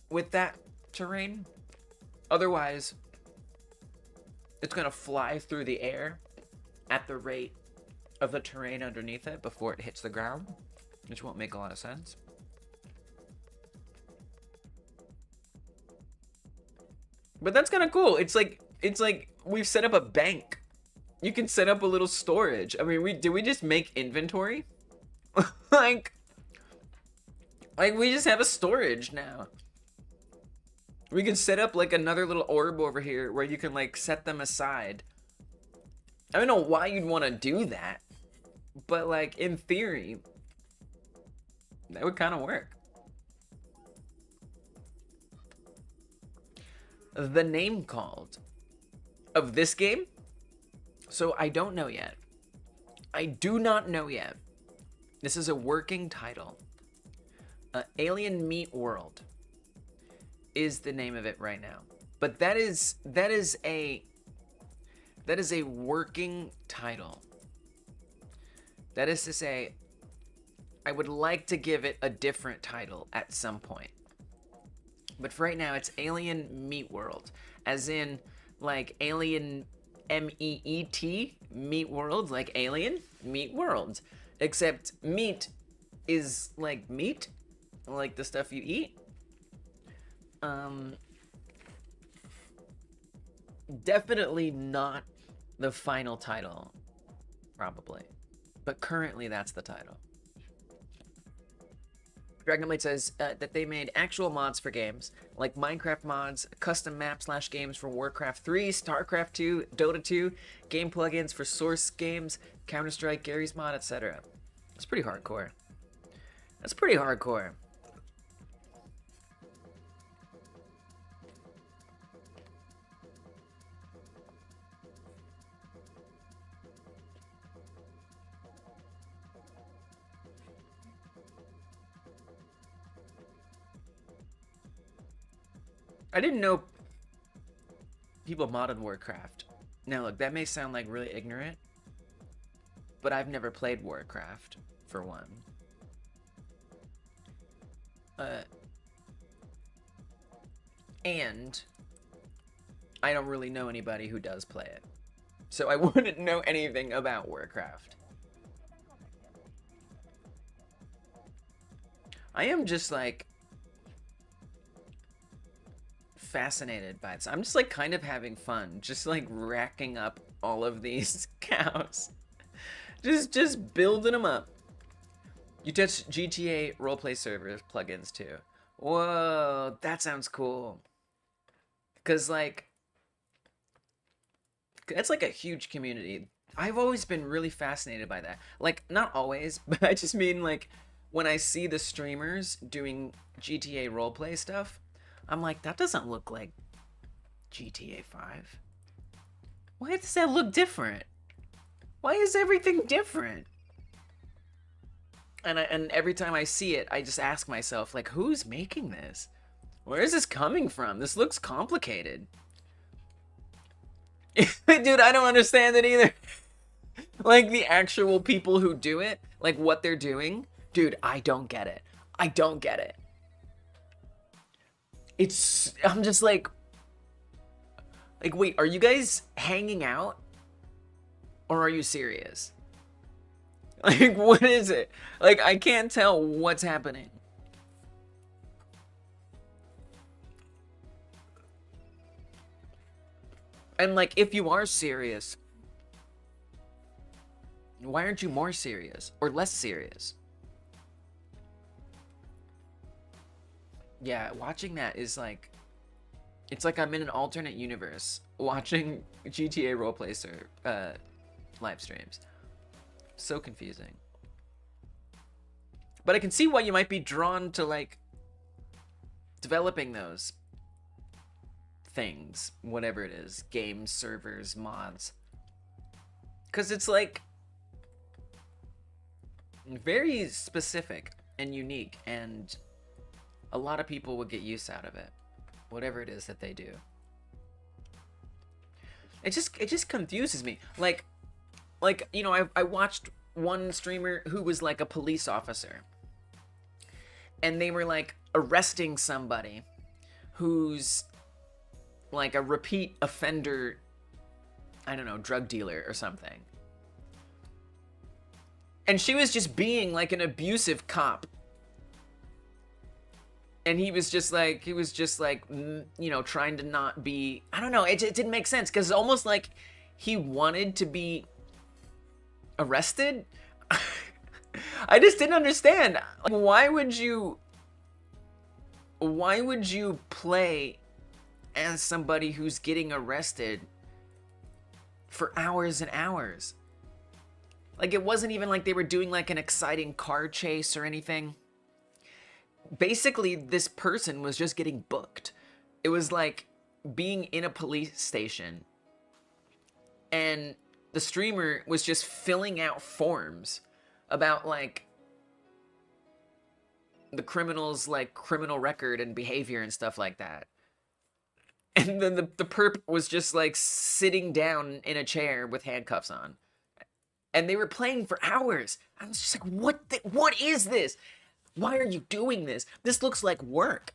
with that terrain. Otherwise, it's gonna fly through the air at the rate of the terrain underneath it before it hits the ground, which won't make a lot of sense. But that's kind of cool. It's like we've set up a bank. You can set up a little storage. I mean, did we just make inventory? like we just have a storage now. We can set up like another little orb over here where you can like set them aside. I don't know why you'd want to do that, but like in theory, that would kind of work. The name called of this game. So I don't know yet. I do not know yet. This is a working title. Alien Meat World is the name of it right now. But that is a working title. That is to say, I would like to give it a different title at some point. But for right now, it's Alien Meat World. As in, like, Alien M-E-E-T, Meat World, like Alien, Meat World. Except meat is like meat, like the stuff you eat. Definitely not the final title, probably. But currently, that's the title. Dragonblade says that they made actual mods for games, like Minecraft mods, custom map/games for Warcraft 3, StarCraft 2, Dota 2, game plugins for Source games, Counter-Strike, Gary's mod, etc. That's pretty hardcore. That's pretty hardcore. I didn't know people modded Warcraft. Now look, that may sound like really ignorant, but I've never played Warcraft, for one. And I don't really know anybody who does play it. So I wouldn't know anything about Warcraft. I am just like fascinated by it. I'm just like kind of having fun, just like racking up all of these cows. just building them up. You touch GTA roleplay servers plugins too. Whoa, that sounds cool. Cause like That's like a huge community. I've always been really fascinated by that. Like, not always, but I just mean like when I see the streamers doing GTA roleplay stuff, I'm like, that doesn't look like GTA 5. Why does that look different? Why is everything different? And every time I see it, I just ask myself, like, who's making this? Where is this coming from? This looks complicated. Dude, I don't understand it either. Like, the actual people who do it, like, what they're doing, dude, I don't get it. I don't get it. I'm just like, wait, are you guys hanging out? Or are you serious? Like, what is it? Like, I can't tell what's happening. And, like, if you are serious, why aren't you more serious? Or less serious? Yeah, watching that is like... It's like I'm in an alternate universe watching GTA roleplay live streams. So confusing. But I can see why you might be drawn to, like, developing those things, whatever it is, games, servers, mods, because it's like very specific and unique, and a lot of people would get use out of it, whatever it is that they do. It just confuses me. Like, you know, I watched one streamer who was like a police officer, and they were like arresting somebody who's like a repeat offender, I don't know, drug dealer or something. And she was just being like an abusive cop. And he was just like, you know, trying to not be, I don't know, it didn't make sense, because it's almost like he wanted to be arrested. I just didn't understand. Like, why would you play as somebody who's getting arrested for hours and hours? Like, it wasn't even like they were doing like an exciting car chase or anything. Basically, this person was just getting booked. It was like being in a police station, and the streamer was just filling out forms about like the criminal's like criminal record and behavior and stuff like that. And then the perp was just like sitting down in a chair with handcuffs on. And they were playing for hours. I was just like, what is this? Why are you doing this? This looks like work.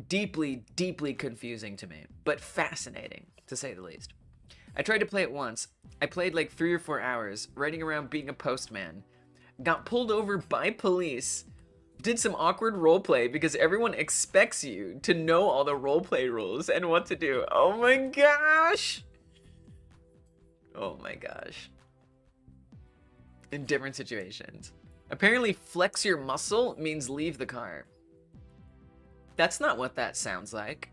Deeply, deeply confusing to me, but fascinating, to say the least. I tried to play it once. I played like 3 or 4 hours, riding around being a postman. Got pulled over by police. Did some awkward roleplay because everyone expects you to know all the roleplay rules and what to do. Oh my gosh! Oh my gosh. In different situations. Apparently, flex your muscle means leave the car. That's not what that sounds like.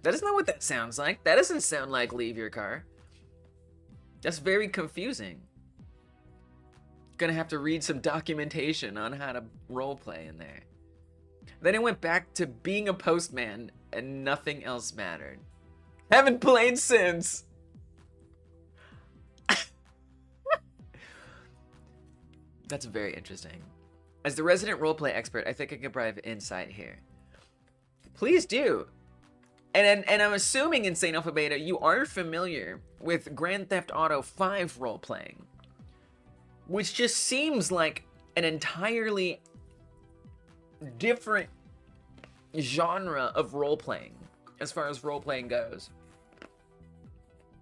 That is not what that sounds like. That doesn't sound like leave your car. That's very confusing. Gonna have to read some documentation on how to roleplay in there. Then I went back to being a postman and nothing else mattered. Haven't played since. That's very interesting. As the resident roleplay expert, I think I can provide insight here. Please do. And I'm assuming, Insane Alpha Beta, you are familiar with Grand Theft Auto 5 roleplaying, which just seems like an entirely different genre of role-playing as far as role-playing goes.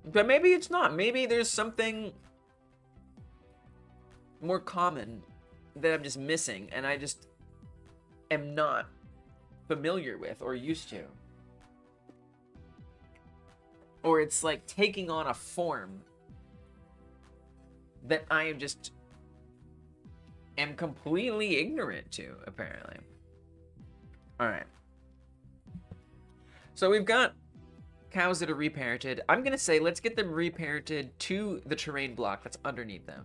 But maybe it's not. Maybe there's something more common that I'm just missing and I just am not familiar with or used to. Or it's like taking on a form that I just am completely ignorant to, apparently. Alright. So we've got cows that are reparented. I'm gonna say let's get them reparented to the terrain block that's underneath them.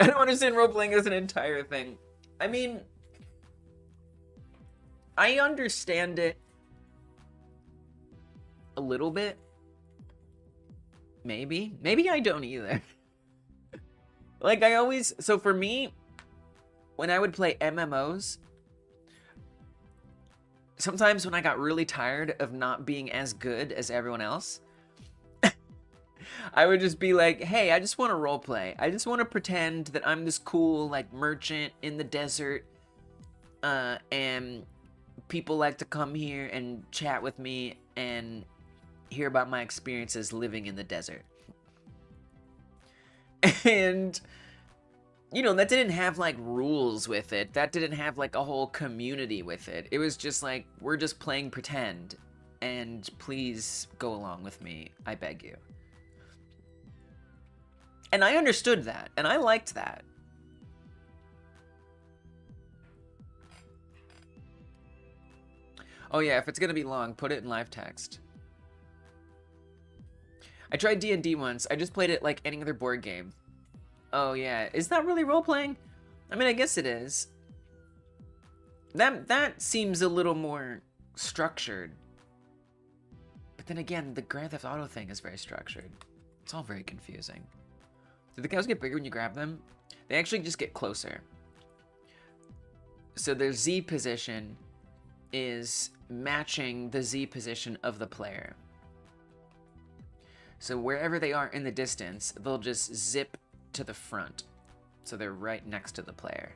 I don't understand role-playing as an entire thing. I mean, I understand it a little bit. Maybe. Maybe I don't either. Like, I always... So for me, when I would play MMOs, sometimes when I got really tired of not being as good as everyone else, I would just be like, hey, I just want to roleplay. I just want to pretend that I'm this cool, like, merchant in the desert, and people like to come here and chat with me and hear about my experiences living in the desert. And, you know, that didn't have, like, rules with it. That didn't have, like, a whole community with it. It was just like, we're just playing pretend, and please go along with me, I beg you. And I understood that, and I liked that. Oh yeah, if it's gonna be long, put it in live text. I tried D&D once. I just played it like any other board game. Oh yeah, is that really role-playing? I mean, I guess it is. That seems a little more structured. But then again, the Grand Theft Auto thing is very structured. It's all very confusing. Do the cows get bigger when you grab them? They actually just get closer. So their Z position is matching the Z position of the player. So wherever they are in the distance, they'll just zip to the front. So they're right next to the player.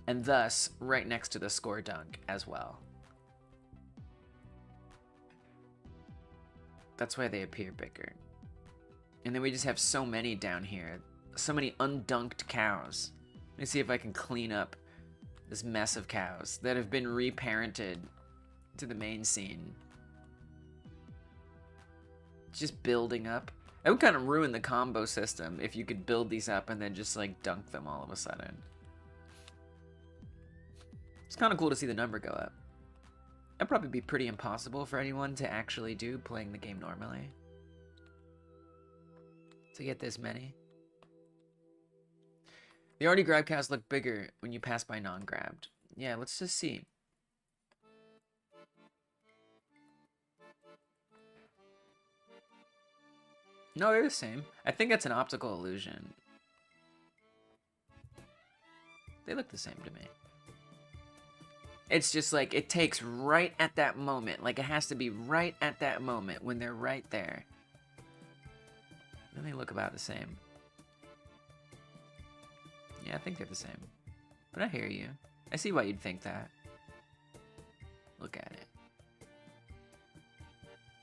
And thus, right next to the score dunk as well. That's why they appear bigger. And then we just have so many down here. So many undunked cows. Let me see if I can clean up this mess of cows that have been reparented to the main scene. It's just building up. It would kind of ruin the combo system if you could build these up and then just like dunk them all of a sudden. It's kind of cool to see the number go up. That'd probably be pretty impossible for anyone to actually do playing the game normally. To get this many. The already grabbed cows look bigger when you pass by non-grabbed. Yeah, let's just see. No, they're the same. I think that's an optical illusion. They look the same to me. It's just like, it takes right at that moment. Like, it has to be right at that moment when they're right there. Then they look about the same. Yeah, I think they're the same. But I hear you. I see why you'd think that. Look at it.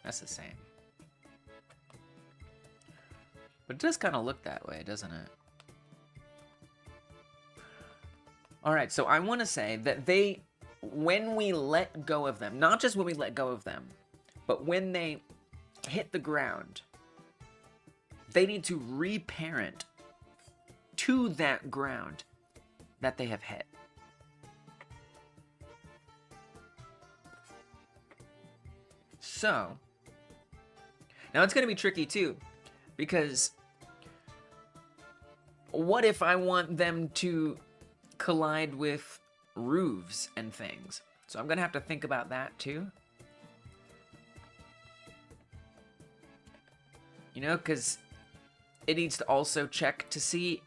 That's the same. But it does kind of look that way, doesn't it? Alright, so I want to say that they, when we let go of them, not just when we let go of them, but when they hit the ground, they need to reparent to that ground that they have hit. So, now it's going to be tricky too, because what if I want them to collide with roofs and things? So I'm going to have to think about that too. You know, because it needs to also check to see,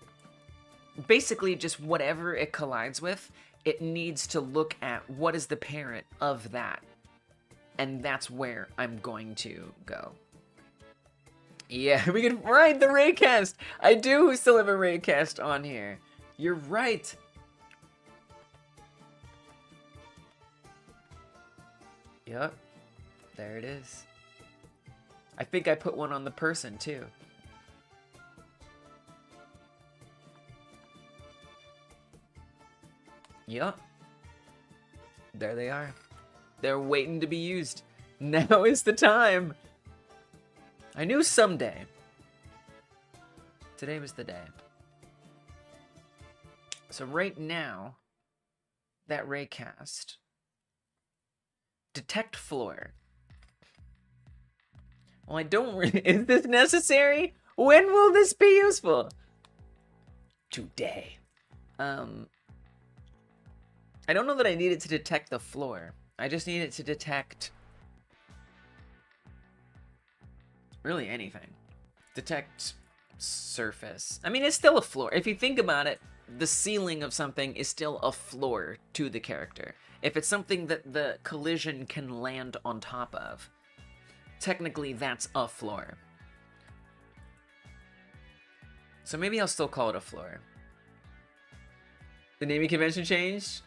basically just whatever it collides with, it needs to look at what is the parent of that. And that's where I'm going to go. Yeah, we can ride the raycast. I do still have a raycast on here. You're right. Yep, there it is. I think I put one on the person too. Yep. There they are. They're waiting to be used. Now is the time. I knew someday. Today was the day. So right now, that raycast. Detect floor. Well, I don't really... Is this necessary? When will this be useful? Today. I don't know that I need it to detect the floor. I just need it to detect... really anything. Detect surface. I mean, it's still a floor. If you think about it, the ceiling of something is still a floor to the character. If it's something that the collision can land on top of, technically that's a floor. So maybe I'll still call it a floor. The naming convention changed?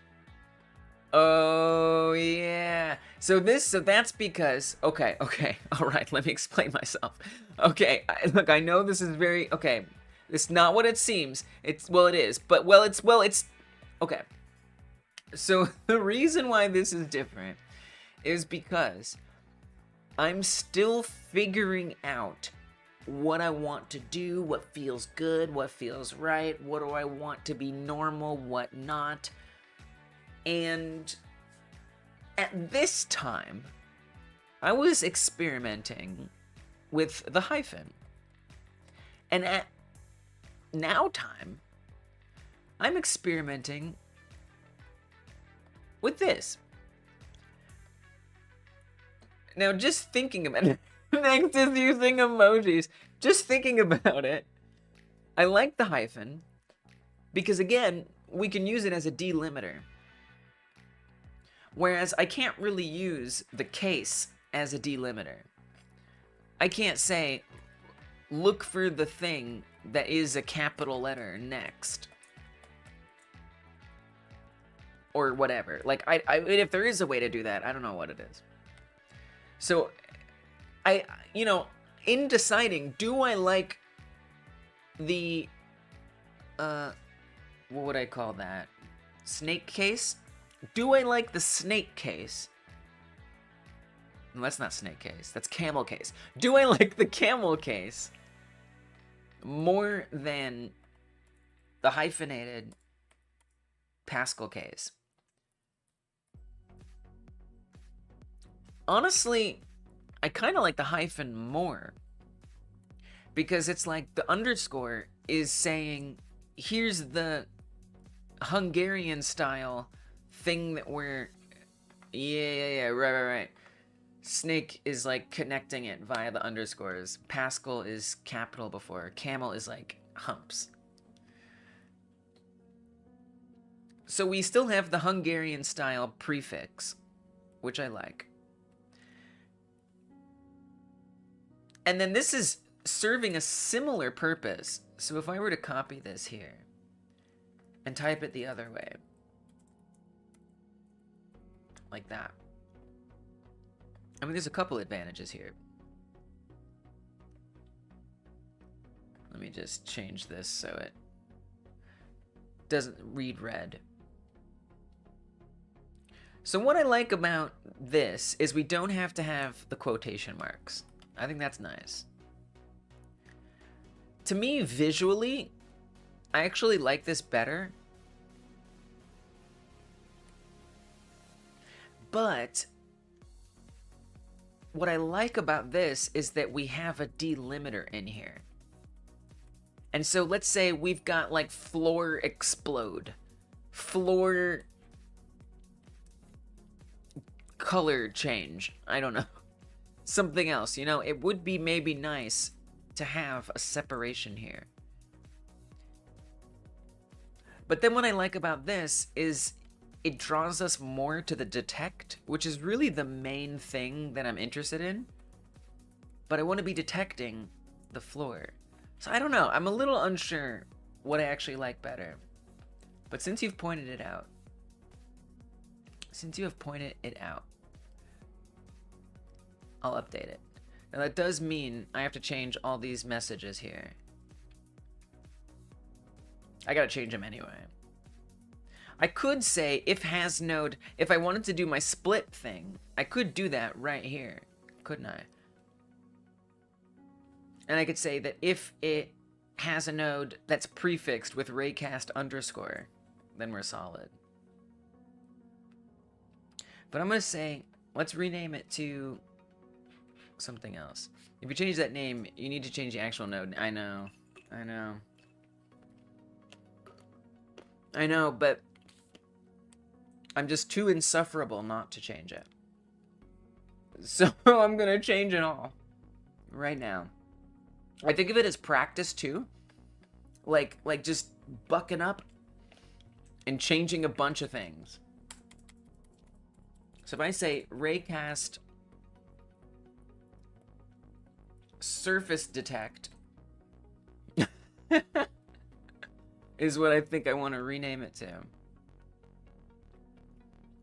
Oh, yeah. So that's because, okay, all right, let me explain myself. Okay, look, I know this is very, okay, it's not what it seems. Well, it is, but, it's, okay. So the reason why this is different is because I'm still figuring out what I want to do, what feels good, what feels right, what do I want to be normal, what not. And at this time, I was experimenting with the hyphen. And at now time, I'm experimenting with this. Now, just thinking about it, next is using emojis. Just thinking about it, I like the hyphen because, again, we can use it as a delimiter. Whereas I can't really use the case as a delimiter. I can't say, look for the thing that is a capital letter next. Or whatever. Like, if there is a way to do that, I don't know what it is. So, you know, in deciding, do I like the, what would I call that? Snake case? Do I like the snake case? No, that's not snake case. That's camel case. Do I like the camel case more than the hyphenated Pascal case? Honestly, I kind of like the hyphen more. Because it's like the underscore is saying, here's the Hungarian style thing that we're... Yeah, right. Snake is like connecting it via the underscores. Pascal is capital before. Camel is like humps. So we still have the Hungarian style prefix, which I like. And then this is serving a similar purpose. So if I were to copy this here and type it the other way, like that. I mean, there's a couple advantages here. Let me just change this so it doesn't read red. So what I like about this is we don't have to have the quotation marks. I think that's nice. To me, visually, I actually like this better. But what I like about this is that we have a delimiter in here. And so let's say we've got like floor explode, floor color change. I don't know. Something else, you know, it would be maybe nice to have a separation here. But then what I like about this is it draws us more to the detect, which is really the main thing that I'm interested in. But I want to be detecting the floor. So I don't know, I'm a little unsure what I actually like better. But since you've pointed it out, I'll update it. Now that does mean I have to change all these messages here. I gotta change them anyway. I could say if has node, if I wanted to do my split thing, I could do that right here, couldn't I? And I could say that if it has a node that's prefixed with raycast underscore, then we're solid. But I'm gonna say, let's rename it to something else. If you change that name, you need to change the actual node. I know. I know, but I'm just too insufferable not to change it. So I'm gonna change it all right now. I think of it as practice too. Like just bucking up and changing a bunch of things. So if I say raycast surface detect is what I think I want to rename it to.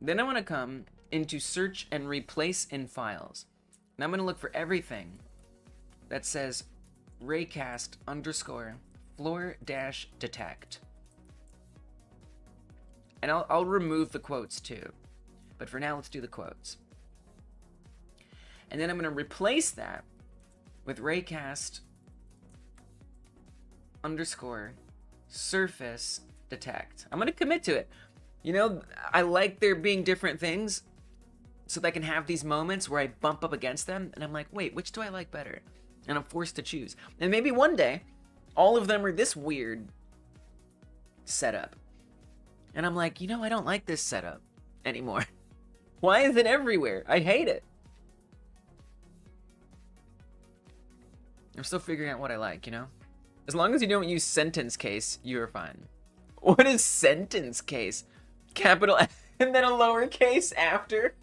Then I want to come into search and replace in files. And I'm going to look for everything that says raycast underscore floor dash detect. And I'll remove the quotes too. But for now, let's do the quotes. And then I'm going to replace that with raycast underscore surface detect. I'm going to commit to it. You know, I like there being different things so that I can have these moments where I bump up against them and I'm like, wait, which do I like better? And I'm forced to choose. And maybe one day, all of them are this weird setup. And I'm like, you know, I don't like this setup anymore. Why is it everywhere? I hate it. I'm still figuring out what I like, you know? As long as you don't use sentence case, you're fine. What is sentence case? Capital F and then a lowercase after?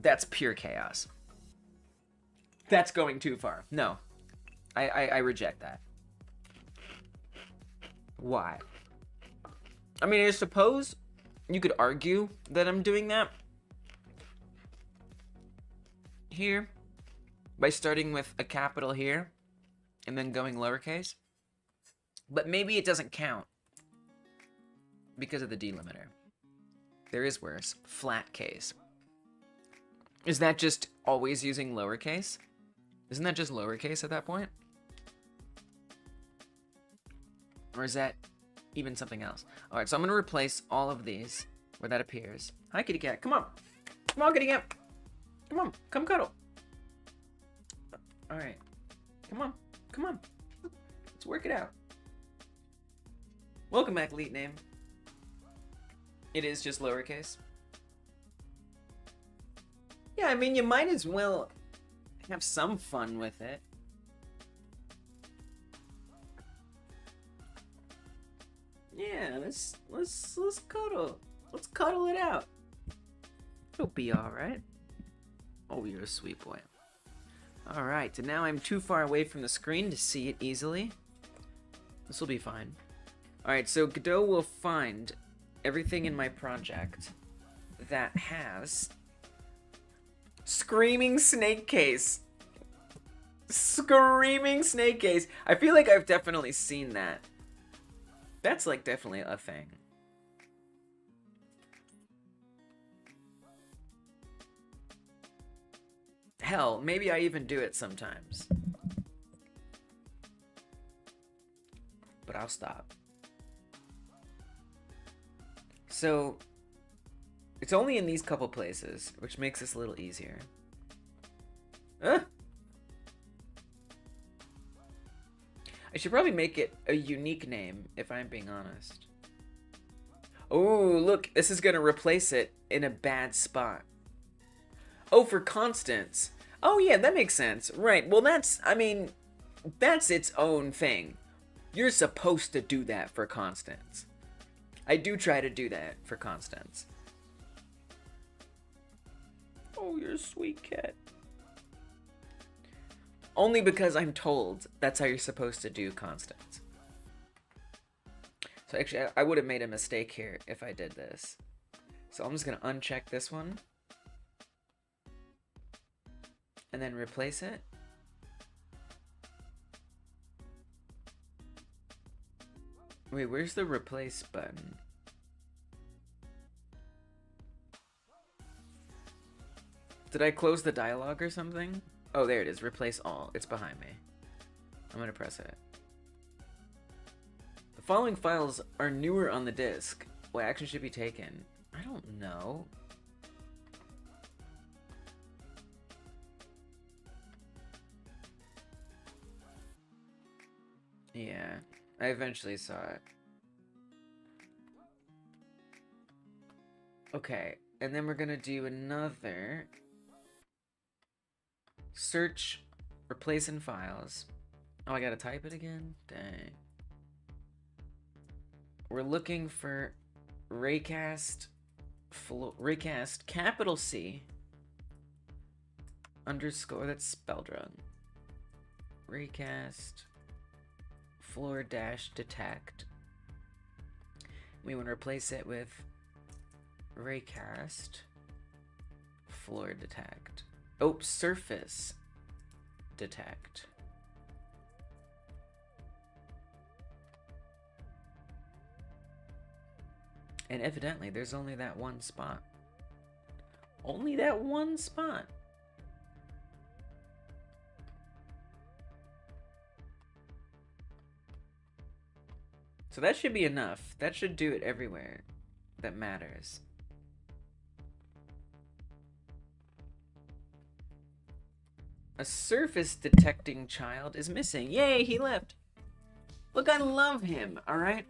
That's pure chaos. That's going too far. No. I reject that. Why? I mean, I suppose you could argue that I'm doing that here by starting with a capital here and then going lowercase. But maybe it doesn't count because of the delimiter. There is worse. Flat case. Is that just always using lowercase? Isn't that just lowercase at that point? Or is that even something else? Alright, so I'm going to replace all of these where that appears. Hi, kitty cat. Come on. Come on, kitty cat. Come on. Come cuddle. Alright. Come on. Come on. Let's work it out. Welcome back, Elite Name. It is just lowercase. Yeah, I mean, you might as well have some fun with it. Yeah, let's cuddle. Let's cuddle it out. It'll be alright. Oh, you're a sweet boy. Alright, and now I'm too far away from the screen to see it easily. This will be fine. Alright, so Godot will find everything in my project that has Screaming Snake Case. Screaming Snake Case. I feel like I've definitely seen that. That's like definitely a thing. Hell, maybe I even do it sometimes. But I'll stop. So, it's only in these couple places, which makes this a little easier. I should probably make it a unique name, if I'm being honest. Oh, look, this is gonna replace it in a bad spot. Oh, for constants. Oh yeah, that makes sense. Right, well that's, I mean, that's its own thing. You're supposed to do that for constants. I do try to do that for constants. Oh, you're a sweet cat. Only because I'm told that's how you're supposed to do constants. So actually, I would have made a mistake here if I did this. So I'm just going to uncheck this one. And then replace it. Wait, where's the replace button? Did I close the dialogue or something? Oh, there it is. Replace all. It's behind me. I'm going to press it. The following files are newer on the disk. What action should be taken? I don't know. Yeah, I eventually saw it. Okay, and then we're gonna do another search, replace in files. Oh, I gotta type it again? Dang. We're looking for raycast capital C underscore, that's spelled wrong. Raycast floor dash detect. We want to replace it with raycast floor detect. Oh, surface detect. And evidently, there's only that one spot. Only that one spot. So that should be enough. That should do it everywhere that matters. A surface detecting child is missing. Yay, he left. Look, I love him, all right?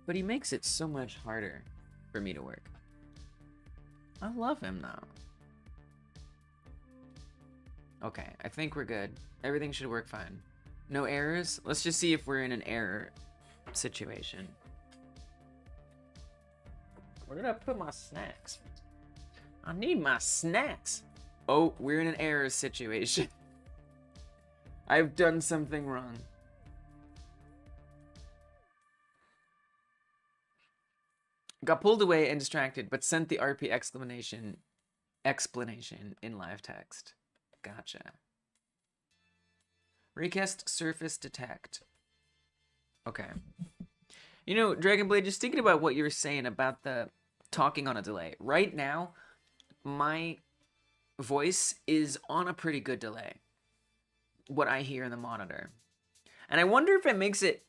But he makes it so much harder for me to work. I love him though. Okay, I think we're good. Everything should work fine. No errors? Let's just see if we're in an error situation. Where did I put my snacks? I need my snacks. Oh, we're in an error situation. I've done something wrong. Got pulled away and distracted, but sent the RP explanation in live text. Gotcha. Raycast surface detect. Okay. You know, Dragonblade, just thinking about what you were saying about the talking on a delay. Right now, my voice is on a pretty good delay. What I hear in the monitor. And I wonder if it makes it,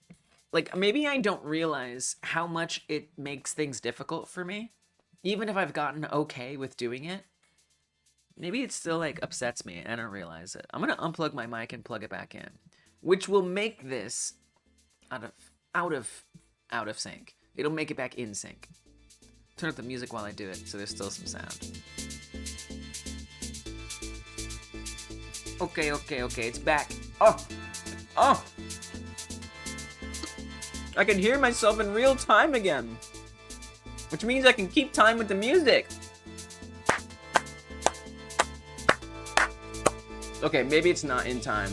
like, maybe I don't realize how much it makes things difficult for me. Even if I've gotten okay with doing it. Maybe it still, like, upsets me and I don't realize it. I'm gonna unplug my mic and plug it back in. Which will make this out of sync. It'll make it back in sync. Turn up the music while I do it so there's still some sound. Okay, it's back. Oh! I can hear myself in real time again. Which means I can keep time with the music. Okay, maybe it's not in time.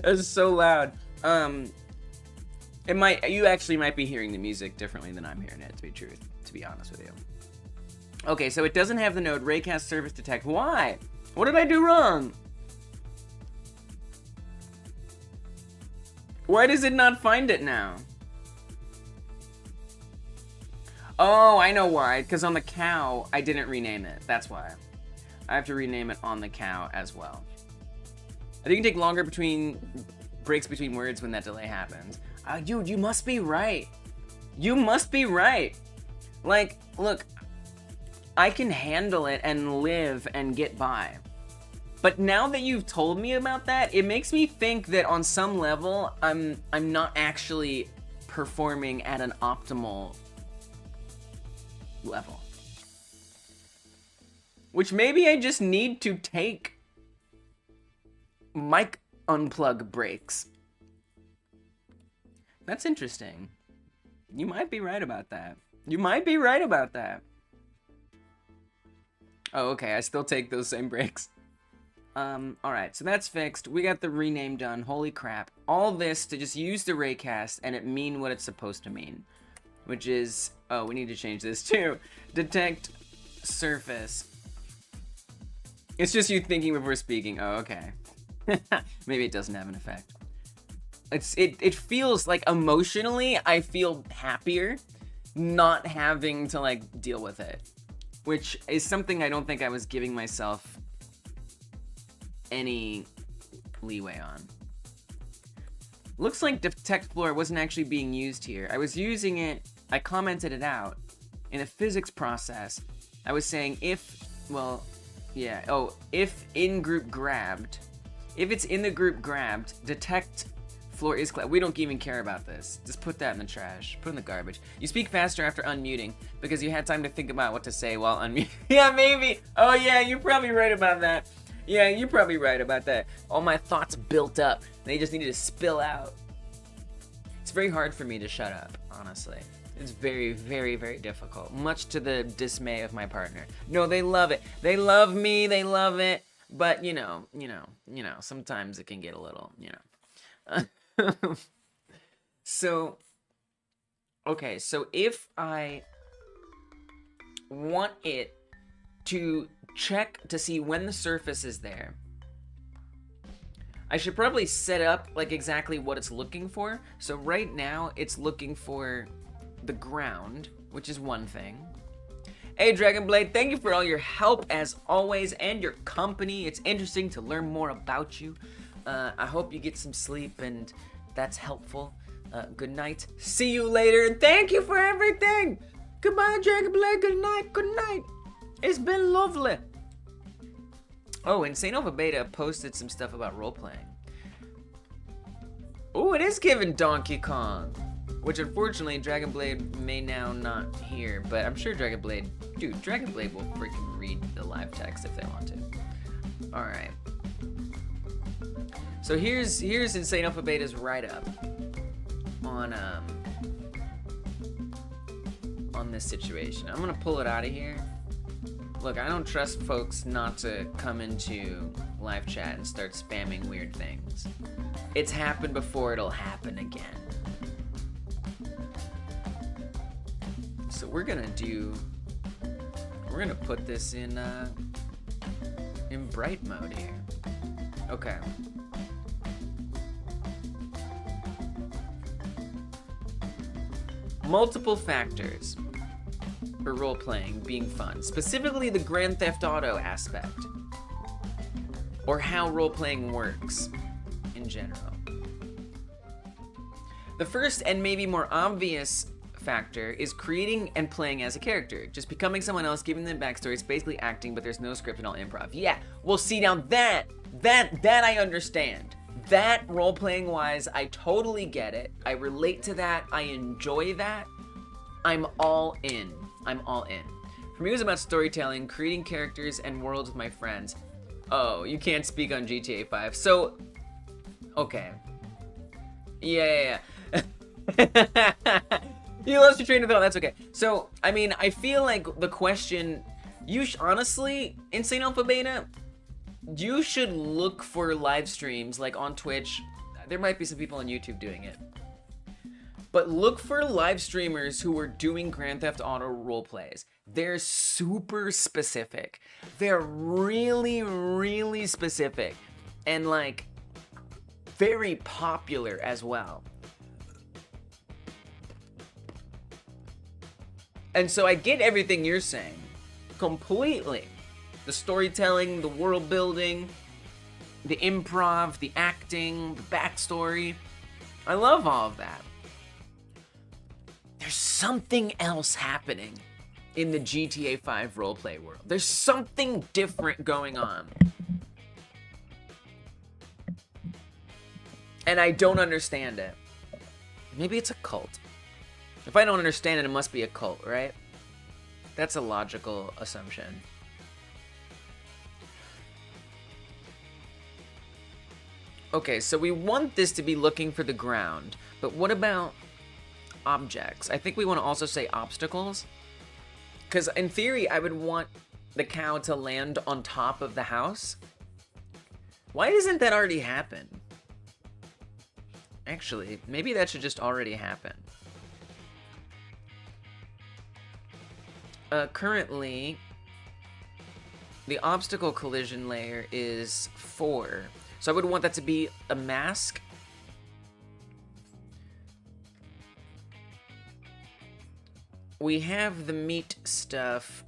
That's so loud. You actually might be hearing the music differently than I'm hearing it, to be honest with you. Okay, so it doesn't have the node raycast service detect. Why? What did I do wrong? Why does it not find it now? Oh, I know why. Because on the cow, I didn't rename it. That's why. I have to rename it on the cow as well. I think it can take longer breaks between words when that delay happens. Dude, you must be right. You must be right. Like, look, I can handle it and live and get by. But now that you've told me about that, it makes me think that on some level, I'm not actually performing at an optimal level. Which maybe I just need to take mic unplug breaks. That's interesting. You might be right about that. You might be right about that. Oh, okay, I still take those same breaks. Alright, so that's fixed. We got the rename done. Holy crap. All this to just use the raycast and it mean what it's supposed to mean. Which is, oh, we need to change this too. Detect surface. It's just you thinking before speaking. Oh, okay. Maybe it doesn't have an effect. It feels like emotionally, I feel happier not having to like deal with it. Which is something I don't think I was giving myself any leeway on. Looks like Detect Floor wasn't actually being used here. I was using it, I commented it out, in a physics process, I was saying if, well, yeah, oh, if in group grabbed, if it's in the group grabbed, detect floor is clear. We don't even care about this. Just put that in the trash. Put it in the garbage. You speak faster after unmuting because you had time to think about what to say while unmuting. Yeah, maybe. Oh yeah, you're probably right about that. Yeah, you're probably right about that. All my thoughts built up. They just needed to spill out. It's very hard for me to shut up, honestly. It's very, very, very difficult. Much to the dismay of my partner. No, they love it. They love me. They love it. But you know, sometimes it can get a little, So, okay, so if I want it to check to see when the surface is there, I should probably set up like exactly what it's looking for. So right now it's looking for the ground, which is one thing. Hey Dragonblade, thank you for all your help as always and your company. It's interesting to learn more about you. I hope you get some sleep and that's helpful. Good night. See you later and thank you for everything. Goodbye Dragonblade, good night, good night. It's been lovely. Oh, and St. Alpha Beta posted some stuff about role-playing. Oh, it is giving Donkey Kong. Which unfortunately Dragonblade may now not hear, but I'm sure Dragonblade, dude, Dragonblade will freaking read the live text if they want to. Alright. So here's Insane Alpha Beta's write-up on this situation. I'm gonna pull it out of here. Look, I don't trust folks not to come into live chat and start spamming weird things. It's happened before, it'll happen again. So we're gonna put this in bright mode here. Okay. Multiple factors for role-playing being fun, specifically the Grand Theft Auto aspect, or how role-playing works in general. The first and maybe more obvious factor is creating and playing as a character. Just becoming someone else, giving them backstory. It's basically acting, but there's no script and all improv. Yeah, well see now that I understand. That role-playing wise, I totally get it. I relate to that. I enjoy that. I'm all in. I'm all in. For me, it was about storytelling, creating characters and worlds with my friends. Oh, you can't speak on GTA 5. So, okay. Yeah. You lost your train of thought, that's okay. So, I mean, I feel like the question, honestly, Insane Alpha Beta, you should look for live streams, like on Twitch. There might be some people on YouTube doing it. But look for live streamers who are doing Grand Theft Auto roleplays. They're super specific. They're really, really specific. And like, very popular as well. And so I get everything you're saying. Completely. The storytelling, the world building, the improv, the acting, the backstory. I love all of that. There's something else happening in the GTA 5 roleplay world. There's something different going on. And I don't understand it. Maybe it's a cult. If I don't understand it, it must be a cult, right? That's a logical assumption. Okay, so we want this to be looking for the ground, but what about objects? I think we want to also say obstacles. Because in theory, I would want the cow to land on top of the house. Why doesn't that already happen? Actually, maybe that should just already happen. Currently, the obstacle collision layer is 4. So I would want that to be a mask. We have the meat stuff.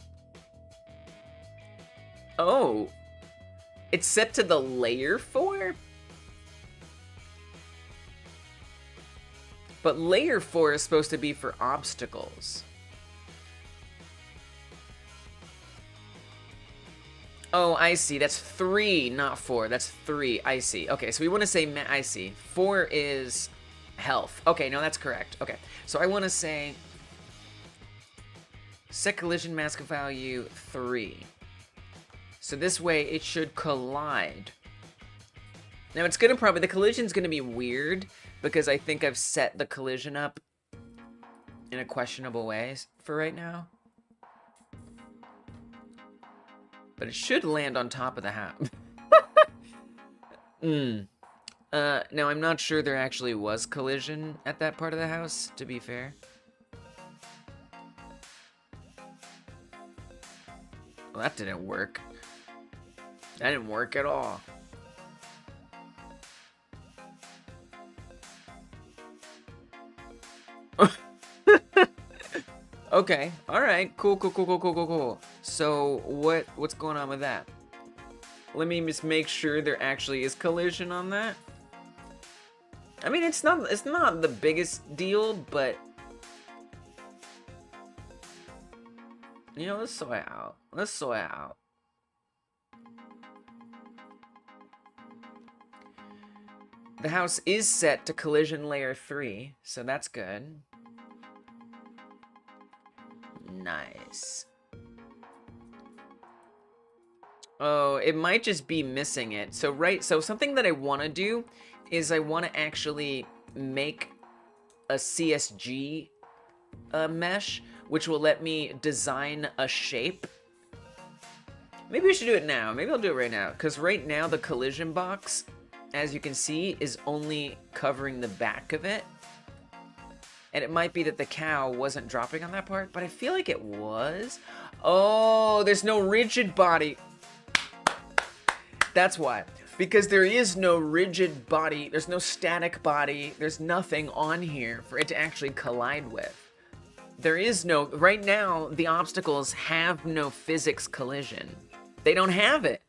Oh, it's set to the layer 4? But layer 4 is supposed to be for obstacles. Oh, I see. That's 3, not 4. That's 3. I see. Okay, so we want to say, I see. 4 is health. Okay, no, that's correct. Okay, so I want to say set collision mask value 3. So this way it should collide. Now it's gonna the collision's gonna be weird because I think I've set the collision up in a questionable way for right now. But it should land on top of the house. Now I'm not sure there actually was collision at that part of the house, to be fair. Well, that didn't work. That didn't work at all. Okay, alright, cool. So, what's going on with that? Let me just make sure there actually is collision on that. I mean, it's not the biggest deal, but... You know, let's sort it out. Let's sort it out. The house is set to collision layer 3, so that's good. Nice. Oh, it might just be missing it. So something that I want to do is I want to actually make a CSG mesh, which will let me design a shape. Maybe we should do it now. Maybe I'll do it right now, because right now the collision box, as you can see, is only covering the back of it. And it might be that the cow wasn't dropping on that part, but I feel like it was. Oh, there's no rigid body. That's why. Because there is no rigid body, there's no static body, there's nothing on here for it to actually collide with. There is no, right now, the obstacles have no physics collision. They don't have it.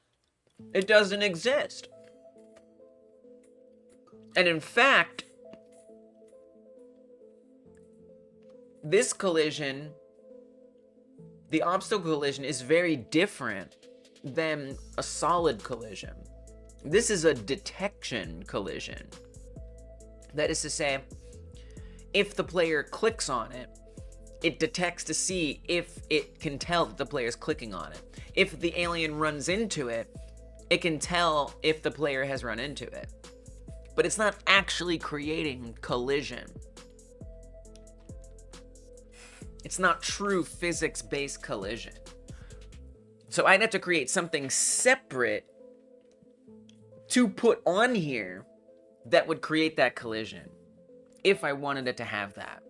It doesn't exist. And in fact, this collision, the obstacle collision, is very different than a solid collision. This is a detection collision. That is to say, if the player clicks on it, it detects to see if it can tell that the player is clicking on it. If the alien runs into it, it can tell if the player has run into it. But it's not actually creating collision. It's not true physics-based collision. So I'd have to create something separate to put on here that would create that collision, if I wanted it to have that.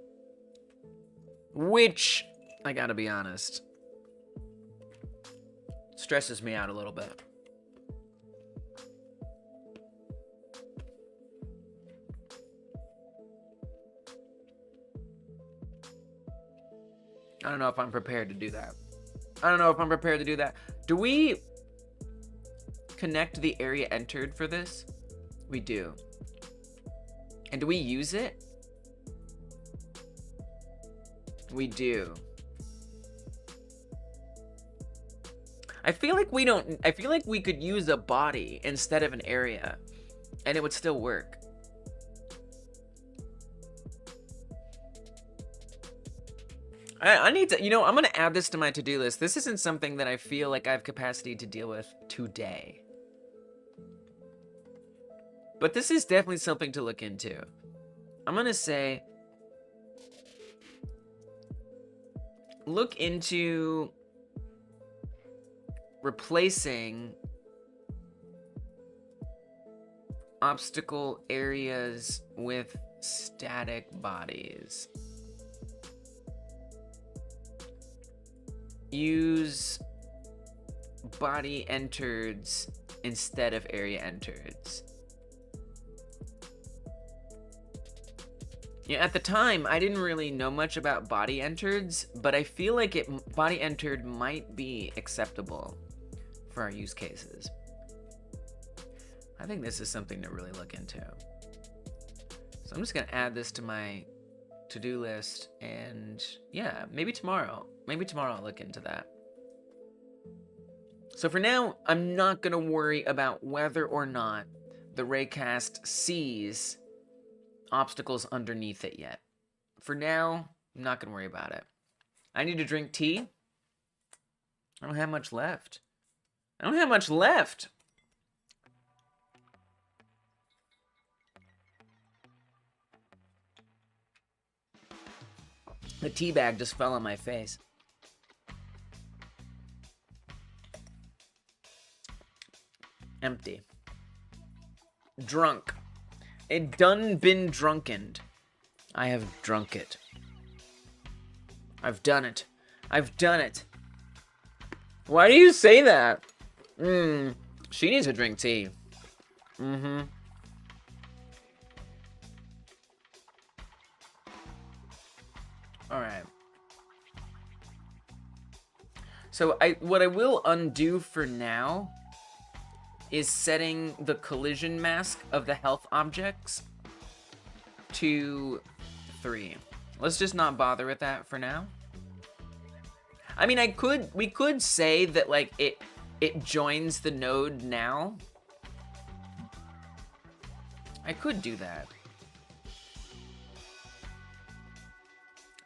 Which, I gotta be honest, stresses me out a little bit. I don't know if I'm prepared to do that. Do we connect the area entered for this? We do. And do we use it? We do. I feel like we could use a body instead of an area, and it would still work. I need to, you know, I'm going to add this to my to-do list. This isn't something that I feel like I have capacity to deal with today. But this is definitely something to look into. I'm going to say, look into replacing obstacle areas with static bodies. Use body entereds instead of area entereds. Yeah, at the time, I didn't really know much about body entereds, but I feel like body entered might be acceptable for our use cases. I think this is something to really look into. So I'm just gonna add this to my to-do list, and yeah, maybe tomorrow I'll look into that. So for now, I'm not going to worry about whether or not the raycast sees obstacles underneath it yet. For now, I'm not going to worry about it. I need to drink tea. I don't have much left. I don't have much left. The tea bag just fell on my face. Empty. Drunk. It done been drunkened. I have drunk it. I've done it. I've done it. Why do you say that? She needs to drink tea. Alright. So what I will undo for now is setting the collision mask of the health objects to 3. Let's just not bother with that for now. I mean, we could say that like it joins the node now. I could do that.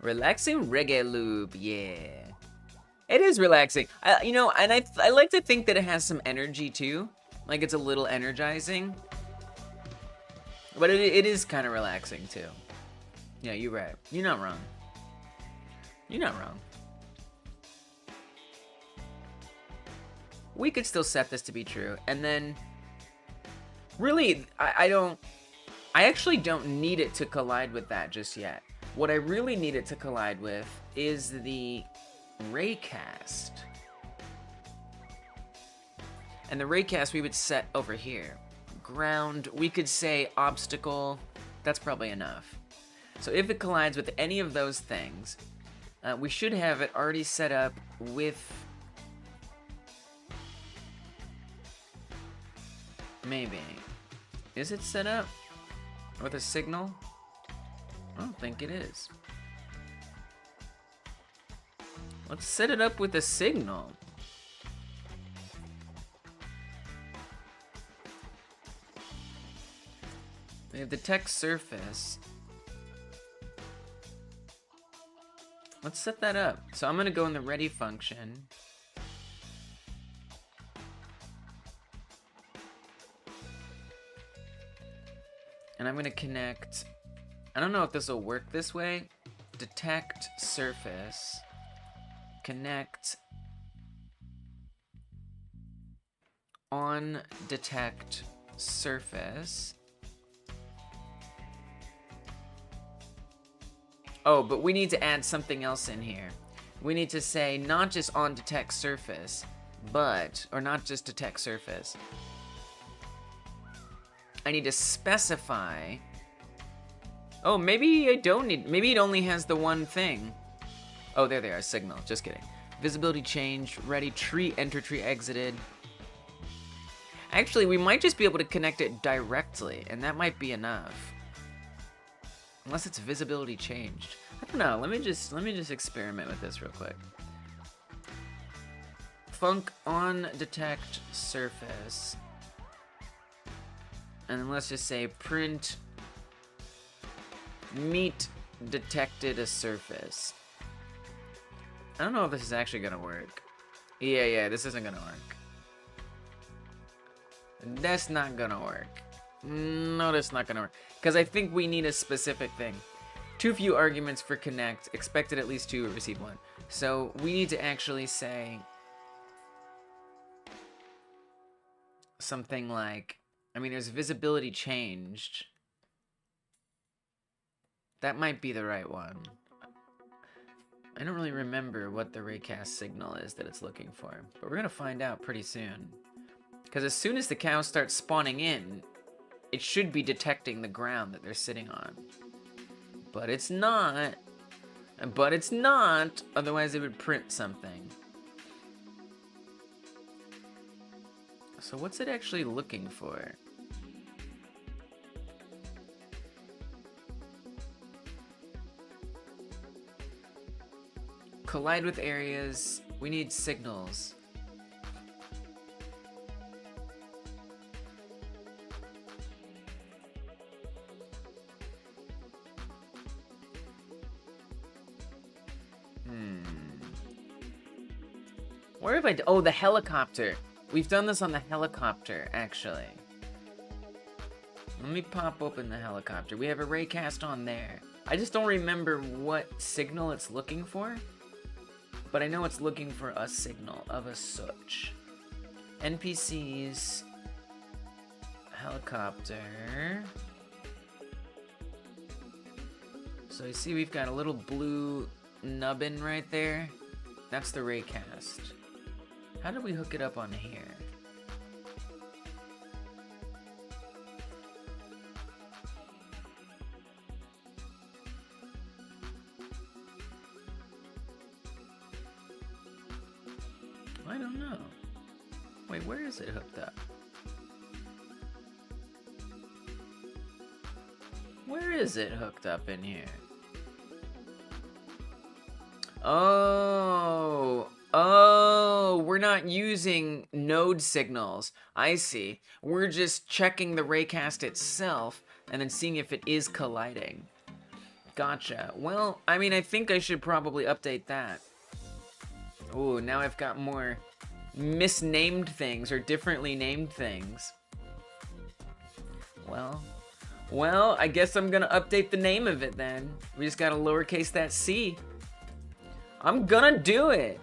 Relaxing reggae loop, yeah. It is relaxing. You know, and I like to think that it has some energy too. Like it's a little energizing. But it is kind of relaxing too. Yeah, you're right. You're not wrong. You're not wrong. We could still set this to be true. And then, really, I actually don't need it to collide with that just yet. What I really need it to collide with is the raycast. And the raycast we would set over here. Ground, we could say obstacle. That's probably enough. So if it collides with any of those things, we should have it already set up with... Maybe. Is it set up with a signal? I don't think it is. Let's set it up with a signal. We have detect surface. Let's set that up. So I'm gonna go in the ready function. And I'm gonna connect, I don't know if this will work this way. Detect surface, connect on detect surface. Oh, but we need to add something else in here. We need to say not just on detect surface, but, or not just detect surface. I need to specify. Oh, maybe I don't need, maybe it only has the one thing. Oh, there they are, signal, just kidding. Visibility change, ready, tree, enter tree exited. Actually, we might just be able to connect it directly, and that might be enough. Unless it's visibility changed. I don't know, let me just experiment with this real quick. Func on detect surface. And then let's just say print meet detected a surface. I don't know if this is actually gonna work. Yeah, this isn't gonna work. That's not gonna work. No, that's not gonna work. Because I think we need a specific thing. Too few arguments for connect. Expected at least 2, receive 1. So we need to actually say something like, I mean, there's visibility changed. That might be the right one. I don't really remember what the raycast signal is that it's looking for, but we're gonna find out pretty soon. Because as soon as the cows start spawning in, it should be detecting the ground that they're sitting on. But it's not. But it's not, otherwise it would print something. So what's it actually looking for? Collide with areas. We need signals. Where have I... Oh, the helicopter. We've done this on the helicopter, actually. Let me pop open the helicopter. We have a raycast on there. I just don't remember what signal it's looking for. But I know it's looking for a signal of a such. NPCs... Helicopter... So you see we've got a little blue nubbin right there. That's the raycast. How do we hook it up on here? I don't know. Wait, where is it hooked up? Where is it hooked up in here? Oh, we're not using node signals. I see. We're just checking the raycast itself and then seeing if it is colliding. Gotcha. Well, I mean, I think I should probably update that. Ooh, now I've got more misnamed things or differently named things. Well, I guess I'm gonna update the name of it then. We just gotta lowercase that C. I'm gonna do it.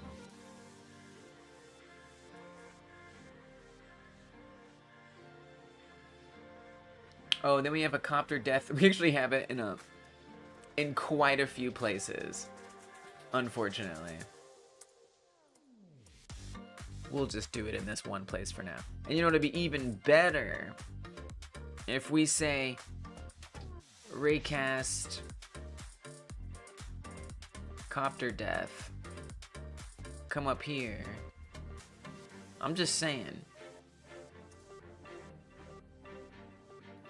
Oh, then we have a copter death. We actually have it in quite a few places, unfortunately. We'll just do it in this one place for now. And you know, it'd be even better if we say raycast copter death. Come up here. I'm just saying.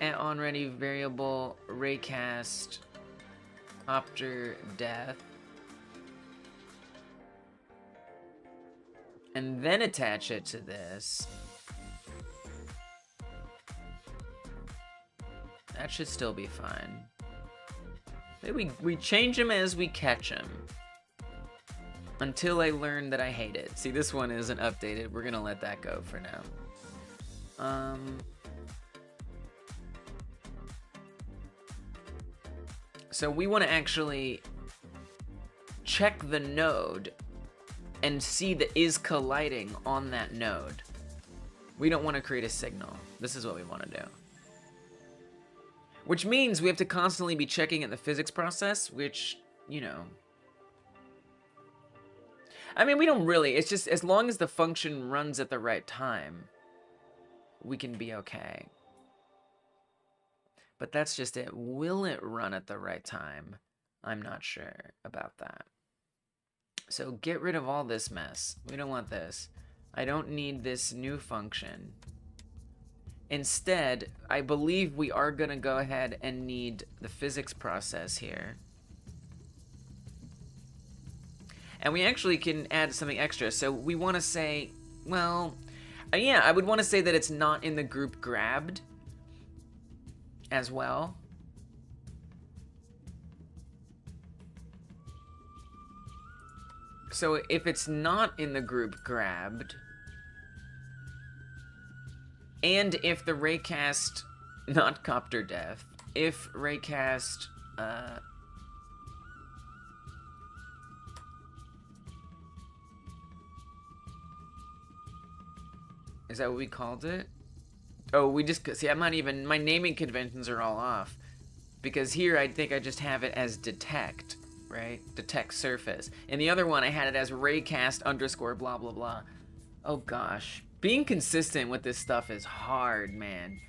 And on ready variable raycast copter death. And then attach it to this. That should still be fine. Maybe we change them as we catch them. Until I learn that I hate it. See, this one isn't updated. We're gonna let that go for now. So we want to actually check the node and see that is colliding on that node. We don't want to create a signal. This is what we want to do. Which means we have to constantly be checking at the physics process, which, you know. I mean, we don't really. It's just as long as the function runs at the right time, we can be okay. But that's just it. Will it run at the right time? I'm not sure about that. So get rid of all this mess. We don't want this. I don't need this new function. Instead, I believe we are going to go ahead and need the physics process here. And we actually can add something extra. So we want to say, well, yeah, I would want to say that it's not in the group grabbed as well. So if it's not in the group grabbed, and if the raycast, not copter death, if raycast, is that what we called it? Oh, we just, see, I'm not even, my naming conventions are all off. Because here, I think I just have it as detect, right? Detect surface. And the other one, I had it as raycast underscore blah, blah, blah. Oh, gosh. Being consistent with this stuff is hard, man.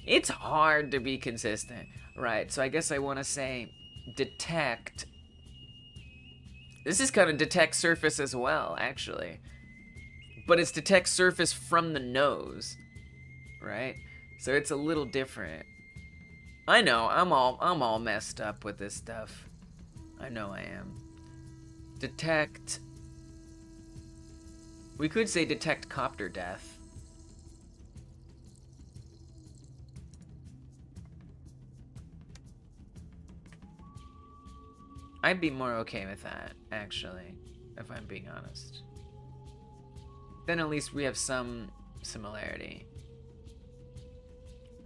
It's hard to be consistent. Right, so I guess I want to say detect. This is kind of detect surface as well, actually. But it's detect surface from the nose. Right? So it's a little different. I know, I'm all messed up with this stuff. I know I am. Detect. We could say detect copter death. I'd be more okay with that, actually, if I'm being honest. Then at least we have some similarity.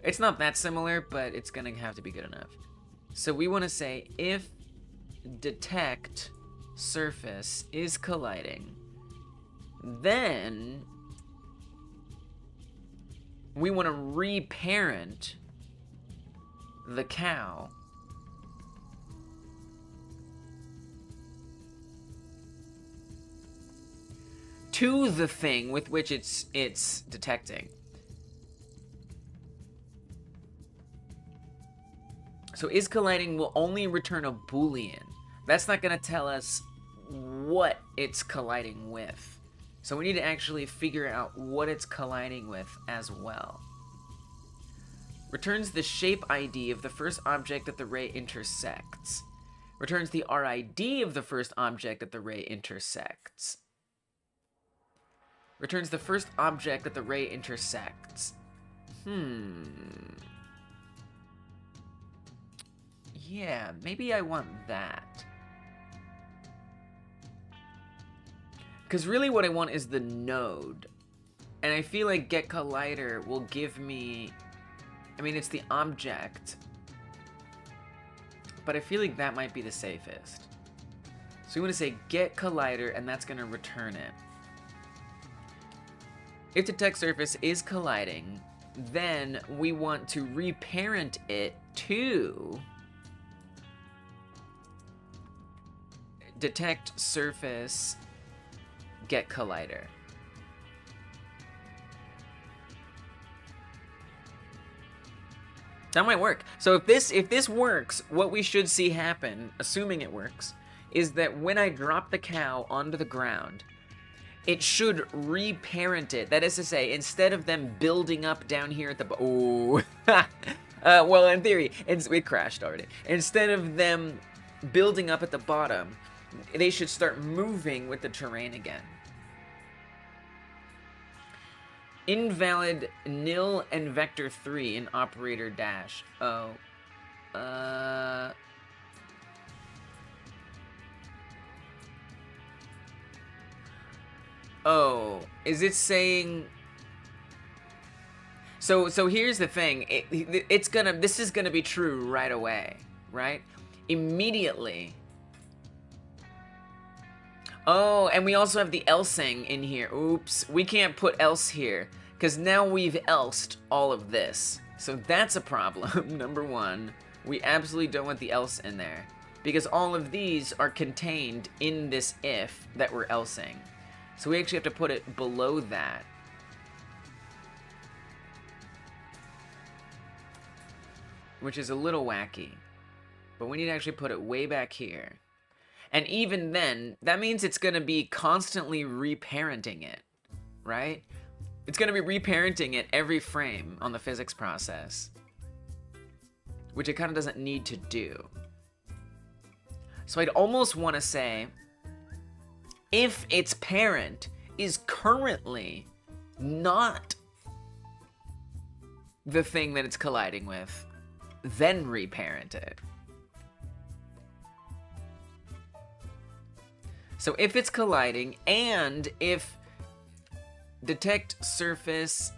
It's not that similar, but it's gonna have to be good enough. So we want to say if detect surface is colliding, then we want to reparent the cow to the thing with which it's detecting. So is colliding will only return a Boolean. That's not going to tell us what it's colliding with. So we need to actually figure out what it's colliding with as well. Returns the shape ID of the first object that the ray intersects. Returns the RID of the first object that the ray intersects. Returns the first object that the ray intersects. Yeah, maybe I want that. Because really what I want is the node. And I feel like get collider will give me... I mean, it's the object. But I feel like that might be the safest. So we want to say get collider, and that's going to return it. If the detect surface is colliding, then we want to reparent it to detect surface get collider. That might work. So if this works, what we should see happen, assuming it works, is that when I drop the cow onto the ground, it should reparent it. That is to say, instead of them building up down here at the well, in theory, it crashed already. Instead of them building up at the bottom, they should start moving with the terrain again. Invalid nil and vector 3 in operator dash. Oh. Oh, is it saying... So here's the thing. This is gonna be true right away, right? Immediately. Oh, and we also have the elsing in here. Oops, we can't put else here, because now we've elsed all of this. So that's a problem, number one. We absolutely don't want the else in there, because all of these are contained in this if that we're elsing. So we actually have to put it below that. Which is a little wacky. But we need to actually put it way back here. And even then, that means it's going to be constantly reparenting it, right? It's going to be reparenting it every frame on the physics process, which it kind of doesn't need to do. So I'd almost want to say, if its parent is currently not the thing that it's colliding with, then reparent it. So if it's colliding, and if detect surface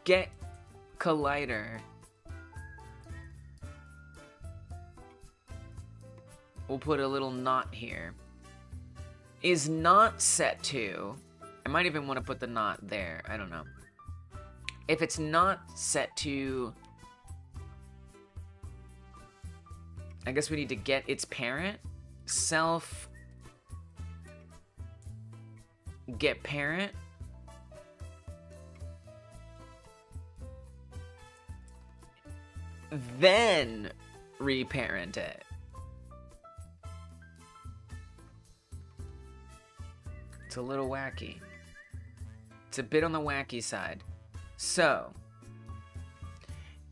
get collider, we'll put a little not here, is not set to, I might even want to put the not there, I don't know. If it's not set to, I guess we need to get its parent, self get parent, then reparent it. It's a little wacky. It's a bit on the wacky side. So,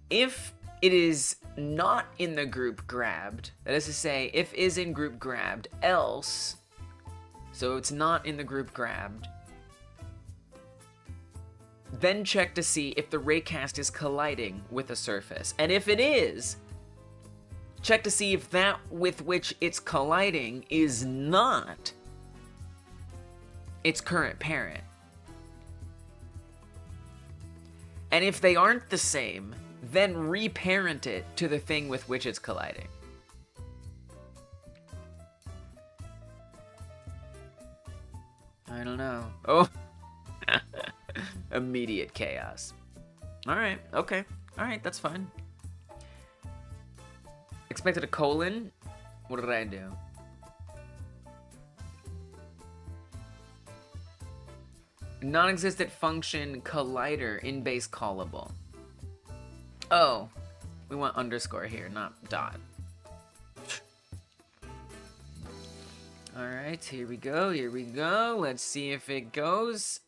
if it is not in the group grabbed, that is to say, if is in group grabbed, else, so it's not in the group grabbed, then check to see if the raycast is colliding with a surface. And if it is, check to see if that with which it's colliding is not its current parent. And if they aren't the same, then reparent it to the thing with which it's colliding. I don't know. Oh. Immediate chaos. Alright, okay. Alright, that's fine. Expected a colon. What did I do? Non-existent function collider in base callable. Oh, we want underscore here, not dot. Alright, here we go, here we go. Let's see if it goes.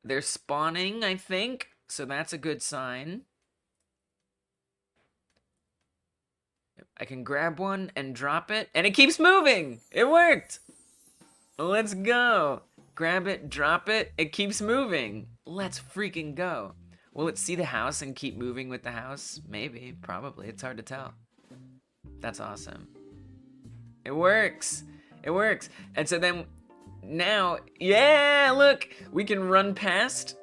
They're spawning, I think, so that's a good sign. I can grab one and drop it, and it keeps moving! It worked! Let's go! Grab it, drop it, it keeps moving. Let's freaking go. Will it see the house and keep moving with the house? Maybe, probably, it's hard to tell. That's awesome. It works! It works! And so then, now, yeah, look! We can run past,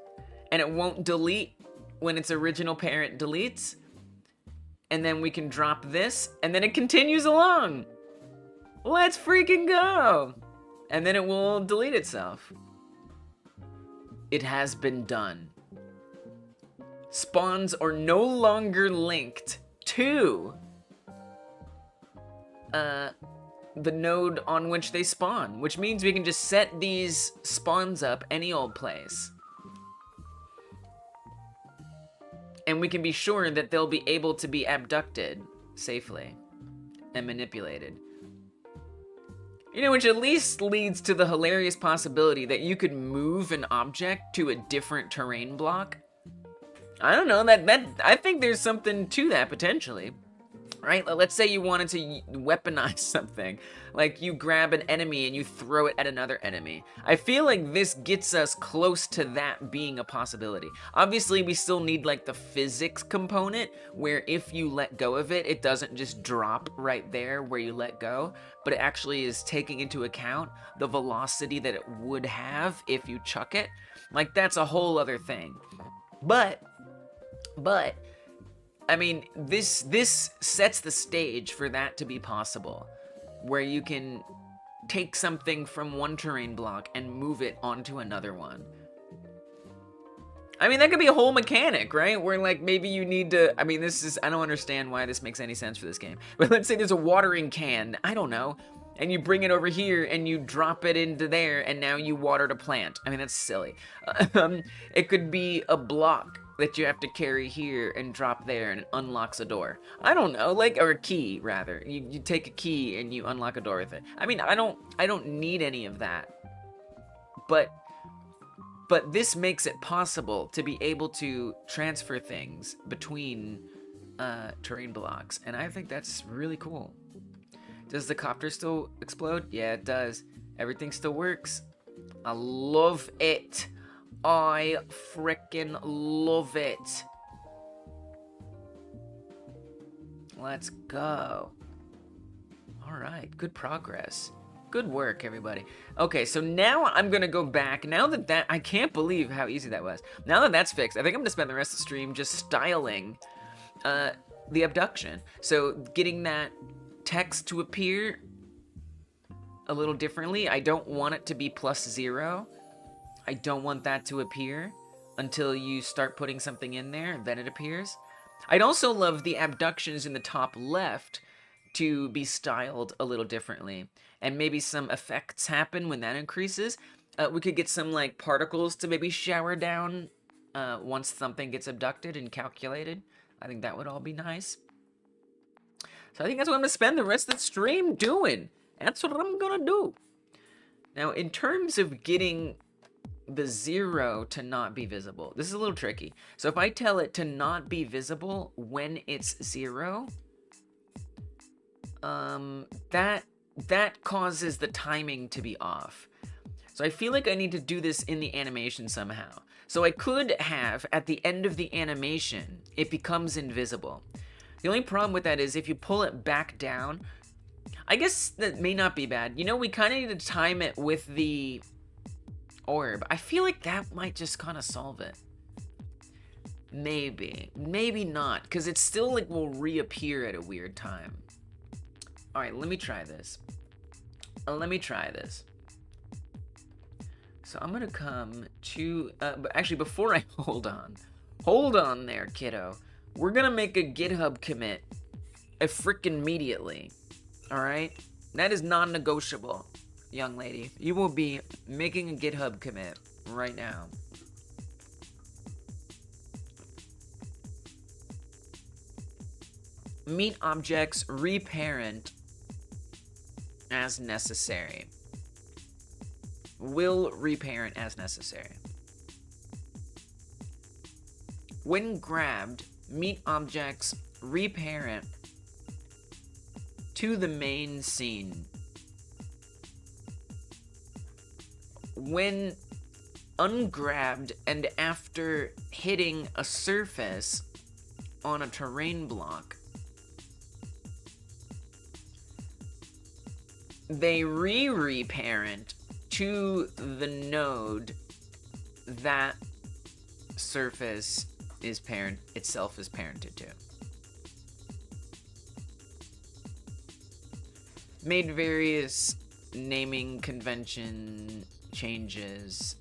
and it won't delete when its original parent deletes. And then we can drop this, and then it continues along. Let's freaking go! And then it will delete itself. It has been done. Spawns are no longer linked to the node on which they spawn, which means we can just set these spawns up any old place. And we can be sure that they'll be able to be abducted safely and manipulated. You know, which at least leads to the hilarious possibility that you could move an object to a different terrain block. I don't know, I think there's something to that potentially. Right? Let's say you wanted to weaponize something. Like you grab an enemy and you throw it at another enemy. I feel like this gets us close to that being a possibility. Obviously, we still need like the physics component where if you let go of it, it doesn't just drop right there where you let go, but it actually is taking into account the velocity that it would have if you chuck it. Like that's a whole other thing. But I mean, this sets the stage for that to be possible, where you can take something from one terrain block and move it onto another one. I mean, that could be a whole mechanic, right? Where, like, maybe you need to... I mean, I don't understand why this makes any sense for this game. But let's say there's a watering can, I don't know, and you bring it over here and you drop it into there, and now you watered a plant. I mean, that's silly. It could be a block that you have to carry here and drop there, and it unlocks a door. I don't know, like, or a key, rather. You take a key and you unlock a door with it. I mean, I don't need any of that. But this makes it possible to be able to transfer things between terrain blocks, and I think that's really cool. Does the copter still explode? Yeah, it does. Everything still works. I love it. I frickin' love it. Let's go. All right, good progress. Good work, everybody. Okay, so now I'm gonna go back. Now that I can't believe how easy that was. Now that that's fixed, I think I'm gonna spend the rest of the stream just styling the abduction. So getting that text to appear a little differently. I don't want it to be +0. I don't want that to appear until you start putting something in there, then it appears. I'd also love the abductions in the top left to be styled a little differently, and maybe some effects happen when that increases. We could get some like particles to maybe shower down once something gets abducted and calculated. I think that would all be nice. So I think that's what I'm gonna spend the rest of the stream doing. That's what I'm gonna do. Now, in terms of getting the 0 to not be visible, this is a little tricky. So if I tell it to not be visible when it's 0, that causes the timing to be off. So I feel like I need to do this in the animation somehow. So I could have, at the end of the animation, it becomes invisible. The only problem with that is if you pull it back down, I guess that may not be bad. You know, we kind of need to time it with the orb. I feel like that might just kind of solve it. Maybe. Maybe not, because it still like will reappear at a weird time. All right, let me try this. So I'm gonna come to, actually before I, hold on there, kiddo. We're gonna make a GitHub commit frickin' immediately, all right? That is non-negotiable, young lady. You will be making a GitHub commit right now. Meet objects, reparent as necessary. Will reparent as necessary. When grabbed, meet objects, reparent to the main scene. When ungrabbed and after hitting a surface on a terrain block, they reparent to the node that surface is itself is parented to. Made various naming convention changes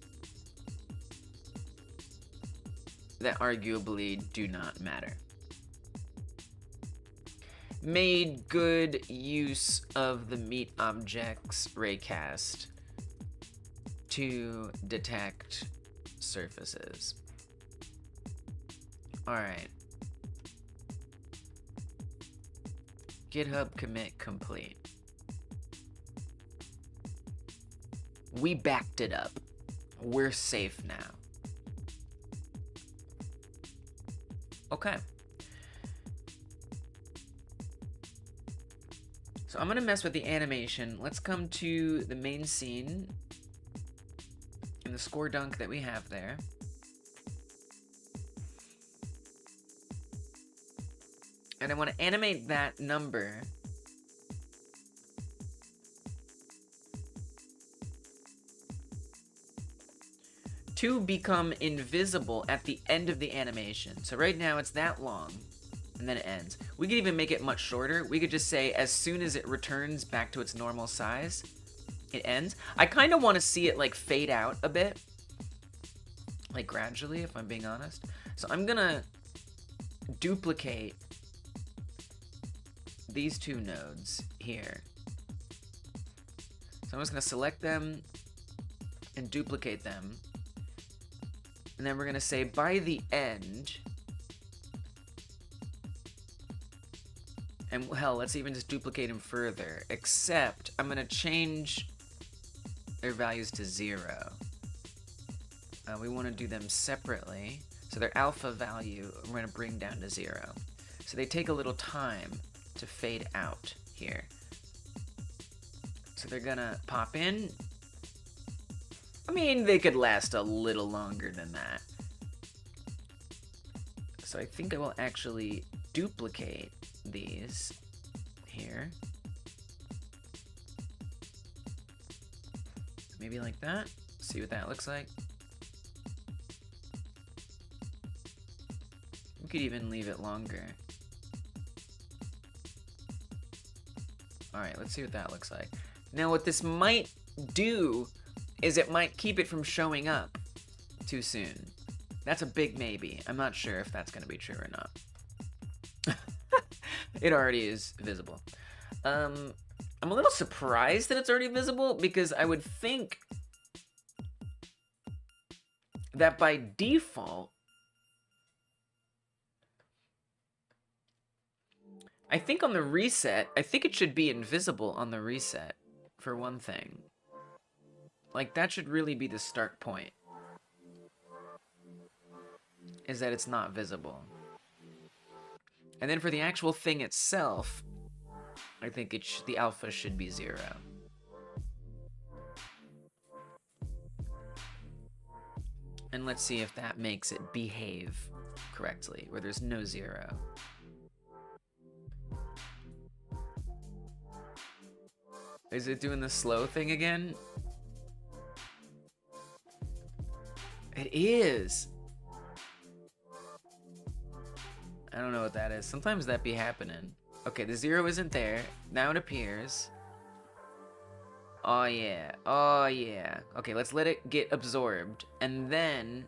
that arguably do not matter. Made good use of the meet objects raycast to detect surfaces. Alright. GitHub commit complete. We backed it up. We're safe now. Okay. So I'm gonna mess with the animation. Let's come to the main scene and the score dunk that we have there. And I want to animate that number to become invisible at the end of the animation. So right now it's that long, and then it ends. We could even make it much shorter. We could just say as soon as it returns back to its normal size, it ends. I kind of want to see it like fade out a bit, like gradually, if I'm being honest. So I'm gonna duplicate these two nodes here. So I'm just gonna select them and duplicate them. And then we're gonna say by the end, and hell, let's even just duplicate them further, except I'm gonna change their values to 0. We wanna do them separately. So their alpha value, we're gonna bring down to 0. So they take a little time to fade out here. So they're gonna pop in. I mean, they could last a little longer than that. So I think I will actually duplicate these here. Maybe like that. See what that looks like. We could even leave it longer. Alright, let's see what that looks like. Now what this might do is it might keep it from showing up too soon. That's a big maybe. I'm not sure if that's going to be true or not. It already is visible. I'm a little surprised that it's already visible because I would think that by default, I think on the reset, I think it should be invisible on the reset, for one thing. Like, that should really be the start point. Is that it's not visible. And then for the actual thing itself, I think the alpha should be 0. And let's see if that makes it behave correctly, where there's no 0. Is it doing the slow thing again? It is. I don't know what that is. Sometimes that be happening. Okay, the 0 isn't there. Now it appears. Oh yeah. Oh yeah. Okay, let's let it get absorbed. And then...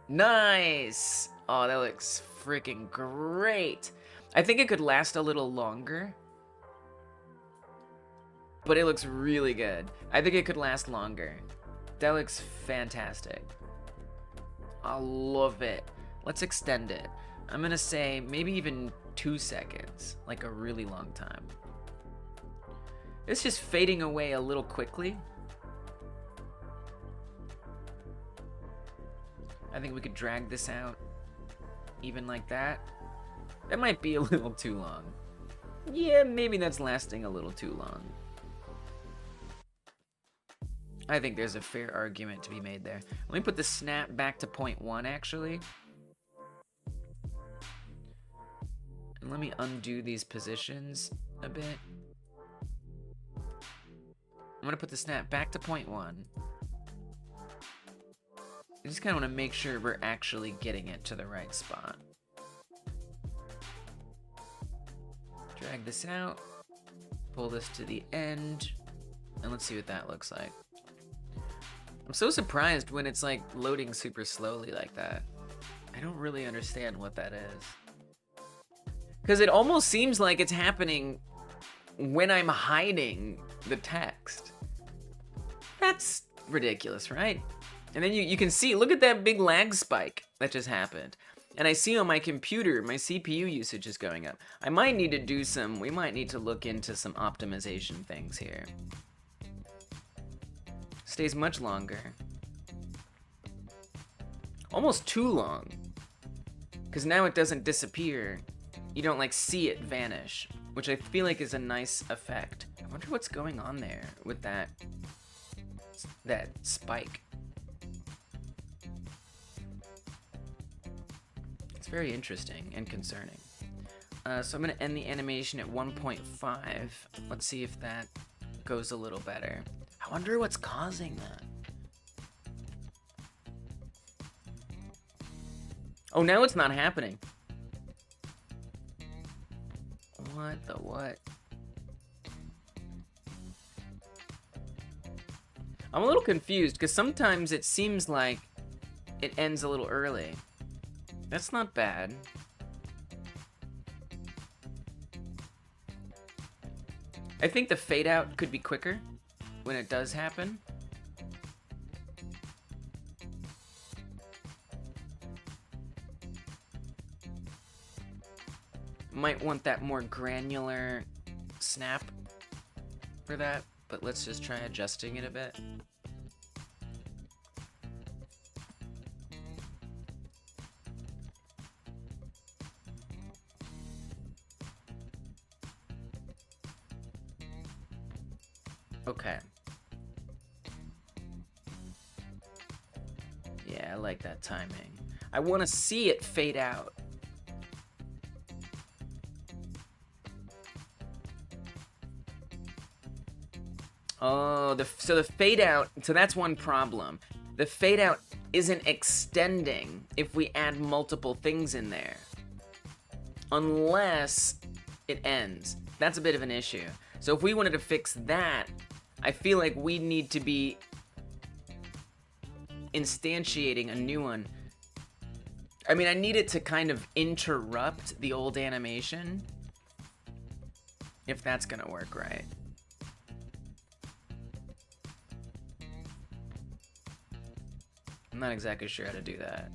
Nice! Oh, that looks freaking great. I think it could last a little longer. But it looks really good. I think it could last longer. That looks fantastic. I love it. Let's extend it. I'm gonna say maybe even 2 seconds. Like a really long time. It's just fading away a little quickly. I think we could drag this out. Even like that. That might be a little too long. Yeah, maybe that's lasting a little too long. I think there's a fair argument to be made there. Let me put the snap back to 0.1 actually. And let me undo these positions a bit. I'm gonna put the snap back to 0.1. I just kind of want to make sure we're actually getting it to the right spot. Drag this out. Pull this to the end. And let's see what that looks like. I'm so surprised when it's like loading super slowly like that. I don't really understand what that is. Because it almost seems like it's happening when I'm hiding the text. That's ridiculous, right? And then you can see, look at that big lag spike that just happened. And I see on my computer, my CPU usage is going up. I might need to do we might need to look into some optimization things here. Stays much longer. Almost too long. Because now it doesn't disappear. You don't like see it vanish, which I feel like is a nice effect. I wonder what's going on there with that spike. It's very interesting and concerning. So I'm gonna end the animation at 1.5. Let's see if that goes a little better. I wonder what's causing that. Oh, now it's not happening. What the what? I'm a little confused because sometimes it seems like it ends a little early. That's not bad. I think the fade out could be quicker when it does happen. Might want that more granular snap for that, but let's just try adjusting it a bit. Okay. Yeah, I like that timing. I want to see it fade out. Oh, so the fade out, so that's one problem. The fade out isn't extending if we add multiple things in there. Unless it ends. That's a bit of an issue. So if we wanted to fix that, I feel like we need to be instantiating a new one. I mean, I need it to kind of interrupt the old animation. If that's gonna work right. I'm not exactly sure how to do that.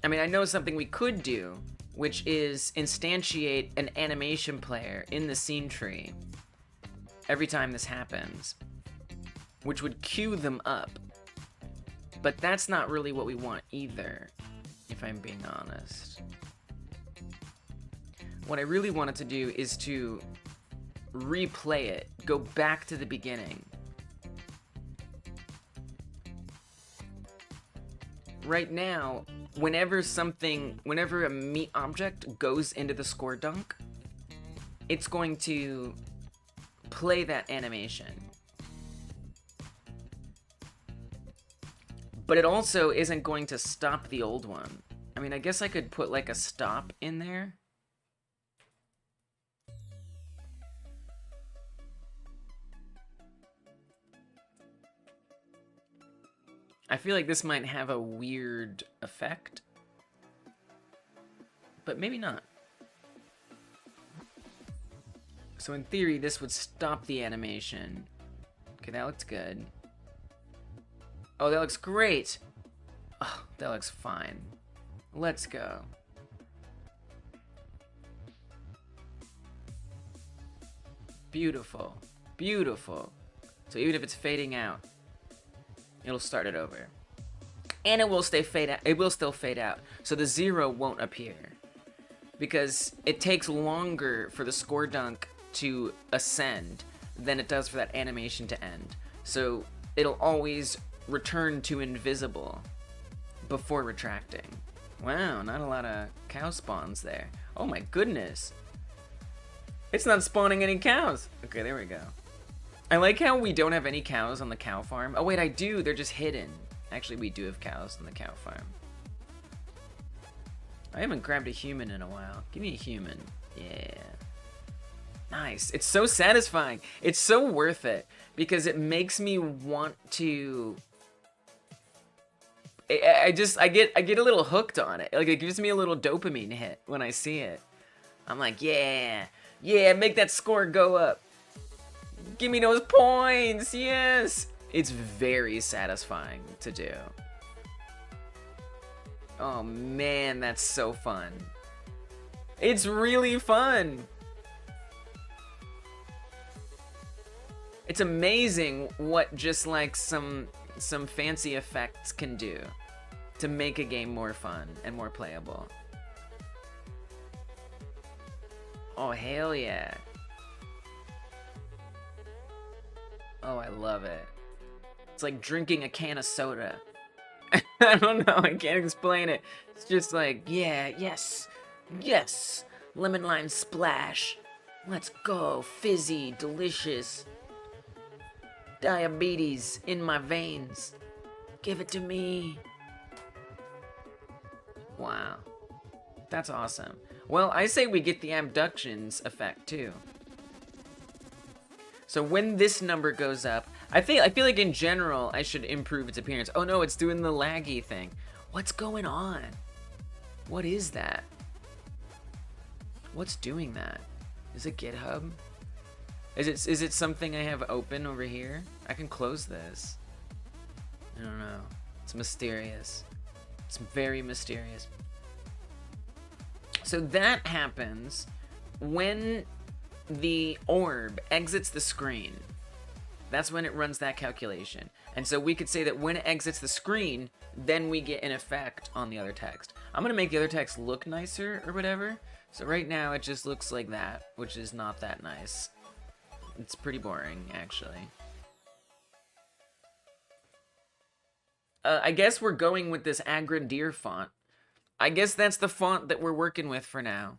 I mean, I know something we could do, which is instantiate an animation player in the scene tree every time this happens, which would queue them up. But that's not really what we want either, if I'm being honest. What I really wanted to do is to replay it, go back to the beginning. Right now, whenever a meat object goes into the score dunk, it's going to play that animation. But it also isn't going to stop the old one. I mean, I guess I could put like a stop in there. I feel like this might have a weird effect. But maybe not. So in theory, this would stop the animation. Okay, that looks good. Oh, that looks great. Oh, that looks fine. Let's go. Beautiful. Beautiful. So even if it's fading out, it'll start it over. And it will stay fade out. It will still fade out. So the 0 won't appear. Because it takes longer for the score dunk to ascend than it does for that animation to end. So it'll always return to invisible before retracting. Wow, not a lot of cow spawns there. Oh my goodness. It's not spawning any cows. Okay, there we go. I like how we don't have any cows on the cow farm. Oh wait, I do. They're just hidden. Actually, we do have cows on the cow farm. I haven't grabbed a human in a while. Give me a human. Yeah. Nice. It's so satisfying. It's so worth it because it makes me want to... I get a little hooked on it. Like, it gives me a little dopamine hit when I see it. I'm like, yeah, make that score go up. Give me those points, yes. It's very satisfying to do. Oh man, that's so fun. It's really fun. It's amazing what just like some fancy effects can do to make a game more fun and more playable. Oh, hell yeah. Oh, I love it. It's like drinking a can of soda. I don't know, I can't explain it. It's just like, yeah, yes, lemon lime splash. Let's go, fizzy, delicious. Diabetes in my veins. Give it to me. Wow. That's awesome. Well, I say we get the abductions effect too. So when this number goes up, I feel like in general I should improve its appearance. Oh no, it's doing the laggy thing. What's going on? What is that? What's doing that? Is it GitHub? Is it something I have open over here? I can close this. I don't know. It's mysterious. It's very mysterious. So that happens when the orb exits the screen. That's when it runs that calculation. And so we could say that when it exits the screen, then we get an effect on the other text. I'm gonna make the other text look nicer or whatever. So right now it just looks like that, which is not that nice. It's pretty boring, actually. I guess we're going with this Agrandir font. I guess that's the font that we're working with for now.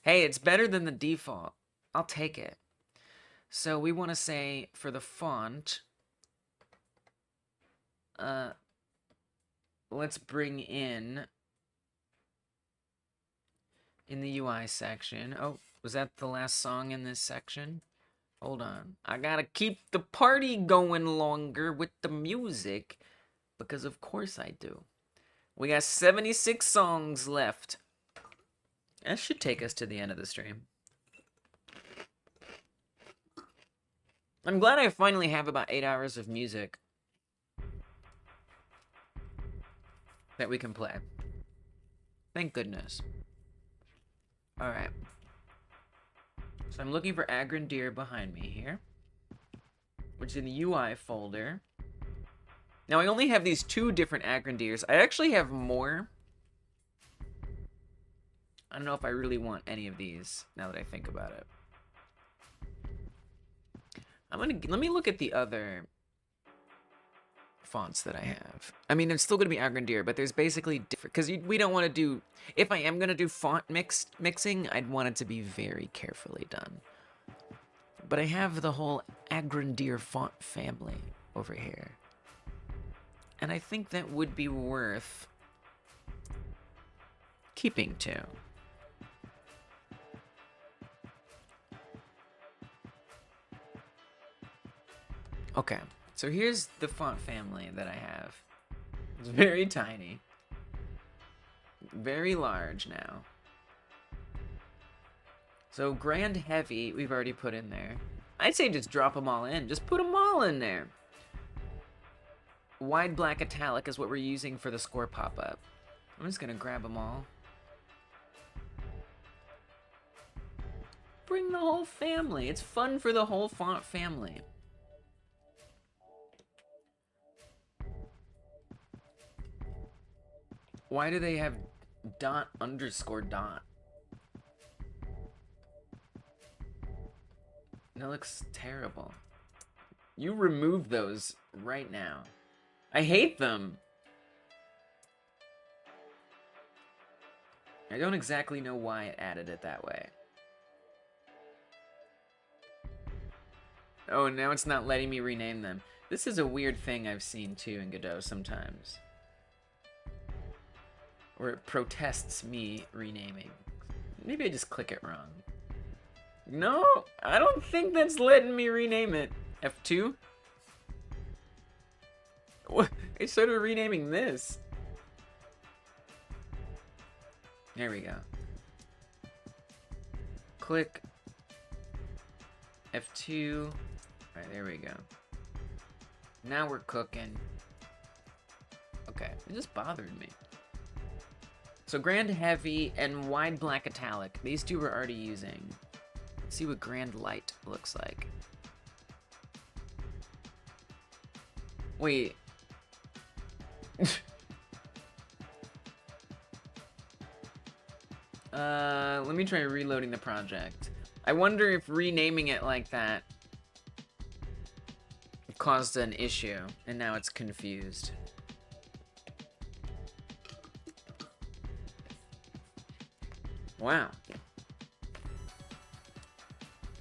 Hey, it's better than the default. I'll take it. So we want to say for the font, let's bring in the UI section. Oh, was that the last song in this section? Hold on. I gotta keep the party going longer with the music, because of course I do. We got 76 songs left. That should take us to the end of the stream. I'm glad I finally have about 8 hours of music that we can play. Thank goodness. Alright. So I'm looking for Agrandir behind me here, which is in the UI folder. Now I only have these 2 different Agrandirs. I actually have more. I don't know if I really want any of these now that I think about it. Let me look at the other fonts that I have. I mean, it's still gonna be Agrandir, but there's basically different, because we don't want to do, if I am gonna do font mixing, I'd want it to be very carefully done. But I have the whole Agrandir font family over here. And I think that would be worth keeping to. Okay, so here's the font family that I have. It's very tiny. Very large now. So Grand Heavy, we've already put in there. I'd say just drop them all in. Just put them all in there. Wide Black Italic is what we're using for the score pop-up. I'm just gonna grab them all. Bring the whole family. It's fun for the whole font family. Why do they have dot underscore dot? That looks terrible. You remove those right now. I hate them. I don't exactly know why it added it that way. Oh, now it's not letting me rename them. This is a weird thing I've seen too in Godot sometimes. Or it protests me renaming. Maybe I just click it wrong. No, I don't think that's letting me rename it. F2? What? I started renaming this. There we go. Click. F2. Alright, there we go. Now we're cooking. Okay, it just bothered me. So Grand Heavy and Wide Black Italic. These two we're already using. Let's see what Grand Light looks like. Wait. Let me try reloading the project. I wonder if renaming it like that caused an issue, and now it's confused. Wow.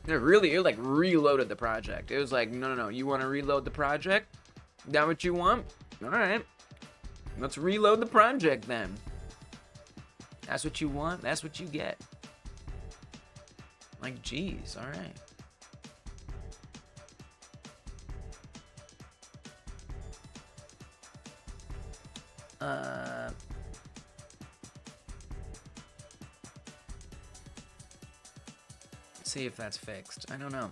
It like reloaded the project. It was like, no, you want to reload the project? That what you want? All right. Let's reload the project then. That's what you want. That's what you get. Like, geez, all right. Let's see if that's fixed. I don't know.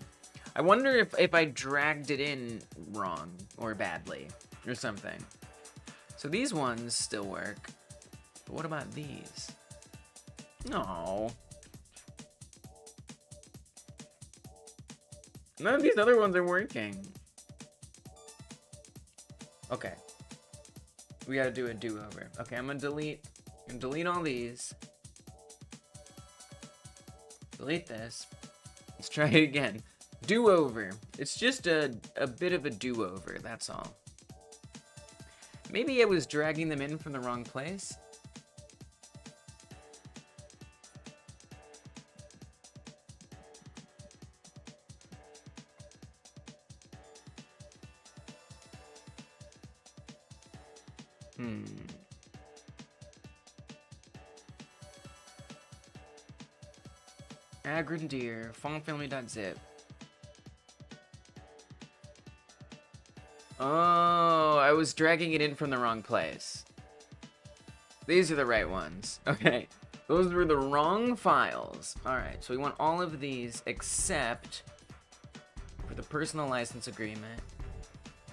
I wonder if I dragged it in wrong or badly or something. So these ones still work. But what about these? No. None of these other ones are working. Okay. We gotta do a do-over. Okay, I'm gonna delete all these. Delete this. Let's try it again. Do-over. It's just a bit of a do-over, that's all. Maybe I was dragging them in from the wrong place. Agrandir, fontfamily.zip. Oh, I was dragging it in from the wrong place. These are the right ones. Okay, those were the wrong files. All right, so we want all of these except for the personal license agreement,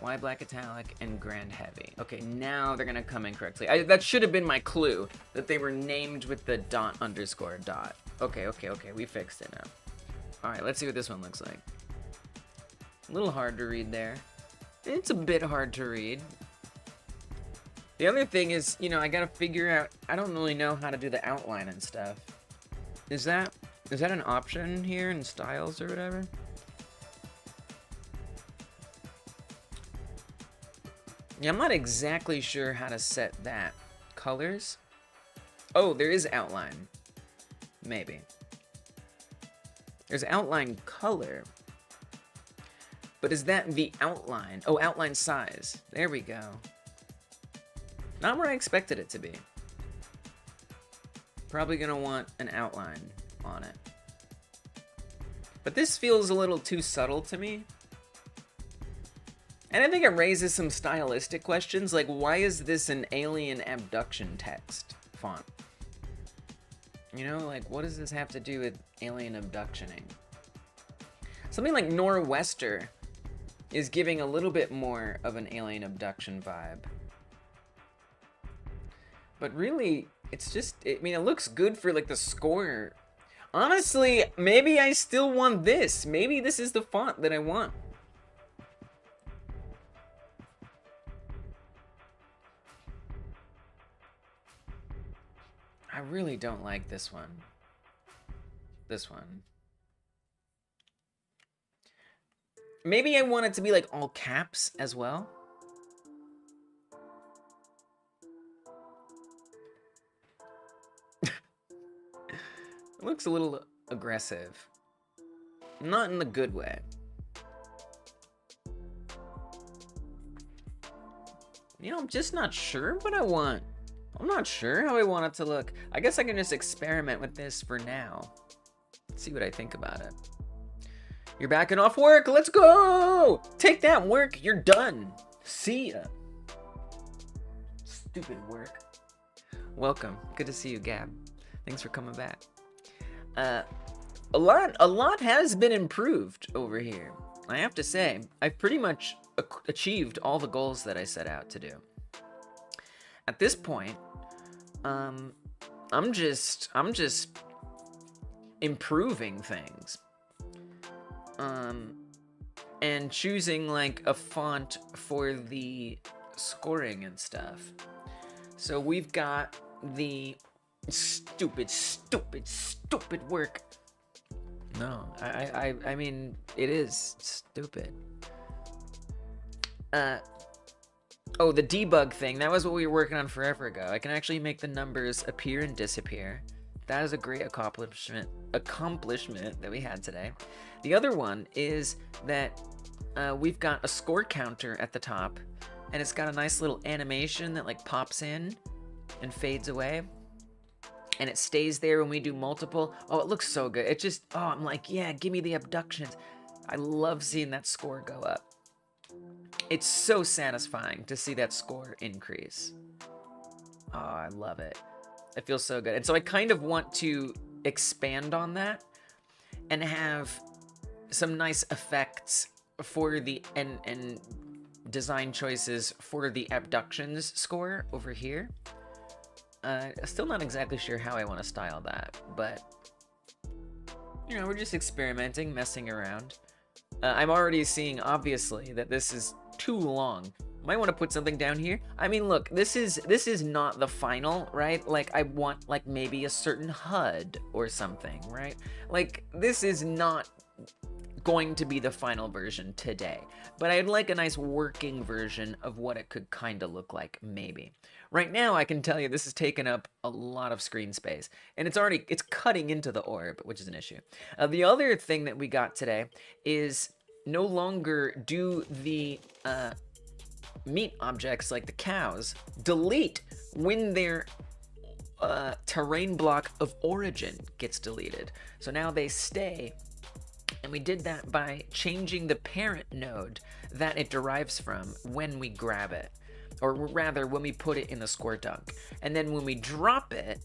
Y Black Italic, and Grand Heavy. Okay, now they're gonna come in correctly. That should have been my clue, that they were named with the dot underscore dot. Okay, we fixed it now. All right, let's see what this one looks like. A little hard to read there. It's a bit hard to read. The other thing is, you know, I gotta figure out, I don't really know how to do the outline and stuff. Is that an option here in styles or whatever? Yeah, I'm not exactly sure how to set that. Colors? Oh, there is outline. Maybe. There's outline color. But is that the outline? Oh, outline size. There we go. Not where I expected it to be. Probably gonna want an outline on it. But this feels a little too subtle to me. And I think it raises some stylistic questions, like why is this an alien abduction text font? You know, like what does this have to do with alien abductioning? Something like Nor'Wester is giving a little bit more of an alien abduction vibe. But really, it's just, I mean, it looks good for like the score. Honestly, maybe I still want this. Maybe this is the font that I want. I really don't like this one. This one. Maybe I want it to be like all caps as well. It looks a little aggressive. Not in the good way. You know, I'm just not sure what I want. I'm not sure how I want it to look. I guess I can just experiment with this for now. See what I think about it. You're backing off work. Let's go. Take that, work. You're done. See ya. Stupid work. Welcome. Good to see you, Gab. Thanks for coming back. A lot has been improved over here. I have to say, I've pretty much achieved all the goals that I set out to do. At this point, I'm just improving things. And choosing like a font for the scoring and stuff. So we've got the stupid work. No, I mean, it is stupid. Oh, the debug thing. That was what we were working on forever ago. I can actually make the numbers appear and disappear. That is a great accomplishment that we had today. The other one is that we've got a score counter at the top, and it's got a nice little animation that like pops in and fades away. And it stays there when we do multiple. Oh, it looks so good. It just, oh, I'm like, yeah, give me the abductions. I love seeing that score go up. It's so satisfying to see that score increase. Oh, I love it. It feels so good. And so I kind of want to expand on that and have some nice effects for the, and design choices for the abductions score over here. Still not exactly sure how I want to style that, but, you know, we're just experimenting, messing around. I'm already seeing, obviously, that this is too long. Might want to put something down here. I mean, look, this is not the final, right? Like, I want, like, maybe a certain HUD or something, right? Like, this is not going to be the final version today, but I'd like a nice working version of what it could kind of look like, maybe. Right now, I can tell you this has taken up a lot of screen space, and it's cutting into the orb, which is an issue. The other thing that we got today is no longer do the meat objects like the cows delete when their terrain block of origin gets deleted. So now they stay. And we did that by changing the parent node that it derives from when we grab it. Or rather, when we put it in the score dunk. And then when we drop it,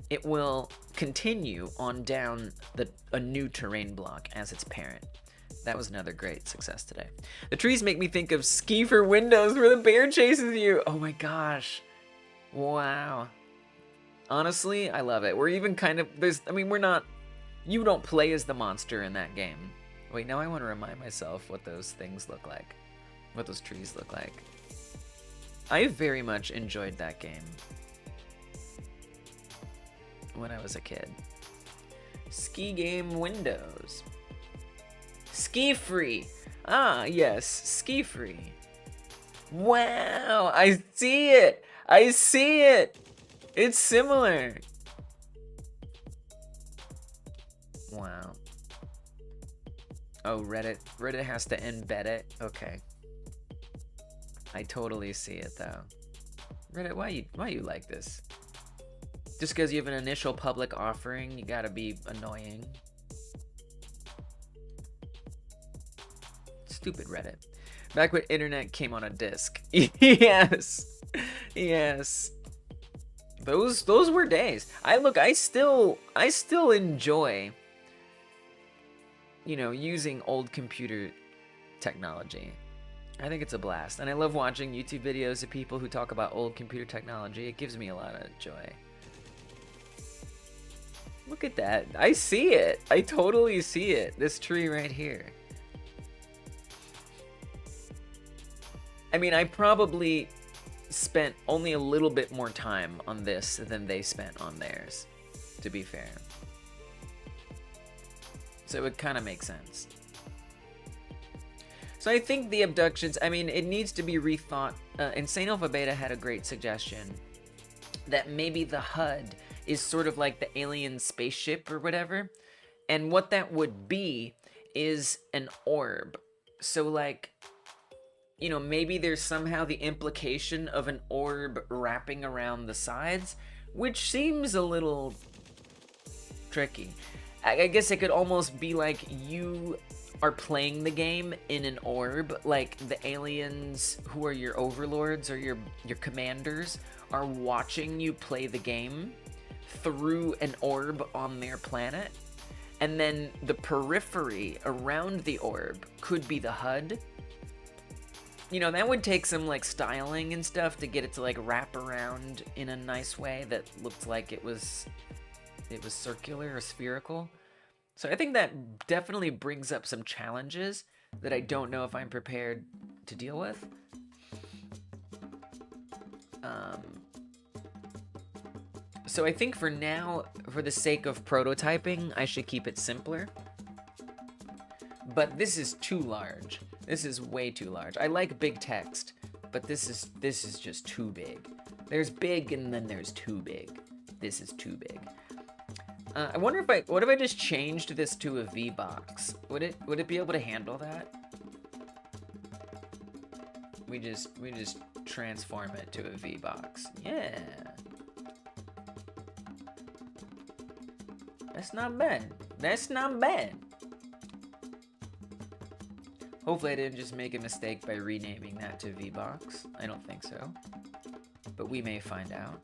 it will continue on down a new terrain block as its parent. That was another great success today. The trees make me think of Ski for Windows where the bear chases you. Oh my gosh. Wow. Honestly, I love it. We're even kind of, we're not, you don't play as the monster in that game. Wait, now I want to remind myself what those things look like. What those trees look like. I very much enjoyed that game when I was a kid. Ski game Windows. Ski Free. Ah, yes, Ski Free. Wow, I see it. I see it. It's similar. Wow. Oh, Reddit has to embed it. Okay. I totally see it though. Reddit, why you like this? Just because you have an initial public offering, you gotta be annoying. Stupid Reddit. Back when internet came on a disc. Yes. Yes. Those were days. I still enjoy, you know, using old computer technology. I think it's a blast. And I love watching YouTube videos of people who talk about old computer technology. It gives me a lot of joy. Look at that. I see it. I totally see it. This tree right here. I mean, I probably spent only a little bit more time on this than they spent on theirs, to be fair. So it kind of makes sense. So I think the abductions, I mean, it needs to be rethought. Insane Alpha Beta had a great suggestion that maybe the HUD is sort of like the alien spaceship or whatever. And what that would be is an orb. So like, you know, maybe there's somehow the implication of an orb wrapping around the sides, which seems a little tricky. I guess it could almost be like you are playing the game in an orb, like the aliens who are your overlords or your commanders are watching you play the game through an orb on their planet, and then the periphery around the orb could be the HUD. You know, that would take some like styling and stuff to get it to like wrap around in a nice way that looked like it was circular or spherical. So I think that definitely brings up some challenges that I don't know if I'm prepared to deal with. So I think for now, for the sake of prototyping, I should keep it simpler. But this is too large. This is way too large. I like big text, but this is just too big. There's big and then there's too big. This is too big. I wonder what if I just changed this to a V-box? Would it be able to handle that? We just transform it to a V-box. Yeah. That's not bad. That's not bad. Hopefully I didn't just make a mistake by renaming that to V-box. I don't think so. But we may find out.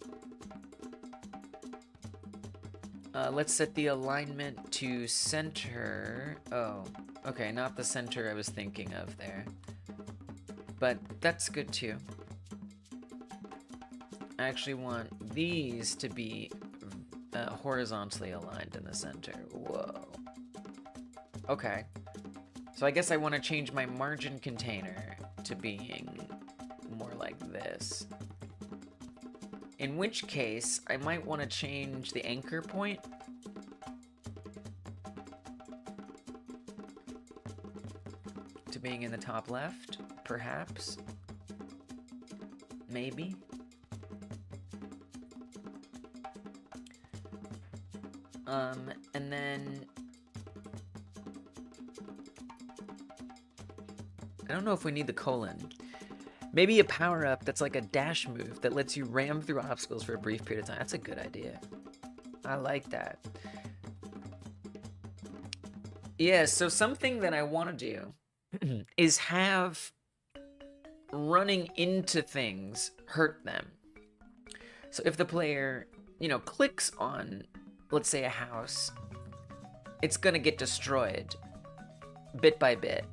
Let's set the alignment to center. Oh, okay, not the center I was thinking of there. But that's good too. I actually want these to be horizontally aligned in the center. Whoa. Okay. So I guess I want to change my margin container to being more like this. In which case, I might want to change the anchor point. To being in the top left, perhaps. Maybe. And then I don't know if we need the colon. Maybe a power-up that's like a dash move that lets you ram through obstacles for a brief period of time. That's a good idea. I like that. Yeah, so something that I want to do is have running into things hurt them. So if the player, you know, clicks on, let's say, a house, it's going to get destroyed bit by bit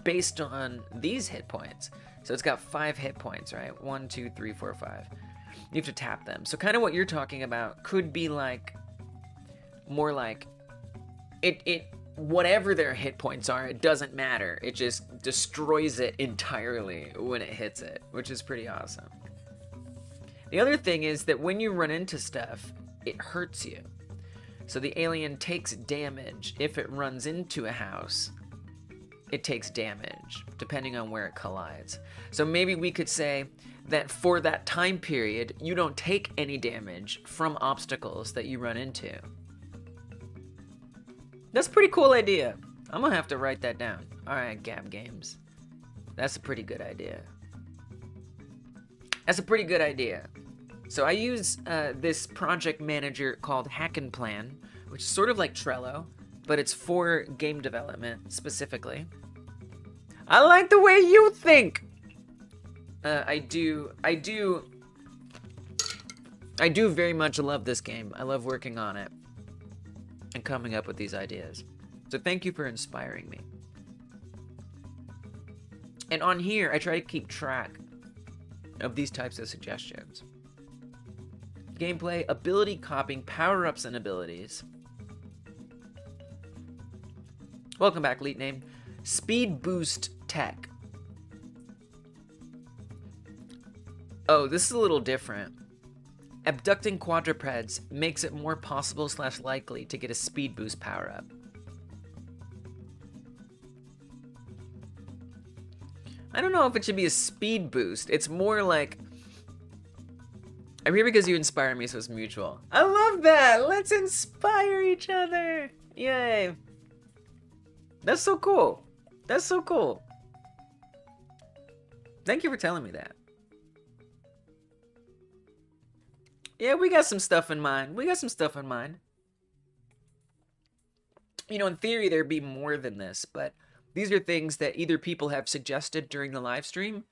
based on these hit points. So it's got 5 hit points, right? 1, 2, 3, 4, 5. You have to tap them. So kind of what you're talking about could be like, more like, whatever their hit points are, it doesn't matter. It just destroys it entirely when it hits it, which is pretty awesome. The other thing is that when you run into stuff, it hurts you. So the alien takes damage if it runs into a house. It takes damage, depending on where it collides. So maybe we could say that for that time period, you don't take any damage from obstacles that you run into. That's a pretty cool idea. I'm gonna have to write that down. Alright, Gab Games. That's a pretty good idea. That's a pretty good idea. So I use this project manager called Hack and Plan, which is sort of like Trello, but it's for game development specifically. I like the way you think! I do very much love this game. I love working on it and coming up with these ideas. So thank you for inspiring me. And on here, I try to keep track of these types of suggestions. Gameplay, ability copying, power-ups and abilities. Welcome back, Elite Name. Speed boost tech. Oh, this is a little different. Abducting quadrupeds makes it more possible / likely to get a speed boost power-up. I don't know if it should be a speed boost. It's more like, I'm here because you inspire me, so it's mutual. I love that! Let's inspire each other! Yay! That's so cool. That's so cool. Thank you for telling me that. Yeah, we got some stuff in mind. We got some stuff in mind. You know, in theory, there'd be more than this, but these are things that either people have suggested during the live stream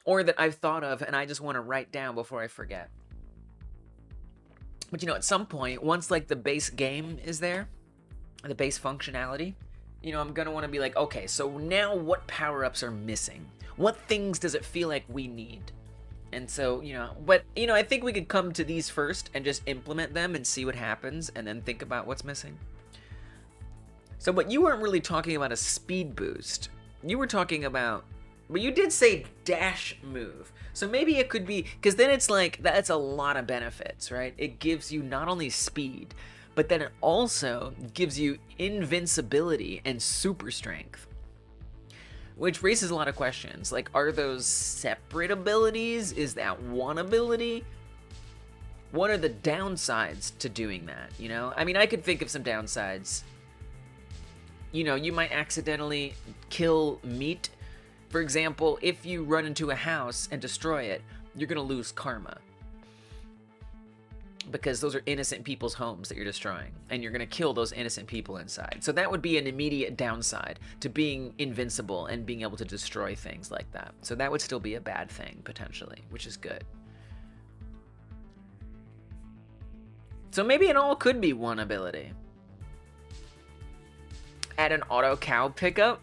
or that I've thought of and I just want to write down before I forget. But you know, at some point, once like the base game is there, the base functionality, you know, I'm going to want to be like, okay, so now what power-ups are missing? What things does it feel like we need? And so, you know, but, you know, I think we could come to these first and just implement them and see what happens and then think about what's missing. So, but you weren't really talking about a speed boost. You were talking about, but you did say dash move. So maybe it could be, because then it's like, that's a lot of benefits, right? It gives you not only speed, but then it also gives you invincibility and super strength. Which raises a lot of questions. Like, are those separate abilities? Is that one ability? What are the downsides to doing that, you know? I mean, I could think of some downsides. You know, you might accidentally kill meat. For example, if you run into a house and destroy it, you're gonna lose karma. Because those are innocent people's homes that you're destroying, and you're gonna kill those innocent people inside. So that would be an immediate downside to being invincible and being able to destroy things like that. So that would still be a bad thing, potentially, which is good. So maybe it all could be one ability. Add an auto cow pickup?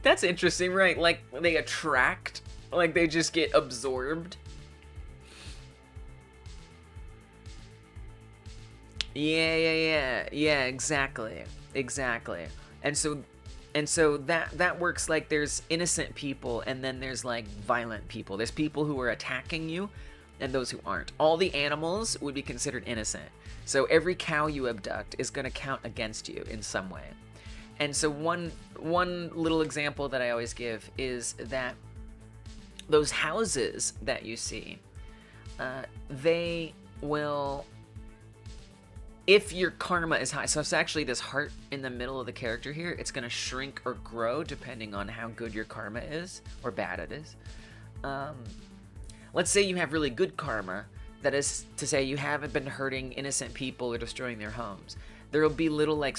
That's interesting, right? Like, they attract, like they just get absorbed. Yeah, exactly. And so that works like there's innocent people and then there's like violent people. There's people who are attacking you and those who aren't. All the animals would be considered innocent. So every cow you abduct is going to count against you in some way. And so one little example that I always give is that those houses that you see, they will, if your karma is high, so it's actually this heart in the middle of the character here, it's going to shrink or grow depending on how good your karma is or bad it is. Let's say you have really good karma, that is to say you haven't been hurting innocent people or destroying their homes. There will be little like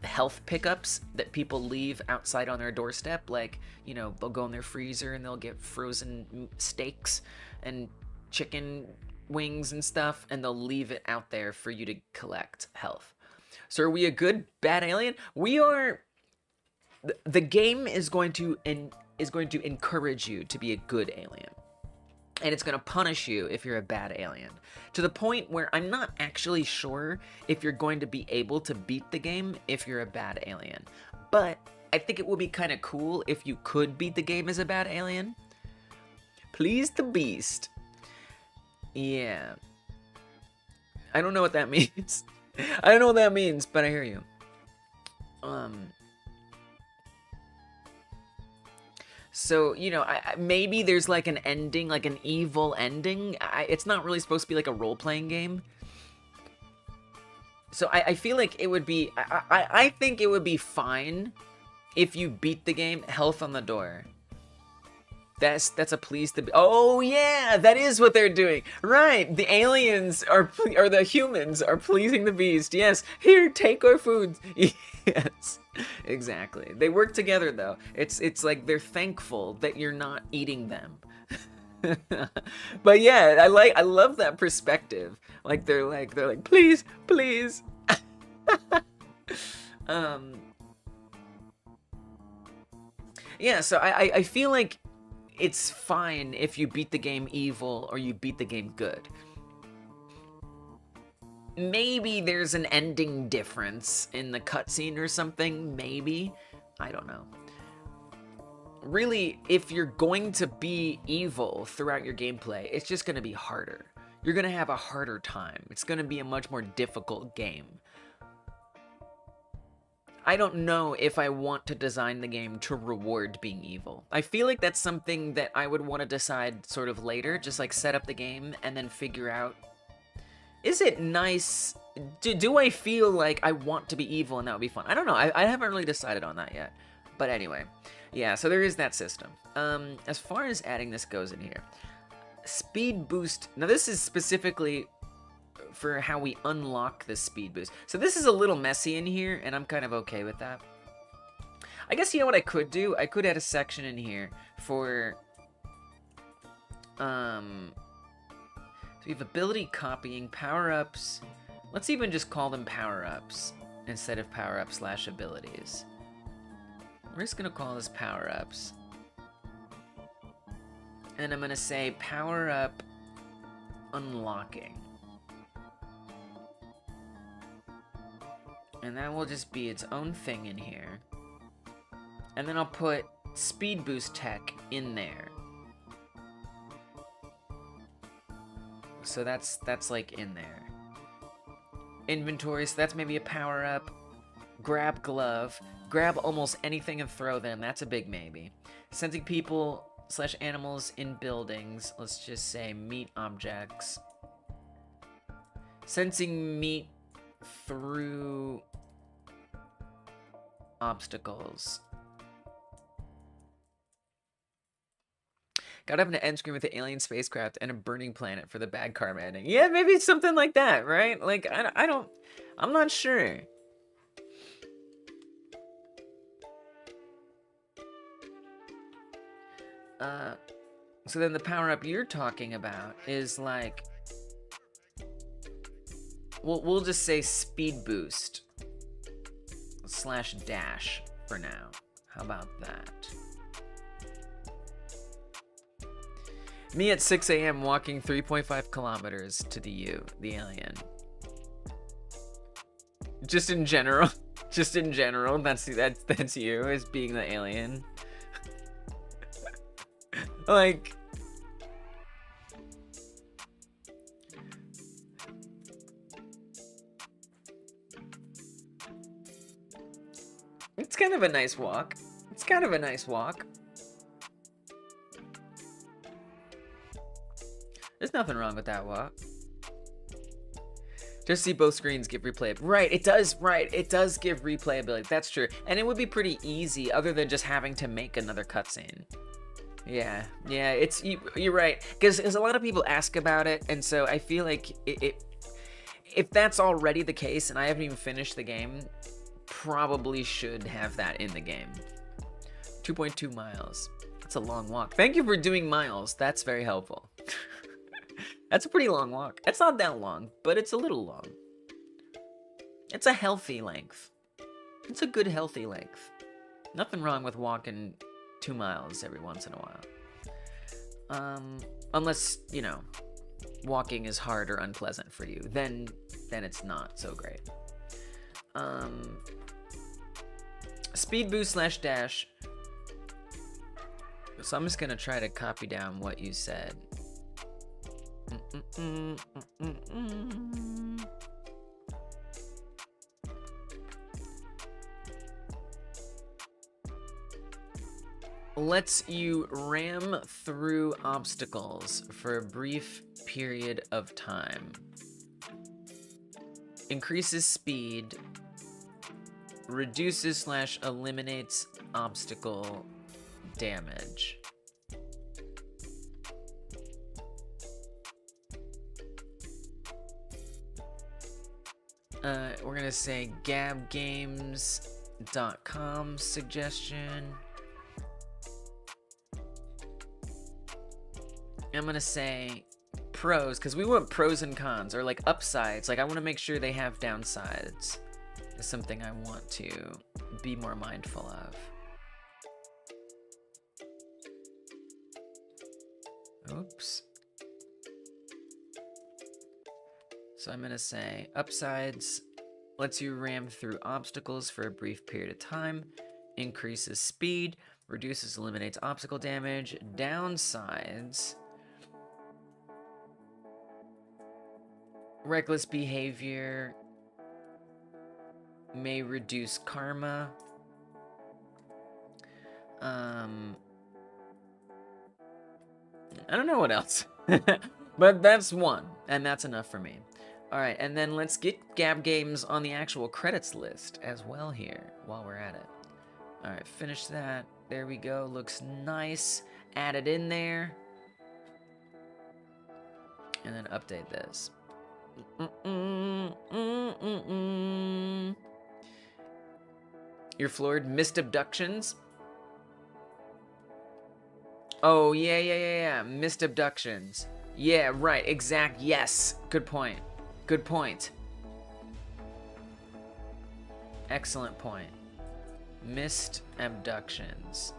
health pickups that people leave outside on their doorstep. Like, you know, they'll go in their freezer and they'll get frozen steaks and chicken wings and stuff, and they'll leave it out there for you to collect health. So are we a good, bad alien? We are. The game is going to encourage you to be a good alien. And it's going to punish you if you're a bad alien. To the point where I'm not actually sure if you're going to be able to beat the game if you're a bad alien. But I think it would be kind of cool if you could beat the game as a bad alien. Please the beast. Yeah. I don't know what that means. I don't know what that means, but I hear you. So, you know, maybe there's like an ending, like an evil ending. It's not really supposed to be like a role-playing game. So I feel like it would be, I think it would be fine if you beat the game health on the door. That's a please the, oh yeah, that is what they're doing. Right, the aliens are, or the humans are pleasing the beast. Yes, here, take our food. Yes, exactly. They work together though. It's like they're thankful that you're not eating them. But yeah, I love that perspective. Like they're like please, please. Yeah, so I feel like it's fine if you beat the game evil or you beat the game good. Maybe there's an ending difference in the cutscene or something, maybe. I don't know. Really, if you're going to be evil throughout your gameplay, it's just going to be harder. You're going to have a harder time. It's going to be a much more difficult game. I don't know if I want to design the game to reward being evil. I feel like that's something that I would want to decide sort of later, just like set up the game and then figure out, is it nice? Do I feel like I want to be evil and that would be fun? I don't know. I haven't really decided on that yet. But anyway, yeah, so there is that system. As far as adding this goes in here, speed boost. Now this is specifically for how we unlock the speed boost. So this is a little messy in here, and I'm kind of okay with that. I guess you know what I could do? I could add a section in here for, so we have ability copying, power-ups. Let's even just call them power-ups instead of power-up / abilities. We're just gonna call this power-ups. And I'm gonna say power-up unlocking. And that will just be its own thing in here. And then I'll put speed boost tech in there. So that's like in there. Inventory, so that's maybe a power up. Grab glove. Grab almost anything and throw them. That's a big maybe. Sensing people / animals in buildings. Let's just say meat objects. Sensing meat through obstacles. Gotta have an end screen with the alien spacecraft and a burning planet for the bad karma ending. Yeah, maybe it's something like that, right? Like, I'm not sure. So then the power-up you're talking about is like, we'll just say speed boost / dash for now. How about that? Me at 6 a.m. walking 3.5 kilometers to the alien. Just in general, that's you as being the alien. Like, it's kind of a nice walk. It's kind of a nice walk. There's nothing wrong with that walk. Just see both screens give replay. Right, it does. Right, it does give replayability. That's true. And it would be pretty easy other than just having to make another cutscene. Yeah, it's you're right. Because a lot of people ask about it, and so I feel like if that's already the case and I haven't even finished the game, probably should have that in the game. 2.2 miles. That's a long walk. Thank you for doing miles. That's very helpful. That's a pretty long walk. It's not that long, but it's a little long. It's a healthy length. It's a good healthy length. Nothing wrong with walking 2 miles every once in a while. Unless, you know, walking is hard or unpleasant for you, then it's not so great. Speed boost / dash. So I'm just gonna try to copy down what you said. Lets you ram through obstacles for a brief period of time. increases speed, reduces / eliminates obstacle damage. We're gonna say gamedev.com suggestion. I'm gonna say pros, because we want pros and cons, or like upsides. Like I want to make sure they have downsides. Is something I want to be more mindful of. Oops. So I'm gonna say upsides, lets you ram through obstacles for a brief period of time, increases speed, reduces, eliminates obstacle damage. Downsides, reckless behavior may reduce karma. I don't know what else, but that's one, and that's enough for me. All right, and then let's get Gab Games on the actual credits list as well here while we're at it. All right, finish that. There we go. Looks nice. Add it in there. And then update this. You're floored. Missed abductions. Oh, yeah. Missed abductions. Yeah, right. Exact. Yes. Good point. Good point. Excellent point. Missed abductions.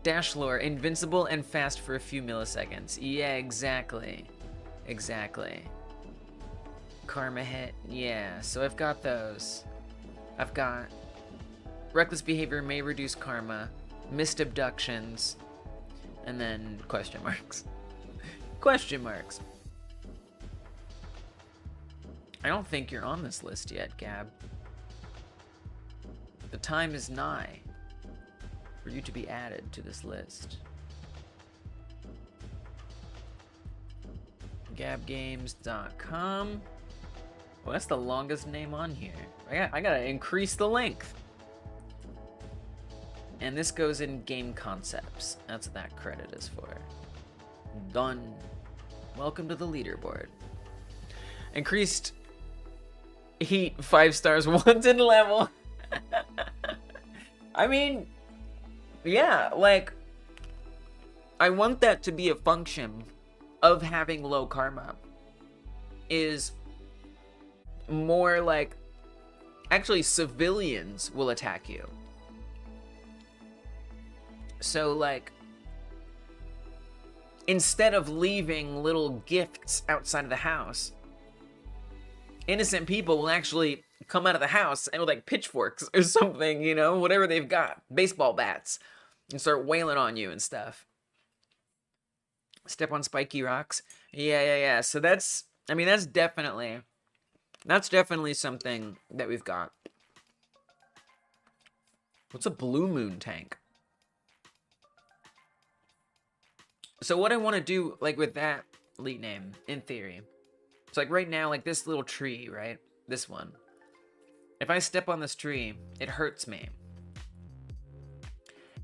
Dash lore. Invincible and fast for a few milliseconds. Yeah, exactly. Exactly. Karma hit. Yeah, so I've got those. I've got reckless behavior may reduce karma. Missed abductions. And then question marks. Question marks. I don't think you're on this list yet, Gab. The time is nigh for you to be added to this list. Gabgames.com. Well, that's the longest name on here. I gotta increase the length. And this goes in game concepts. That's what that credit is for. Done. Welcome to the leaderboard. Increased heat 5 stars wanted level. I mean, yeah, like, I want that to be a function of having low karma. Is more like, actually civilians will attack you. So like, instead of leaving little gifts outside of the house, innocent people will actually come out of the house and with like pitchforks or something, you know, whatever they've got, baseball bats, and start wailing on you and stuff. Step on spiky rocks. Yeah. So that's, I mean, that's definitely something that we've got. What's a blue moon tank? So what I want to do, like, with that elite name, in theory, it's like right now, like this little tree, right? This one. If I step on this tree, it hurts me.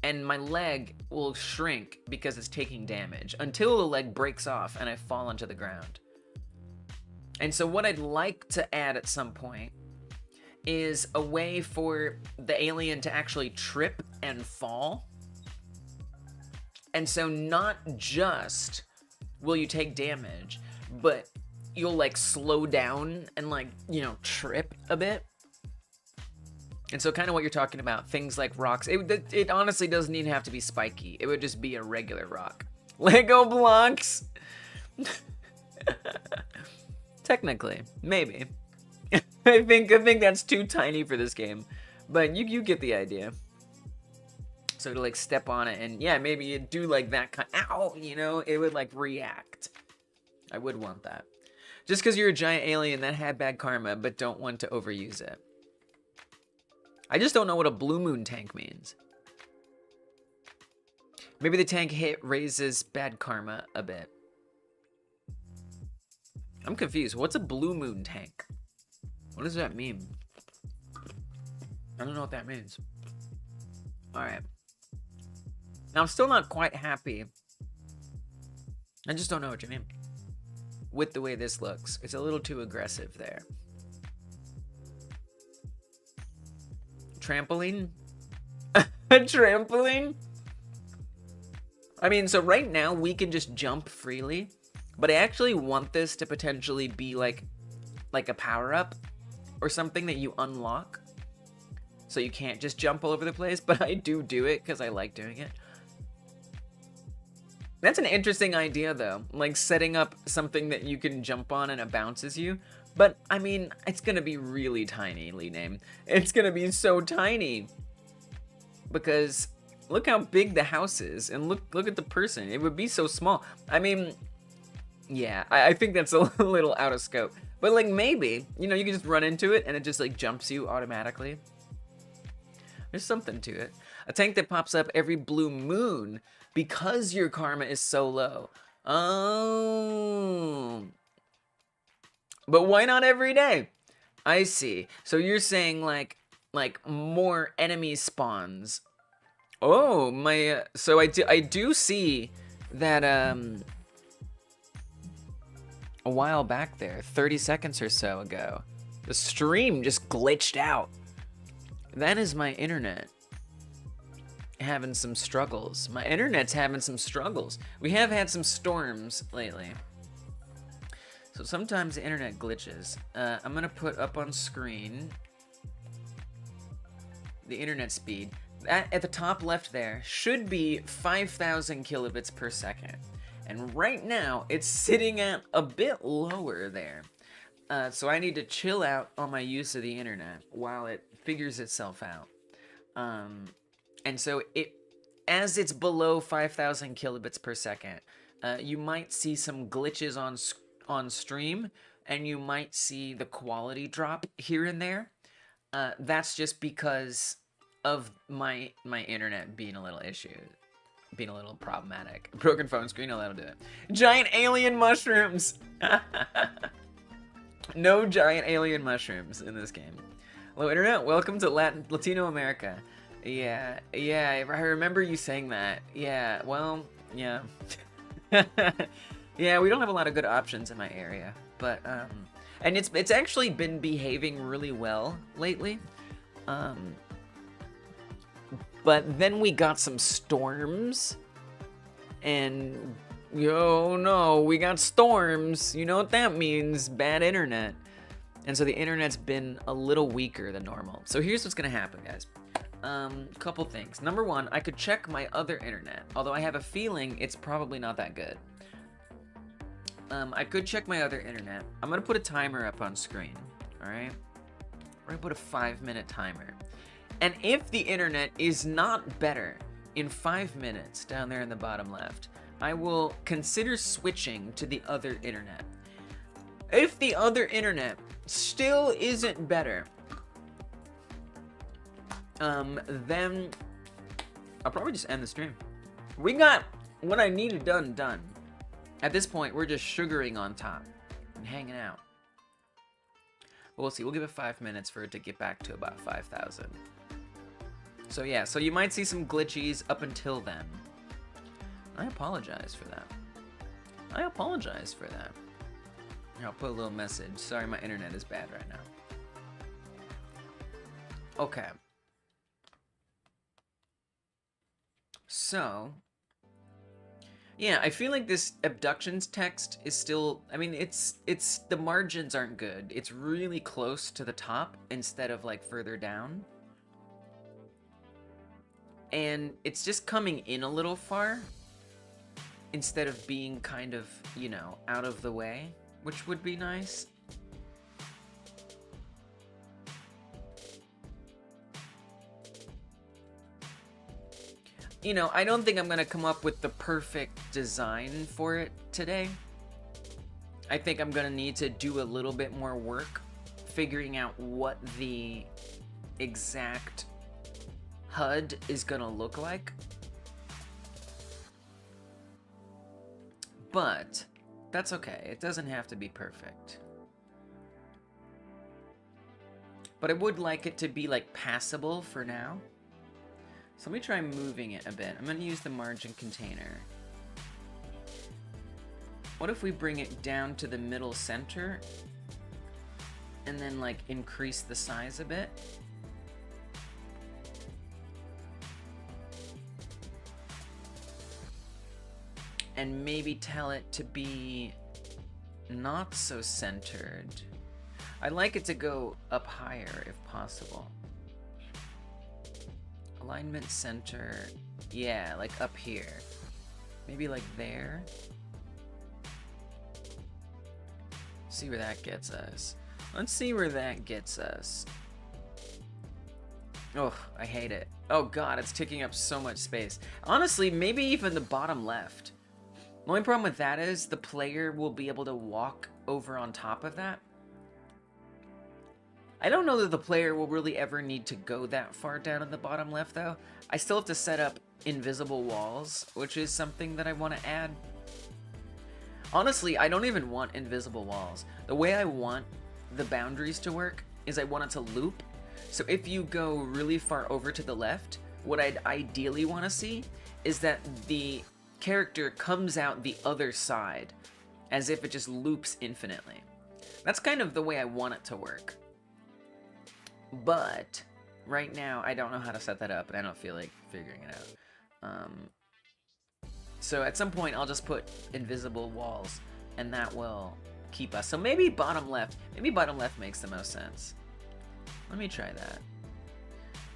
And my leg will shrink because it's taking damage until the leg breaks off and I fall onto the ground. And so what I'd like to add at some point is a way for the alien to actually trip and fall. And so not just will you take damage, but you'll like slow down and like, you know, trip a bit. And so kind of what you're talking about, things like rocks, it honestly doesn't even have to be spiky. It would just be a regular rock. Lego blocks. Technically, maybe. I think that's too tiny for this game, but you get the idea. So to like step on it and yeah, maybe you do like that kind, ow, you know, it would like react. I would want that. Just because you're a giant alien that had bad karma, but don't want to overuse it. I just don't know what a blue moon tank means. Maybe the tank hit raises bad karma a bit. I'm confused. What's a blue moon tank? What does that mean? I don't know what that means. Alright. Now, I'm still not quite happy. I just don't know what you mean with the way this looks. It's a little too aggressive there. Trampoline? A trampoline? I mean, so right now we can just jump freely, but I actually want this to potentially be like a power-up or something that you unlock. So you can't just jump all over the place, but I do it because I like doing it. That's an interesting idea, though. Like, setting up something that you can jump on and it bounces you. But, I mean, it's gonna be really tinily named. It's gonna be so tiny. Because look how big the house is. And look at the person. It would be so small. I mean, yeah, I think that's a little out of scope. But, like, maybe, you know, you can just run into it and it just, like, jumps you automatically. There's something to it. A tank that pops up every blue moon because your karma is so low. Oh. But why not every day? I see. So you're saying like more enemy spawns. Oh, my so I do see that a while back there, 30 seconds or so ago, the stream just glitched out. That is my internet having some struggles. My internet's having some struggles. We have had some storms lately. So sometimes the internet glitches. I'm gonna put up on screen the internet speed. That at the top left there should be 5,000 kilobits per second. And right now it's sitting at a bit lower there. So I need to chill out on my use of the internet while it figures itself out. And so as it's below 5,000 kilobits per second, you might see some glitches on stream, and you might see the quality drop here and there. That's just because of my internet being a little being a little problematic. Broken phone screen, oh, that'll do it. Giant alien mushrooms. No giant alien mushrooms in this game. Hello, internet. Welcome to Latino America. Yeah, I remember you saying that. Yeah, well, yeah. Yeah, we don't have a lot of good options in my area, but and it's actually been behaving really well lately. But then we got some storms, and oh no, we got storms. You know what that means? Bad internet. And so the internet's been a little weaker than normal. So here's what's gonna happen, guys. Couple things. Number one, I could check my other internet, although I have a feeling it's probably not that good. I could check my other internet. I'm gonna put a timer up on screen, all right? We're gonna put a 5-minute timer. And if the internet is not better in 5 minutes, down there in the bottom left, I will consider switching to the other internet. If the other internet still isn't better, then I'll probably just end the stream. We got what I needed done. At this point, we're just sugaring on top and hanging out. But we'll see. We'll give it 5 minutes for it to get back to about 5,000. So yeah, so you might see some glitchies up until then. I apologize for that. Here, I'll put a little message. Sorry, my internet is bad right now. Okay. So, yeah, I feel like this abductions text is still, I mean, it's the margins aren't good. It's really close to the top instead of like further down. And it's just coming in a little far instead of being kind of, you know, out of the way, which would be nice. You know, I don't think I'm gonna come up with the perfect design for it today. I think I'm gonna need to do a little bit more work figuring out what the exact HUD is gonna look like. But That's okay. It doesn't have to be perfect. But I would like it to be, like, passable for now. So let me try moving it a bit. I'm going to use the margin container. What if we bring it down to the middle center? And then, like, increase the size a bit? And maybe tell it to be not so centered. I like it to go up higher if possible. Alignment center, yeah, like up here. Maybe like there. See where that gets us. Let's see where that gets us. Oh, I hate it. Oh god, it's taking up so much space. Honestly, maybe even the bottom left. The only problem with that is the player will be able to walk over on top of that. I don't know that the player will really ever need to go that far down in the bottom left, though. I still have to set up invisible walls, which is something that I want to add. Honestly, I don't even want invisible walls. The way I want the boundaries to work is I want it to loop. So if you go really far over to the left, what I'd ideally want to see is that the character comes out the other side, as if it just loops infinitely. That's kind of the way I want it to work. But right now, I don't know how to set that up, and I don't feel like figuring it out. So at some point, I'll just put invisible walls, and that will keep us. So maybe bottom left. Maybe bottom left makes the most sense. Let me try that.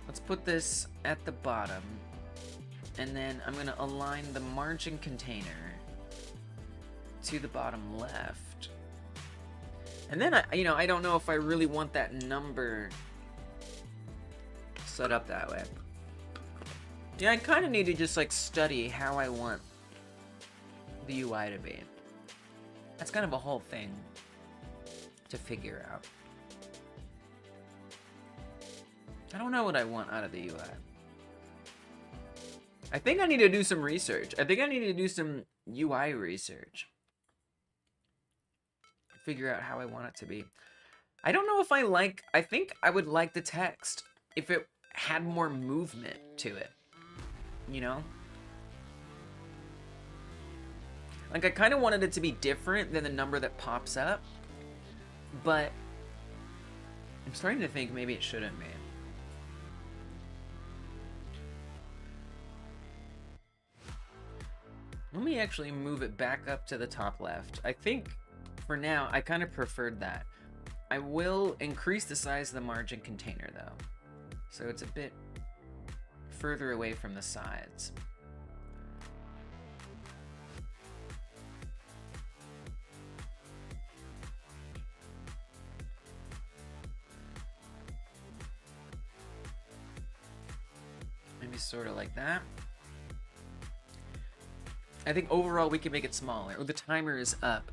Let's put this at the bottom, and then I'm going to align the margin container to the bottom left. And then, I don't know if I really want that number set up that way. Yeah, I kind of need to just, like, study how I want the UI to be. That's kind of a whole thing to figure out. I don't know what I want out of the UI. I think I need to do some research. I think I need to do some UI research. Figure out how I want it to be. I don't know if I think I would like the text if it had more movement to it. You know? Like, I kind of wanted it to be different than the number that pops up. But I'm starting to think maybe it shouldn't be. Let me actually move it back up to the top left. I think, for now, I kind of preferred that. I will increase the size of the margin container, though. So it's a bit further away from the sides. Maybe sort of like that. I think overall we can make it smaller. Oh, the timer is up.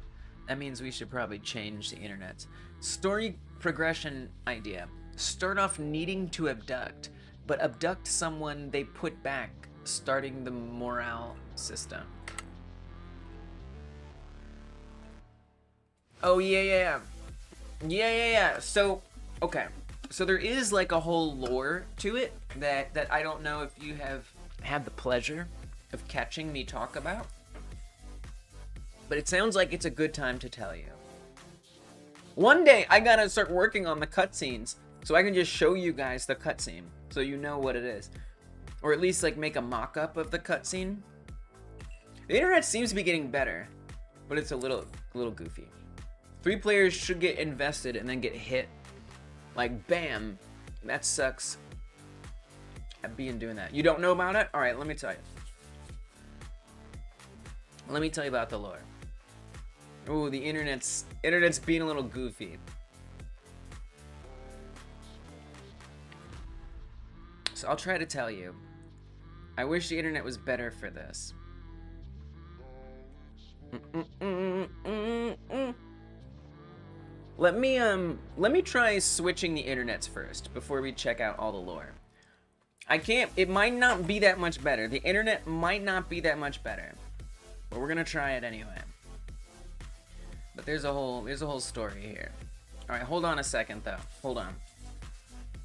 That means we should probably change the internet. Story progression idea. Start off needing to abduct, but abduct someone they put back, starting the morale system. Oh, yeah. So, okay. So there is like a whole lore to it that I don't know if you have had the pleasure of catching me talk about, but it sounds like it's a good time to tell you. One day I gotta start working on the cutscenes so I can just show you guys the cutscene so you know what it is, or at least like make a mock-up of the cutscene. The internet seems to be getting better, but it's a little goofy. 3 players should get invested and then get hit, like bam. That sucks. I've been doing that. You don't know about it? All right, let me tell you. Let me tell you about the lore. Oh, the internet's being a little goofy. So I'll try to tell you. I wish the internet was better for this. Let me try switching the internets first before we check out all the lore. It might not be that much better. The internet might not be that much better. But we're gonna try it anyway. But there's a whole story here. All right, hold on a second though. Hold on.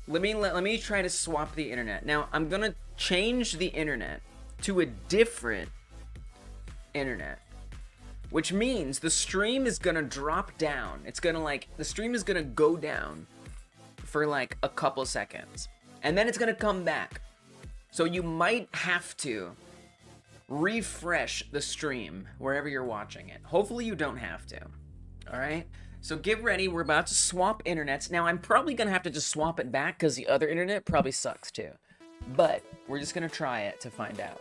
Let me try to swap the internet. Now, I'm gonna change the internet to a different internet, which means the stream is gonna drop down. It's gonna the stream is gonna go down for like a couple seconds, and then it's gonna come back. So you might have to refresh the stream wherever you're watching it. Hopefully you don't have to. All right, so get ready. We're about to swap internets. Now I'm probably gonna have to just swap it back because the other internet probably sucks too, but we're just gonna try it to find out.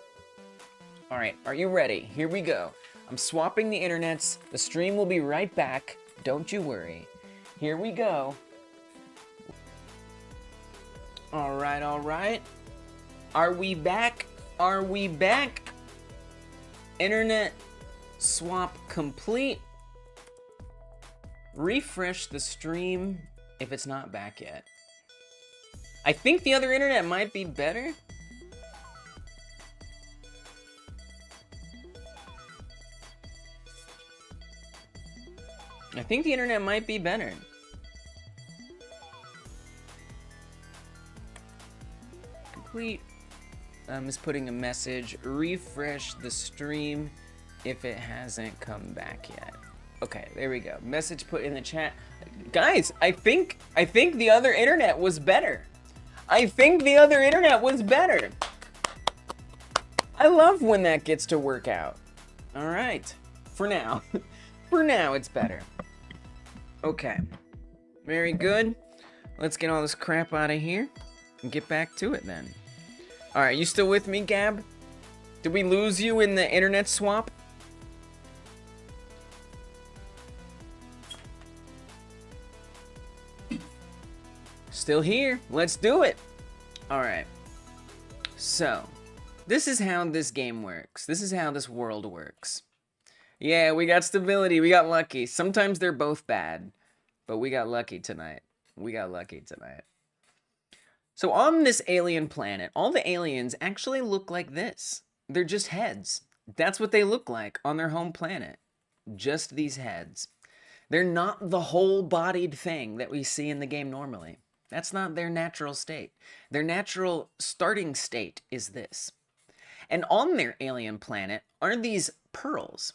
All right, are you ready? Here we go. I'm swapping the internets. The stream will be right back. Don't you worry. Here we go. All right, all right. Are we back? Are we back? Internet swap complete. Refresh the stream if it's not back yet. I think the other internet might be better. I think the internet might be better. Complete. I'm just putting a message. Refresh the stream if it hasn't come back yet. Okay, there we go. Message put in the chat. Guys, I think the other internet was better. I think the other internet was better. I love when that gets to work out. All right. For now. For now, it's better. Okay. Very good. Let's get all this crap out of here and get back to it then. All right, you still with me, Gab? Did we lose you in the internet swap? Still here. Let's do it. All right. So, this is how this game works. This is how this world works. Yeah, we got stability. We got lucky. Sometimes they're both bad, but we got lucky tonight. We got lucky tonight. So on this alien planet, all the aliens actually look like this. They're just heads. That's what they look like on their home planet. Just these heads. They're not the whole-bodied thing that we see in the game normally. That's not their natural state. Their natural starting state is this. And on their alien planet are these pearls.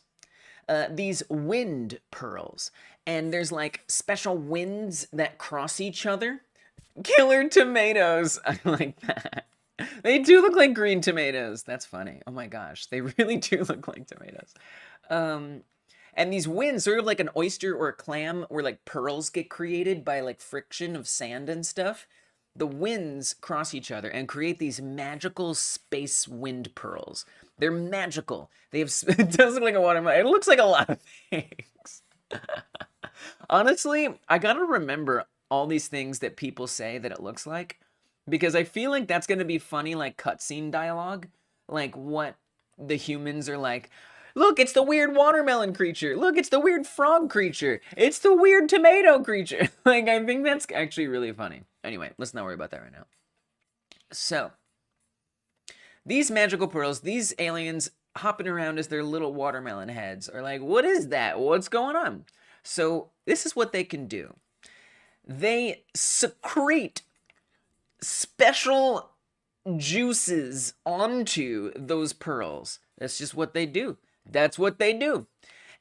These wind pearls. And there's like special winds that cross each other. Killer tomatoes. I like that. They do look like green tomatoes. That's funny. Oh my gosh. They really do look like tomatoes. And these winds, sort of like an oyster or a clam, where like pearls get created by like friction of sand and stuff. The winds cross each other and create these magical space wind pearls. They're magical. They have, it does look like a watermelon. It looks like a lot of things. Honestly, I gotta remember all these things that people say that it looks like, because I feel like that's gonna be funny, like cutscene dialogue, like what the humans are like. Look, it's the weird watermelon creature. Look, it's the weird frog creature. It's the weird tomato creature. Like, I think that's actually really funny. Anyway, let's not worry about that right now. So, these magical pearls, these aliens hopping around as their little watermelon heads are like, what is that? What's going on? So, this is what they can do. They secrete special juices onto those pearls. That's just what they do. That's what they do.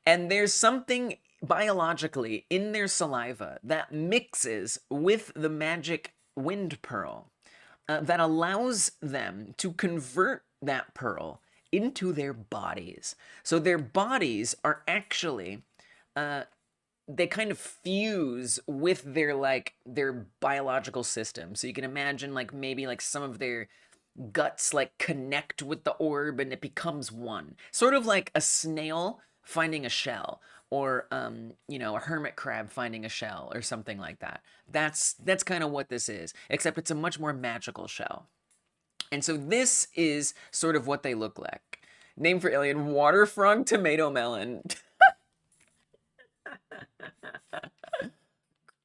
And there's something biologically in their saliva that mixes with the magic wind pearl that allows them to convert that pearl into their bodies. So their bodies are actually, they kind of fuse with their biological system. So you can imagine like maybe like some of their guts like connect with the orb and it becomes one. Sort of like a snail finding a shell, or you know, a hermit crab finding a shell or something like that. That's kind of what this is, except it's a much more magical shell. And so this is sort of what they look like. Name for alien: water frog tomato melon.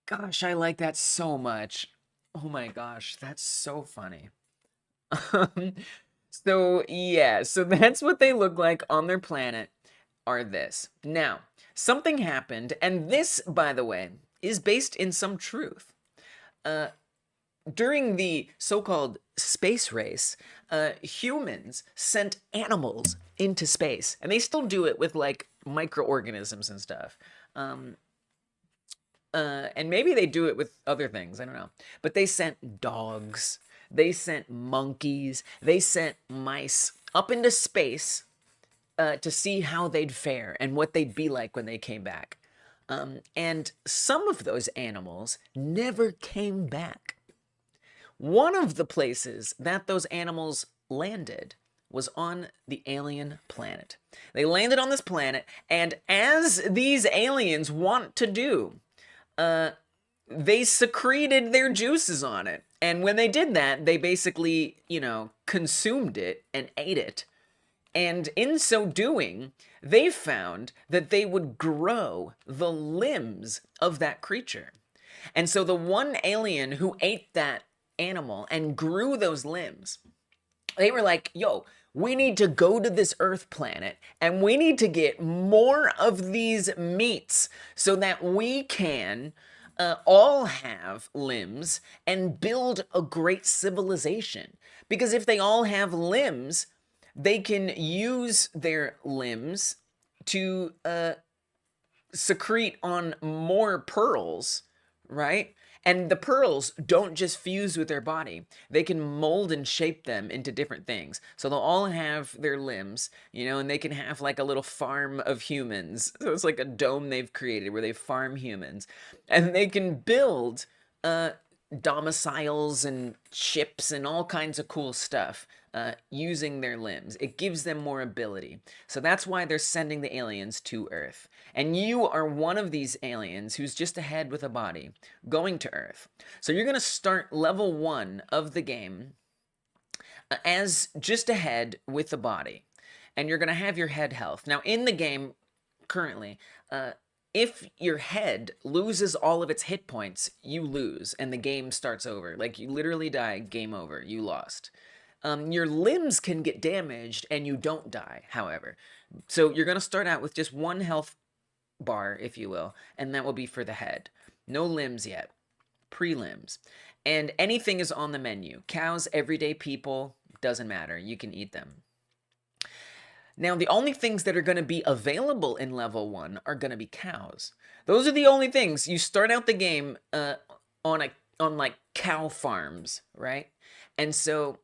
Gosh, I like that so much. Oh my gosh, that's so funny. So yeah, so that's what they look like on their planet. are this. Now, something happened, and this, by the way, is based in some truth. During the so-called space race, humans sent animals into space, and they still do it with like microorganisms and stuff. And maybe they do it with other things, I don't know. But they sent dogs, they sent monkeys, they sent mice up into space to see how they'd fare and what they'd be like when they came back. And some of those animals never came back. One of the places that those animals landed was on the alien planet. They landed on this planet, and as these aliens want to do, they secreted their juices on it. And when they did that, they basically, you know, consumed it and ate it. And in so doing, they found that they would grow the limbs of that creature. And so the one alien who ate that animal and grew those limbs, they were like, yo, we need to go to this Earth planet and we need to get more of these meats so that we can all have limbs and build a great civilization. Because if they all have limbs, they can use their limbs to secrete on more pearls, right? And the pearls don't just fuse with their body. They can mold and shape them into different things. So they'll all have their limbs, you know, and they can have like a little farm of humans. So it's like a dome they've created where they farm humans. And they can build domiciles and ships and all kinds of cool stuff using their limbs. It gives them more ability. So that's why they're sending the aliens to Earth. And you are one of these aliens who's just ahead with a body going to Earth. So you're going to start level 1 of the game as just ahead with the body. And you're going to have your head health. Now in the game currently, if your head loses all of its hit points, you lose and the game starts over. Like you literally die, game over, you lost. Your limbs can get damaged and you don't die, however. So you're going to start out with just 1 health bar, if you will, and that will be for the head. No limbs yet. Prelims. And anything is on the menu. Cows, everyday people, doesn't matter. You can eat them. Now, the only things that are going to be available in level 1 are going to be cows. Those are the only things. You start out the game on like cow farms, right? And so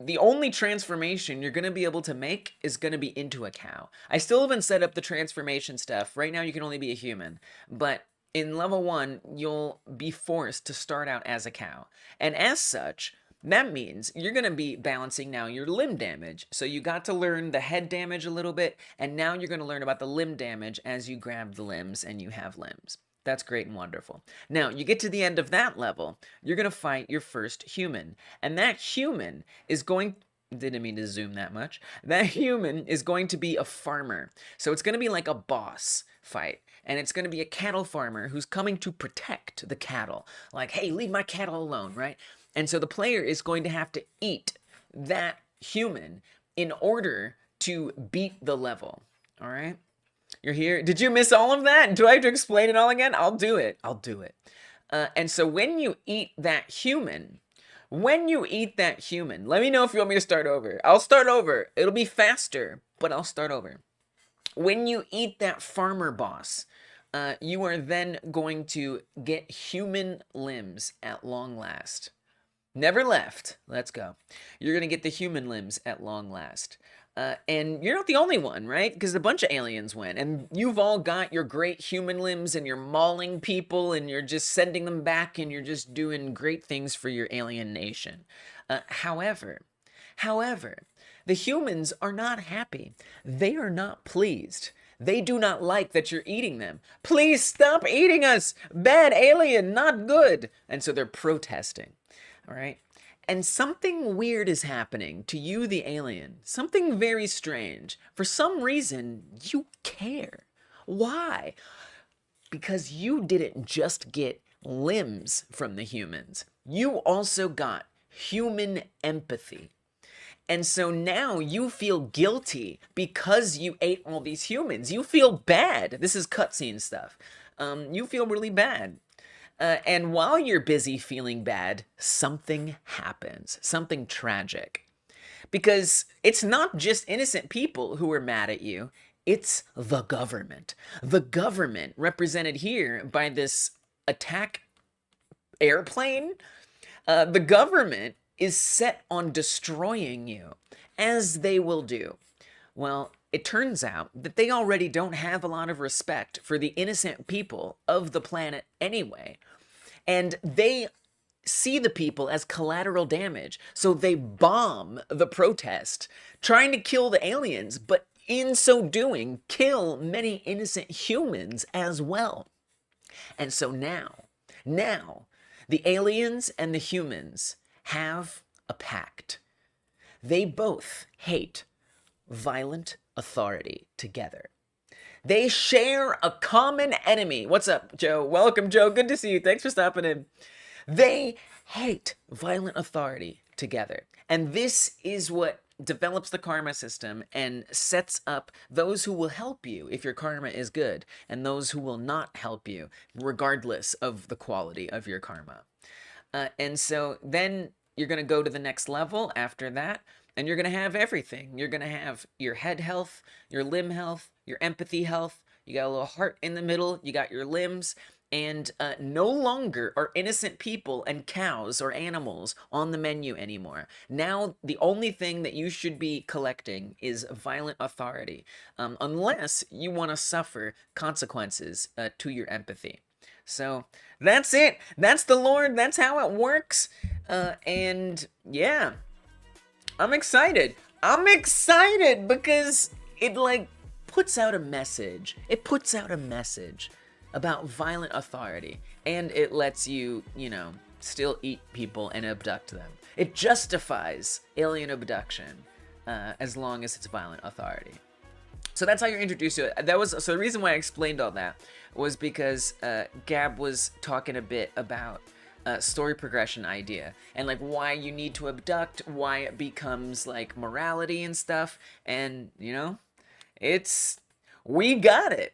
the only transformation you're going to be able to make is going to be into a cow. I still haven't set up the transformation stuff. Right now you can only be a human, but in level 1 you'll be forced to start out as a cow. And as such, that means you're going to be balancing now your limb damage. So you got to learn the head damage a little bit, and now you're going to learn about the limb damage as you grab the limbs and you have limbs. That's great and wonderful. Now, you get to the end of that level, you're going to fight your first human. And that human is going... Didn't mean to zoom that much. That human is going to be a farmer. So it's going to be like a boss fight. And it's going to be a cattle farmer who's coming to protect the cattle. Like, hey, leave my cattle alone, right? And so the player is going to have to eat that human in order to beat the level. All right? You're here. Did you miss all of that? Do I have to explain it all again? I'll do it. I'll do it. And so when you eat that human, let me know if you want me to start over. I'll start over. It'll be faster, but I'll start over. When you eat that farmer boss, you are then going to get human limbs at long last. Never left. Let's go. You're going to get the human limbs at long last. And you're not the only one, right? Because a bunch of aliens went. And you've all got your great human limbs and you're mauling people and you're just sending them back and you're just doing great things for your alien nation. However, the humans are not happy. They are not pleased. They do not like that you're eating them. Please stop eating us! Bad alien, not good! And so they're protesting. All right? And something weird is happening to you, the alien. Something very strange. For some reason, you care. Why? Because you didn't just get limbs from the humans. You also got human empathy. And so now you feel guilty because you ate all these humans. You feel bad. This is cutscene stuff. You feel really bad. And while you're busy feeling bad, something happens. Something tragic. Because it's not just innocent people who are mad at you. It's the government. The government, represented here by this attack airplane, the government is set on destroying you, as they will do. Well, it turns out that they already don't have a lot of respect for the innocent people of the planet anyway. And they see the people as collateral damage, so they bomb the protest, trying to kill the aliens, but in so doing, kill many innocent humans as well. And so now, the aliens and the humans have a pact. They both hate violent authority together. They share a common enemy. What's up, Joe? Welcome, Joe. Good to see you. Thanks for stopping in. They hate violent authority together. And this is what develops the karma system and sets up those who will help you if your karma is good, and those who will not help you, regardless of the quality of your karma. And so then you're going to go to the next level after that, and you're going to have everything. You're going to have your head health, your limb health, your empathy health. You got a little heart in the middle. You got your limbs. And no longer are innocent people and cows or animals on the menu anymore. Now, the only thing that you should be collecting is violent authority, unless you want to suffer consequences to your empathy. So that's it. That's the Lord. That's how it works. And yeah, I'm excited. I'm excited because it like puts out a message. It puts out a message about violent authority, and it lets you, you know, still eat people and abduct them. It justifies alien abduction as long as it's violent authority. So that's how you're introduced to it. So the reason why I explained all that was because Gab was talking a bit about story progression idea and like why you need to abduct, why it becomes like morality and stuff, and you know, we got it.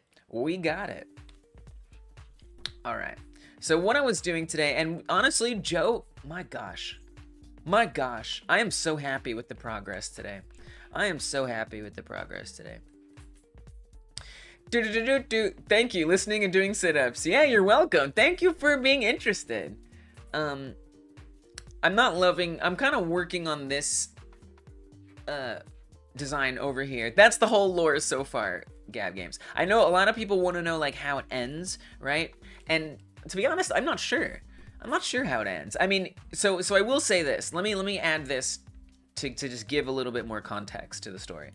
All right, so what I was doing today, and honestly, Joe, my gosh, I am so happy with the progress today. Thank you, listening and doing sit-ups. Yeah, you're welcome. Thank you for being interested. I'm kind of working on this design over here. That's the whole lore so far, Gab Games. I know a lot of people want to know like how it ends, right? And to be honest, I'm not sure how it ends. I mean, so I will say this. Let me add this to just give a little bit more context to the story.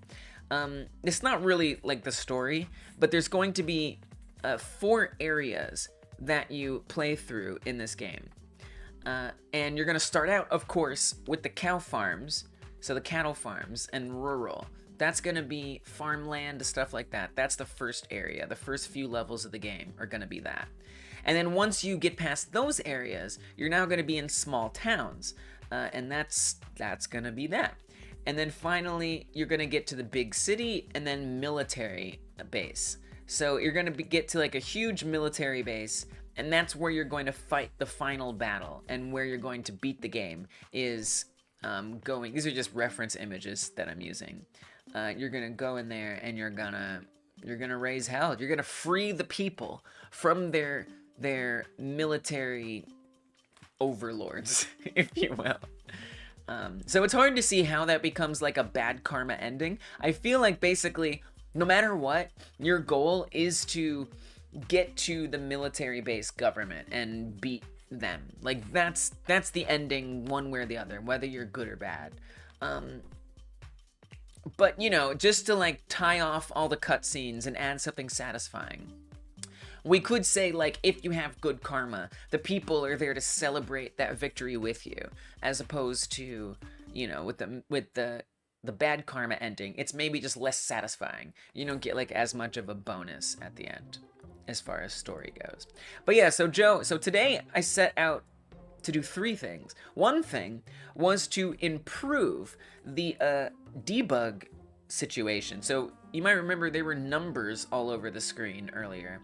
It's not really like the story, but there's going to be 4 areas that you play through in this game. And you're going to start out, of course, with the cow farms. So the cattle farms and rural. That's going to be farmland, stuff like that. That's the first area. The first few levels of the game are going to be that. And then once you get past those areas, you're now going to be in small towns. And that's going to be that. And then finally, you're going to get to the big city and then military base. So you're going to get to like a huge military base, and that's where you're going to fight the final battle, and where you're going to beat the game is these are just reference images that I'm using. You're going to go in there and you're going to raise hell. You're going to free the people from their military overlords, if you will. So it's hard to see how that becomes like a bad karma ending. I feel like basically, no matter what, your goal is to get to the military base government and beat them. Like that's the ending one way or the other, whether you're good or bad. But you know, just to like tie off all the cutscenes and add something satisfying, we could say like, if you have good karma, the people are there to celebrate that victory with you, as opposed to, you know, with the bad karma ending, it's maybe just less satisfying. You don't get like as much of a bonus at the end as far as story goes. But yeah, so Joe, so today I set out to do 3 things. One thing was to improve the debug situation. So you might remember there were numbers all over the screen earlier,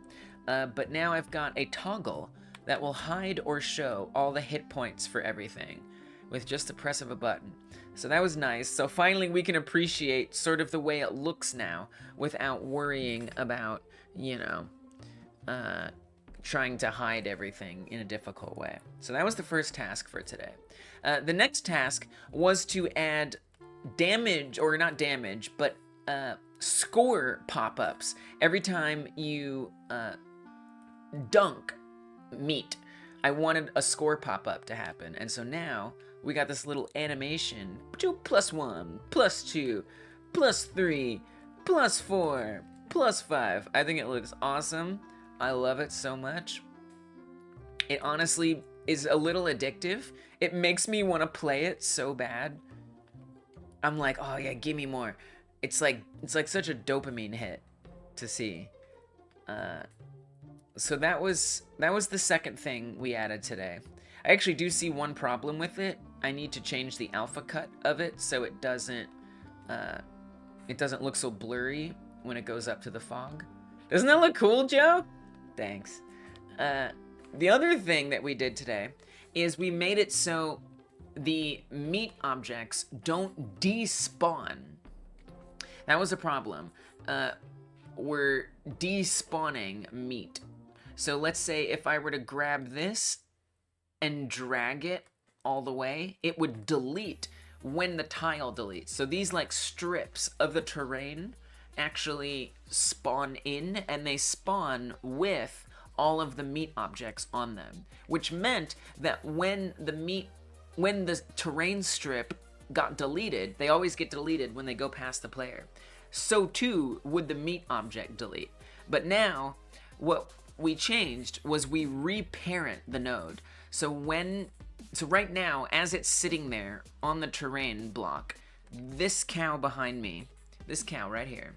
but now I've got a toggle that will hide or show all the hit points for everything with just the press of a button. So that was nice. So finally we can appreciate sort of the way it looks now without worrying about, you know, trying to hide everything in a difficult way. So that was the first task for today. The next task was to add damage, or not damage, but score pop-ups every time you dunk meat. I wanted a score pop-up to happen, and so now we got this little animation. +1, +2, +3, +4, +5. I think it looks awesome. I love it so much. It honestly is a little addictive. It makes me want to play it so bad. I'm like, oh yeah, give me more. It's like such a dopamine hit to see. So that was the second thing we added today. I actually do see one problem with it. I need to change the alpha cut of it so it doesn't look so blurry when it goes up to the fog. Doesn't that look cool, Joe? Thanks. The other thing that we did today is we made it so the meat objects don't despawn. That was a problem. We're despawning meat. So let's say if I were to grab this and drag it all the way, it would delete when the tile deletes. So these like strips of the terrain actually spawn in, and they spawn with all of the meat objects on them, which meant that when the terrain strip got deleted, they always get deleted when they go past the player. So too would the meat object delete. But now what we changed was we reparent the node. So right now, as it's sitting there on the terrain block, this cow behind me, this cow right here,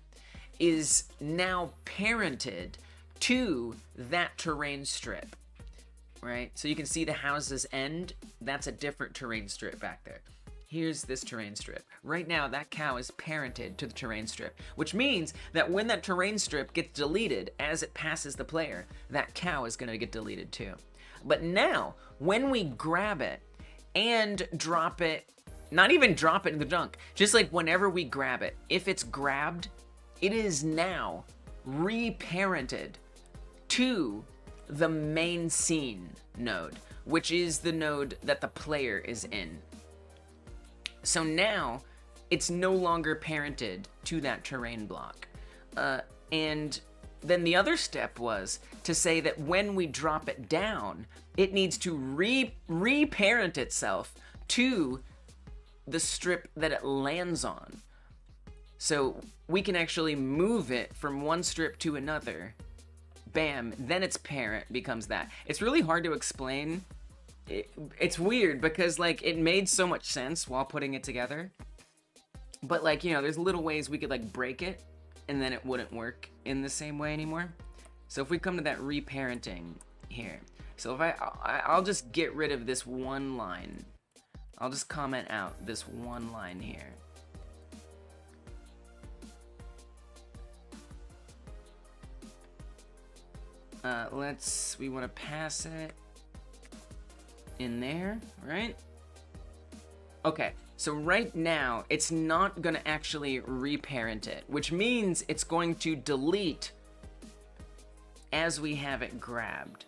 is now parented to that terrain strip, right? So you can see the houses end. That's a different terrain strip back there. Here's this terrain strip. Right now, that cow is parented to the terrain strip, which means that when that terrain strip gets deleted as it passes the player, that cow is gonna get deleted too. But now, when we grab it and drop it, not even drop it in the dunk, just like whenever we grab it, if it's grabbed, it is now reparented to the main scene node, which is the node that the player is in. So now it's no longer parented to that terrain block. And then the other step was to say that when we drop it down, it needs to reparent itself to the strip that it lands on. So we can actually move it from one strip to another. Bam, then its parent becomes that. It's really hard to explain. It's weird because like it made so much sense while putting it together. But like, you know, there's little ways we could like break it and then it wouldn't work in the same way anymore. So if we come to that reparenting here. So if I'll just get rid of this one line. I'll just comment out this one line here. We want to pass it in there, right? Okay, so right now, it's not going to actually reparent it, which means it's going to delete as we have it grabbed.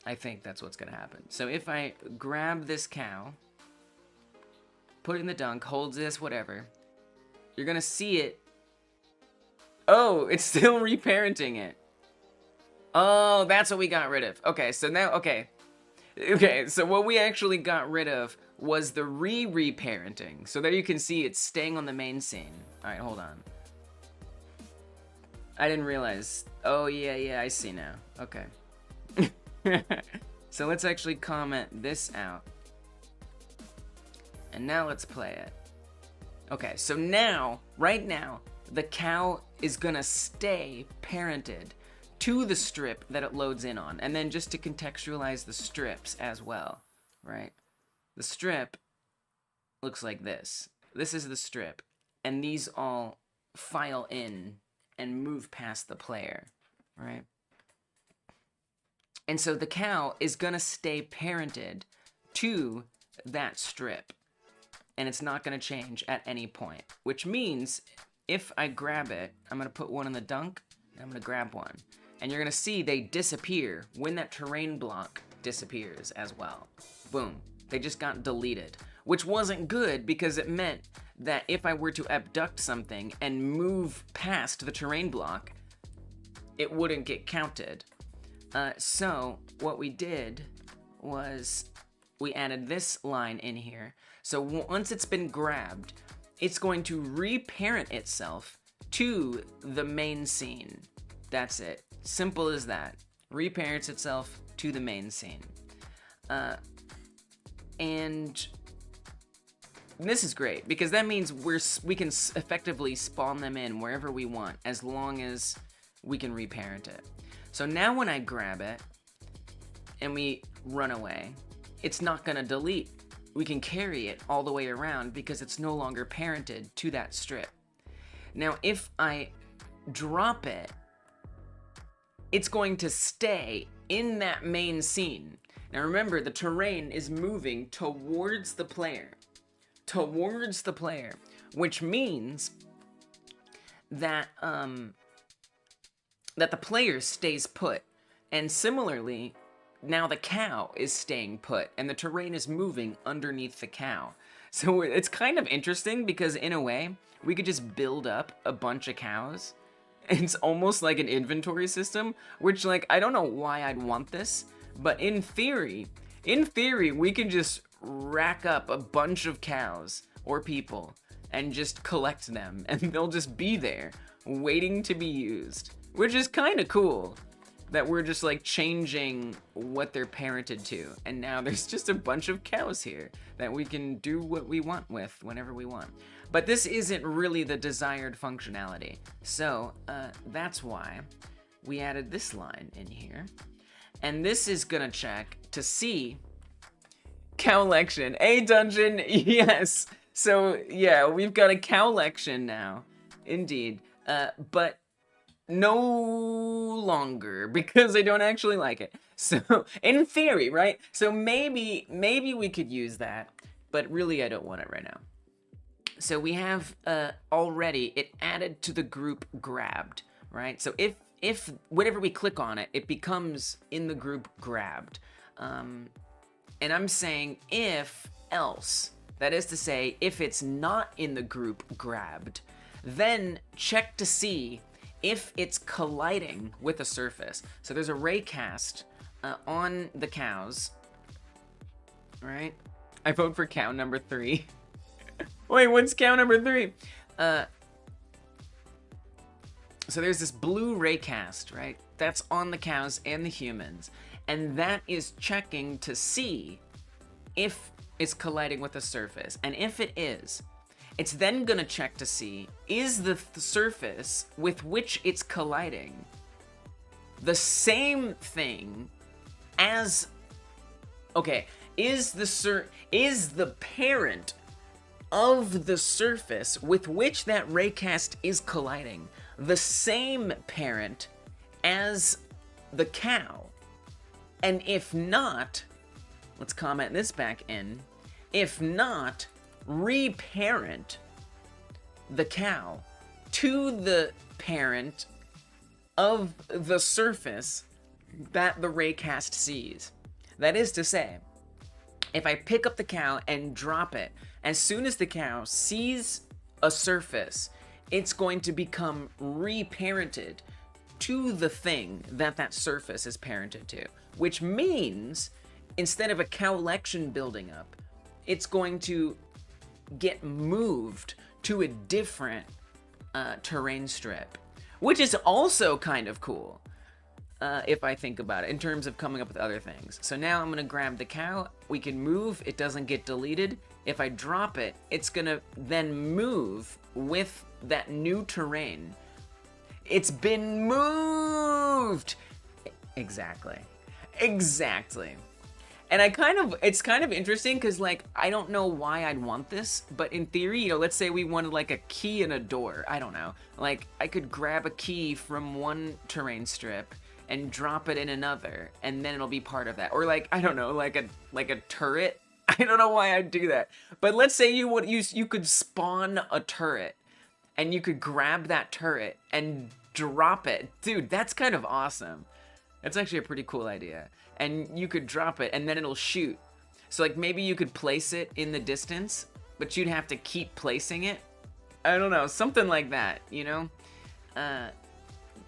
I think that's what's going to happen. So if I grab this cow, put it in the dunk, hold this, whatever, you're going to see it. Oh, it's still reparenting it. Oh, that's what we got rid of. Okay, so now, okay, so what we actually got rid of was the reparenting. So there you can see it's staying on the main scene. All right, hold on. I didn't realize. Oh, yeah, I see now. Okay. So let's actually comment this out. And now let's play it. Okay, so now, right now, the cow is gonna stay parented to the strip that it loads in on. And then just to contextualize the strips as well, right? The strip looks like this. This is the strip, and these all file in and move past the player, right? And so the cow is gonna stay parented to that strip, and it's not gonna change at any point, which means if I grab it, I'm gonna put one in the dunk, and I'm gonna grab one, and you're gonna see they disappear when that terrain block disappears as well. Boom, they just got deleted, which wasn't good because it meant that if I were to abduct something and move past the terrain block, it wouldn't get counted. So what we did was we added this line in here. So once it's been grabbed, it's going to reparent itself to the main scene. That's it. Simple as that. Reparents itself to the main scene. And this is great because that means we can effectively spawn them in wherever we want as long as we can reparent it. So now when I grab it and we run away, it's not gonna delete. We can carry it all the way around because it's no longer parented to that strip. Now if I drop it, it's going to stay in that main scene. Now remember, the terrain is moving towards the player. Towards the player, which means that that the player stays put, and similarly, now the cow is staying put, and the terrain is moving underneath the cow. So it's kind of interesting because in a way, we could just build up a bunch of cows. It's almost like an inventory system, which like I don't know why I'd want this, but in theory, we can just rack up a bunch of cows or people and just collect them, and they'll just be there waiting to be used, which is kind of cool that we're just like changing what they're parented to, and now there's just a bunch of cows here that we can do what we want with whenever we want. But this isn't really the desired functionality, so that's why we added this line in here, and this is gonna check to see Cowlection, a dungeon, yes. So yeah, we've got a Cowlection now, indeed, but no longer because I don't actually like it. So in theory, right? So maybe we could use that, but really I don't want it right now. So we have already it added to the group grabbed, right? So if whenever we click on it, it becomes in the group grabbed. And I'm saying if else, that is to say, if it's not in the group grabbed, then check to see if it's colliding with a surface. So there's a raycast on the cows, right? I vote for cow number 3. Wait, what's cow number 3? So there's this blue raycast, right? That's on the cows and the humans. And that is checking to see if it's colliding with a surface. And if it is, it's then gonna check to see, is the surface with which it's colliding the same thing as, okay, is the parent of the surface with which that raycast is colliding the same parent as the cow? And if not, let's comment this back in. If not, reparent the cow to the parent of the surface that the raycast sees. That is to say, if I pick up the cow and drop it, as soon as the cow sees a surface, it's going to become reparented to the thing that that surface is parented to. Which means, instead of a Cowlection building up, it's going to get moved to a different terrain strip. Which is also kind of cool, if I think about it, in terms of coming up with other things. So now I'm gonna grab the cow, we can move, it doesn't get deleted. If I drop it, it's gonna then move with that new terrain. It's been moved! moved. Exactly. Exactly. And it's kind of interesting because, like, I don't know why I'd want this, but in theory, you know, let's say we wanted, like, a key in a door. I don't know. Like, I could grab a key from one terrain strip and drop it in another, and then it'll be part of that. Or, like, I don't know, like a turret. I don't know why I'd do that. But let's say you could spawn a turret, and you could grab that turret and drop it. Dude, that's kind of awesome. That's actually a pretty cool idea. And you could drop it, and then it'll shoot. So, like, maybe you could place it in the distance, but you'd have to keep placing it. I don't know, something like that, you know?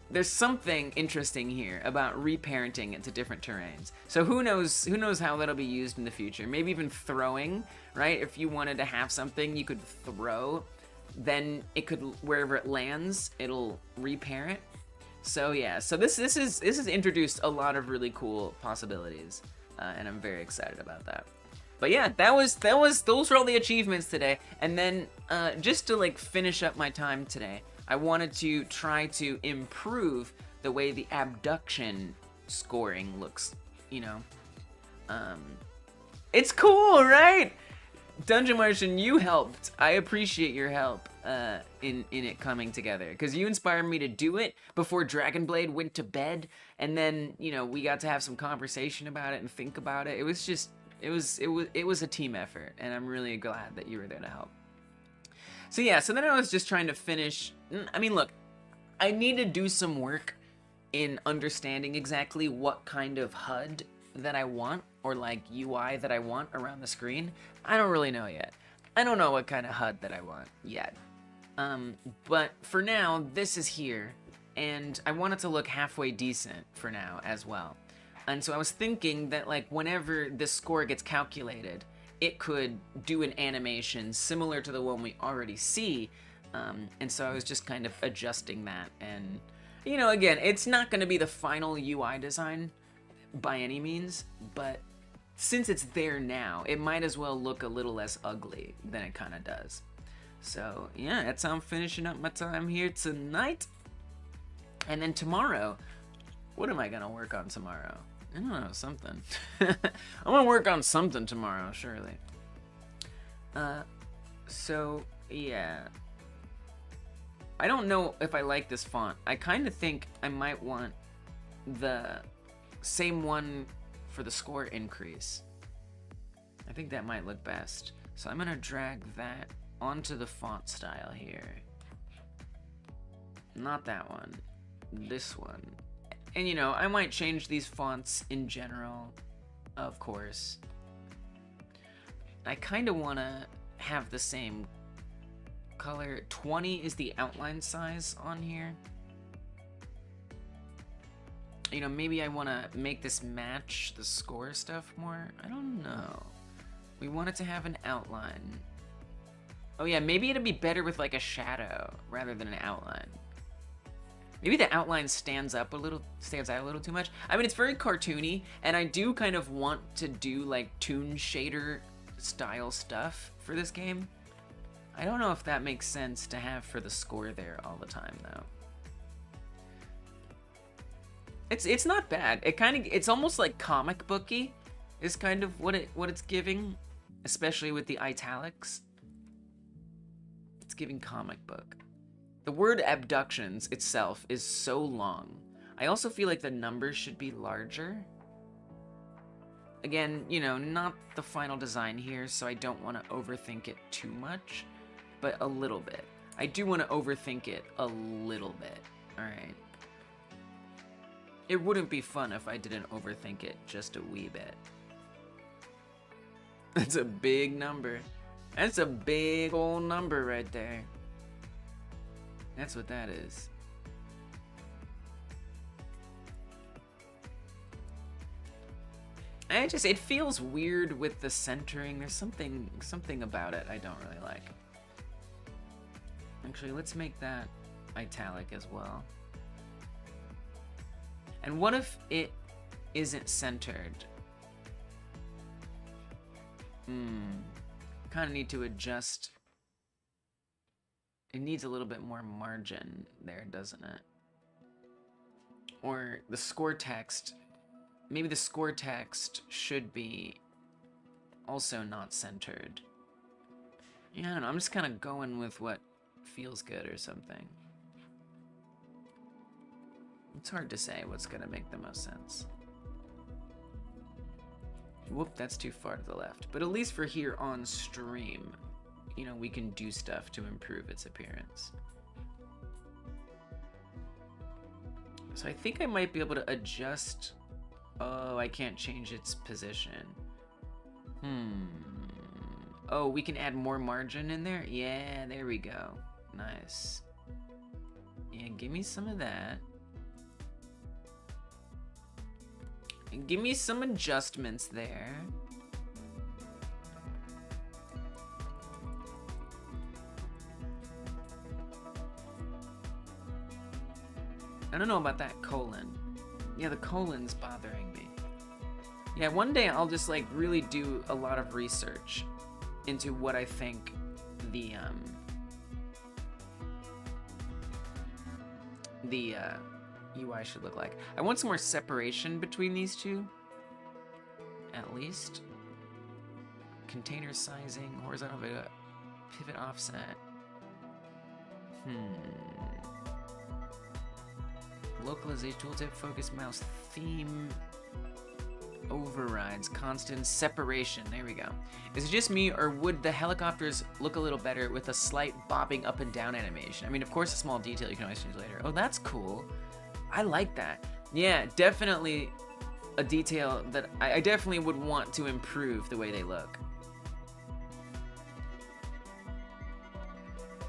There's something interesting here about reparenting it to different terrains. So who knows how that'll be used in the future. Maybe even throwing, right? If you wanted to have something you could throw, then it could, wherever it lands, it'll reparent. So yeah, so this has introduced a lot of really cool possibilities, and I'm very excited about that. But yeah, those were all the achievements today. And then just to like finish up my time today, I wanted to try to improve the way the abduction scoring looks. You know, it's cool, right? Dungeon Martian, you helped. I appreciate your help in it coming together, because you inspired me to do it before Dragon Blade went to bed, and then, you know, we got to have some conversation about it and think about it. It was just, it was a team effort, and I'm really glad that you were there to help. So yeah, so then I was just trying to finish. I mean, look, I need to do some work in understanding exactly what kind of HUD that I want, or like UI that I want around the screen. I don't really know yet. I don't know what kind of HUD that I want yet. But for now, this is here, and I want it to look halfway decent for now as well. And so I was thinking that, like, whenever this score gets calculated, it could do an animation similar to the one we already see. And so I was just kind of adjusting that. And, you know, again, it's not going to be the final UI design by any means, but since it's there now, it might as well look a little less ugly than it kind of does. So yeah, that's how I'm finishing up my time here tonight. And then tomorrow, what am I gonna work on tomorrow? I don't know, something. I'm gonna work on something tomorrow, surely. So yeah, I don't know if I like this font. I kind of think I might want the same one for the score increase. I think that might look best. So I'm gonna drag that onto the font style here. Not that one, this one. And you know, I might change these fonts in general, of course. I kind of want to have the same color. 20 is the outline size on here. You know, maybe I want to make this match the score stuff more. I don't know. We want it to have an outline. Oh yeah, maybe it'd be better with like a shadow rather than an outline. Maybe the outline stands out a little too much. I mean, it's very cartoony, and I do kind of want to do like toon shader style stuff for this game. I don't know if that makes sense to have for the score there all the time though. It's not bad. It's almost like comic booky is kind of what it's giving, especially with the italics. It's giving comic book. The word abductions itself is so long. I also feel like the numbers should be larger. Again, you know, not the final design here, so I don't want to overthink it too much, but a little bit. I do want to overthink it a little bit. All right. It wouldn't be fun if I didn't overthink it just a wee bit. That's a big number. That's a big old number right there. That's what that is. It feels weird with the centering. There's something about it I don't really like. Actually, let's make that italic as well. And what if it isn't centered? Kind of need to adjust. It needs a little bit more margin there, doesn't it? Or the score text, maybe the score text should be also not centered. Yeah, I don't know, I'm just kind of going with what feels good or something. It's hard to say what's gonna make the most sense. Whoop, that's too far to the left. But at least for here on stream, you know, we can do stuff to improve its appearance. So I think I might be able to adjust. Oh, I can't change its position. Oh, we can add more margin in there? Yeah, there we go. Nice. Yeah, give me some of that. And give me some adjustments there. I don't know about that colon. Yeah, the colon's bothering me. Yeah, one day I'll just like really do a lot of research into what I think the UI should look like. I want some more separation between these two, at least. Container sizing, horizontal pivot offset. Localization tooltip, focus mouse, theme, overrides, constant separation. There we go. Is it just me, or would the helicopters look a little better with a slight bobbing up and down animation? I mean, of course, a small detail you can always change later. Oh, that's cool. I like that. Yeah, definitely a detail that I definitely would want to improve the way they look.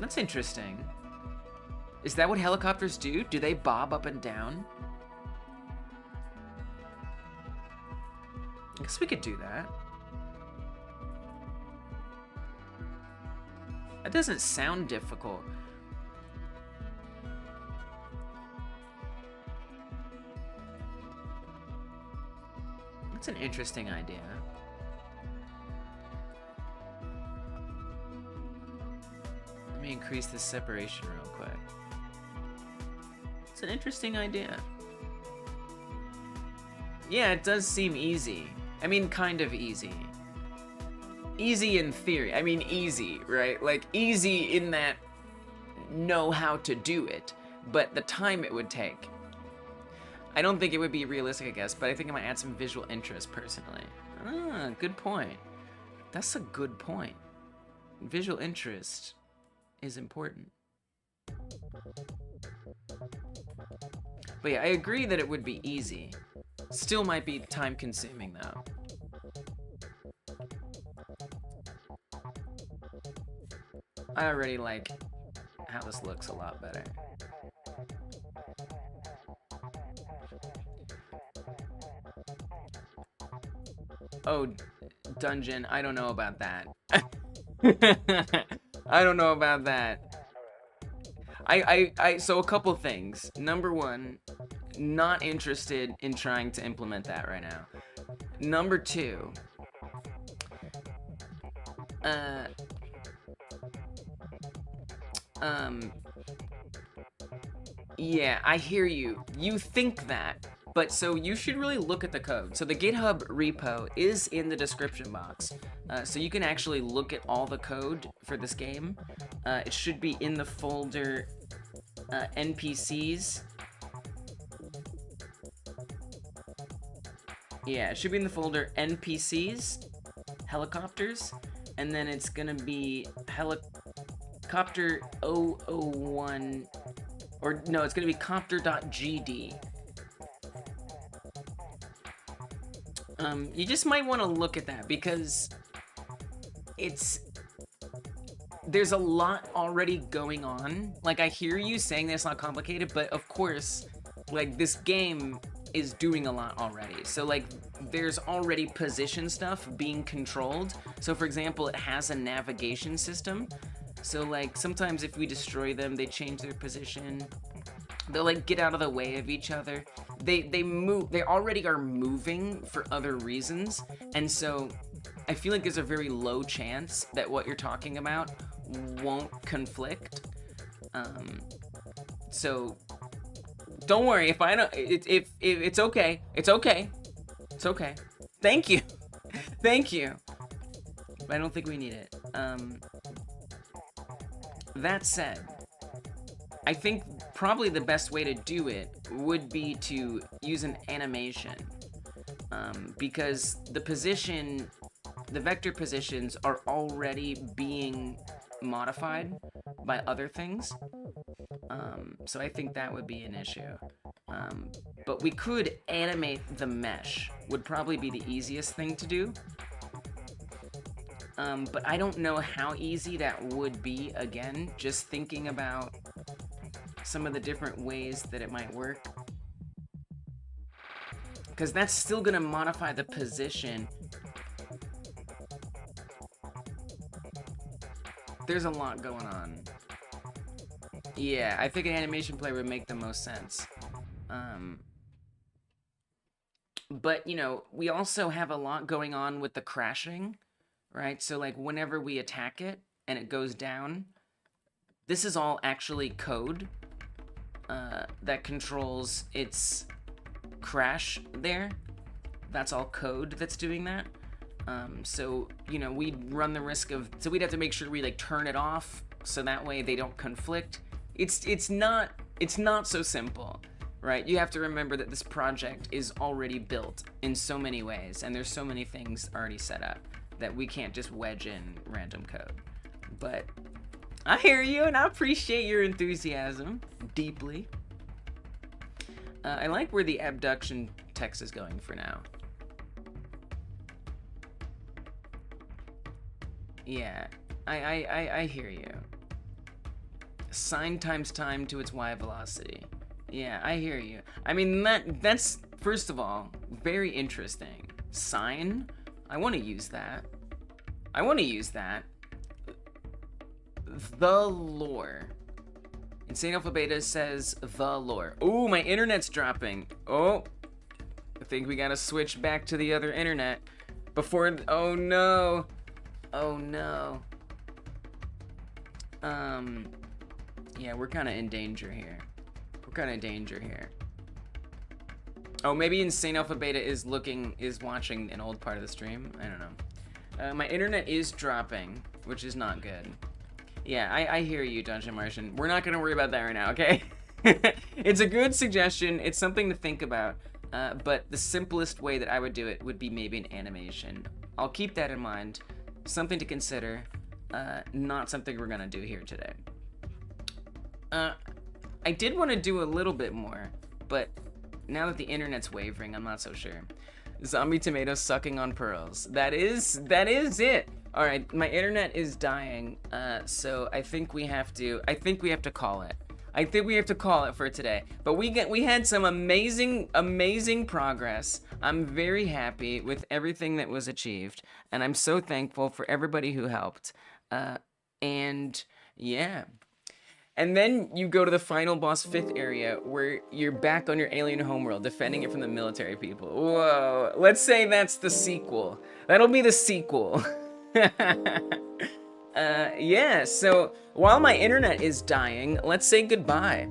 That's interesting. Is that what helicopters do? Do they bob up and down? I guess we could do that. That doesn't sound difficult. That's an interesting idea. Let me increase the separation real quick. It's an interesting idea. Yeah, it does seem easy. I mean, kind of easy. Easy in theory. I mean, easy, right? Like, easy in that know how to do it, but the time it would take. I don't think it would be realistic, I guess, but I think it might add some visual interest, personally. Ah, good point. That's a good point. Visual interest is important. But yeah, I agree that it would be easy. Still might be time-consuming, though. I already like how this looks a lot better. Oh, dungeon, I don't know about that. I don't know about that. So a couple things. Number one, not interested in trying to implement that right now. Number two, yeah, I hear you. You think that, but so you should really look at the code. So the GitHub repo is in the description box. So you can actually look at all the code for this game. It should be in the folder NPCs. Yeah, it should be in the folder NPCs, helicopters, and then it's gonna be helicopter 001, or no, it's gonna be copter.gd. You just might want to look at that because there's a lot already going on. Like, I hear you saying that it's not complicated, but of course, like, this game is doing a lot already. So, like, there's already position stuff being controlled. So, for example, it has a navigation system. So, like, sometimes if we destroy them, they change their position. They'll, like, get out of the way of each other. They move. They already are moving for other reasons. And so I feel like there's a very low chance that what you're talking about won't conflict. So Don't worry. If I don't, if it's okay. It's okay. It's okay. Thank you. Thank you. But I don't think we need it. That said, I think probably the best way to do it would be to use an animation. Because the vector positions are already being modified by other things. So I think that would be an issue. But we could animate the mesh, would probably be the easiest thing to do. But I don't know how easy that would be, again, just thinking about some of the different ways that it might work. Because that's still going to modify the position. There's a lot going on. Yeah, I think an animation player would make the most sense. But, you know, we also have a lot going on with the crashing, right? So, like, whenever we attack it and it goes down, this is all actually code that controls its crash there. That's all code that's doing that. So, you know, we'd run the risk of... So we'd have to make sure we, like, turn it off so that way they don't conflict. It's not so simple, right? You have to remember that this project is already built in so many ways, and there's so many things already set up that we can't just wedge in random code. But I hear you, and I appreciate your enthusiasm deeply. I like where the abduction text is going for now. Yeah, I hear you. Sine times time to its y velocity. Yeah, I hear you. I mean, that's, first of all, very interesting. Sine? I want to use that. I want to use that. The lore. Insane Alpha Beta says the lore. Ooh, my internet's dropping. Oh, I think we gotta switch back to the other internet before, oh no. Oh no. Yeah, we're kind of in danger here. We're kind of in danger here. Oh, maybe Insane Alpha Beta is watching an old part of the stream. I don't know. My internet is dropping, which is not good. Yeah, I hear you, Dungeon Martian. We're not gonna worry about that right now, okay? It's a good suggestion. It's something to think about. But the simplest way that I would do it would be maybe an animation. I'll keep that in mind. Something to consider. Not something we're gonna do here today. I did want to do a little bit more, but now that the internet's wavering, I'm not so sure. Zombie tomatoes sucking on pearls. That is it. All right, my internet is dying, so I think we have to call it. I think we have to call it for today. But we had some amazing progress. I'm very happy with everything that was achieved, and I'm so thankful for everybody who helped. And yeah. And then you go to the final boss 5th area where you're back on your alien homeworld, defending it from the military people. Whoa, let's say that's the sequel. That'll be the sequel. Yeah, so while my internet is dying, let's say goodbye.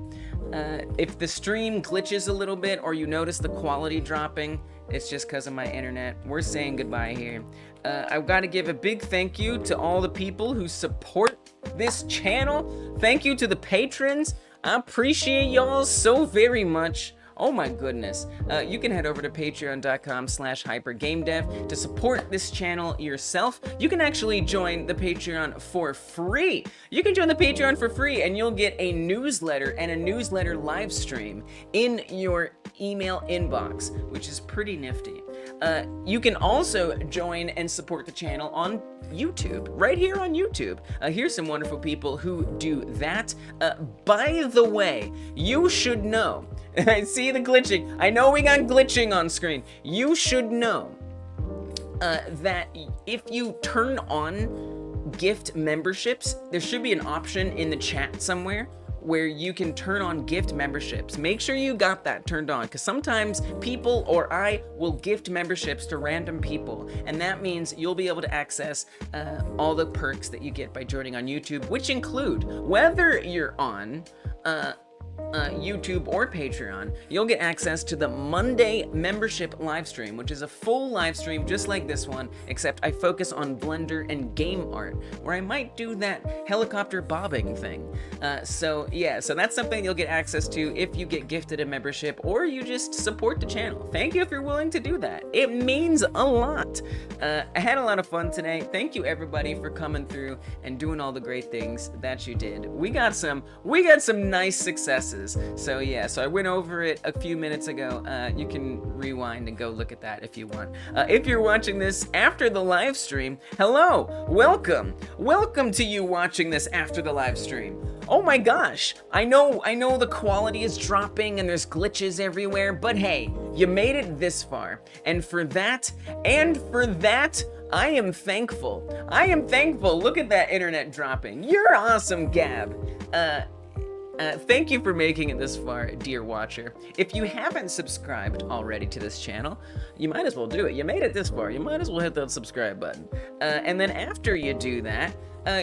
If the stream glitches a little bit or you notice the quality dropping, it's just because of my internet. We're saying goodbye here. I've got to give a big thank you to all the people who support this channel. Thank you to the patrons. I appreciate y'all so very much. Oh my goodness. You can head over to patreon.com/hypergamedev to support this channel yourself. You can actually join the Patreon for free. You can join the Patreon for free and you'll get a newsletter and a newsletter live stream in your email inbox, which is pretty nifty. You can also join and support the channel on YouTube, right here on YouTube. Here's some wonderful people who do that. By the way, you should know, I see the glitching. I know we got glitching on screen. You should know that if you turn on gift memberships, there should be an option in the chat somewhere where you can turn on gift memberships. Make sure you got that turned on, because sometimes people or I will gift memberships to random people, and that means you'll be able to access all the perks that you get by joining on YouTube, which include whether you're on YouTube or Patreon, you'll get access to the Monday membership live stream, which is a full live stream just like this one, except I focus on Blender and game art, where I might do that helicopter bobbing thing. So yeah, so that's something you'll get access to if you get gifted a membership or you just support the channel. Thank you if you're willing to do that. It means a lot. I had a lot of fun today. Thank you everybody for coming through and doing all the great things that you did. We got some nice successes. So yeah, so I went over it a few minutes ago. You can rewind and go look at that if you want. If you're watching this after the live stream, hello, welcome to you watching this after the live stream. Oh my gosh, I know the quality is dropping and there's glitches everywhere, but hey, you made it this far, and for that, I am thankful. Look at that internet dropping. You're awesome, Gab. Thank you for making it this far, dear watcher. If you haven't subscribed already to this channel, you might as well do it. You made it this far, you might as well hit that subscribe button. And then after you do that,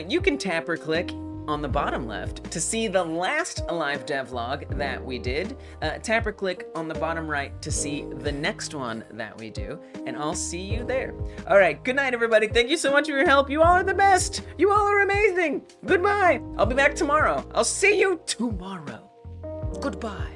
you can tap or click on the bottom left to see the last live devlog that we did. Tap or click on the bottom right to see the next one that we do, and I'll see you there. All right, good night, everybody. Thank you so much for your help. You all are the best. You all are amazing. Goodbye. I'll be back tomorrow. I'll see you tomorrow. Goodbye.